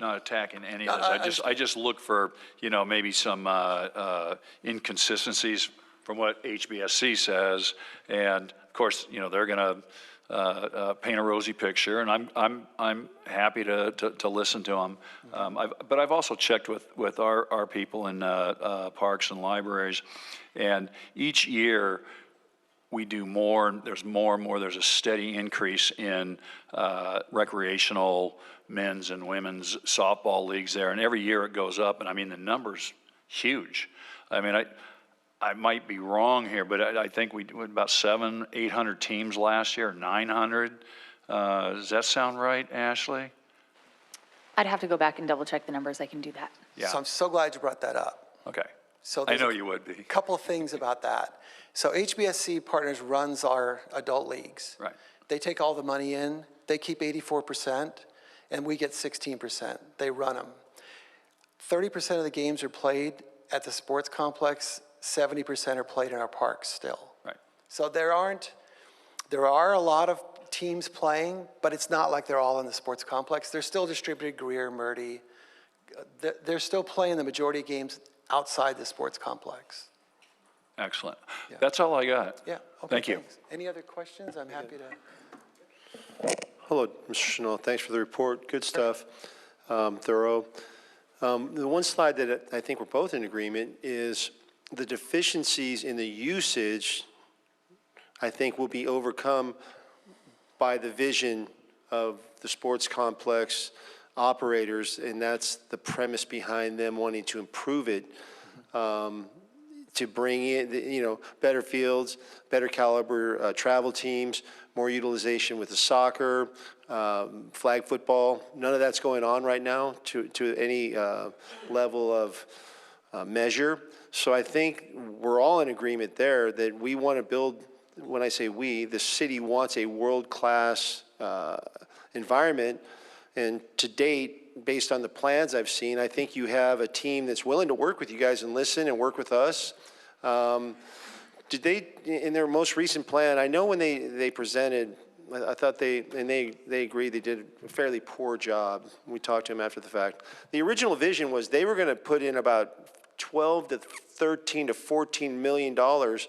not attacking any of this. I just look for, maybe some inconsistencies from what HBSC says, and of course, they're going to paint a rosy picture, and I'm happy to listen to them. But I've also checked with our people in parks and libraries, and each year we do more. There's more and more. There's a steady increase in recreational men's and women's softball leagues there, and every year it goes up, and I mean the number's huge. I mean, I might be wrong here, but I think we did about 700-800 teams last year, 900. Does that sound right, Ashley? I'd have to go back and double check the numbers. I can do that. Yeah. So I'm so glad you brought that up. Okay. So I know you would be. A couple of things about that. So HBSC Partners runs our adult leagues. Right. They take all the money in. They keep 84%, and we get 16%. They run them. 30% of the games are played at the sports complex. 70% are played in our parks still. Right. So there are a lot of teams playing, but it's not like they're all in the sports complex. They're still distributed Greer, Murdy. They're still playing the majority of games outside the sports complex. Excellent. Yeah. That's all I got. Yeah. Okay, Thank you. thanks. Any other questions? I'm happy to. Hello, Mr. Chanel. Thanks for the report. Good stuff. Thorough. The one slide that I think we're both in agreement is the deficiencies in the usage, I think, will be overcome by the vision of the sports complex operators, and that's the premise behind them wanting to improve it, to bring in, better fields, better caliber travel teams, more utilization with the soccer, flag football. None of that's going on right now to any level of measure. So I think we're all in agreement there that we want to build, when I say we, the city wants a world-class environment. And to date, based on the plans I've seen, I think you have a team that's willing to work with you guys and listen and work with us. Did they, in their most recent plan, I know when they presented, I thought they agreed they did a fairly poor job. We talked to them after the fact. The original vision was they were going to put in about 12 to 13 to 14 million dollars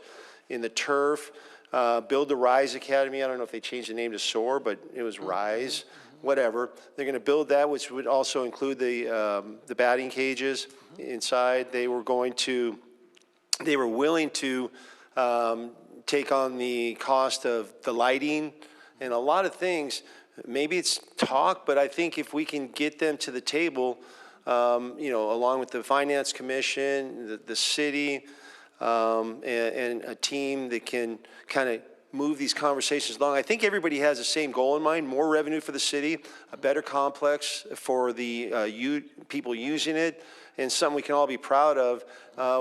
in the turf, build the Rise Academy. I don't know if they changed the name to SOAR, but it was Rise, whatever. They're going to build that, which would also include the batting cages inside. They were willing to take on the cost of the lighting and a lot of things. Maybe it's talk, but I think if we can get them to the table, along with the Finance Commission, the city, and a team that can kind of move these conversations along. I think everybody has the same goal in mind: more revenue for the city, a better complex for the people using it, and something we can all be proud of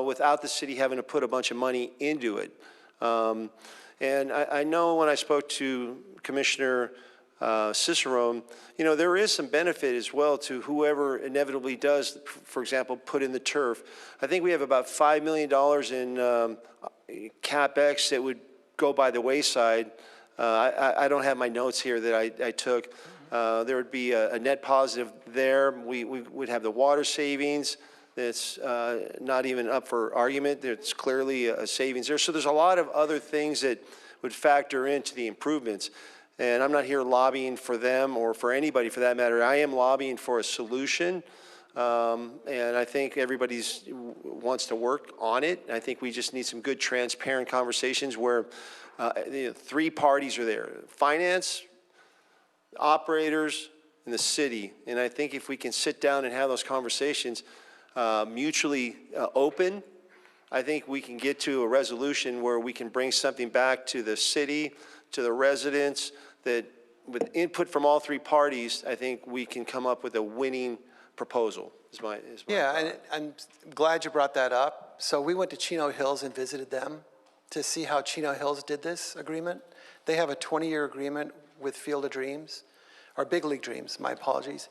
without the city having to put a bunch of money into it. And I know when I spoke to Commissioner Cicerone, there is some benefit as well to whoever inevitably does, for example, put in the turf. I think we have about $5 million in CapEx that would go by the wayside. I don't have my notes here that I took. There would be a net positive there. We would have the water savings. That's not even up for argument. There's clearly a savings there. So there's a lot of other things that would factor into the improvements. And I'm not here lobbying for them or for anybody for that matter. I am lobbying for a solution. And I think everybody wants to work on it. I think we just need some good, transparent conversations where three parties are there: finance, operators, and the city. And I think if we can sit down and have those conversations mutually open, I think we can get to a resolution where we can bring something back to the city, to the residents, that with input from all three parties, I think we can come up with a winning proposal. Yeah, and I'm glad you brought that up. So we went to Chino Hills and visited them to see how Chino Hills did this agreement. They have a 20-year agreement with Field of Dreams, or Big League Dreams, my apologies.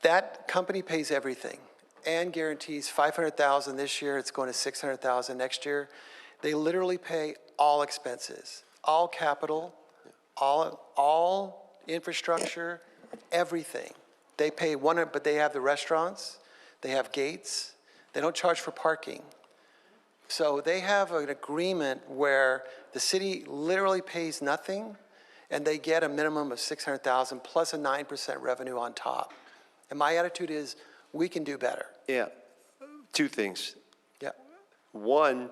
That company pays everything and guarantees $500,000 this year. It's going to $600,000 next year. They literally pay all expenses, all capital, all infrastructure, everything. They pay but they have the restaurants, they have gates, they don't charge for parking. So they have an agreement where the city literally pays nothing and they get a minimum of $600,000 plus a 9% revenue on top. And my attitude is, we can do better. Yeah, two things. Yeah. One,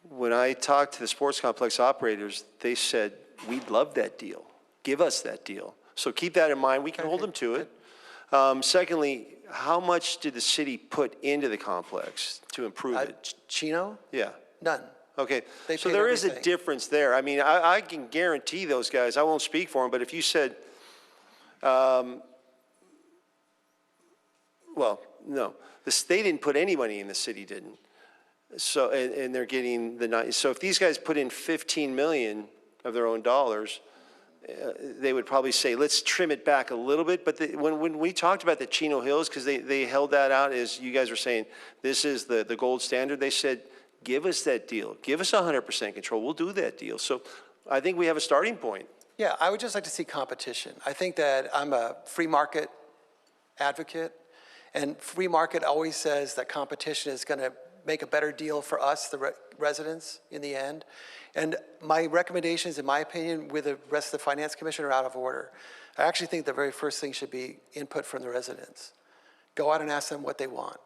when I talked to the sports complex operators, they said, we'd love that deal. Give us that deal. So keep that in mind. We can hold them to it. Secondly, how much did the city put into the complex to improve it? Chino? Yeah. None. Okay, They so paid there is a everything. difference there. I mean, I can guarantee those guys, I won't speak for them, but if you said, well, no, they didn't put any money in, the city didn't. So, and they're getting so if these guys put in 15 million of their own dollars, they would probably say, let's trim it back a little bit. But when we talked about the Chino Hills, because they held that out as you guys were saying, this is the gold standard, they said, give us that deal. Give us 100% control. We'll do that deal. So I think we have a starting point. Yeah, I would just like to see competition. I think that I'm a free market advocate, and free market always says that competition is going to make a better deal for us, the residents, in the end. And my recommendations, in my opinion, with the rest of the Finance Commission are out of order. I actually think the very first thing should be input from the residents. Go out and ask them what they want.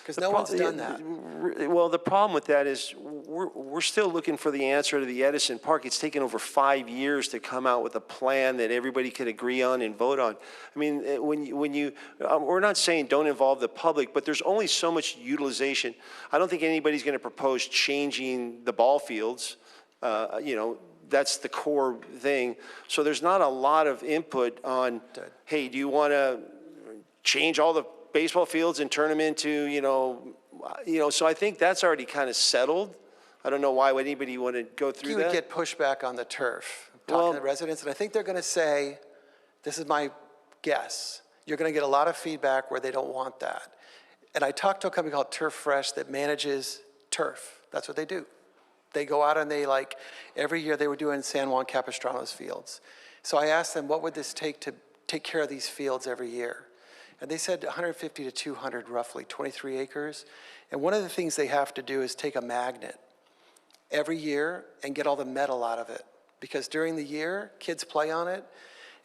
Because no one's done that. Well, the problem with that is we're still looking for the answer to the Edison Park. It's taken over 5 years to come out with a plan that everybody could agree on and vote on. I mean, we're not saying don't involve the public, but there's only so much utilization. I don't think anybody's going to propose changing the ball fields. You know, that's the core thing. So there's not a lot of input on, hey, do you want to change all the baseball fields and turn them into, you know, so I think that's already kind of settled. I don't know why would anybody want to go through that. You would get pushback on the turf, talking to the residents, and I think they're going to say, this is my guess, you're going to get a lot of feedback where they don't want that. And I talked to a company called Turf Fresh that manages turf. That's what they do. They go out and they every year they were doing San Juan Capistrano's fields. So I asked them, what would this take to take care of these fields every year? And they said 150 to 200 roughly, 23 acres. And one of the things they have to do is take a magnet every year and get all the metal out of it. Because during the year, kids play on it,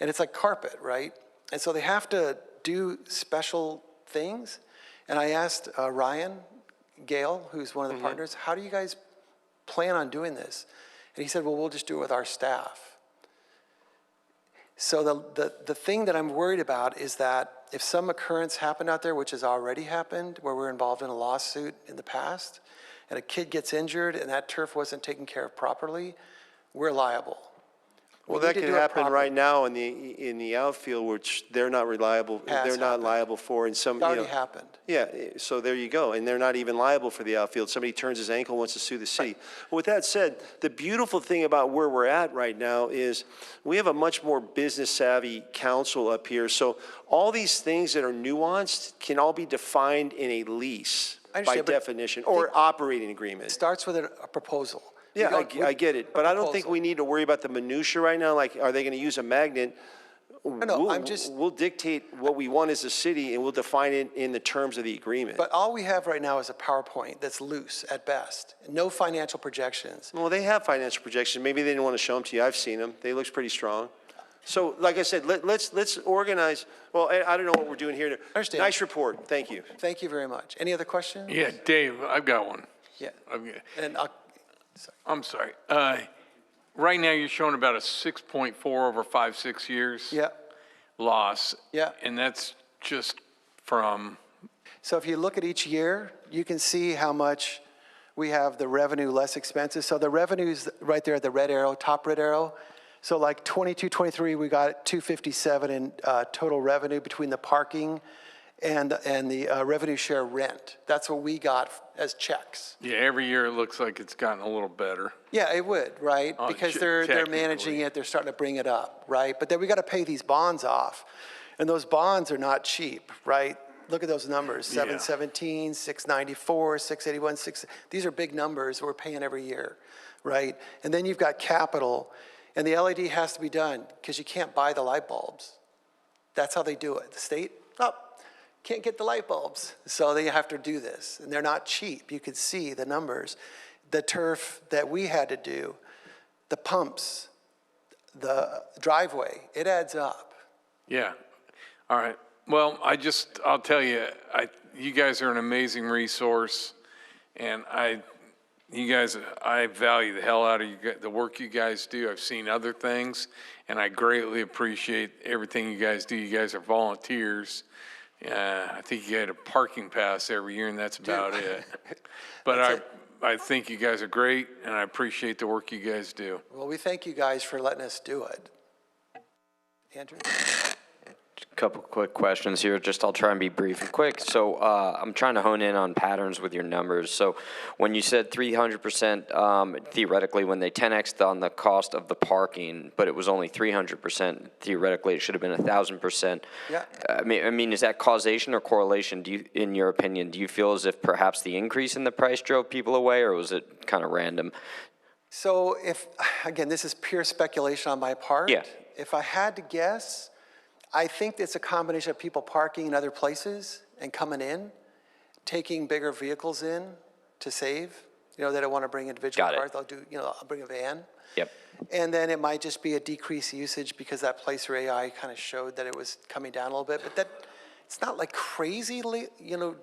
and it's like carpet, right? And so they have to do special things. And I asked Ryan Gale, who's one of the partners, how do you guys plan on doing this? And he said, well, we'll just do it with our staff. So the thing that I'm worried about is that if some occurrence happened out there, which has already happened, where we're involved in a lawsuit in the past, and a kid gets injured and that turf wasn't taken care of properly, we're liable. Well, that could happen right now in the outfield, which they're not reliable. They're not liable for, and some. It already happened. Yeah, so there you go, and they're not even liable for the outfield. Somebody turns his ankle, wants to sue the city. Well, with that said, the beautiful thing about where we're at right now is we have a much more business savvy council up here. So all these things that are nuanced can all be defined in a lease by definition or operating agreement. It starts with a proposal. Yeah, I get it, but I don't think we need to worry about the minutia right now. Like, are they going to use a magnet? No, we'll dictate what we want as a city, and we'll define it in the terms of the agreement. But all we have right now is a PowerPoint that's loose at best. No financial projections. Well, they have financial projections. Maybe they didn't want to show them to you. I've seen them. They look pretty strong. So, like I said, let's organize. Well, I don't know what we're doing here. Understand. Nice report. Thank you. Thank you very much. Any other questions? Yeah, Dave, I've got one. Yeah. And I'm sorry. Right now, you're showing about a 6.4 over 5-6 years loss. Yeah. And that's just from. So if you look at each year, you can see how much we have the revenue less expenses. So the revenue's right there, the red arrow, top red arrow. So like 22, 23, we got 257 in total revenue between the parking and the revenue share rent. That's what we got as checks. Yeah, every year it looks like it's gotten a little better. Yeah, it would, right? Because they're managing it, they're starting to bring it up, right? But then we got to pay these bonds off. And those bonds are not cheap, right? Look at those numbers, 717, 694, 681, these are big numbers we're paying every year, right? And then you've got capital, and the LED has to be done because you can't buy the light bulbs. That's how they do it. The state, can't get the light bulbs. So they have to do this, and they're not cheap. You could see the numbers. The turf that we had to do, the pumps, the driveway, it adds up. Yeah. All right. Well, I'll tell you, you guys are an amazing resource, and I value the hell out of the work you guys do. I've seen other things, and I greatly appreciate everything you guys do. You guys are volunteers. I think you get a parking pass every year, and that's about it. But I think you guys are great, and I appreciate the work you guys do. Well, we thank you guys for letting us do it. Andrew? A couple quick questions here. I'll try and be brief and quick. So I'm trying to hone in on patterns with your numbers. So when you said 300%, theoretically, when they 10x'd on the cost of the parking, but it was only 300%, theoretically, it should have been 1,000%. Yeah. I mean, is that causation or correlation? In your opinion, do you feel as if perhaps the increase in the price drove people away, or was it kind of random? So again, this is pure speculation on my part. Yeah. If I had to guess, I think it's a combination of people parking in other places and coming in, taking bigger vehicles in to save. They don't want to bring individual cars. They'll do, I'll bring a van. Yep. And then it might just be a decreased usage because that Placer AI kind of showed that it was coming down a little bit. But it's not like crazily,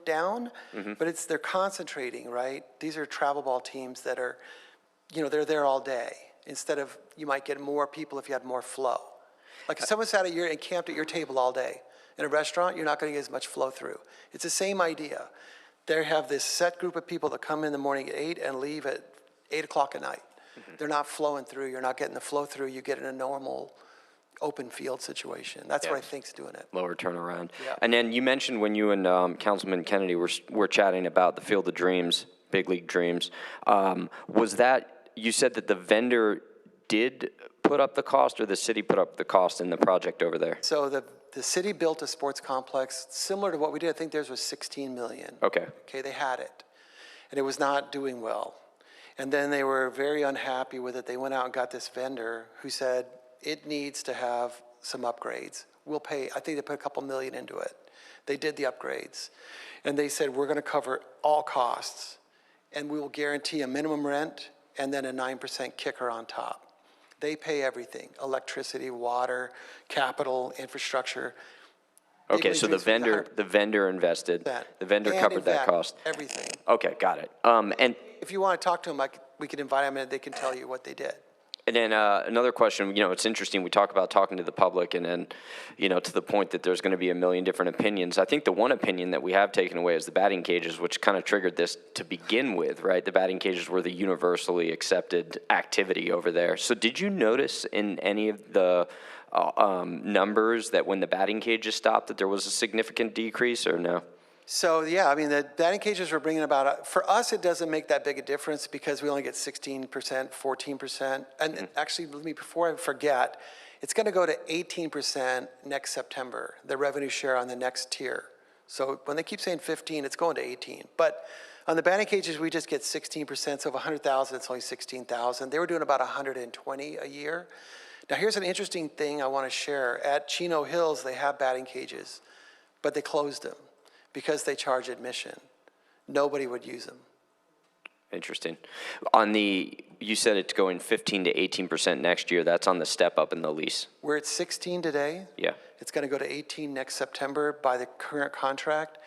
down, but they're concentrating, right? These are travel ball teams that are, they're there all day. Instead of, you might get more people if you had more flow. Like if someone sat and camped at your table all day in a restaurant, you're not going to get as much flow through. It's the same idea. They have this set group of people that come in the morning at 8 and leave at 8 o'clock at night. They're not flowing through. You're not getting the flow through you get in a normal open field situation. That's what I think's doing it. Lower turnaround. Yeah. And then you mentioned when you and Councilman Kennedy were chatting about the Field of Dreams, Big League Dreams, was that, you said that the vendor did put up the cost, or the city put up the cost in the project over there? So the city built a sports complex similar to what we did. I think theirs was $16 million. Okay. Okay, they had it. And it was not doing well. And then they were very unhappy with it. They went out and got this vendor who said, it needs to have some upgrades. We'll pay, I think they put a couple million into it. They did the upgrades. And they said, we're going to cover all costs. And we will guarantee a minimum rent and then a 9% kicker on top. They pay everything, electricity, water, capital, infrastructure. Okay, so the vendor invested, the vendor covered that cost. Everything. Okay, got it. And if you want to talk to them, we could invite them and they can tell you what they did. And then another question, it's interesting, we talk about talking to the public and then, to the point that there's going to be a million different opinions. I think the one opinion that we have taken away is the batting cages, which kind of triggered this to begin with, right? The batting cages were the universally accepted activity over there. So did you notice in any of the numbers that when the batting cages stopped that there was a significant decrease, or no? So, yeah, I mean, the batting cages were bringing about, for us, it doesn't make that big a difference because we only get 16%, 14%. And actually, before I forget, it's going to go to 18% next September, the revenue share on the next tier. So when they keep saying 15, it's going to 18. But on the batting cages, we just get 16%. So of 100,000, it's only 16,000. They were doing about 120 a year. Now, here's an interesting thing I want to share. At Chino Hills, they have batting cages, but they closed them because they charge admission. Nobody would use them. Interesting. You said it's going 15 to 18% next year. That's on the step up in the lease. We're at 16 today. Yeah. It's going to go to 18 next September by the current contract.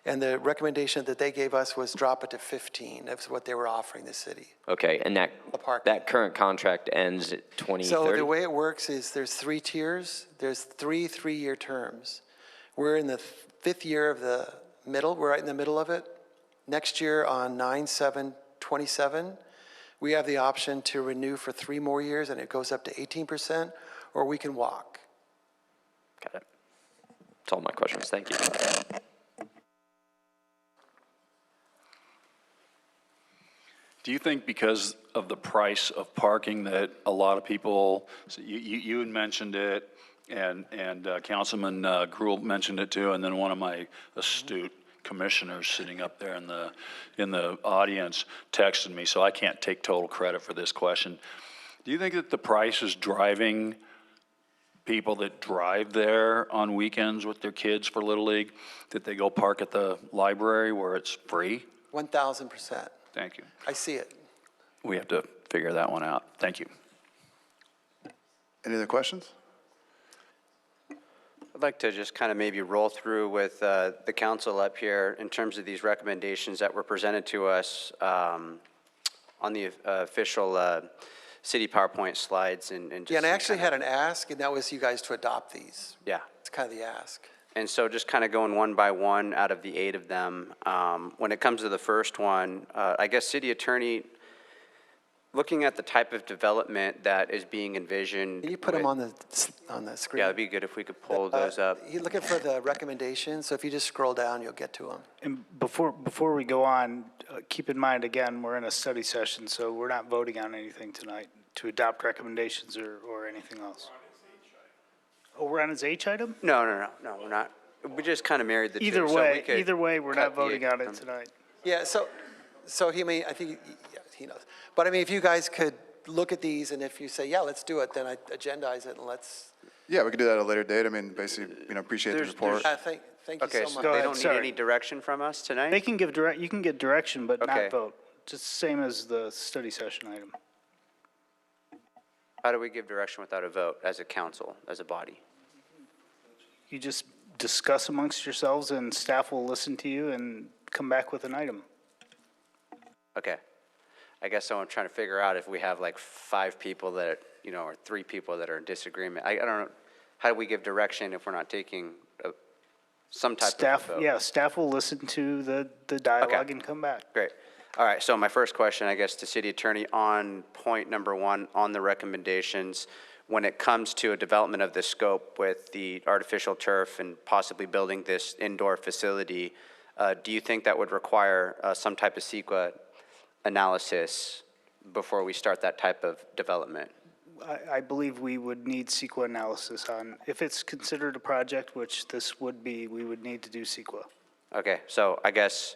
And the recommendation that they gave us was drop it to 15. That's what they were offering the city. Okay, and that current contract ends at 2030? So the way it works is there's 3 tiers. There's 3 3-year terms. We're in the 5th year of the middle. We're right in the middle of it. Next year on 9/7/27, we have the option to renew for 3 more years, and it goes up to 18%, or we can walk. Got it. That's all my questions. Thank you. Do you think because of the price of parking that a lot of people, so you had mentioned it, and Councilman Gruhl mentioned it too, and then one of my astute commissioners sitting up there in the audience texted me, so I can't take total credit for this question. Do you think that the price is driving people that drive there on weekends with their kids for Little League, that they go park at the library where it's free? 1,000%. Thank you. I see it. We have to figure that one out. Thank you. Any other questions? I'd like to just kind of maybe roll through with the council up here in terms of these recommendations that were presented to us on the official city PowerPoint slides. And I actually had an ask, and that was you guys to adopt these. Yeah. It's kind of the ask. And so just kind of going one by one out of the 8 of them. When it comes to the first one, I guess city attorney, looking at the type of development that is being envisioned. Can you put them on the screen? Yeah, it'd be good if we could pull those up. You're looking for the recommendations, so if you just scroll down, you'll get to them. And before we go on, keep in mind, again, we're in a study session, so we're not voting on anything tonight to adopt recommendations or anything else. Oh, we're on his H item? No, we're not. We just kind of married the two. Either way, we're not cut voting on it tonight. Yeah, so he may, I think, yeah, he knows. But I mean, if you guys could look at these, and if you say, yeah, let's do it, then I agendize it and let's. Yeah, we could do that at a later date. I mean, basically, appreciate the report. Thank you Okay, so so much. they don't need any direction from us tonight? They can give you can get direction, but Okay. not vote. Just same as the study session item. How do we give direction without a vote as a council, as a body? You just discuss amongst yourselves, and staff will listen to you and come back with an item. Okay. I guess so I'm trying to figure out if we have like 5 people that, or 3 people that are in disagreement. I don't know, how do we give direction if we're not taking some type Staff, of vote? yeah, staff will listen to the dialogue and come back. Great. All right, so my first question, I guess, to City Attorney on point number 1 on the recommendations, when it comes to a development of this scope with the artificial turf and possibly building this indoor facility, do you think that would require some type of CEQA analysis before we start that type of development? I believe we would need CEQA analysis on, if it's considered a project, which this would be, we would need to do CEQA. Okay, so I guess,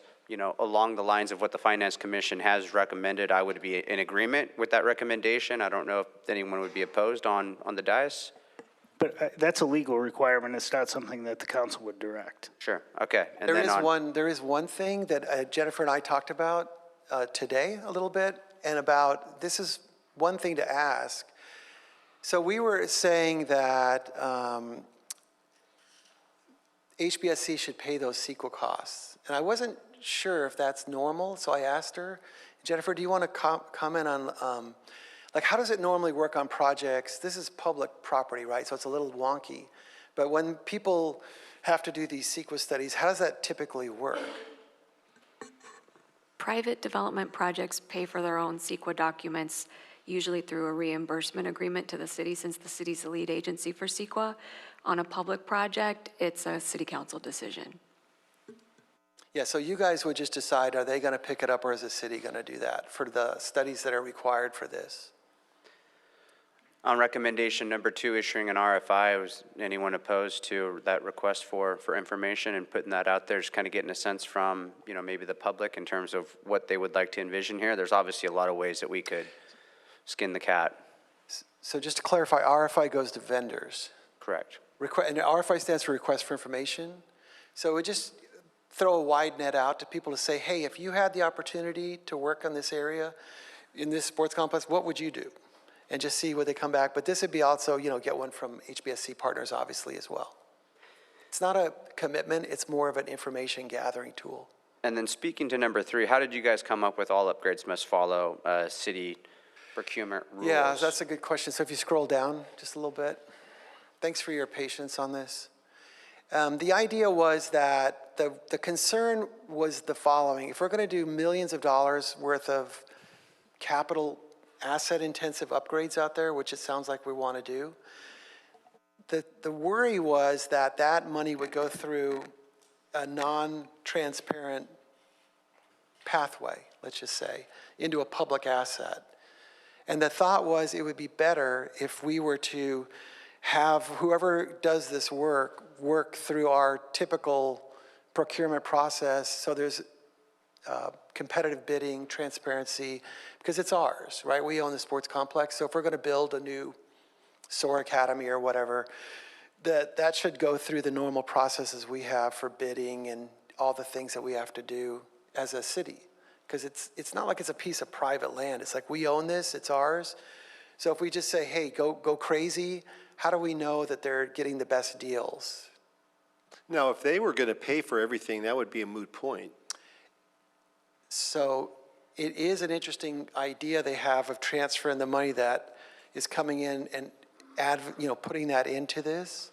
along the lines of what the Finance Commission has recommended, I would be in agreement with that recommendation. I don't know if anyone would be opposed on the dais. But that's a legal requirement. It's not something that the council would direct. Sure, okay. And There is one thing that Jennifer and I talked about today a little bit, and about, this is one thing to ask. So we were saying that HBSC should pay those CEQA costs. And I wasn't sure if that's normal, so I asked her, Jennifer, do you want to comment on, like, how does it normally work on projects? This is public property, right? So it's a little wonky. But when people have to do these CEQA studies, how does that typically work? Private development projects pay for their own CEQA documents, usually through a reimbursement agreement to the city, since the city's the lead agency for CEQA. On a public project, it's a city council decision. Yeah, so you guys would just decide, are they going to pick it up, or is the city going to do that for the studies that are required for this? On recommendation number 2, issuing an RFI, was anyone opposed to that request for information and putting that out there, just kind of getting a sense from, maybe the public in terms of what they would like to envision here? There's obviously a lot of ways that we could skin the cat. So just to clarify, RFI goes to vendors. Correct. And RFI stands for Request for Information. So we just throw a wide net out to people to say, hey, if you had the opportunity to work on this area, in this sports complex, what would you do? And just see where they come back. But this would be also, get one from HBSC partners, obviously, as well. It's not a commitment, it's more of an information gathering tool. And then speaking to number 3, how did you guys come up with all upgrades must follow city procurement rules? Yeah, that's a good question. So if you scroll down just a little bit. Thanks for your patience on this. The idea was that the concern was the following. If we're going to do millions of dollars worth of capital asset-intensive upgrades out there, which it sounds like we want to do, the worry was that that money would go through a non-transparent pathway, let's just say, into a public asset. And the thought was it would be better if we were to have whoever does this work through our typical procurement process, so there's competitive bidding, transparency, because it's ours, right? We own the sports complex, so if we're going to build a new SOAR Academy or whatever, that should go through the normal processes we have for bidding and all the things that we have to do as a city. Because it's not like it's a piece of private land. It's like we own this, it's ours. So if we just say, hey, go crazy, how do we know that they're getting the best deals? Now, if they were going to pay for everything, that would be a moot point. So it is an interesting idea they have of transferring the money that is coming in and putting that into this.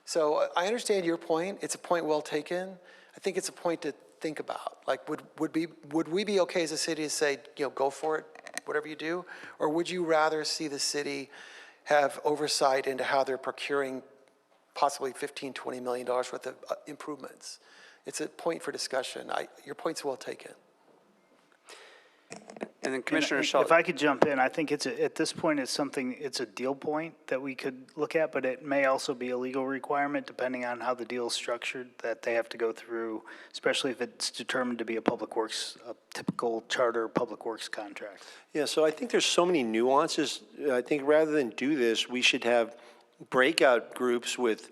So I understand your point. It's a point well taken. I think it's a point to think about. Like, would we be okay as a city to say, go for it, whatever you do? Or would you rather see the city have oversight into how they're procuring possibly $15, $20 million worth of improvements? It's a point for discussion. Your point's well taken. And then Commissioner Schultz. If I could jump in, I think at this point it's a deal point that we could look at, but it may also be a legal requirement depending on how the deal is structured that they have to go through, especially if it's determined to be a typical charter public works contract. Yeah, so I think there's so many nuances. I think rather than do this, we should have breakout groups with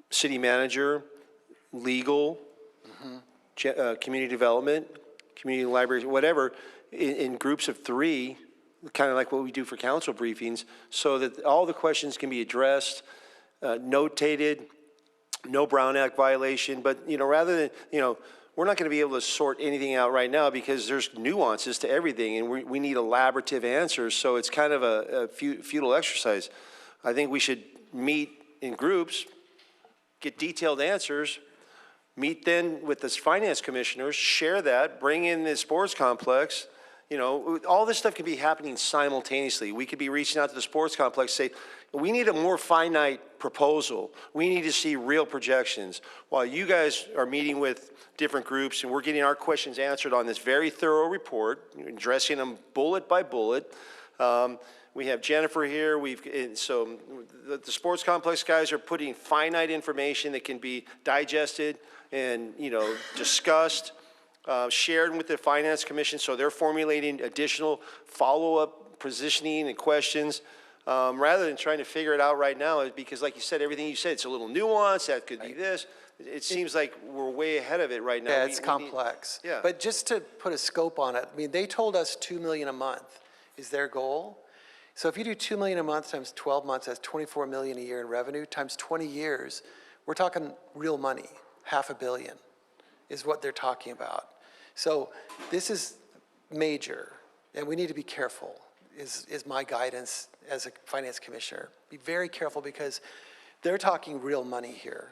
city manager, legal, community development, community libraries, whatever, in groups of 3, kind of like what we do for council briefings, so that all the questions can be addressed, notated, no Brown Act violation, but, rather than, we're not going to be able to sort anything out right now because there's nuances to everything, and we need elaborative answers, so it's kind of a futile exercise. I think we should meet in groups, get detailed answers, meet then with the finance commissioners, share that, bring in the sports complex. All this stuff can be happening simultaneously. We could be reaching out to the sports complex, say, we need a more finite proposal. We need to see real projections. While you guys are meeting with different groups and we're getting our questions answered on this very thorough report, addressing them bullet by bullet. We have Jennifer here. So the sports complex guys are putting finite information that can be digested and discussed, shared with the Finance Commission. So they're formulating additional follow-up positioning and questions. Rather than trying to figure it out right now, because like you said, everything you said, it's a little nuanced, that could be this. It seems like we're way ahead of it right now. Yeah, it's complex. Yeah. But just to put a scope on it, I mean, they told us $2 million a month is their goal. So if you do $2 million a month times 12 months, that's $24 million a year in revenue, times 20 years, we're talking real money, $500 million is what they're talking about. So this is major, and we need to be careful, is my guidance as a finance commissioner. Be very careful because they're talking real money here.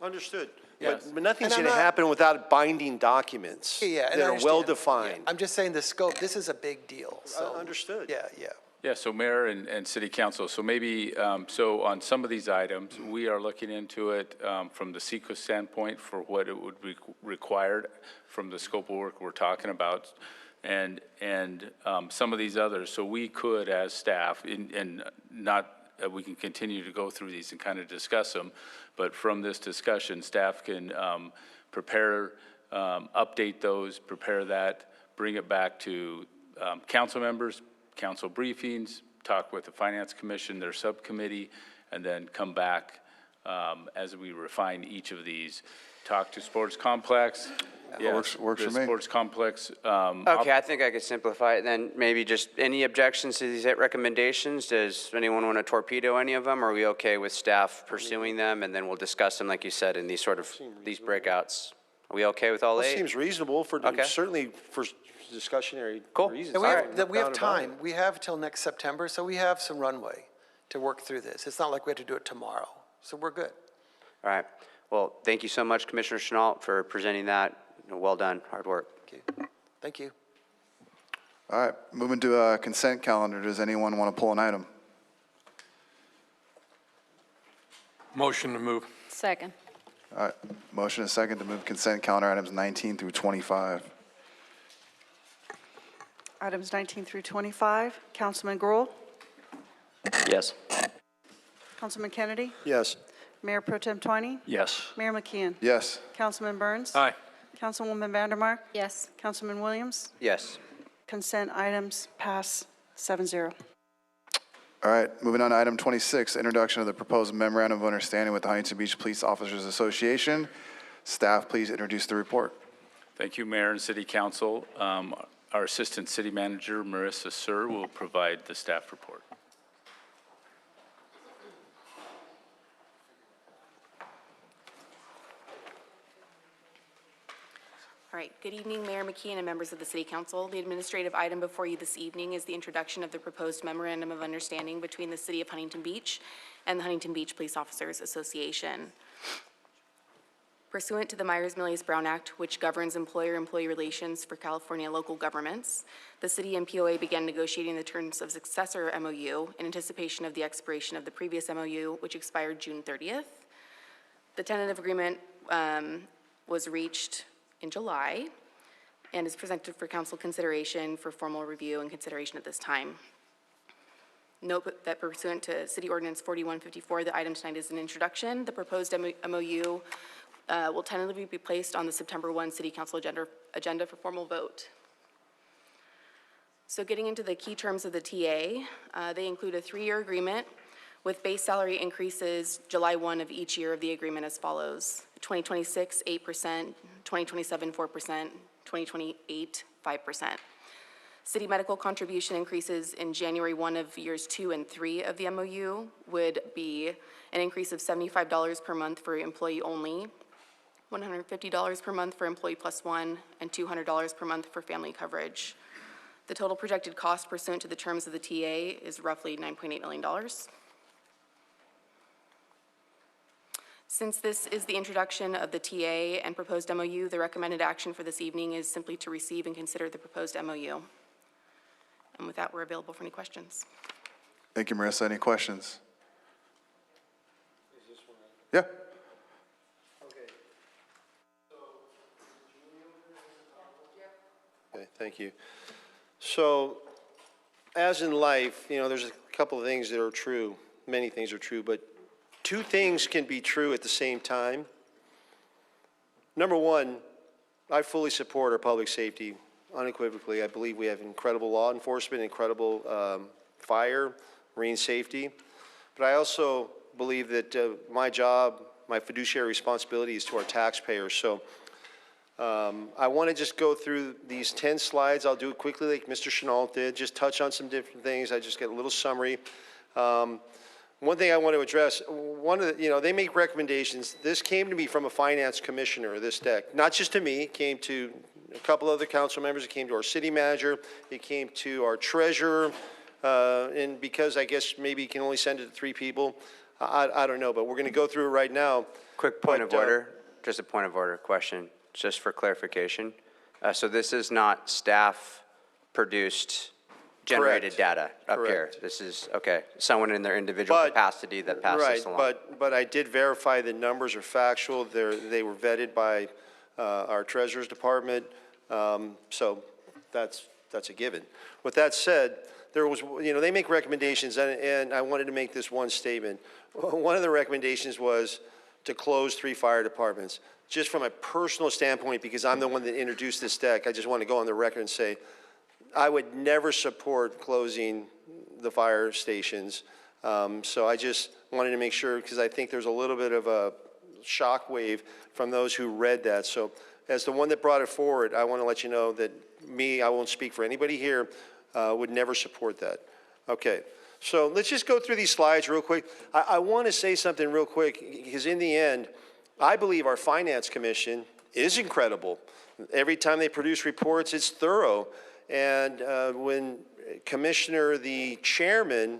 Understood. Yes. But nothing's And going to I'm not- happen without binding documents Yeah, and that I are understand. well-defined. Yeah, I'm just saying the scope, this is a big deal, so. Understood. Yeah. Yeah, so Mayor and City Council, so maybe, so on some of these items, we are looking into it from the CEQA standpoint for what it would be required from the scope of work we're talking about, and some of these others. So we could, as staff, and not, we can continue to go through these and kind of discuss them, but from this discussion, staff can prepare, update those, prepare that, bring it back to council members, council briefings, talk with the Finance Commission, their subcommittee, and then come back as we refine each of these. Talk to Sports Complex. Yeah, Works for the me. Sports Complex. Okay, I think I could simplify it then. Maybe just any objections to these recommendations? Does anyone want to torpedo any of them? Or are we okay with staff pursuing them? And then we'll discuss them, like you said, in these these breakouts. Are we okay with all Well, it eight? seems reasonable for, Okay. certainly for discussionary reasons. And we have About it. time. We have till next September, so we have some runway to work through this. It's not like we have to do it tomorrow, so we're good. All right. Well, thank you so much, Commissioner Chenault, for presenting that. Well done, hard work. Thank you. All right, moving to consent calendar. Does anyone want to pull an item? Motion to move. Second. All right, motion is second to move consent calendar items 19 through 25. Items 19 through 25, Councilman Gruhl, Yes. Councilman Kennedy, Yes. Mayor Pro Tem Twiney, Yes. Mayor McKeon, Yes. Councilman Burns, Aye. Councilwoman Vandermark, Yes. Councilman Williams. Yes. Consent items pass 7-0. All right, moving on to item 26, introduction of the proposed memorandum of understanding with the Huntington Beach Police Officers Association. Staff, please introduce the report. Thank you, Mayor and City Council. Our Assistant City Manager, Marissa Sir, will provide the staff report. All right, good evening, Mayor McKeon and members of the City Council. The administrative item before you this evening is the introduction of the proposed memorandum of understanding between the City of Huntington Beach and the Huntington Beach Police Officers Association. Pursuant to the Myers-Milius-Brown Act, which governs employer-employee relations for California local governments, the City and POA began negotiating the terms of successor MOU in anticipation of the expiration of the previous MOU, which expired June 30th. The tentative agreement was reached in July and is presented for council consideration for formal review and consideration at this time. Note that pursuant to City Ordinance 4154, the item tonight is an introduction. The proposed MOU will tentatively be placed on the September 1 City Council agenda for formal vote. So getting into the key terms of the TA, they include a 3-year agreement with base salary increases July 1 of each year of the agreement as follows: 2026, 8%, 2027, 4%, 2028, 5%. City medical contribution increases in January 1 of years 2 and 3 of the MOU would be an increase of $75 per month for employee only, $150 per month for employee plus one, and $200 per month for family coverage. The total projected cost pursuant to the terms of the TA is roughly $9.8 million. Since this is the introduction of the TA and proposed MOU, the recommended action for this evening is simply to receive and consider the proposed MOU. And with that, we're available for any questions. Thank you, Marissa. Any questions? Yeah. Okay, thank you. So, as in life, you know, there's a couple of things that are true. Many things are true, but two things can be true at the same time. Number one, I fully support our public safety, unequivocally. I believe we have incredible law enforcement, incredible fire, marine safety. But I also believe that my job, my fiduciary responsibility is to our taxpayers. So I want to just go through these 10 slides. I'll do it quickly like Mr. Chenault did, just touch on some different things. I just get a little summary. One thing I want to address, they make recommendations. This came to me from a finance commissioner, this deck. Not just to me, it came to a couple other council members. It came to our city manager. It came to our treasurer. And because I guess maybe you can only send it to 3 people, I don't know, but we're going to go through it right now. Quick point of order, just a point of order question, just for clarification. So this is not staff-produced generated data up here. This is, okay, someone in their individual capacity that passed this along. Right, but I did verify the numbers are factual. They were vetted by our treasurer's department. So that's a given. With that said, there was, they make recommendations, and I wanted to make this one statement. One of the recommendations was to close 3 fire departments. Just from a personal standpoint, because I'm the one that introduced this deck, I just want to go on the record and say, I would never support closing the fire stations. So I just wanted to make sure, because I think there's a little bit of a shockwave from those who read that. So as the one that brought it forward, I want to let you know that I won't speak for anybody here, would never support that. Okay, so let's just go through these slides real quick. I want to say something real quick, because in the end, I believe our Finance Commission is incredible. Every time they produce reports, it's thorough. And when the chairman,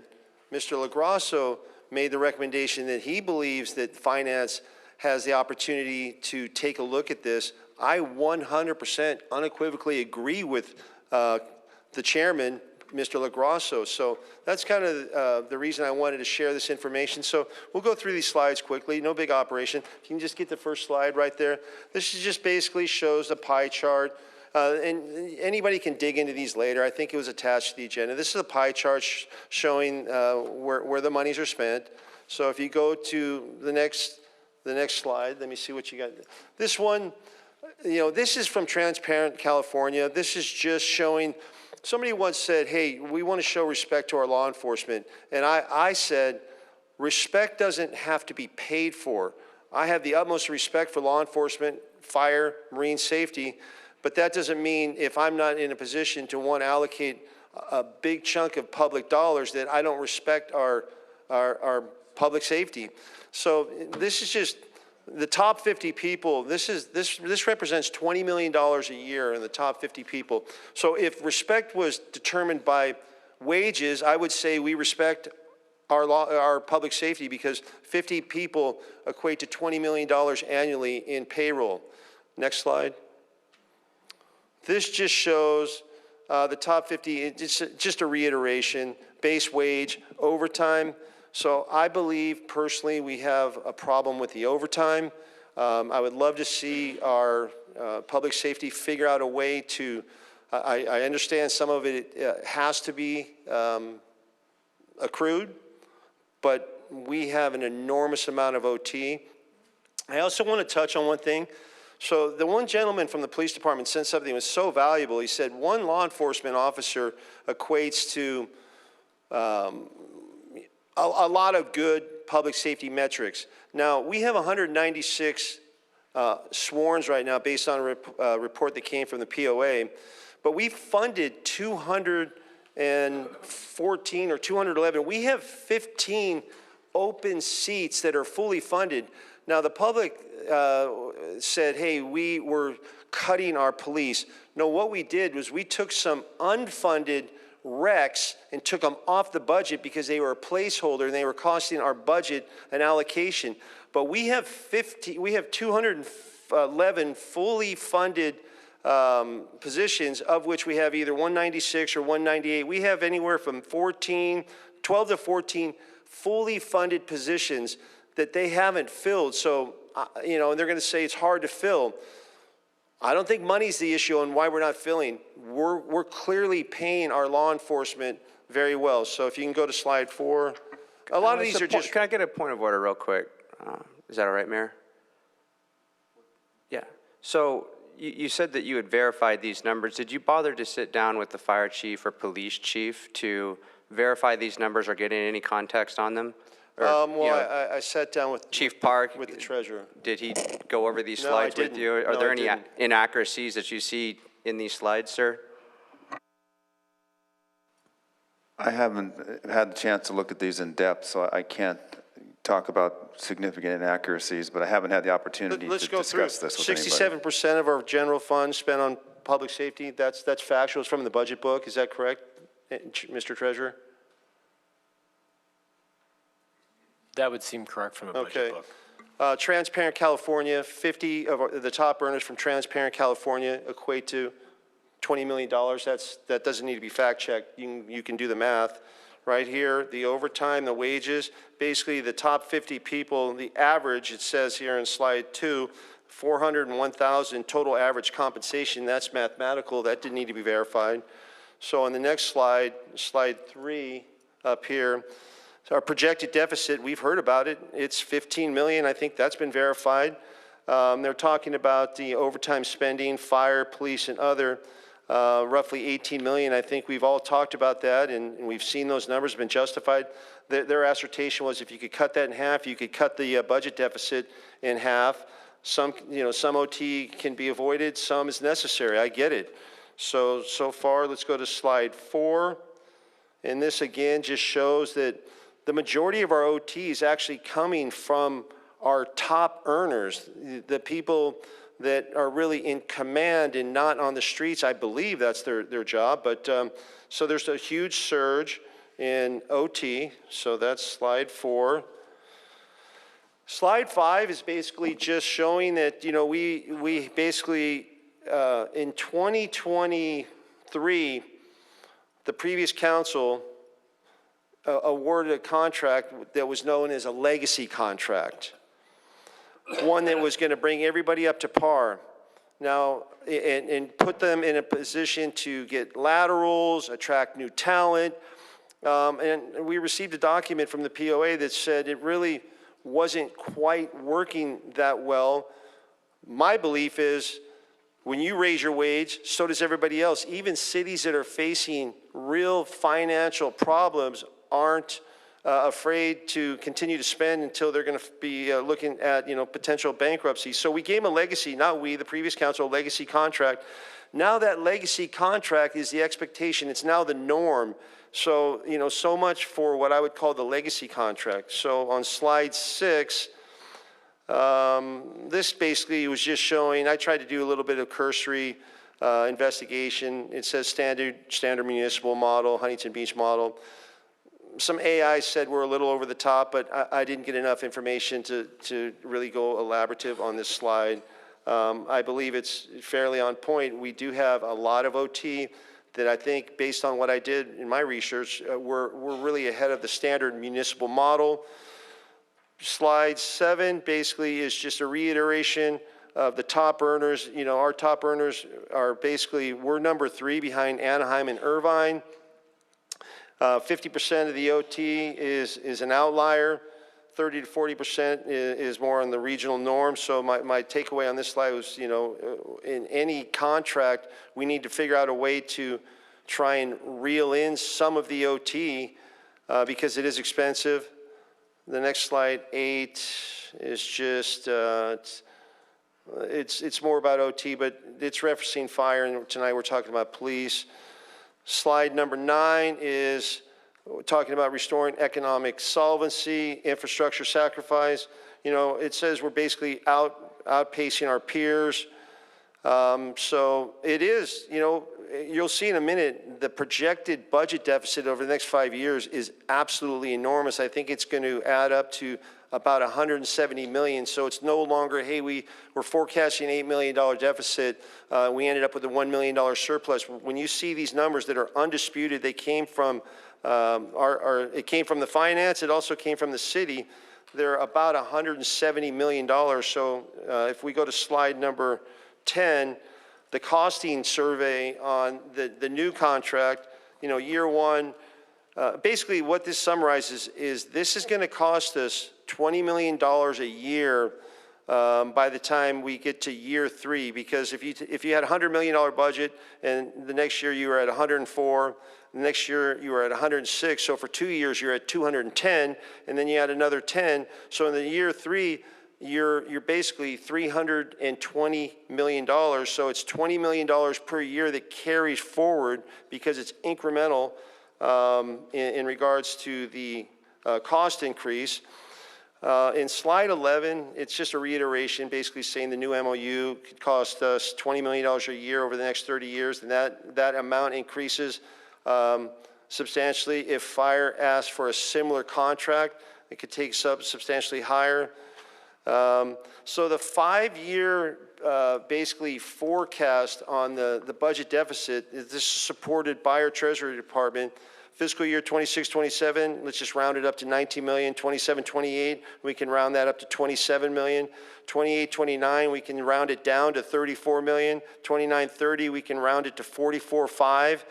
Mr. LaGrasso, made the recommendation that he believes that finance has the opportunity to take a look at this, I 100% unequivocally agree with the chairman, Mr. LaGrasso. So that's kind of the reason I wanted to share this information. So we'll go through these slides quickly, no big operation. If you can just get the first slide right there. This is just basically shows the pie chart. And anybody can dig into these later. I think it was attached to the agenda. This is a pie chart showing where the monies are spent. So if you go to the next slide, let me see what you got. This one, this is from Transparent California. This is just showing, somebody once said, hey, we want to show respect to our law enforcement. And I said, respect doesn't have to be paid for. I have the utmost respect for law enforcement, fire, marine safety. But that doesn't mean if I'm not in a position to want to allocate a big chunk of public dollars that I don't respect our public safety. So this is just the top 50 people. This represents $20 million a year in the top 50 people. So if respect was determined by wages, I would say we respect our public safety, because 50 people equate to $20 million annually in payroll. Next slide. This just shows the top 50, it's just a reiteration, base wage, overtime. So I believe personally we have a problem with the overtime. I would love to see our public safety figure out a way to, I understand some of it has to be accrued, but we have an enormous amount of OT. I also want to touch on one thing. So the one gentleman from the police department said something that was so valuable. He said one law enforcement officer equates to a lot of good public safety metrics. Now, we have 196 sworns right now based on a report that came from the POA. but we funded 214 or 211. We have 15 open seats that are fully funded. Now, the public said, hey, we were cutting our police. No, what we did was we took some unfunded recs and took them off the budget because they were a placeholder and they were costing our budget an allocation. But we have 211 fully funded positions, of which we have either 196 or 198. We have anywhere from 12 to 14 fully funded positions that they haven't filled. So, and they're going to say it's hard to fill. I don't think money's the issue on why we're not filling. We're clearly paying our law enforcement very well. So if you can go to slide 4. A lot of these are just... Can I get a point of order real quick? Is that all right, Mayor? Yeah. So you said that you had verified these numbers. Did you bother to sit down with the fire chief or police chief to verify these numbers or get any context on them? Or, I sat down with Chief Park, with the treasurer. Did he go over these No, slides I with didn't. you? Are No, there I any didn't. inaccuracies that you see in these slides, sir? I haven't had the chance to look at these in depth, so I can't talk about significant inaccuracies, but I haven't had the opportunity Let's to go through. discuss this with anybody. 67% of our general funds spent on public safety. That's factual. It's from the budget book. Is that correct, Mr. Treasurer? That would seem correct from the budget book. Transparent California, 50 of the top earners from Transparent California equate to $20 million. That doesn't need to be fact-checked. You can do the math. Right here, the overtime, the wages, basically the top 50 people, the average, it says here in slide 2, 401,000 total average compensation. That's mathematical. That didn't need to be verified. So on the next slide, slide 3 up here, so our projected deficit, we've heard about it. It's 15 million. I think that's been verified. They're talking about the overtime spending, fire, police, and other, roughly 18 million. I think we've all talked about that, and we've seen those numbers been justified. Their assertion was if you could cut that in half, you could cut the budget deficit in half. Some OT can be avoided, some is necessary. I get it. So far, let's go to slide 4. And this again just shows that the majority of our OT is actually coming from our top earners, the people that are really in command and not on the streets. I believe that's their job. But so there's a huge surge in OT. So that's slide 4. Slide 5 is basically just showing that, we basically, in 2023, the previous council awarded a contract that was known as a legacy contract, one that was going to bring everybody up to par. Now, and put them in a position to get laterals, attract new talent. And we received a document from the POA that said it really wasn't quite working that well. My belief is when you raise your wage, so does everybody else. Even cities that are facing real financial problems aren't afraid to continue to spend until they're going to be looking at potential bankruptcy. So we gave them a legacy, not we, the previous council, a legacy contract. Now that legacy contract is the expectation. It's now the norm. So so much for what I would call the legacy contract. So on slide 6, this basically was just showing. I tried to do a little bit of cursory investigation. It says standard municipal model, Huntington Beach model. Some AI said we're a little over the top, but I didn't get enough information to really go elaborative on this slide. I believe it's fairly on point. We do have a lot of OT that I think, based on what I did in my research, we're really ahead of the standard municipal model. Slide 7 basically is just a reiteration of the top earners. Our top earners are basically, we're number 3 behind Anaheim and Irvine. 50% of the OT is an outlier. 30 to 40% is more on the regional norm. So my takeaway on this slide was, in any contract, we need to figure out a way to try and reel in some of the OT because it is expensive. The next slide, 8, is just It's more about OT, but it's referencing fire, and tonight we're talking about police. Slide number 9 is talking about restoring economic solvency, infrastructure sacrifice. You know, it says we're basically outpacing our peers. So it is, you know, you'll see in a minute, the projected budget deficit over the next 5 years is absolutely enormous. I think it's going to add up to about 170 million. So it's no longer, hey, we're forecasting $8 million deficit. We ended up with a $1 million surplus. When you see these numbers that are undisputed, they came from it came from the finance. It also came from the city. They're about $170 million. So if we go to slide number 10, the costing survey on the new contract, you know, year one, basically what this summarizes is this is going to cost us $20 million a year by the time we get to year 3, because if you had a $100 million budget and the next year you were at 104, the next year you were at 106, so for 2 years you're at 210, and then you add another 10. So in the year 3, you're basically $320 million. So it's $20 million per year that carries forward because it's incremental in regards to the cost increase. In slide 11, it's just a reiteration, basically saying the new MOU could cost us $20 million a year over the next 30 years, and that amount increases substantially. If fire asks for a similar contract, it could take substantially higher. So the 5-year basically forecast on the budget deficit, this is supported by our Treasury Department. Fiscal year 26-27, let's just round it up to 19 million. 27-28, we can round that up to 27 million. 28-29, we can round it down to 34 million. 29-30, we can round it to 44.5.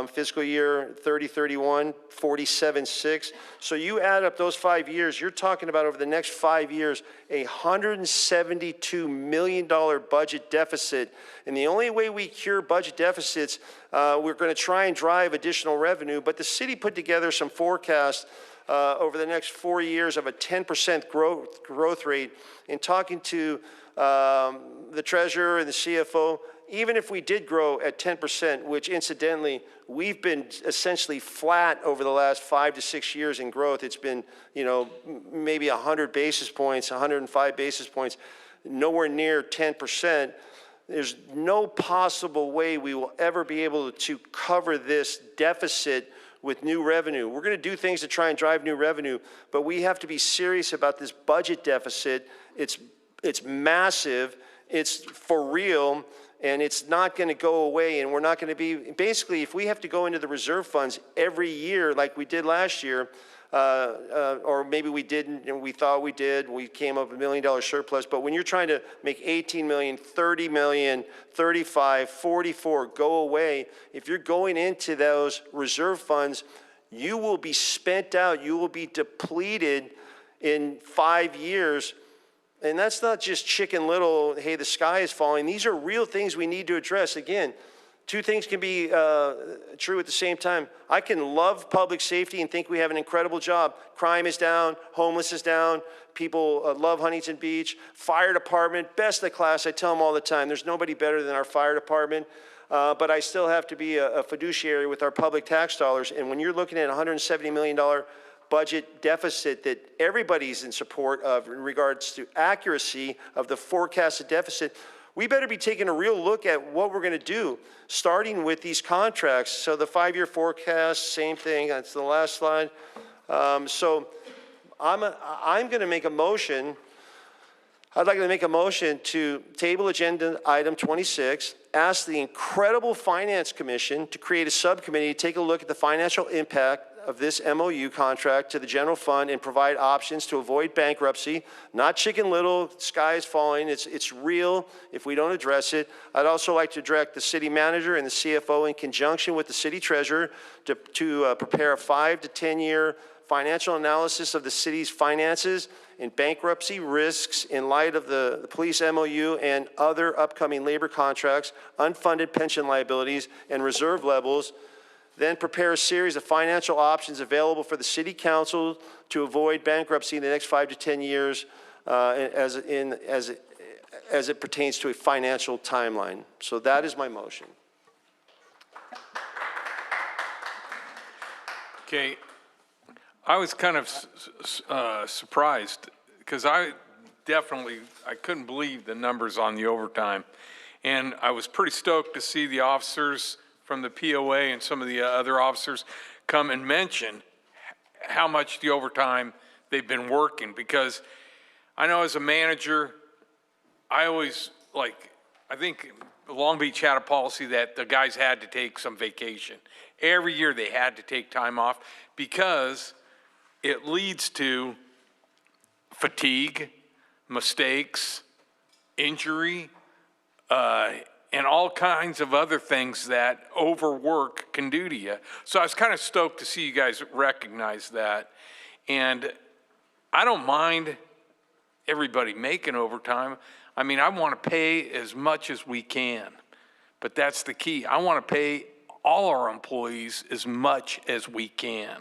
Fiscal year 30-31, 47.6. So you add up those 5 years, you're talking about over the next 5 years, a $172 million budget deficit. And the only way we cure budget deficits, we're going to try and drive additional revenue. But the city put together some forecasts over the next 4 years of a 10% growth rate. In talking to the treasurer and the CFO, even if we did grow at 10%, which incidentally, we've been essentially flat over the last 5 to 6 years in growth. It's been, you know, maybe 100 basis points, 105 basis points, nowhere near 10%. There's no possible way we will ever be able to cover this deficit with new revenue. We're going to do things to try and drive new revenue, but we have to be serious about this budget deficit. It's massive. It's for real. And it's not going to go away, and we're not going to be, basically, if we have to go into the reserve funds every year like we did last year, or maybe we didn't and we thought we did, we came up with $1 million surplus, but when you're trying to make 18 million, 30 million, 35, 44 go away, if you're going into those reserve funds, you will be spent out, you will be depleted in 5 years. And that's not just Chicken Little, hey, the sky is falling. These are real things we need to address. Again, two things can be true at the same time. I can love public safety and think we have an incredible job. Crime is down, homeless is down, people love Huntington Beach. Fire department, best of the class. I tell them all the time, there's nobody better than our fire department. But I still have to be a fiduciary with our public tax dollars. And when you're looking at $170 million budget deficit that everybody's in support of in regards to accuracy of the forecasted deficit, we better be taking a real look at what we're going to do, starting with these contracts. So the 5-year forecast, same thing. That's the last slide. So I'm going to make a motion. I'd like to make a motion to table agenda item 26, ask the incredible Finance Commission to create a subcommittee to take a look at the financial impact of this MOU contract to the general fund and provide options to avoid bankruptcy. Not Chicken Little, sky is falling. It's real if we don't address it. I'd also like to direct the city manager and the CFO in conjunction with the city treasurer to prepare a 5 to 10 year financial analysis of the city's finances and bankruptcy risks in light of the police MOU and other upcoming labor contracts, unfunded pension liabilities, and reserve levels. Then prepare a series of financial options available for the city council to avoid bankruptcy in the next 5 to 10 years as as it pertains to a financial timeline. So that is my motion. Okay, I was kind of surprised because I couldn't believe the numbers on the overtime. And I was pretty stoked to see the officers from the POA and some of the other officers come and mention how much the overtime they've been working, because I know as a manager, I think Long Beach had a policy that the guys had to take some vacation. Every year they had to take time off because it leads to fatigue, mistakes, injury, and all kinds of other things that overwork can do to you. So I was kind of stoked to see you guys recognize that. And I don't mind everybody making overtime. I mean, I want to pay as much as we can, but that's the key. I want to pay all our employees as much as we can,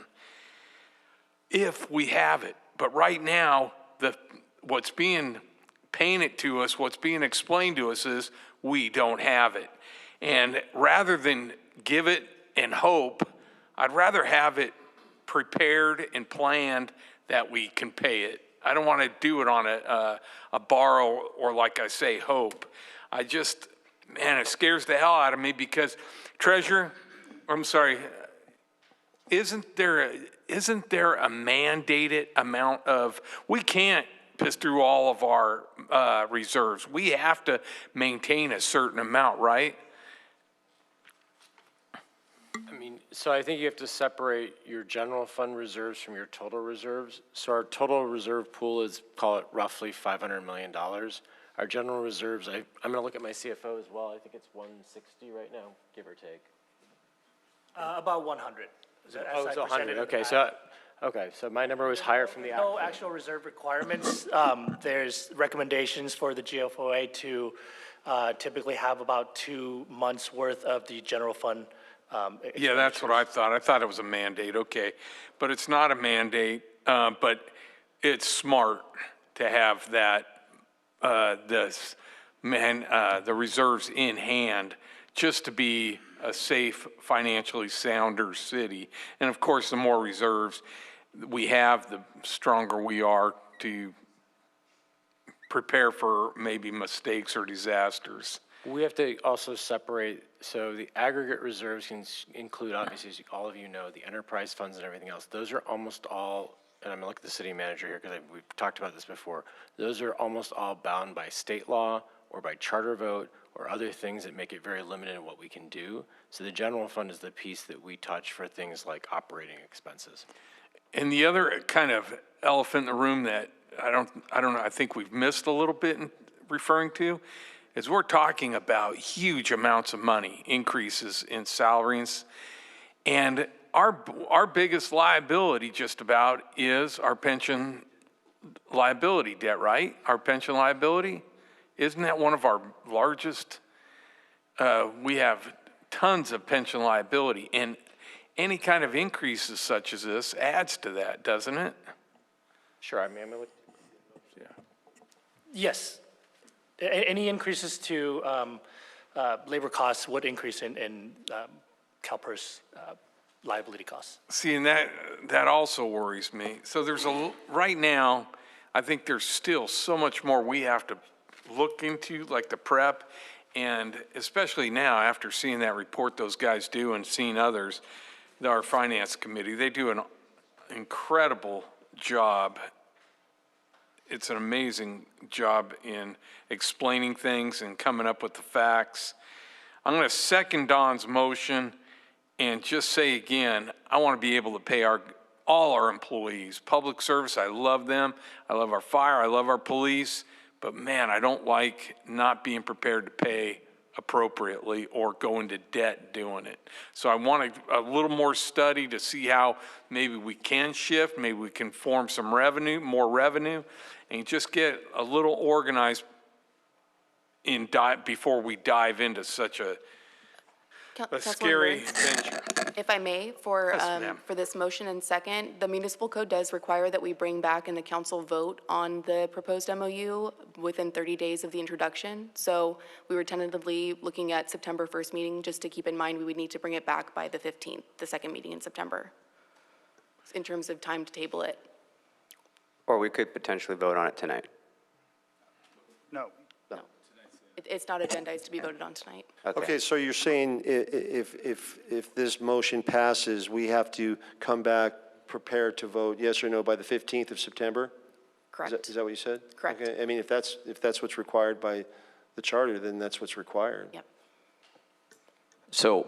if we have it. But right now, what's being painted to us, what's being explained to us is we don't have it. And rather than give it and hope, I'd rather have it prepared and planned that we can pay it. I don't want to do it on a borrow or, like I say, hope. Man, it scares the hell out of me because, Treasurer, isn't there a mandated amount of, we can't piss through all of our reserves. We have to maintain a certain amount, right? I mean, so I think you have to separate your general fund reserves from your total reserves. So our total reserve pool is, call it roughly $500 million. Our general reserves, I'm going to look at my CFO as well. I think it's 160 right now, give or take. About 100. Oh, it's 100. Okay, so my number was higher from the no actual reserve requirements. There's recommendations for the GFOA to typically have about 2 months worth of the general fund. Yeah, that's what I thought. I thought it was a mandate, okay. But it's not a mandate, but it's smart to have that, the reserves in hand just to be a safe, financially sounder city. And of course, the more reserves we have, the stronger we are to prepare for maybe mistakes or disasters. We have to also separate, so the aggregate reserves can include, obviously, as all of you know, the enterprise funds and everything else. Those are almost all, and I'm going to look at the city manager here because we've talked about this before, those are almost all bound by state law or by charter vote or other things that make it very limited in what we can do. So the general fund is the piece that we touch for things like operating expenses. And the other kind of elephant in the room that I don't know, I think we've missed a little bit in referring to, is we're talking about huge amounts of money, increases in salaries. And our biggest liability just about is our pension liability debt, right? Our pension liability, isn't that one of our largest? We have tons of pension liability, and any kind of increases such as this adds to that, doesn't it? Sure, I mean, yeah. Yes. Any increases to labor costs would increase in CalPERS liability costs. See, and that also worries me. So right now, I think there's still so much more we have to look into, like the prep, and especially now after seeing that report those guys do and seeing others, our finance committee, they do an incredible job. It's an amazing job in explaining things and coming up with the facts. I'm going to second Don's motion and just say again, I want to be able to pay all our employees. Public service, I love them. I love our fire. I love our police. But man, I don't like not being prepared to pay appropriately or go into debt doing it. So I want a little more study to see how maybe we can shift, maybe we can form some revenue, more revenue, and just get a little organized before we dive into such a a scary Councilmember, venture. if I may, for this motion and second, the municipal code does require that we bring back and the council vote on the proposed MOU within 30 days of the introduction. So we were tentatively looking at September 1st meeting, just to keep in mind we would need to bring it back by the 15th, the second meeting in September, in terms of time to table it. Or we could potentially vote on it tonight. No. It's not agendized to be voted on tonight. Okay, so you're saying if this motion passes, we have to come back prepared to vote yes or no by the 15th of September? Correct. Is that what you said? Correct. Okay, I mean, if that's what's required by the charter, then that's what's required. Yep. So,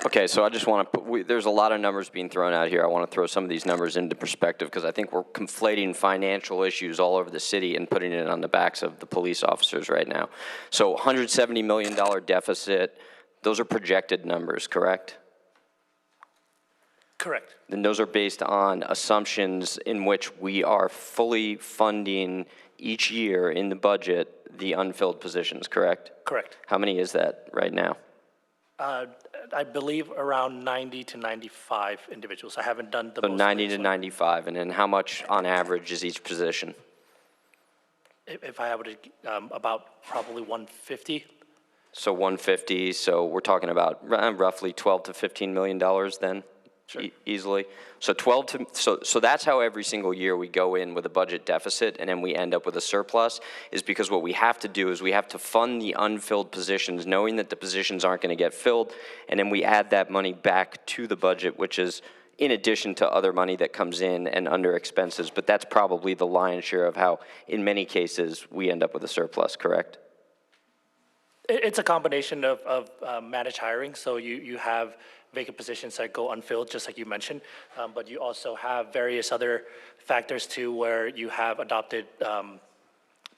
okay, so I just want to put, there's a lot of numbers being thrown out here. I want to throw some of these numbers into perspective because I think we're conflating financial issues all over the city and putting it on the backs of the police officers right now. So $170 million deficit, those are projected numbers, correct? Correct. Then those are based on assumptions in which we are fully funding each year in the budget the unfilled positions, correct? Correct. How many is that right now? I believe around 90 to 95 individuals. I haven't done the So most 90 to recent. 95, and then how much on average is each position? If I would, about probably 150. So 150, so we're talking about roughly 12 to 15 million dollars then? Sure. Easily. So so that's how every single year we go in with a budget deficit and then we end up with a surplus, is because what we have to do is we have to fund the unfilled positions, knowing that the positions aren't going to get filled, and then we add that money back to the budget, which is in addition to other money that comes in and under expenses. But that's probably the lion's share of how, in many cases, we end up with a surplus, correct? It's a combination of managed hiring. So you have vacant positions that go unfilled, just like you mentioned, but you also have various other factors too, where you have adopted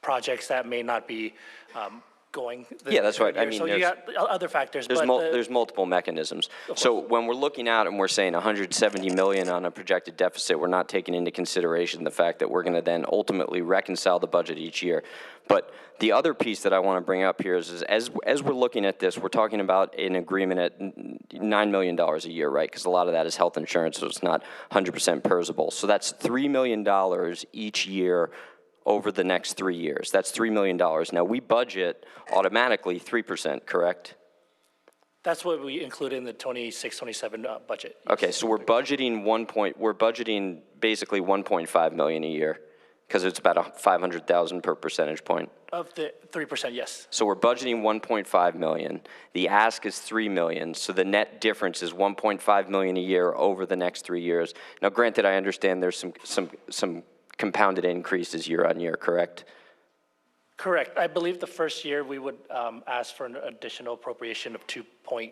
projects that may not be going. Yeah, that's right. I year. mean, so you got other factors. There's multiple mechanisms. So when we're looking out and we're saying 170 million on a projected deficit, we're not taking into consideration the fact that we're going to then ultimately reconcile the budget each year. But the other piece that I want to bring up here is as we're looking at this, we're talking about an agreement at $9 million a year, right? Because a lot of that is health insurance, so it's not 100% PERSable. So that's $3 million each year over the next 3 years. That's $3 million. Now, we budget automatically 3%, correct? That's what we include in the 26-27 budget. Okay, so we're budgeting basically 1.5 million a year, because it's about 500,000 per percentage point. Of the 3%, yes. So we're budgeting 1.5 million. The ask is 3 million, so the net difference is 1.5 million a year over the next 3 years. Now, granted, I understand there's some compounded increases year on year, correct? Correct. I believe the first year we would ask for an additional appropriation of 2.7.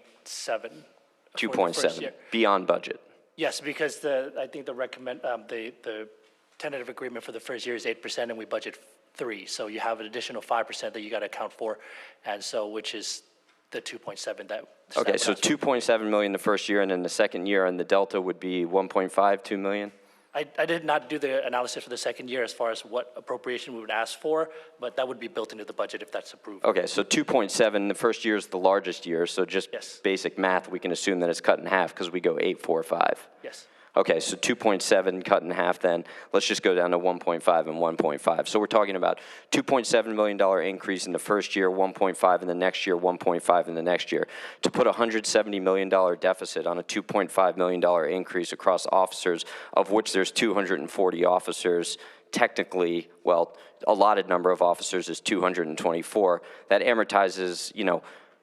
2.7, beyond budget. Yes, because I think the tentative agreement for the first year is 8%, and we budget 3%. So you have an additional 5% that you got to account for, and so which is the 2.7 that. Okay, so 2.7 million the first year, and then the second year, and the delta would be 1.5, 2 million? I did not do the analysis for the second year as far as what appropriation we would ask for, but that would be built into the budget if that's approved. Okay, so 2.7, the first year is the largest year, so just basic math, we can assume that it's cut in half because we go 8, 4, 5. Yes. Okay, so 2.7 cut in half then. Let's just go down to 1.5 and 1.5. So we're talking about $2.7 million increase in the first year, 1.5 in the next year, 1.5 in the next year. To put a $170 million deficit on a $2.5 million increase across officers, of which there's 240 officers, technically, well, allotted number of officers is 224. That amortizes,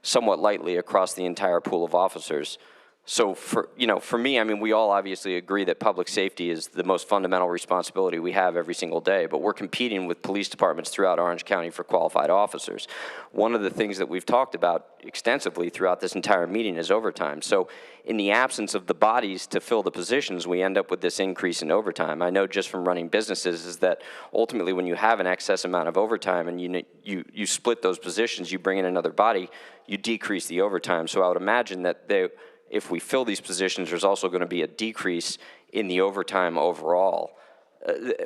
somewhat lightly across the entire pool of officers. So for me, I mean, we all obviously agree that public safety is the most fundamental responsibility we have every single day, but we're competing with police departments throughout Orange County for qualified officers. One of the things that we've talked about extensively throughout this entire meeting is overtime. So in the absence of the bodies to fill the positions, we end up with this increase in overtime. I know just from running businesses is that ultimately when you have an excess amount of overtime and you split those positions, you bring in another body, you decrease the overtime. So I would imagine that if we fill these positions, there's also going to be a decrease in the overtime overall.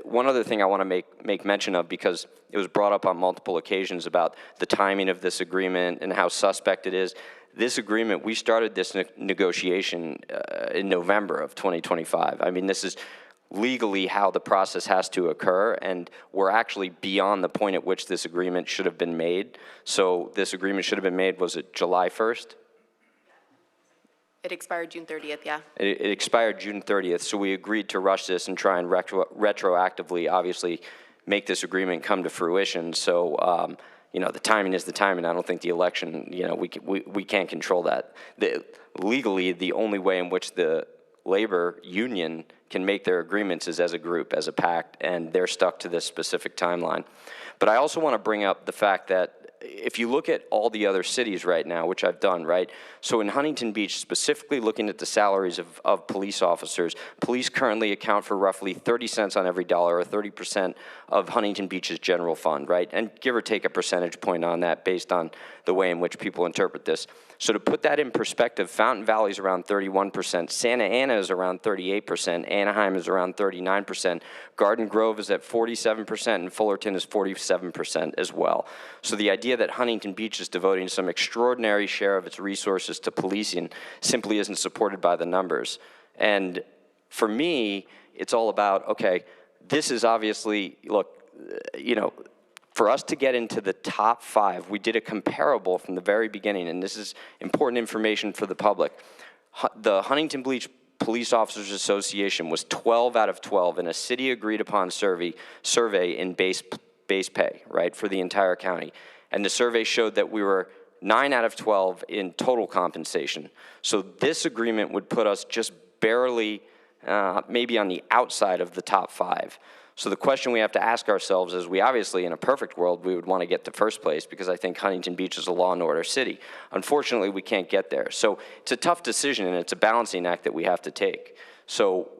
One other thing I want to make mention of, because it was brought up on multiple occasions about the timing of this agreement and how suspect it is. This agreement, we started this negotiation in November of 2025. I mean, this is legally how the process has to occur, and we're actually beyond the point at which this agreement should have been made. So this agreement should have been made, was it July 1st? It expired June 30th, yeah. It expired June 30th, so we agreed to rush this and try and retroactively, obviously, make this agreement come to fruition. So, you know, the timing is the timing. I don't think the election, you know, we can't control that. Legally, the only way in which the labor union can make their agreements is as a group, as a pact, and they're stuck to this specific timeline. But I also want to bring up the fact that if you look at all the other cities right now, which I've done, right? So in Huntington Beach, specifically looking at the salaries of police officers, police currently account for roughly 30 cents on every dollar, or 30% of Huntington Beach's general fund, right? And give or take a percentage point on that based on the way in which people interpret this. So to put that in perspective, Fountain Valley is around 31%, Santa Ana is around 38%, Anaheim is around 39%, Garden Grove is at 47%, and Fullerton is 47% as well. So the idea that Huntington Beach is devoting some extraordinary share of its resources to policing simply isn't supported by the numbers. And for me, it's all about, okay, this is obviously, look, you know, for us to get into the top 5, we did a comparable from the very beginning, and this is important information for the public. The Huntington Beach Police Officers Association was 12 out of 12 in a city agreed upon survey in base pay, right, for the entire county. And the survey showed that we were 9 out of 12 in total compensation. So this agreement would put us just barely, maybe on the outside of the top 5. So the question we have to ask ourselves is, we obviously, in a perfect world, we would want to get to first place because I think Huntington Beach is a law and order city. Unfortunately, we can't get there. So it's a tough decision, and it's a balancing act that we have to take. So,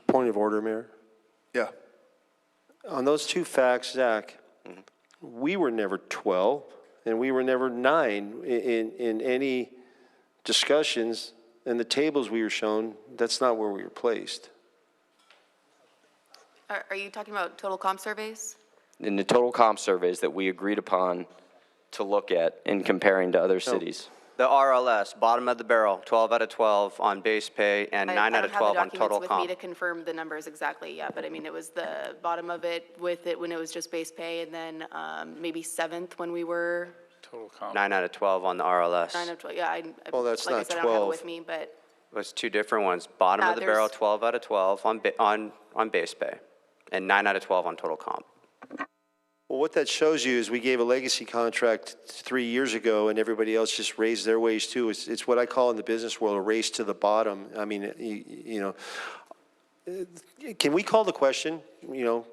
Point of order, Mayor. Yeah. On those two facts, Zach, we were never 12, and we were never 9 in any discussions, and the tables we were shown, that's not where we were placed. Are you talking about total comp surveys? in the total comp surveys that we agreed upon to look at in comparing to other cities. The RLS, bottom of the barrel, 12 out of 12 on base pay and 9 out of 12 on total I don't have the documents with me comp. to confirm the numbers exactly yet, but I mean, it was the bottom of it with it when it was just base pay, and then maybe 7th when we were Total comp. 9 out of 12 on the RLS. 9 of 12, yeah. Well, that's like I not said, I don't have it 12. with me, but It was two different ones. Bottom of the barrel, there's- 12 out of 12 on base pay, and 9 out of 12 on total comp. Well, what that shows you is we gave a legacy contract 3 years ago, and everybody else just raised their wage too. It's what I call in the business world a race to the bottom. I mean, you know, can we call the question? You know,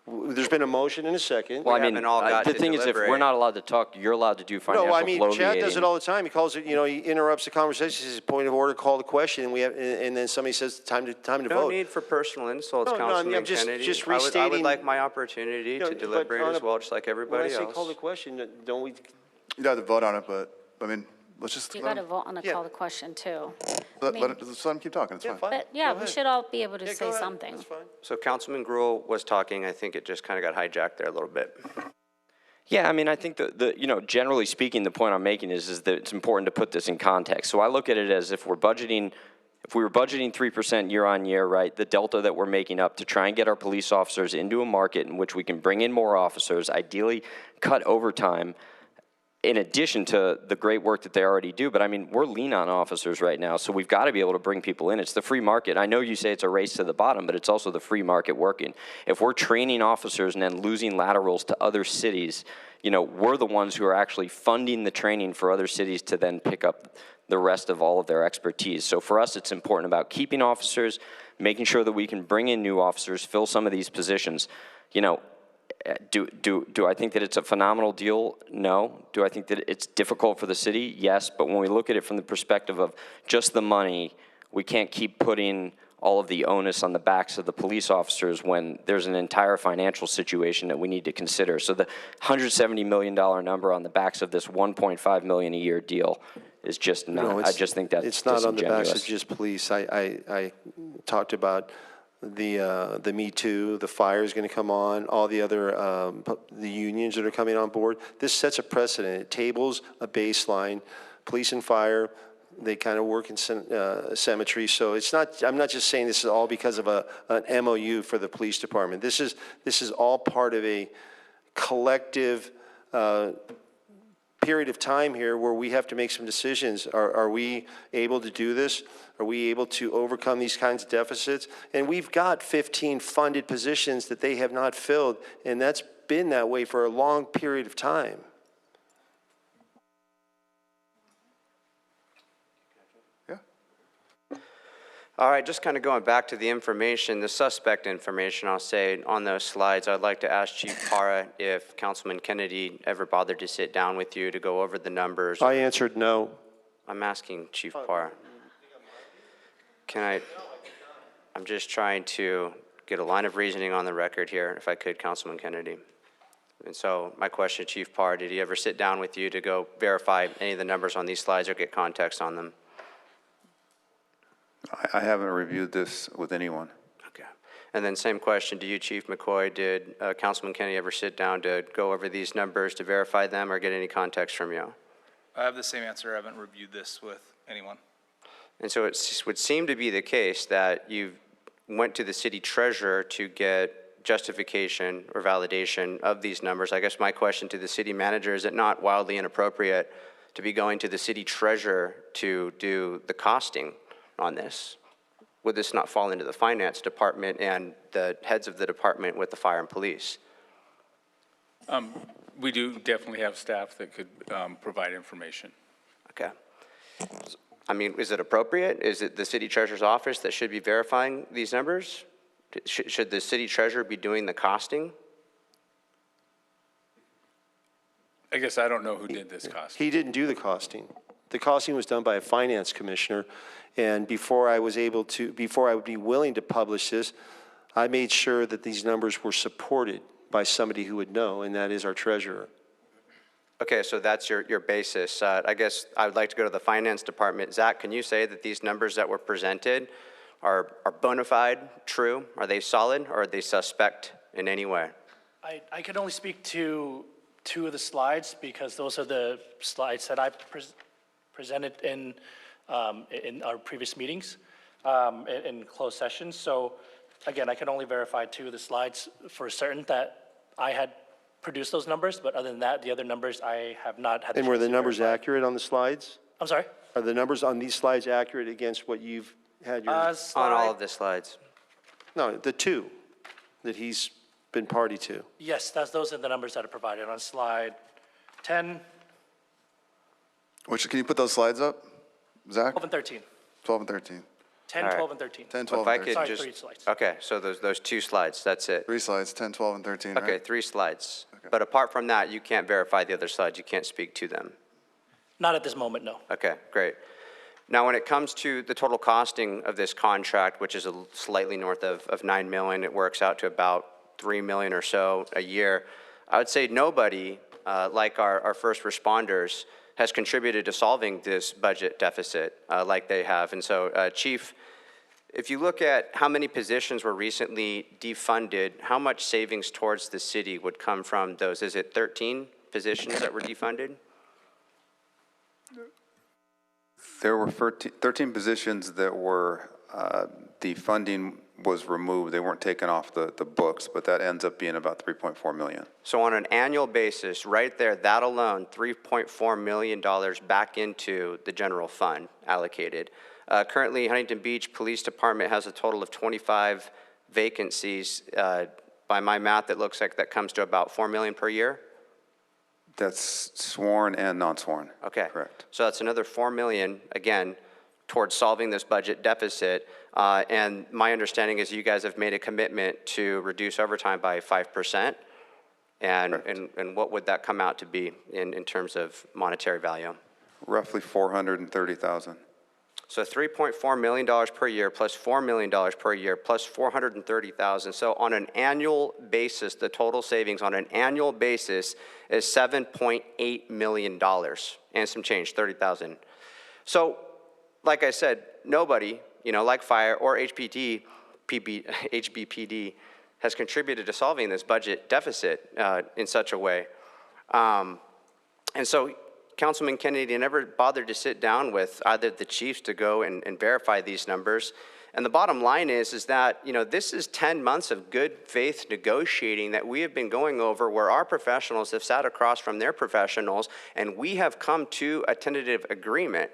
there's been a motion and a second. Well, I mean, haven't all got the to thing is, if we're deliberate. not allowed to talk, you're allowed to do financial No, I mean, Chad does bloviating. it all the time. He calls it, you know, he interrupts the conversation, says, point of order, call the question, and we have, and then somebody says, time to No vote. need for personal insults, No, no, I mean, Councilman I'm just Kennedy. just I would restating. like my opportunity No, to but deliberate on as a- well, just like everybody When I say call the else. question, don't we? You don't have to vote on it, but, I mean, let's just You let got to him, vote on the Yeah. call the question, too. let him keep talking, it's fine. But, yeah, we should all be able to Yeah, go say ahead. something. That's fine. So Councilman Gruhl was talking, I think it just kind of got hijacked there a little bit. Yeah, I mean, I think you know, generally speaking, the point I'm making is that it's important to put this in context. So I look at it as if we were budgeting 3% year on year, right, the delta that we're making up to try and get our police officers into a market in which we can bring in more officers, ideally cut overtime, in addition to the great work that they already do. But I mean, we're lean on officers right now, so we've got to be able to bring people in. It's the free market. I know you say it's a race to the bottom, but it's also the free market working. If we're training officers and then losing laterals to other cities, you know, we're the ones who are actually funding the training for other cities to then pick up the rest of all of their expertise. So for us, it's important about keeping officers, making sure that we can bring in new officers, fill some of these positions. You know, do I think that it's a phenomenal deal? No. Do I think that it's difficult for the city? Yes. But when we look at it from the perspective of just the money, we can't keep putting all of the onus on the backs of the police officers when there's an entire financial situation that we need to consider. So the $170 million number on the backs of this $1.5 million a year deal is just not, No, I just think that's it's not on the backs of disingenuous. just police. I talked about the Me Too, the fire is going to come on, all the other, the unions that are coming on board. This sets a precedent. It tables a baseline. Police and fire, they kind of work in symmetry. So it's not, I'm not just saying this is all because of an MOU for the police department. This is all part of a collective period of time here where we have to make some decisions. Are we able to do this? Are we able to overcome these kinds of deficits? And we've got 15 funded positions that they have not filled, and that's been that way for a long period of time. All right, just kind of going back to the information, the suspect information, I'll say on those slides, I'd like to ask Chief Parra if Councilman Kennedy ever bothered to sit down with you to go over the numbers. I answered no. I'm asking Chief Parra. I'm just trying to get a line of reasoning on the record here, if I could, Councilman Kennedy. And so my question, Chief Parra, did he ever sit down with you to go verify any of the numbers on these slides or get context on them? I haven't reviewed this with anyone. Okay. And then same question to you, Chief McCoy. Did Councilman Kennedy ever sit down to go over these numbers to verify them or get any context from you? I have the same answer. I haven't reviewed this with anyone. And so it would seem to be the case that you went to the city treasurer to get justification or validation of these numbers. I guess my question to the city manager, is it not wildly inappropriate to be going to the city treasurer to do the costing on this? Would this not fall into the finance department and the heads of the department with the fire and police? We do definitely have staff that could provide information. Okay. I mean, is it appropriate? Is it the city treasurer's office that should be verifying these numbers? Should the city treasurer be doing the costing? I guess I don't know who did this cost. He didn't do the costing. The costing was done by a finance commissioner. And before I would be willing to publish this, I made sure that these numbers were supported by somebody who would know, and that is our treasurer. Okay, so that's your basis. I guess I would like to go to the finance department. Zach, can you say that these numbers that were presented are bona fide, true? Are they solid, or are they suspect in any way? I can only speak to two of the slides because those are the slides that I presented in our previous meetings, in closed sessions. So again, I can only verify two of the slides for certain that I had produced those numbers, but other than that, the other numbers I have not had. And were the numbers accurate on the slides? I'm sorry? Are the numbers on these slides accurate against what you've had your? On all of the slides. No, the two that he's been party to. Yes, those are the numbers that are provided on slide 10, Can you put those slides up, Zach? 12, and 13. 12 and 13. 10, All right. 12, and 13. 10, 12, If I and could 13. Sorry, 3 slides. Okay, so those two slides, that's it. 3 slides, 10, 12, and 13, Okay, right? 3 slides. But apart from that, you can't verify the other slides. You can't speak to them. Not at this moment, no. Okay, great. Now, when it comes to the total costing of this contract, which is slightly north of 9 million, it works out to about 3 million or so a year. I would say nobody, like our first responders, has contributed to solving this budget deficit like they have. And so, Chief, if you look at how many positions were recently defunded, how much savings towards the city would come from those? Is it 13 positions that were defunded? There were 13 positions that were, the funding was removed. They weren't taken off the books, but that ends up being about 3.4 million. So on an annual basis, right there, that alone, $3.4 million back into the general fund allocated. Currently, Huntington Beach Police Department has a total of 25 vacancies. By my math, it looks like that comes to about 4 million per year. That's sworn and non-sworn. Okay. Correct. So that's another 4 million, again, towards solving this budget deficit. And my understanding is you guys have made a commitment to reduce overtime by 5%. And what would that come out to be in terms of monetary value? Roughly 430,000. So $3.4 million per year plus $4 million per year plus $430,000. So on an annual basis, the total savings on an annual basis is $7.8 million and some change, 30,000. So like I said, nobody, like fire or HPD, HBPD has contributed to solving this budget deficit in such a way. And so Councilman Kennedy never bothered to sit down with either the chiefs to go and verify these numbers. And the bottom line is that, you know, this is 10 months of good faith negotiating that we have been going over, where our professionals have sat across from their professionals and we have come to a tentative agreement.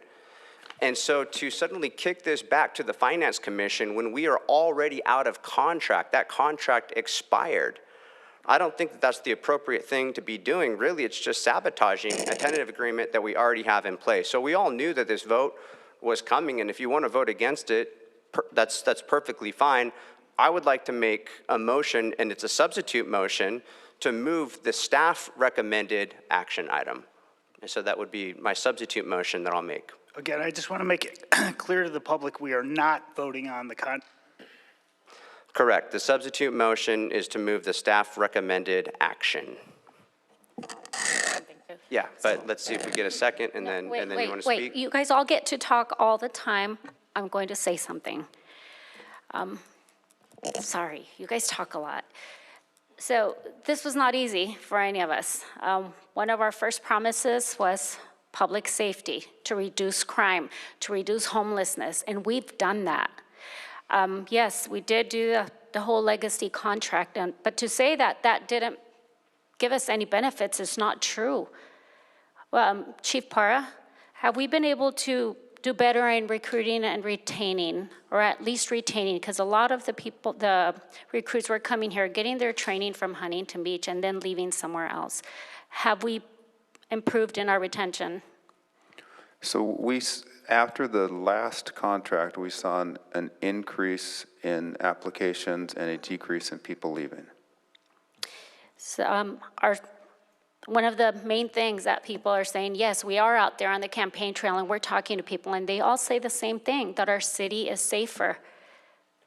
And so to suddenly kick this back to the Finance Commission when we are already out of contract, that contract expired, I don't think that that's the appropriate thing to be doing. Really, it's just sabotaging a tentative agreement that we already have in place. So we all knew that this vote was coming, and if you want to vote against it, that's perfectly fine. I would like to make a motion, and it's a substitute motion, to move the staff recommended action item. And so that would be my substitute motion that I'll make. Again, I just want to make it clear to the public, we are not voting on the Correct. The substitute motion is to move the staff recommended action. Yeah, but let's see if we get a second, and then you want to speak. Wait, you guys all get to talk all the time. I'm going to say something. Sorry, you guys talk a lot. So this was not easy for any of us. One of our first promises was public safety, to reduce crime, to reduce homelessness, and we've done that. Yes, we did do the whole legacy contract, but to say that that didn't give us any benefits is not true. Well, Chief Parra, have we been able to do better in recruiting and retaining, or at least retaining? Because a lot of the people, the recruits were coming here, getting their training from Huntington Beach and then leaving somewhere else. Have we improved in our retention? So after the last contract, we saw an increase in applications and a decrease in people leaving. So one of the main things that people are saying, yes, we are out there on the campaign trail and we're talking to people, and they all say the same thing, that our city is safer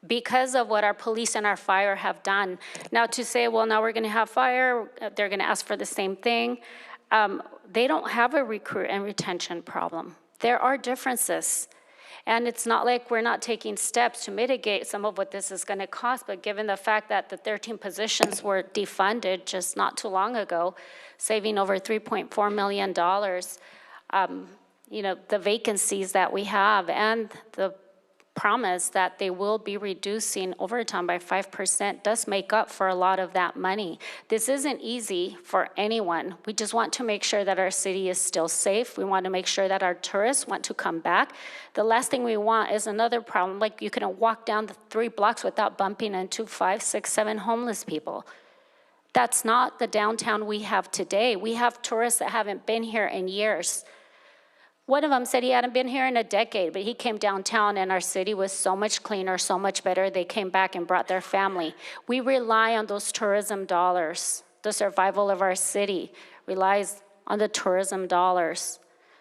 because of what our police and our fire have done. Now to say, well, now we're gonna have fire, they're gonna ask for the same thing. They don't have a recruit and retention problem. There are differences. And it's not like we're not taking steps to mitigate some of what this is gonna cost, but given the fact that the 13 positions were defunded just not too long ago, saving over $3.4 million, you know, the vacancies that we have and the promise that they will be reducing overtime by 5% does make up for a lot of that money. This isn't easy for anyone. We just want to make sure that our city is still safe. We want to make sure that our tourists want to come back. The last thing we want is another problem, like you couldn't walk down the 3 blocks without bumping into 5, 6, 7 homeless people. That's not the downtown we have today. We have tourists that haven't been here in years. One of them said he hadn't been here in a decade, but he came downtown and our city was so much cleaner, so much better. They came back and brought their family. We rely on those tourism dollars. The survival of our city relies on the tourism dollars.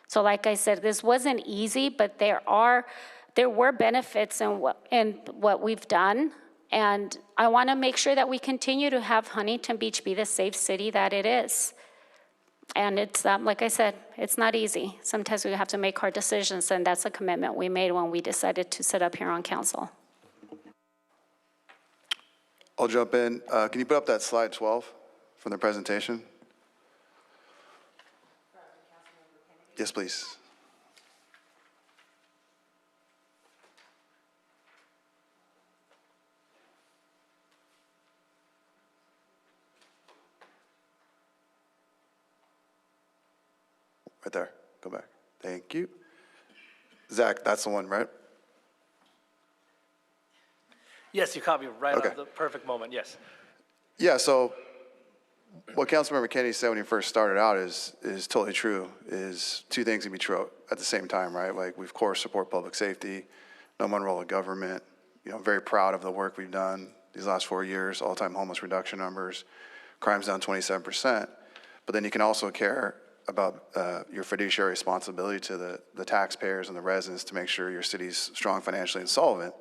So like I said, this wasn't easy, but there were benefits in what we've done. And I want to make sure that we continue to have Huntington Beach be the safe city that it is. And it's, like I said, it's not easy. Sometimes we have to make hard decisions, and that's a commitment we made when we decided to sit up here on council. I'll jump in. Can you put up that slide 12 from the presentation? Yes, please. Right there. Go back. Thank you. Zach, that's the one, right? Yes, you caught me right Okay. at the perfect moment, yes. Yeah, so what Councilmember Kennedy said when he first started out is totally true, is two things can be true at the same time, right? Like, we of course support public safety, number one role of government. You know, very proud of the work we've done these last 4 years, all-time homeless reduction numbers, crime's down 27%. But then you can also care about your fiduciary responsibility to the taxpayers and the residents to make sure your city's strong financially and solvent.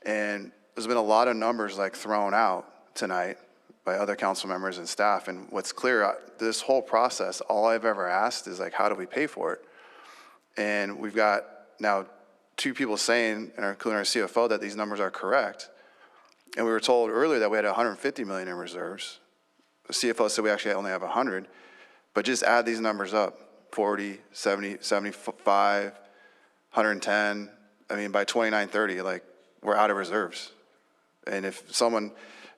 And there's been a lot of numbers like thrown out tonight by other council members and staff. And what's clear, this whole process, all I've ever asked is like, how do we pay for it? And we've got now 2 people saying, including our CFO, that these numbers are correct. And we were told earlier that we had 150 million in reserves. The CFO said we actually only have 100, but just add these numbers up, 40, 70, 75, 110. I mean, by 2930, like, we're out of reserves. And if someone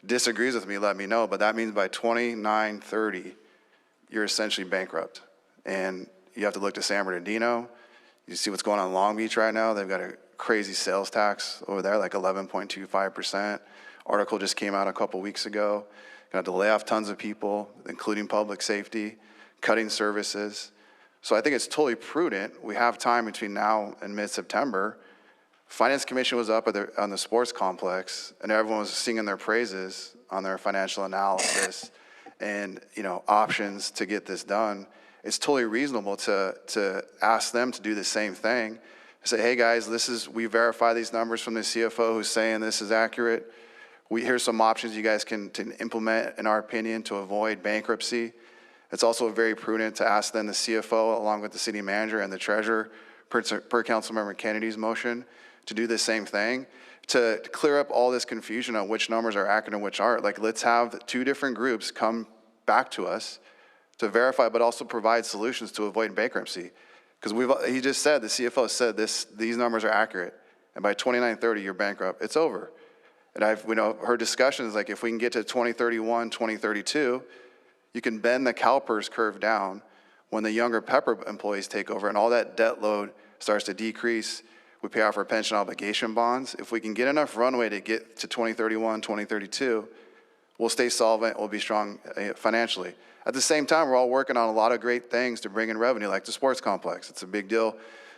disagrees with me, let me know, but that means by 2930, you're essentially bankrupt. And you have to look to San Bernardino. You see what's going on in Long Beach right now. They've got a crazy sales tax over there, like 11.25%. Article just came out a couple weeks ago. Gonna have to lay off tons of people, including public safety, cutting services. So I think it's totally prudent. We have time between now and mid-September. Finance Commission was up on the sports complex, and everyone was singing their praises on their financial analysis and, you know, options to get this done. It's totally reasonable to ask them to do the same thing. Say, hey guys, we verify these numbers from the CFO who's saying this is accurate. Here's some options you guys can implement, in our opinion, to avoid bankruptcy. It's also very prudent to ask then the CFO, along with the city manager and the treasurer, per Councilmember Kennedy's motion, to do the same thing, to clear up all this confusion on which numbers are accurate and which aren't. Like, let's have two different groups come back to us to verify, but also provide solutions to avoid bankruptcy. Because he just said, the CFO said these numbers are accurate, and by 2930, you're bankrupt. It's over. And I've heard discussions like, if we can get to 2031, 2032, you can bend the CalPERS curve down when the younger Pepper employees take over and all that debt load starts to decrease. We pay off our pension obligation bonds. If we can get enough runway to get to 2031, 2032, we'll stay solvent, we'll be strong financially. At the same time, we're all working on a lot of great things to bring in revenue, like the sports complex. It's a big deal.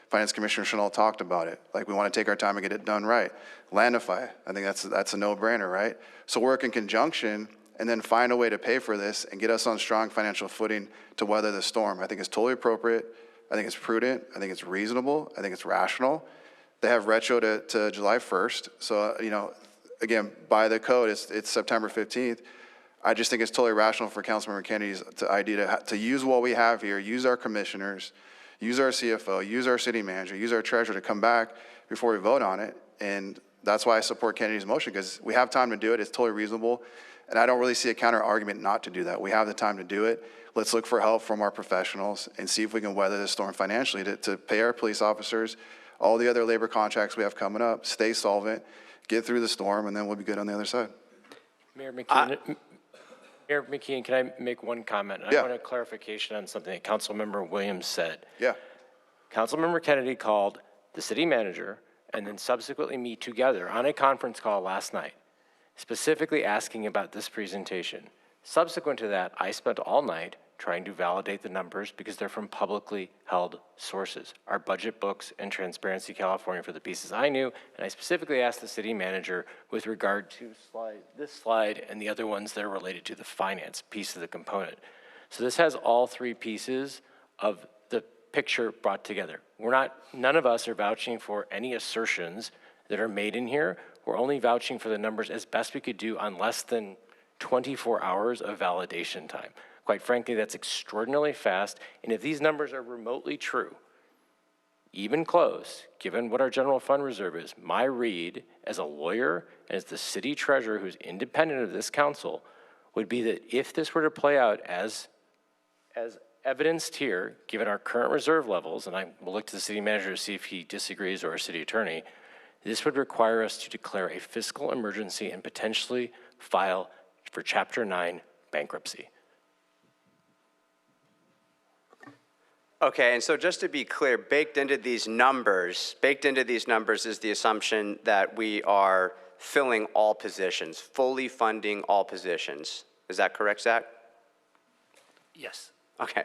Finance Commissioner Chanel talked about it. Like, we want to take our time and get it done right. Landify, I think that's a no-brainer, right? So work in conjunction and then find a way to pay for this and get us on strong financial footing to weather the storm. I think it's totally appropriate. I think it's prudent. I think it's reasonable. I think it's rational. They have retro to July 1st. So, again, by the code, it's September 15th. I just think it's totally rational for Councilmember Kennedy's idea to use what we have here, use our commissioners, use our CFO, use our city manager, use our treasurer to come back before we vote on it. And that's why I support Kennedy's motion, because we have time to do it. It's totally reasonable. And I don't really see a counter argument not to do that. We have the time to do it. Let's look for help from our professionals and see if we can weather this storm financially to pay our police officers, all the other labor contracts we have coming up, stay solvent, get through the storm, and then we'll be good on the other side. Mayor McKeon, can I make one comment? Yeah. I want a clarification on something that Councilmember Williams said. Yeah. Councilmember Kennedy called the city manager and then subsequently me together on a conference call last night, specifically asking about this presentation. Subsequent to that, I spent all night trying to validate the numbers because they're from publicly held sources, our budget books and Transparency California for the pieces I knew, and I specifically asked the city manager with regard to this slide and the other ones that are related to the finance piece of the component. So this has all three pieces of the picture brought together. None of us are vouching for any assertions that are made in here. We're only vouching for the numbers as best we could do on less than 24 hours of validation time. Quite frankly, that's extraordinarily fast, and if these numbers are remotely true, even close, given what our general fund reserve is, my read as a lawyer, as the city treasurer who's independent of this council, would be that if this were to play out as evidenced here, given our current reserve levels, and I will look to the city manager to see if he disagrees, or our city attorney, this would require us to declare a fiscal emergency and potentially file for Chapter 9 bankruptcy. Okay, and so just to be clear, baked into these numbers is the assumption that we are filling all positions, fully funding all positions. Is that correct, Zach? Yes. Okay.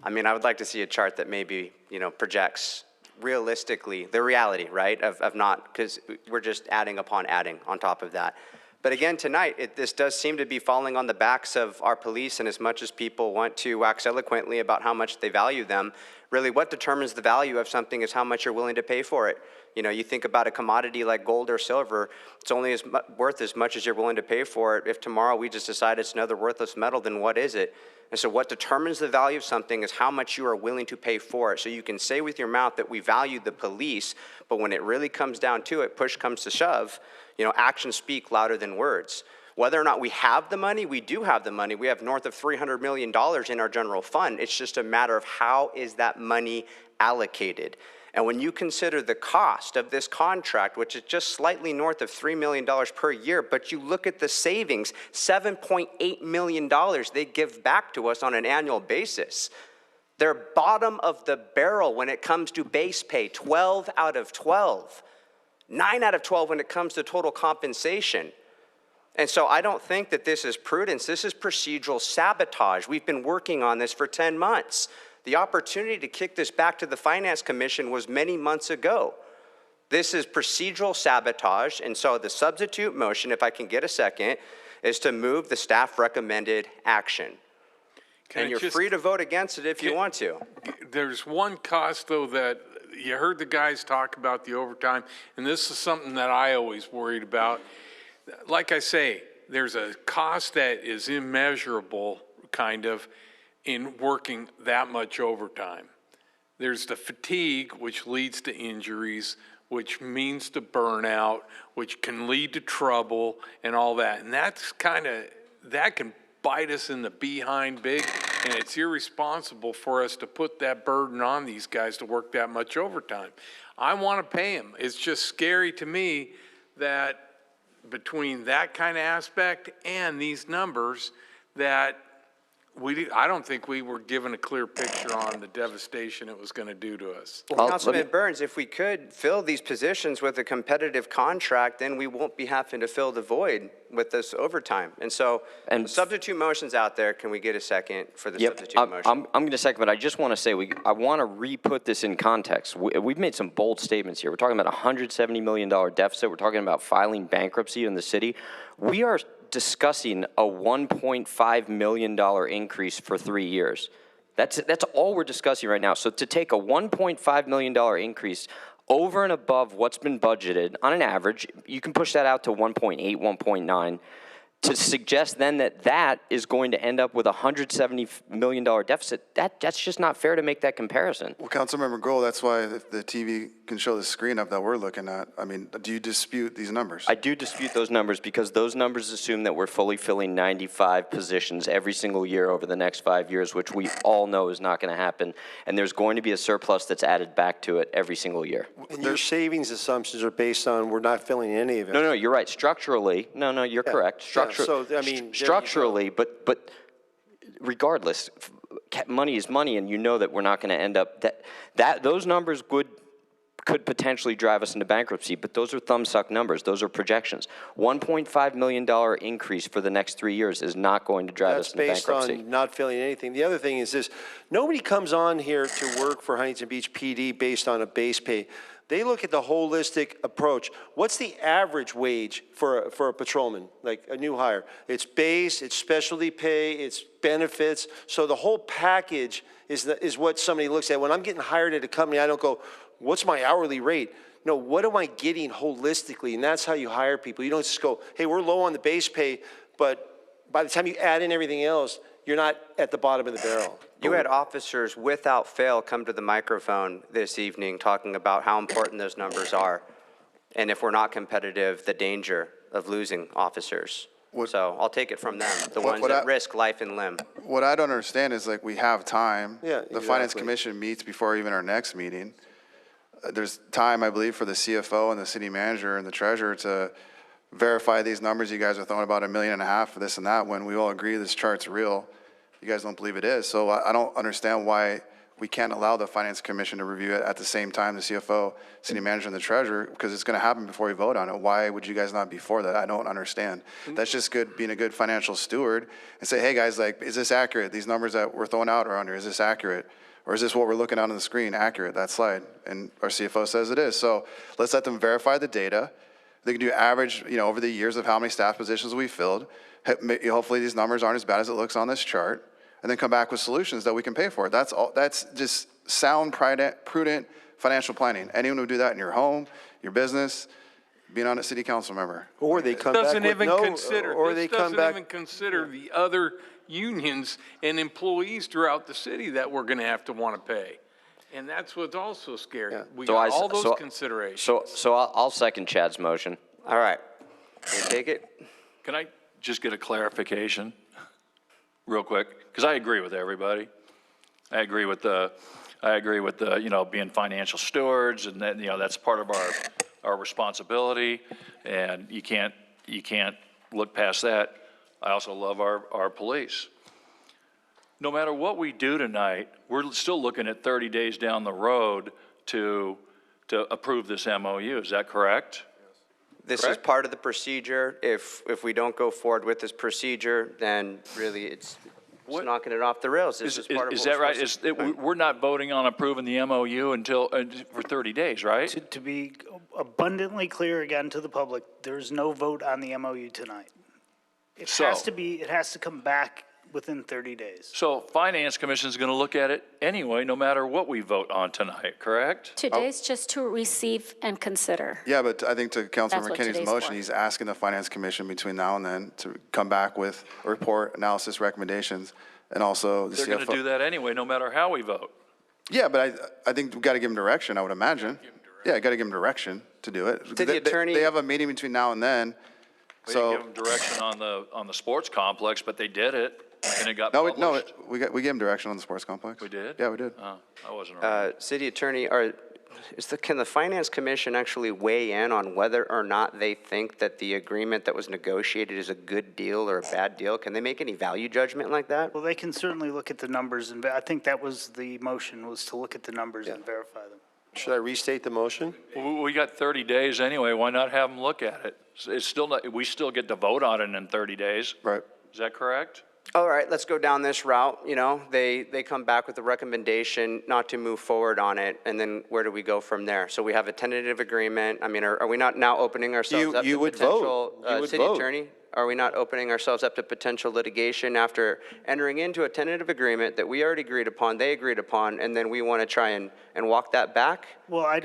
I mean, I would like to see a chart that maybe, projects realistically the reality, right, of not, because we're just adding upon adding on top of that. But again, tonight, this does seem to be falling on the backs of our police, and as much as people want to wax eloquently about how much they value them, Really, what determines the value of something is how much you're willing to pay for it. You know, you think about a commodity like gold or silver, it's only worth as much as you're willing to pay for it. If tomorrow we just decide it's another worthless metal, then what is it? And so what determines the value of something is how much you are willing to pay for it. So you can say with your mouth that we value the police, but when it really comes down to it, push comes to shove, you know, actions speak louder than words. Whether or not we have the money, we do have the money. We have north of $300 million in our general fund. It's just a matter of how is that money allocated. And when you consider the cost of this contract, which is just slightly north of $3 million per year, but you look at the savings, $7.8 million they give back to us on an annual basis. They're bottom of the barrel when it comes to base pay, 12 out of 12. 9 out of 12 when it comes to total compensation. And so I don't think that this is prudence. This is procedural sabotage. We've been working on this for 10 months. The opportunity to kick this back to the Finance Commission was many months ago. This is procedural sabotage. And so the substitute motion, if I can get a second, is to move the staff recommended action. And you're free to vote against it if you want to. There's one cost, though, that you heard the guys talk about the overtime, and this is something that I always worried about. Like I say, there's a cost that is immeasurable, kind of, in working that much overtime. There's the fatigue, which leads to injuries, which means to burnout, which can lead to trouble and all that. And that's kind of, that can bite us in the behind big, and it's irresponsible for us to put that burden on these guys to work that much overtime. I want to pay them. It's just scary to me that between that kind of aspect and these numbers that I don't think we were given a clear picture on the devastation it was going to do to us. Well, Councilman Burns, if we could fill these positions with a competitive contract, then we won't be having to fill the void with this overtime. And so, substitute motion's out there. Can we get a second for the substitute motion? I'm going to second, but I just want to say, I want to re-put this in context. We've made some bold statements here. We're talking about a $170 million deficit. We're talking about filing bankruptcy in the city. We are discussing a $1.5 million increase for 3 years. That's all we're discussing right now. So to take a $1.5 million increase over and above what's been budgeted, on an average, you can push that out to 1.8, 1.9, to suggest then that is going to end up with a $170 million deficit, that's just not fair to make that comparison. Well, Councilmember Grohl, that's why the TV can show the screen up that we're looking at. I mean, do you dispute these numbers? I do dispute those numbers because those numbers assume that we're fully filling 95 positions every single year over the next 5 years, which we all know is not going to happen. And there's going to be a surplus that's added back to it every single year. And your savings assumptions are based on we're not filling any of it. No, you're right. Structurally, no, you're correct. So, I mean, structurally, but regardless, money is money, and you know that we're not going to end up that those numbers could potentially drive us into bankruptcy, but those are thumbsuck numbers. Those are projections. $1.5 million increase for the next 3 years is not going to drive us into bankruptcy. That's based on not filling anything. The other thing is this: nobody comes on here to work for Huntington Beach PD based on a base pay. They look at the holistic approach. What's the average wage for a patrolman, like a new hire? It's base, it's specialty pay, it's benefits. So the whole package is what somebody looks at. When I'm getting hired at a company, I don't go, what's my hourly rate? No, what am I getting holistically? And that's how you hire people. You don't just go, hey, we're low on the base pay, but by the time you add in everything else, you're not at the bottom of the barrel. You had officers without fail come to the microphone this evening talking about how important those numbers are. And if we're not competitive, the danger of losing officers. So I'll take it from them, the ones that risk life and limb. What I don't understand is, like, we have time. Yeah, The Finance Commission meets before even our next meeting. There's time, I believe, for the CFO and the city manager and the treasurer to verify these numbers. You guys are throwing about $1.5 million for this and that when we all agree this chart's real. You guys don't believe it is. So I don't understand why we can't allow the Finance Commission to review it at the same time the CFO, city manager, and the treasurer, because it's going to happen before we vote on it. Why would you guys not be for that? I don't understand. That's just being a good financial steward and say, hey guys, like, is this accurate? These numbers that we're throwing out are under, is this accurate? Or is this what we're looking at on the screen accurate, that slide? And our CFO says it is. So let's let them verify the data. They can do average, over the years of how many staff positions we filled. Hopefully these numbers aren't as bad as it looks on this chart, and then come back with solutions that we can pay for. That's all. That's just sound, prudent financial planning. Anyone would do that in your home, your business, being on a city council member. Or they come back Doesn't with even no, consider, or this they come doesn't back. even consider the other unions and employees throughout the city that we're going to have to want to pay. And that's what's also scary. We got all those considerations. So I'll second Chad's motion. All right. You take it? Can I just get a clarification real quick? Because I agree with everybody. I agree with the, being financial stewards, and that, that's part of our responsibility, and you can't look past that. I also love our police. No matter what we do tonight, we're still looking at 30 days down the road to approve this MOU. Is that correct? This is part of the procedure. If we don't go forward with this procedure, then really it's knocking it off the rails. This is part of Is what that right? We're not voting on approving the MOU until for 30 days, right? To be abundantly clear again to the public, there's no vote on the MOU tonight. It has to come back within 30 days. So Finance Commission is going to look at it anyway, no matter what we vote on tonight, correct? Today's just to receive and consider. Yeah, but I think to Councilmember That's what Kenny's today's motion, for. he's asking the Finance Commission between now and then to come back with a report, analysis, recommendations, and also the They're going to do that anyway, no matter how we vote. Yeah, but I think we've got to give them direction, I would imagine. Yeah, got to give them direction to do it. Did the attorney- They have a meeting between now and then, We so. didn't give them direction on the sports complex, but they did it, and it got No, published. we gave them direction on the sports complex. We did? Yeah, we did. Oh, I wasn't around. City Attorney, can the Finance Commission actually weigh in on whether or not they think that the agreement that was negotiated is a good deal or a bad deal? Can they make any value judgment like that? Well, they can certainly look at the numbers, and I think that was the motion, was to look at the numbers and verify them. Should I restate the motion? We got 30 days anyway, why not have them look at it? It's still not, we still get to vote on it in 30 days. Right. Is that correct? All right, let's go down this route. They come back with a recommendation not to move forward on it, and then where do we go from there? So we have a tentative agreement. I mean, are we not now opening ourselves up You to would potential, vote. You would City vote. Attorney? Are we not opening ourselves up to potential litigation after entering into a tentative agreement that we already agreed upon, they agreed upon, and then we want to try and walk that back? Well, I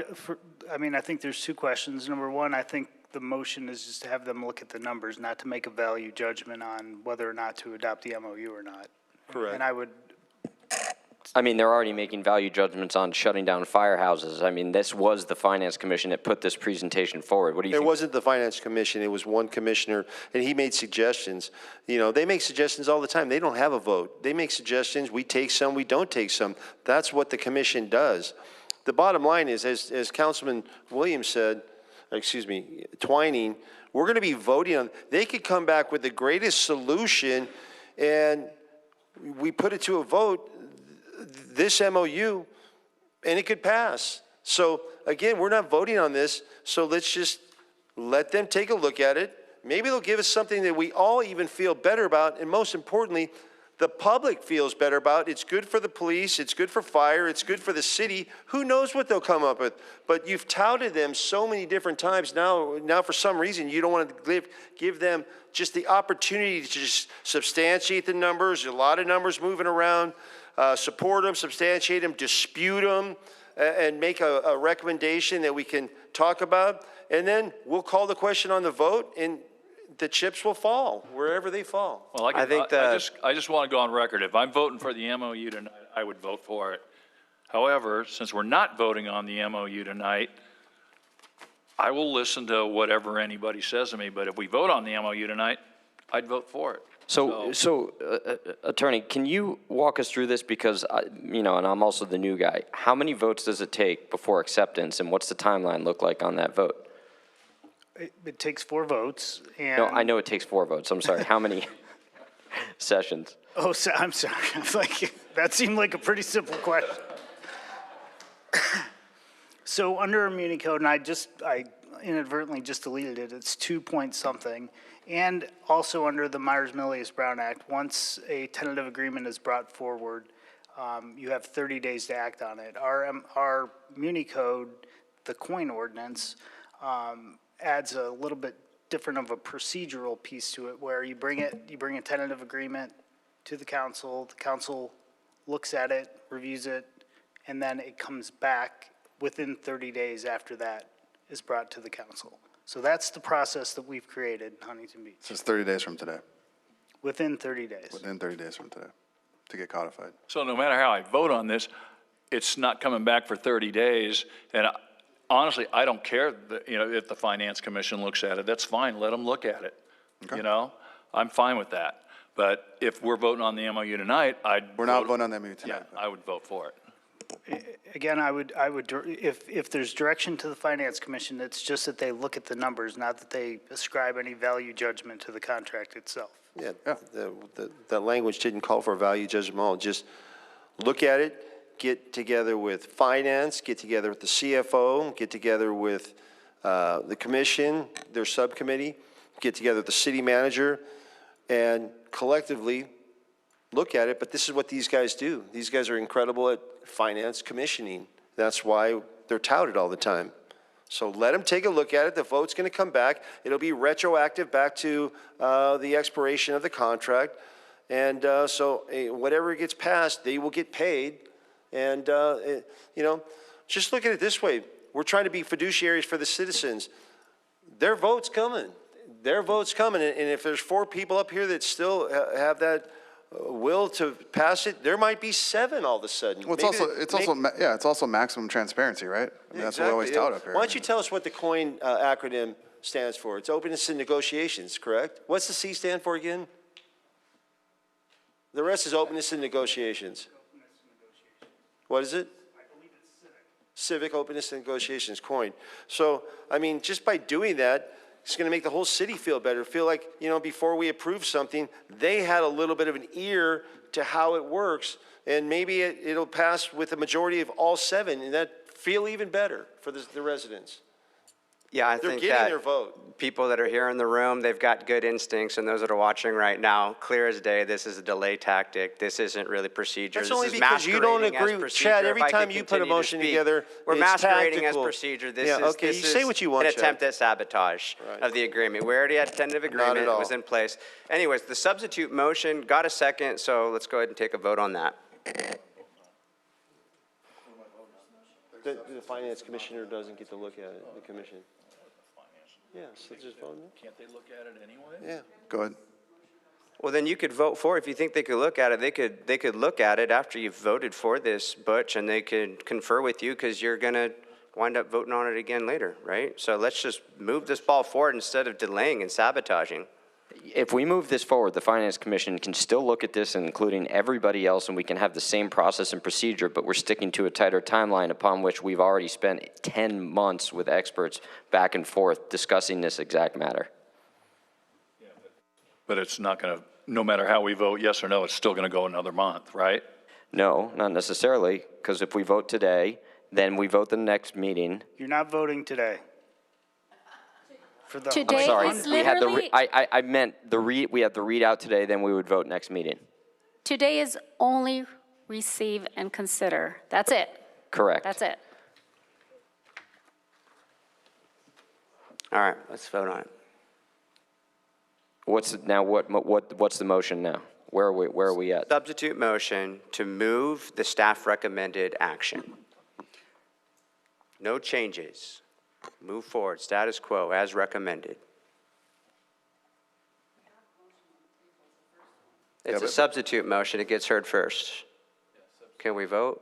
think there's two questions. Number one, I think the motion is just to have them look at the numbers, not to make a value judgment on whether or not to adopt the MOU or not. Correct. And I would, They're already making value judgments on shutting down firehouses. This was the Finance Commission that put this presentation forward. What do you It think? wasn't the Finance Commission, it was one commissioner, and he made suggestions. They make suggestions all the time. They don't have a vote. They make suggestions, we take some, we don't take some. That's what the commission does. The bottom line is, as Councilman Williams said, Twining, we're going to be voting on, they could come back with the greatest solution, and we put it to a vote, this MOU, and it could pass. So again, we're not voting on this, so let's just let them take a look at it. Maybe they'll give us something that we all even feel better about, and most importantly, the public feels better about. It's good for the police, it's good for fire, it's good for the city. Who knows what they'll come up with? But you've touted them so many different times. Now for some reason, you don't want to give them just the opportunity to just substantiate the numbers. A lot of numbers moving around. Support them, substantiate them, dispute them, and make a recommendation that we can talk about. And then we'll call the question on the vote, and the chips will fall wherever they fall. Well, I just want to go on record. If I'm voting for the MOU tonight, I would vote for it. However, since we're not voting on the MOU tonight, I will listen to whatever anybody says to me. But if we vote on the MOU tonight, I'd vote for it. So, Attorney, can you walk us through this? Because, and I'm also the new guy. How many votes does it take before acceptance, and what's the timeline look like on that vote? it takes 4 votes, and. No, I know it takes 4 votes. I'm sorry. How many sessions? Oh, I'm sorry. That seemed like a pretty simple question. So under our Muni Code, and I inadvertently just deleted it, it's 2 point something. And also under the Myers-Milius-Brown Act, once a tentative agreement is brought forward, you have 30 days to act on it. Our Muni Code, the coin ordinance, adds a little bit different of a procedural piece to it, where you bring a tentative agreement to the council looks at it, reviews it, and then it comes back within 30 days after that is brought to the council. So that's the process that we've created in Huntington Beach, So it's 30 days from today, within 30 days. within 30 days from today, to get codified. So no matter how I vote on this, it's not coming back for 30 days. And honestly, I don't care, if the Finance Commission looks at it, that's fine, let them look at it. Okay. I'm fine with that. But if we're voting on the MOU tonight, We're not voting on the MOU tonight. I would vote for it. Again, I would, if there's direction to the Finance Commission, it's just that they look at the numbers, not that they ascribe any value judgment to the contract itself. Yeah, the language didn't call for a value judgment at all. Just look at it, get together with finance, get together with the CFO, get together with the commission, their subcommittee, get together with the city manager, and collectively look at it. But this is what these guys do. These guys are incredible at finance commissioning. That's why they're touted all the time. So let them take a look at it. The vote's going to come back. It'll be retroactive back to the expiration of the contract. And so whatever gets passed, they will get paid. And, just look at it this way. We're trying to be fiduciaries for the citizens. Their vote's coming. Their vote's coming. And if there's 4 people up here that still have that will to pass it, there might be 7 all of a sudden. Well, it's also maximum transparency, right? I mean, that's what we always tout up here. Why don't you tell us what the COIN acronym stands for? It's openness and negotiations, correct? What's the C stand for again? The rest is openness and negotiations. What is it? I believe it's civic openness and negotiations, COIN. So, I mean, just by doing that, it's going to make the whole city feel better. Feel like, before we approve something, they had a little bit of an ear to how it works, and maybe it'll pass with a majority of all 7, and that feel even better for the residents. Yeah, I They're think getting that their vote. people that are here in the room, they've got good instincts, and those that are watching right now, clear as day, this is a delay tactic. This isn't really procedure. That's This only is because you don't masquerading as agree. procedure. Chad, If every I could time you put a continue to motion speak, together, we're it's masquerading tactical. as procedure. This Yeah, is okay, this you say is what you want, an Chad. attempt at sabotage of the agreement. We already had a tentative agreement. at It was all. in place. Anyways, the substitute motion got a second, so let's go ahead and take a vote on that. The finance commissioner doesn't get to look at it, the commission. Yeah, so just vote no. Can't they look at it anyway? Yeah. Go ahead. Well, then you could vote for it. If you think they could look at it, they could look at it after you've voted for this, Butch, and they could confer with you because you're going to wind up voting on it again later, right? So let's just move this ball forward instead of delaying and sabotaging. If we move this forward, the Finance Commission can still look at this, including everybody else, and we can have the same process and procedure, but we're sticking to a tighter timeline upon which we've already spent 10 months with experts back and forth discussing this exact matter. But it's not going to, no matter how we vote, yes or no, it's still going to go another month, right? No, not necessarily, because if we vote today, then we vote the next meeting. You're not voting today. I'm sorry, we had I meant we have the readout today, then we would vote next meeting. Today is only receive and consider. That's it. Correct. That's it. All right, let's vote on it. What's the motion now? Where are we at? Substitute motion to move the staff recommended action. No changes. Move forward, status quo as recommended. It's a substitute motion, it gets heard first. Can we vote?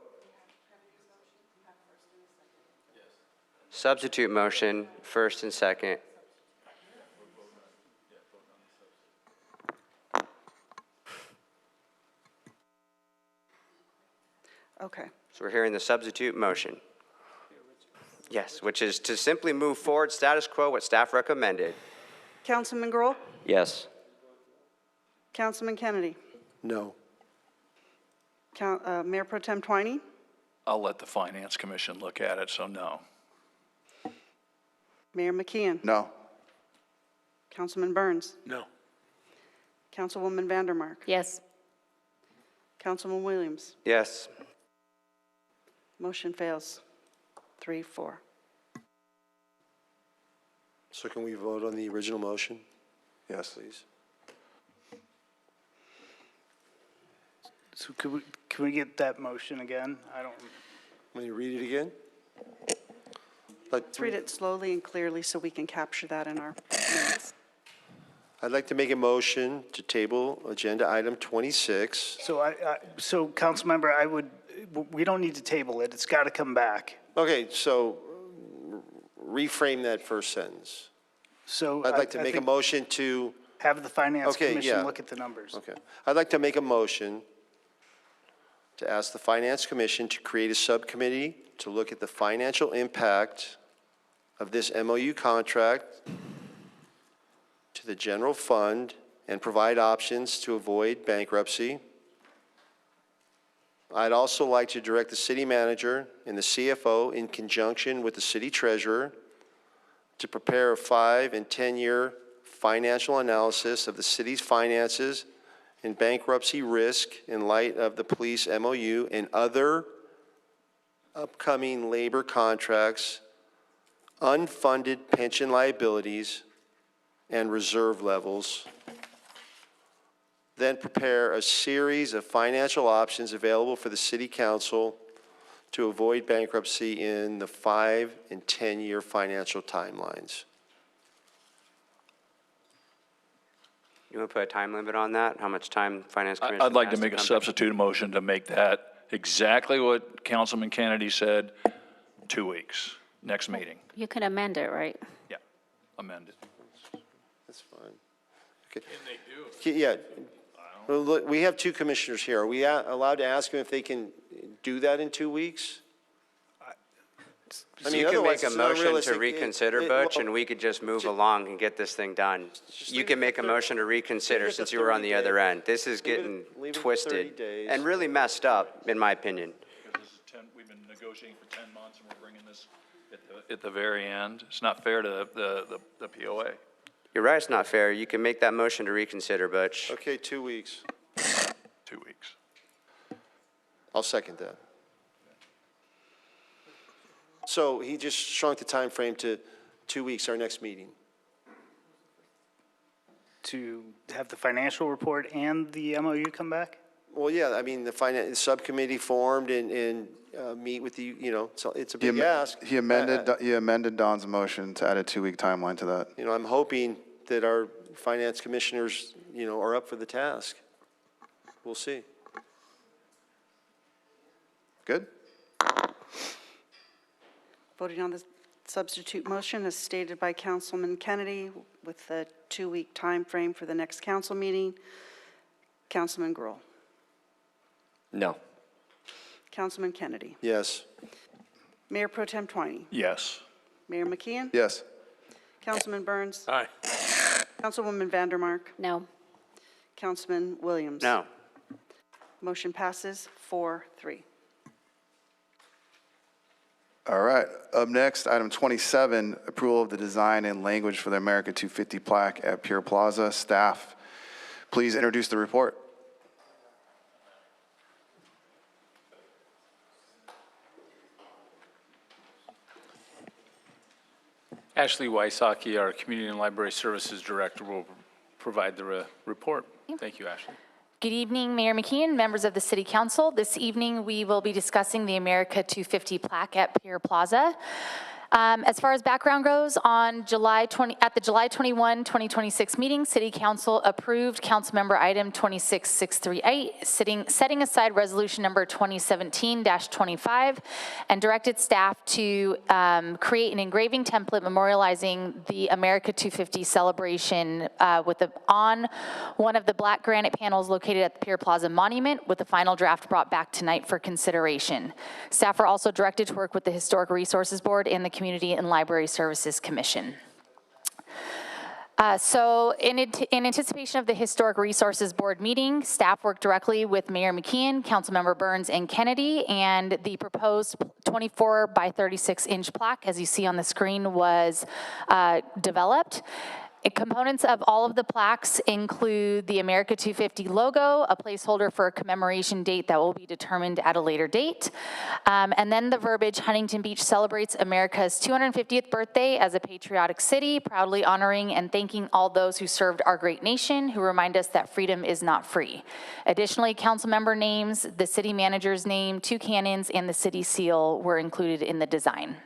Substitute motion, first and second. Okay. So we're hearing the substitute motion. Yes, which is to simply move forward status quo, what staff recommended. Councilman Grohl? Yes. Councilman Kennedy? No. Mayor Pro Tem Twining? I'll let the Finance Commission look at it, so no. Mayor McKeon? No. Councilman Burns? No. Councilwoman Vandermark? Yes. Councilman Williams? Yes. Motion fails. 3-4. So can we vote on the original motion? Yes. Please. So can we get that motion again? Want me to read it again? Let's read it slowly and clearly so we can capture that in our minutes. I'd like to make a motion to table agenda item 26. So Councilmember, we don't need to table it. It's got to come back. Okay, so reframe that first sentence. So I'd like to I make a think motion to, have the Finance Okay, Commission yeah. look at the numbers. okay. I'd like to make a motion to ask the Finance Commission to create a subcommittee to look at the financial impact of this MOU contract to the general fund and provide options to avoid bankruptcy. I'd also like to direct the city manager and the CFO in conjunction with the city treasurer to prepare a 5- and 10-year financial analysis of the city's finances and bankruptcy risk in light of the police MOU and other upcoming labor contracts, unfunded pension liabilities, and reserve levels. Then prepare a series of financial options available for the city council to avoid bankruptcy in the 5- and 10-year financial timelines. You want to put a time limit on that? How much time Finance Commission I'd like to has make a come back? substitute motion to make that exactly what Councilman Kennedy said, 2 weeks, next meeting. You can amend it, right? Yeah, amend it. That's fine. Okay. Can they do? Yeah. Well, look, we have two commissioners here. Are we allowed to ask them if they can do that in 2 weeks? You can make otherwise a it's motion to unrealistic. reconsider, Butch, and we could just move along and get this thing done. You can make a motion to reconsider since you were on the other end. This is getting leave it 30 twisted days. and really messed up, in my opinion. Because this is we've been negotiating for 10 months and we're bringing this at the very end. It's not fair to the POA. You're right, it's not fair. You can make that motion to reconsider, Butch. Okay, 2 weeks. 2 weeks. I'll second that. So he just shrunk the time frame to 2 weeks, our next meeting. To have the financial report and the MOU come back? Well, yeah, I mean, the finance subcommittee formed and meet with the, so it's a big ask. He amended Don's motion to add a 2-week timeline to that. I'm hoping that our finance commissioners, are up for the task. We'll see. Good? Voting on the substitute motion as stated by Councilman Kennedy with the 2-week time frame for the next council meeting. Councilman Gruhl. No. Councilman Kennedy. Yes. Mayor Pro Tem Twiney. Yes. Mayor McKeon. Yes. Councilman Burns. Aye. Councilwoman Vandermark. No. Councilman Williams. No. Motion passes 4-3. All right, up next, item 27, approval of the design and language for the America 250 plaque at Pier Plaza. Staff, please introduce the report. Ashley Wysocki, our Community and Library Services Director, will provide the report. Thank you, Ashley. Good evening, Mayor McKeon, members of the City Council. This evening, we will be discussing the America 250 plaque at Pier Plaza. As far as background goes, at the July 21, 2026 meeting, City Council approved Councilmember Item 26638, setting aside Resolution Number 2017-25, and directed staff to create an engraving template memorializing the America 250 celebration on one of the black granite panels located at the Pier Plaza Monument, with the final draft brought back tonight for consideration. Staff are also directed to work with the Historic Resources Board and the Community and Library Services Commission. So in anticipation of the Historic Resources Board meeting, staff worked directly with Mayor McKeon, Councilmember Burns, and Kennedy, and the proposed 24 by 36 inch plaque, as you see on the screen, was developed. Components of all of the plaques include the America 250 logo, a placeholder for a commemoration date that will be determined at a later date, and then the verbiage, Huntington Beach celebrates America's 250th birthday as a patriotic city, proudly honoring and thanking all those who served our great nation, who remind us that freedom is not free. Additionally, council member names, the city manager's name, 2 cannons, and the city seal were included in the design.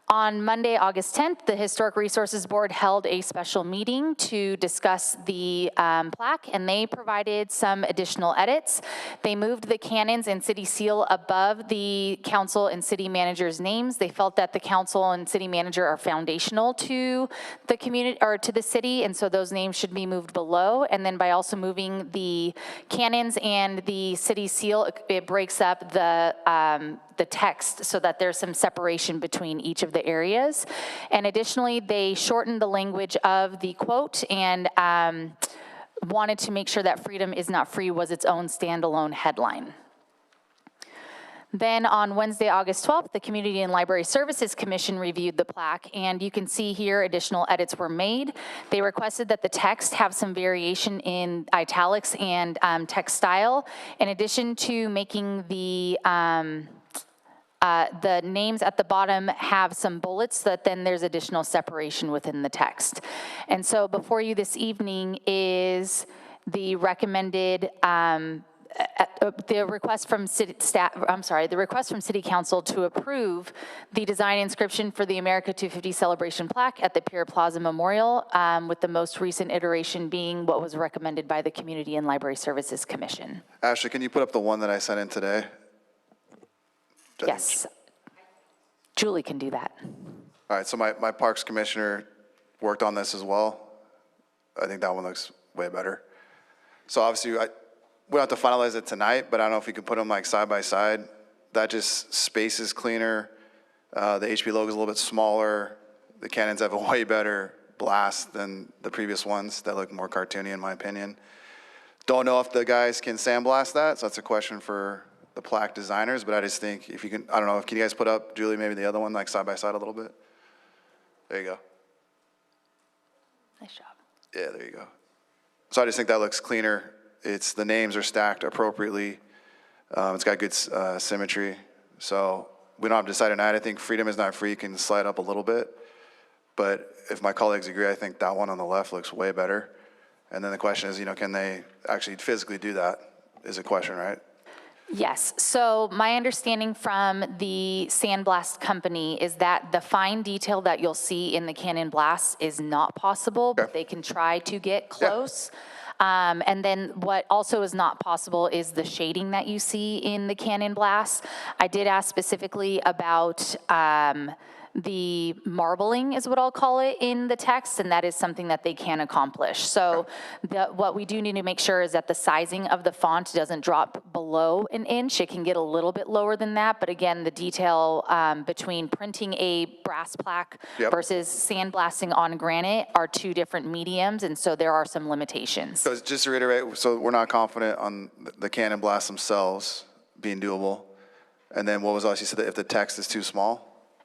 On Monday, August 10th, the Historic Resources Board held a special meeting to discuss the plaque, and they provided some additional edits. They moved the cannons and city seal above the council and city manager's names. They felt that the council and city manager are foundational to the community or to the city, and so those names should be moved below. And then by also moving the cannons and the city seal, it breaks up the text so that there's some separation between each of the areas. And additionally, they shortened the language of the quote and wanted to make sure that freedom is not free was its own standalone headline. Then on Wednesday, August 12th, the Community and Library Services Commission reviewed the plaque, and you can see here additional edits were made. They requested that the text have some variation in italics and text style, in addition to making the names at the bottom have some bullets so that then there's additional separation within the text. And so before you this evening is the recommended, the request from city staff, the request from City Council to approve the design inscription for the America 250 celebration plaque at the Pier Plaza Memorial, with the most recent iteration being what was recommended by the Community and Library Services Commission. Ashley, can you put up the one that I sent in today? Yes. Julie can do that. All right, so my Parks Commissioner worked on this as well. I think that one looks way better. So obviously, we don't have to finalize it tonight, but I don't know if you can put them like side by side. That just space is cleaner. The HP logo is a little bit smaller. The cannons have a way better blast than the previous ones that look more cartoony in my opinion. Don't know if the guys can sandblast that, so that's a question for the plaque designers, but I just think if you can, I don't know, can you guys put up, Julie, maybe the other one, like side by side a little bit? There you go. Nice job. Yeah, there you go. So I just think that looks cleaner. The names are stacked appropriately. It's got good symmetry. So we don't have to decide tonight. I think freedom is not free can slide up a little bit, but if my colleagues agree, I think that one on the left looks way better. And then the question is, can they actually physically do that is a question, right? Yes, so my understanding from the sandblast company is that the fine detail that you'll see in the cannon blast is not possible, but they can try to get close. Yeah. And then what also is not possible is the shading that you see in the cannon blast. I did ask specifically about the marbling is what I'll call it in the text, and that is something that they can accomplish. So what we do need to make sure is that the sizing of the font doesn't drop below an inch. It can get a little bit lower than that, but again, the detail between printing a brass plaque versus sandblasting on granite are 2 different mediums, and so there are some limitations. So just to reiterate, so we're not confident on the cannon blasts themselves being doable. And then what was else? You said that if the text is too small?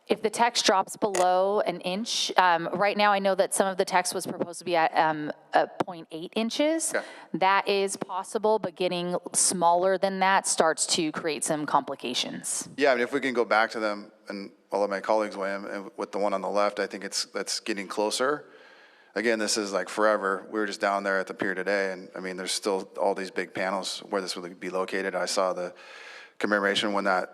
If the text drops below an inch, right now I know that some of the text was proposed to be at 0.8 inches. Okay. That is possible, but getting smaller than that starts to create some complications. Yeah, I mean, if we can go back to them, and all of my colleagues weigh in, and with the one on the left, I think that's getting closer. Again, this is like forever. We were just down there at the pier today, and I mean, there's still all these big panels where this would be located. I saw the commemoration when I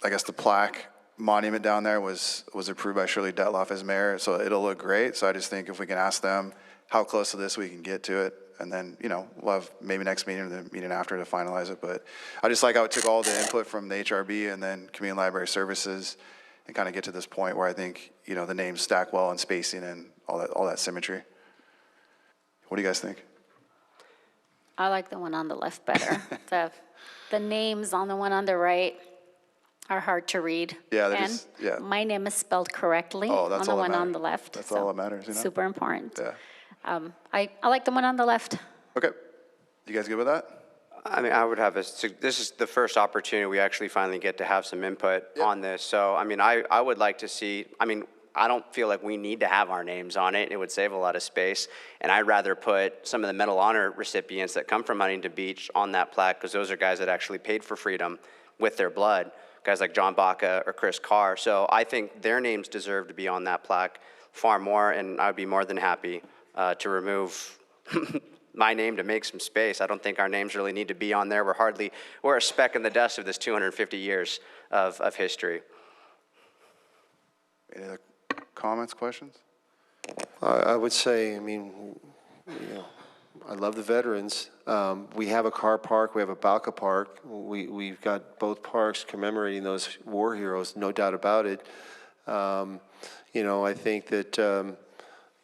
guess the plaque monument down there was approved by Shirley Detloff as mayor, so it'll look great. So I just think if we can ask them how close to this we can get to it, and then, we'll have maybe next meeting or the meeting after to finalize it. But I just like how it took all the input from the HRB and then Community Library Services and kind of get to this point where I think, the names stack well and spacing and all that symmetry. What do you guys think? I like the one on the left better. The names on the one on the right are hard to read. Yeah, my name is spelled correctly on the one on the left. That's all that matters, Super important. Yeah. I like the one on the left. Okay. You guys good with that? I mean, I would have this is the first opportunity we actually finally get to have some input on this. So, I mean, I would like to see, I don't feel like we need to have our names on it. It would save a lot of space. And I'd rather put some of the Medal of Honor recipients that come from Huntington Beach on that plaque, because those are guys that actually paid for freedom with their blood, guys like John Baca or Chris Carr. So I think their names deserve to be on that plaque far more, and I'd be more than happy to remove my name to make some space. I don't think our names really need to be on there. We're a speck in the dust of this 250 years of history. Any other comments, questions? I would say, I mean, you know, I love the veterans. We have a car park, we have a Baca Park. We've got both parks commemorating those war heroes, no doubt about it. You know, I think that,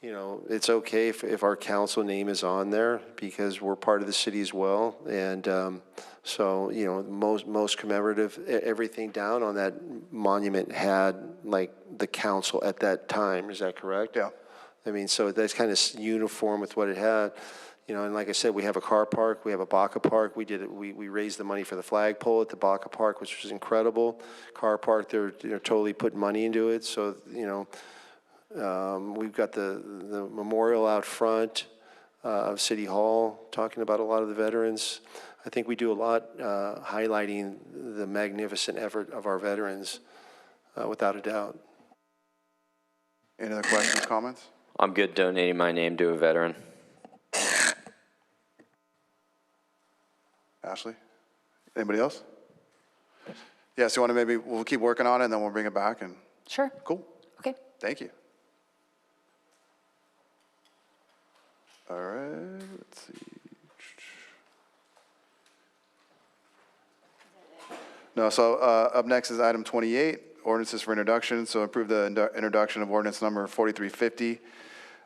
you know, it's okay if our council name is on there because we're part of the city as well. And so, you know, most commemorative, everything down on that monument had like the council at that time. Is that correct? Yeah. I mean, so that's kind of uniform with what it had. You know, and like I said, we have a car park, we have a Baca Park. We raised the money for the flagpole at the Baca Park, which was incredible. Car park, they're totally putting money into it. So, you know, we've got the memorial out front of City Hall, talking about a lot of the veterans. I think we do a lot highlighting the magnificent effort of our veterans, without a doubt. Any other questions, comments? I'm good donating my name to a veteran. Ashley? Anybody else? Yeah, so you want to we'll keep working on it and then we'll bring it back and. Sure. Cool. Okay. Thank you. All right, let's see. No, so up next is item 28, ordinances for introduction. So approve the introduction of ordinance number 4350,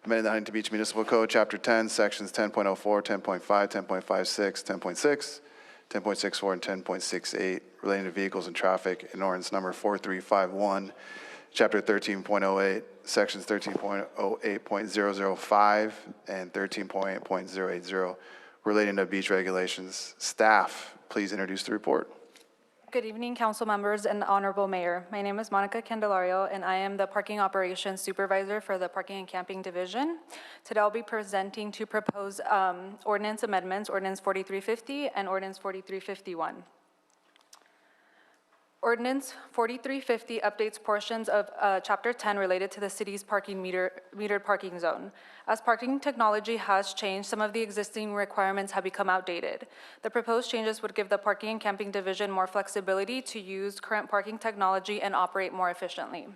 amending the Huntington Beach Municipal Code, Chapter 10, Sections 10.04, 10.5, 10.56, 10.6, 10.64, and 10.68, relating to vehicles and traffic, and ordinance number 4351, Chapter 13.08, Sections 13.08.005 and 13.8.080, relating to beach regulations. Staff, please introduce the report. Good evening, council members and Honorable Mayor. My name is Monica Candelario, and I am the Parking Operations Supervisor for the Parking and Camping Division. Today, I'll be presenting two proposed ordinance amendments, Ordinance 4350 and Ordinance 4351. Ordinance 4350 updates portions of Chapter 10 related to the city's metered parking zone. As parking technology has changed, some of the existing requirements have become outdated. The proposed changes would give the Parking and Camping Division more flexibility to use current parking technology and operate more efficiently.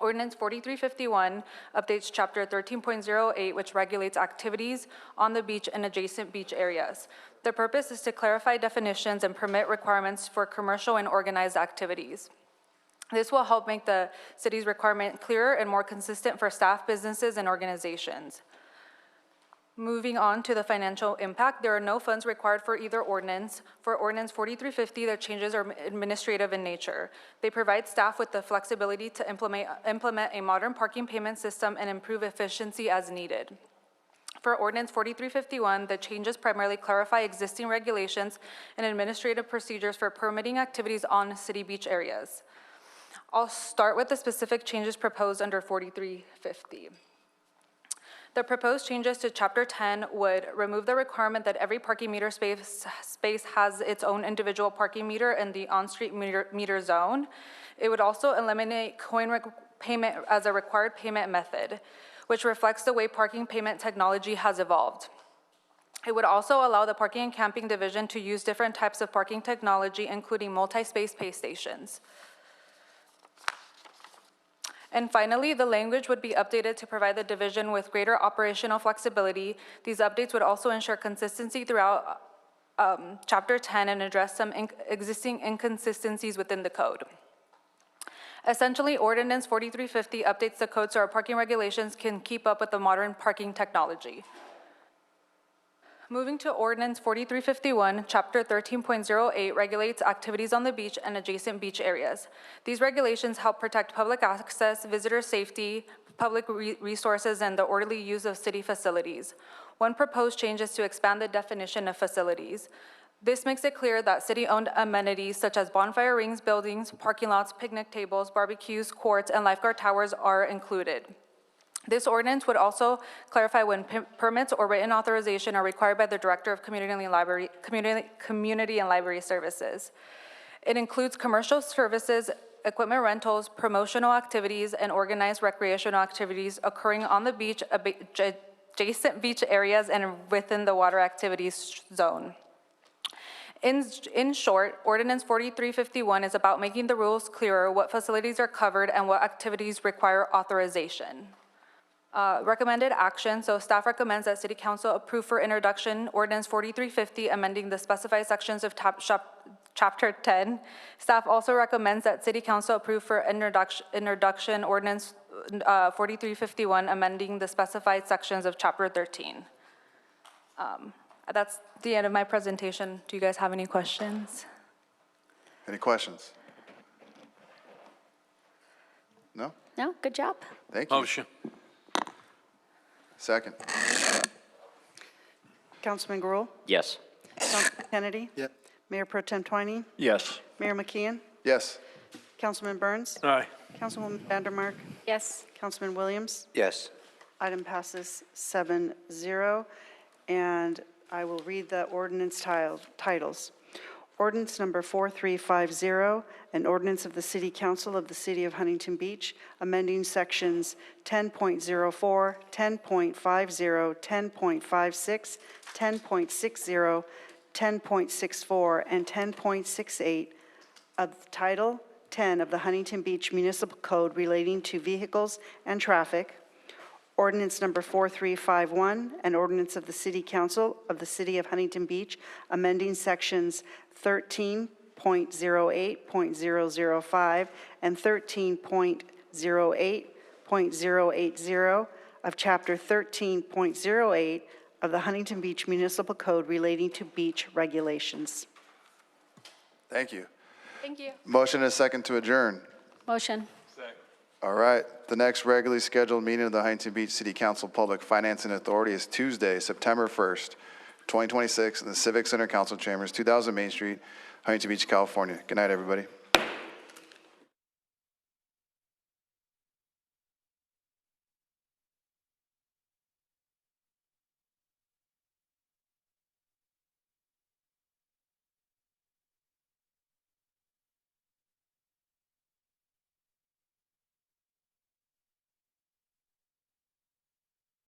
Ordinance 4351 updates Chapter 13.08, which regulates activities on the beach and adjacent beach areas. The purpose is to clarify definitions and permit requirements for commercial and organized activities. This will help make the city's requirement clearer and more consistent for staff, businesses, and organizations. Moving on to the financial impact, there are no funds required for either ordinance. For Ordinance 4350, the changes are administrative in nature. They provide staff with the flexibility to implement a modern parking payment system and improve efficiency as needed. For Ordinance 4351, the changes primarily clarify existing regulations and administrative procedures for permitting activities on city beach areas. I'll start with the specific changes proposed under 4350. The proposed changes to Chapter 10 would remove the requirement that every parking meter space has its own individual parking meter in the on-street meter zone. It would also eliminate coin payment as a required payment method, which reflects the way parking payment technology has evolved. It would also allow the Parking and Camping Division to use different types of parking technology, including multi-space pay stations. And finally, the language would be updated to provide the division with greater operational flexibility. These updates would also ensure consistency throughout Chapter 10 and address some existing inconsistencies within the code. Essentially, Ordinance 4350 updates the code so our parking regulations can keep up with the modern parking technology. Moving to Ordinance 4351, Chapter 13.08 regulates activities on the beach and adjacent beach areas. These regulations help protect public access, visitor safety, public resources, and the orderly use of city facilities. One proposed change is to expand the definition of facilities. This makes it clear that city-owned amenities such as bonfire rings, buildings, parking lots, picnic tables, barbecues, courts, and lifeguard towers are included. This ordinance would also clarify when permits or written authorization are required by the Director of Community and Library Services. It includes commercial services, equipment rentals, promotional activities, and organized recreational activities occurring on the beach, adjacent beach areas, and within the water activities zone. In short, Ordinance 4351 is about making the rules clearer, what facilities are covered, and what activities require authorization. Recommended action, so staff recommends that City Council approve for introduction Ordinance 4350, amending the specified sections of Chapter 10. Staff also recommends that City Council approve for introduction Ordinance 4351, amending the specified sections of Chapter 13. That's the end of my presentation. Do you guys have any questions? Any questions? No? No, good job. Thank you. Motion. Second. Councilman Gruhl? Yes. Councilman Kennedy? Yep. Mayor Pro Tem Twining? Yes. Mayor McKeon? Yes. Councilman Burns? Aye. Councilwoman Vandermark? Yes. Councilman Williams? Yes. Item passes 7-0, and I will read the ordinance titles. Ordinance number 4350, an ordinance of the City Council of the City of Huntington Beach, amending sections 10.04, 10.50, 10.56, 10.60, 10.64, and 10.68 of Title 10 of the Huntington Beach Municipal Code relating to vehicles and traffic. Ordinance number 4351, an ordinance of the City Council of the City of Huntington Beach, amending sections 13.08.005 and 13.08.080 of Chapter 13.08 of the Huntington Beach Municipal Code relating to beach regulations. Thank you. Thank you. Motion and a second to adjourn. Motion. All right. The next regularly scheduled meeting of the Huntington Beach City Council Public Financing Authority is Tuesday, September 1st, 2026, in the Civic Center Council Chambers, 2000 Main Street, Huntington Beach, California. Good night, everybody.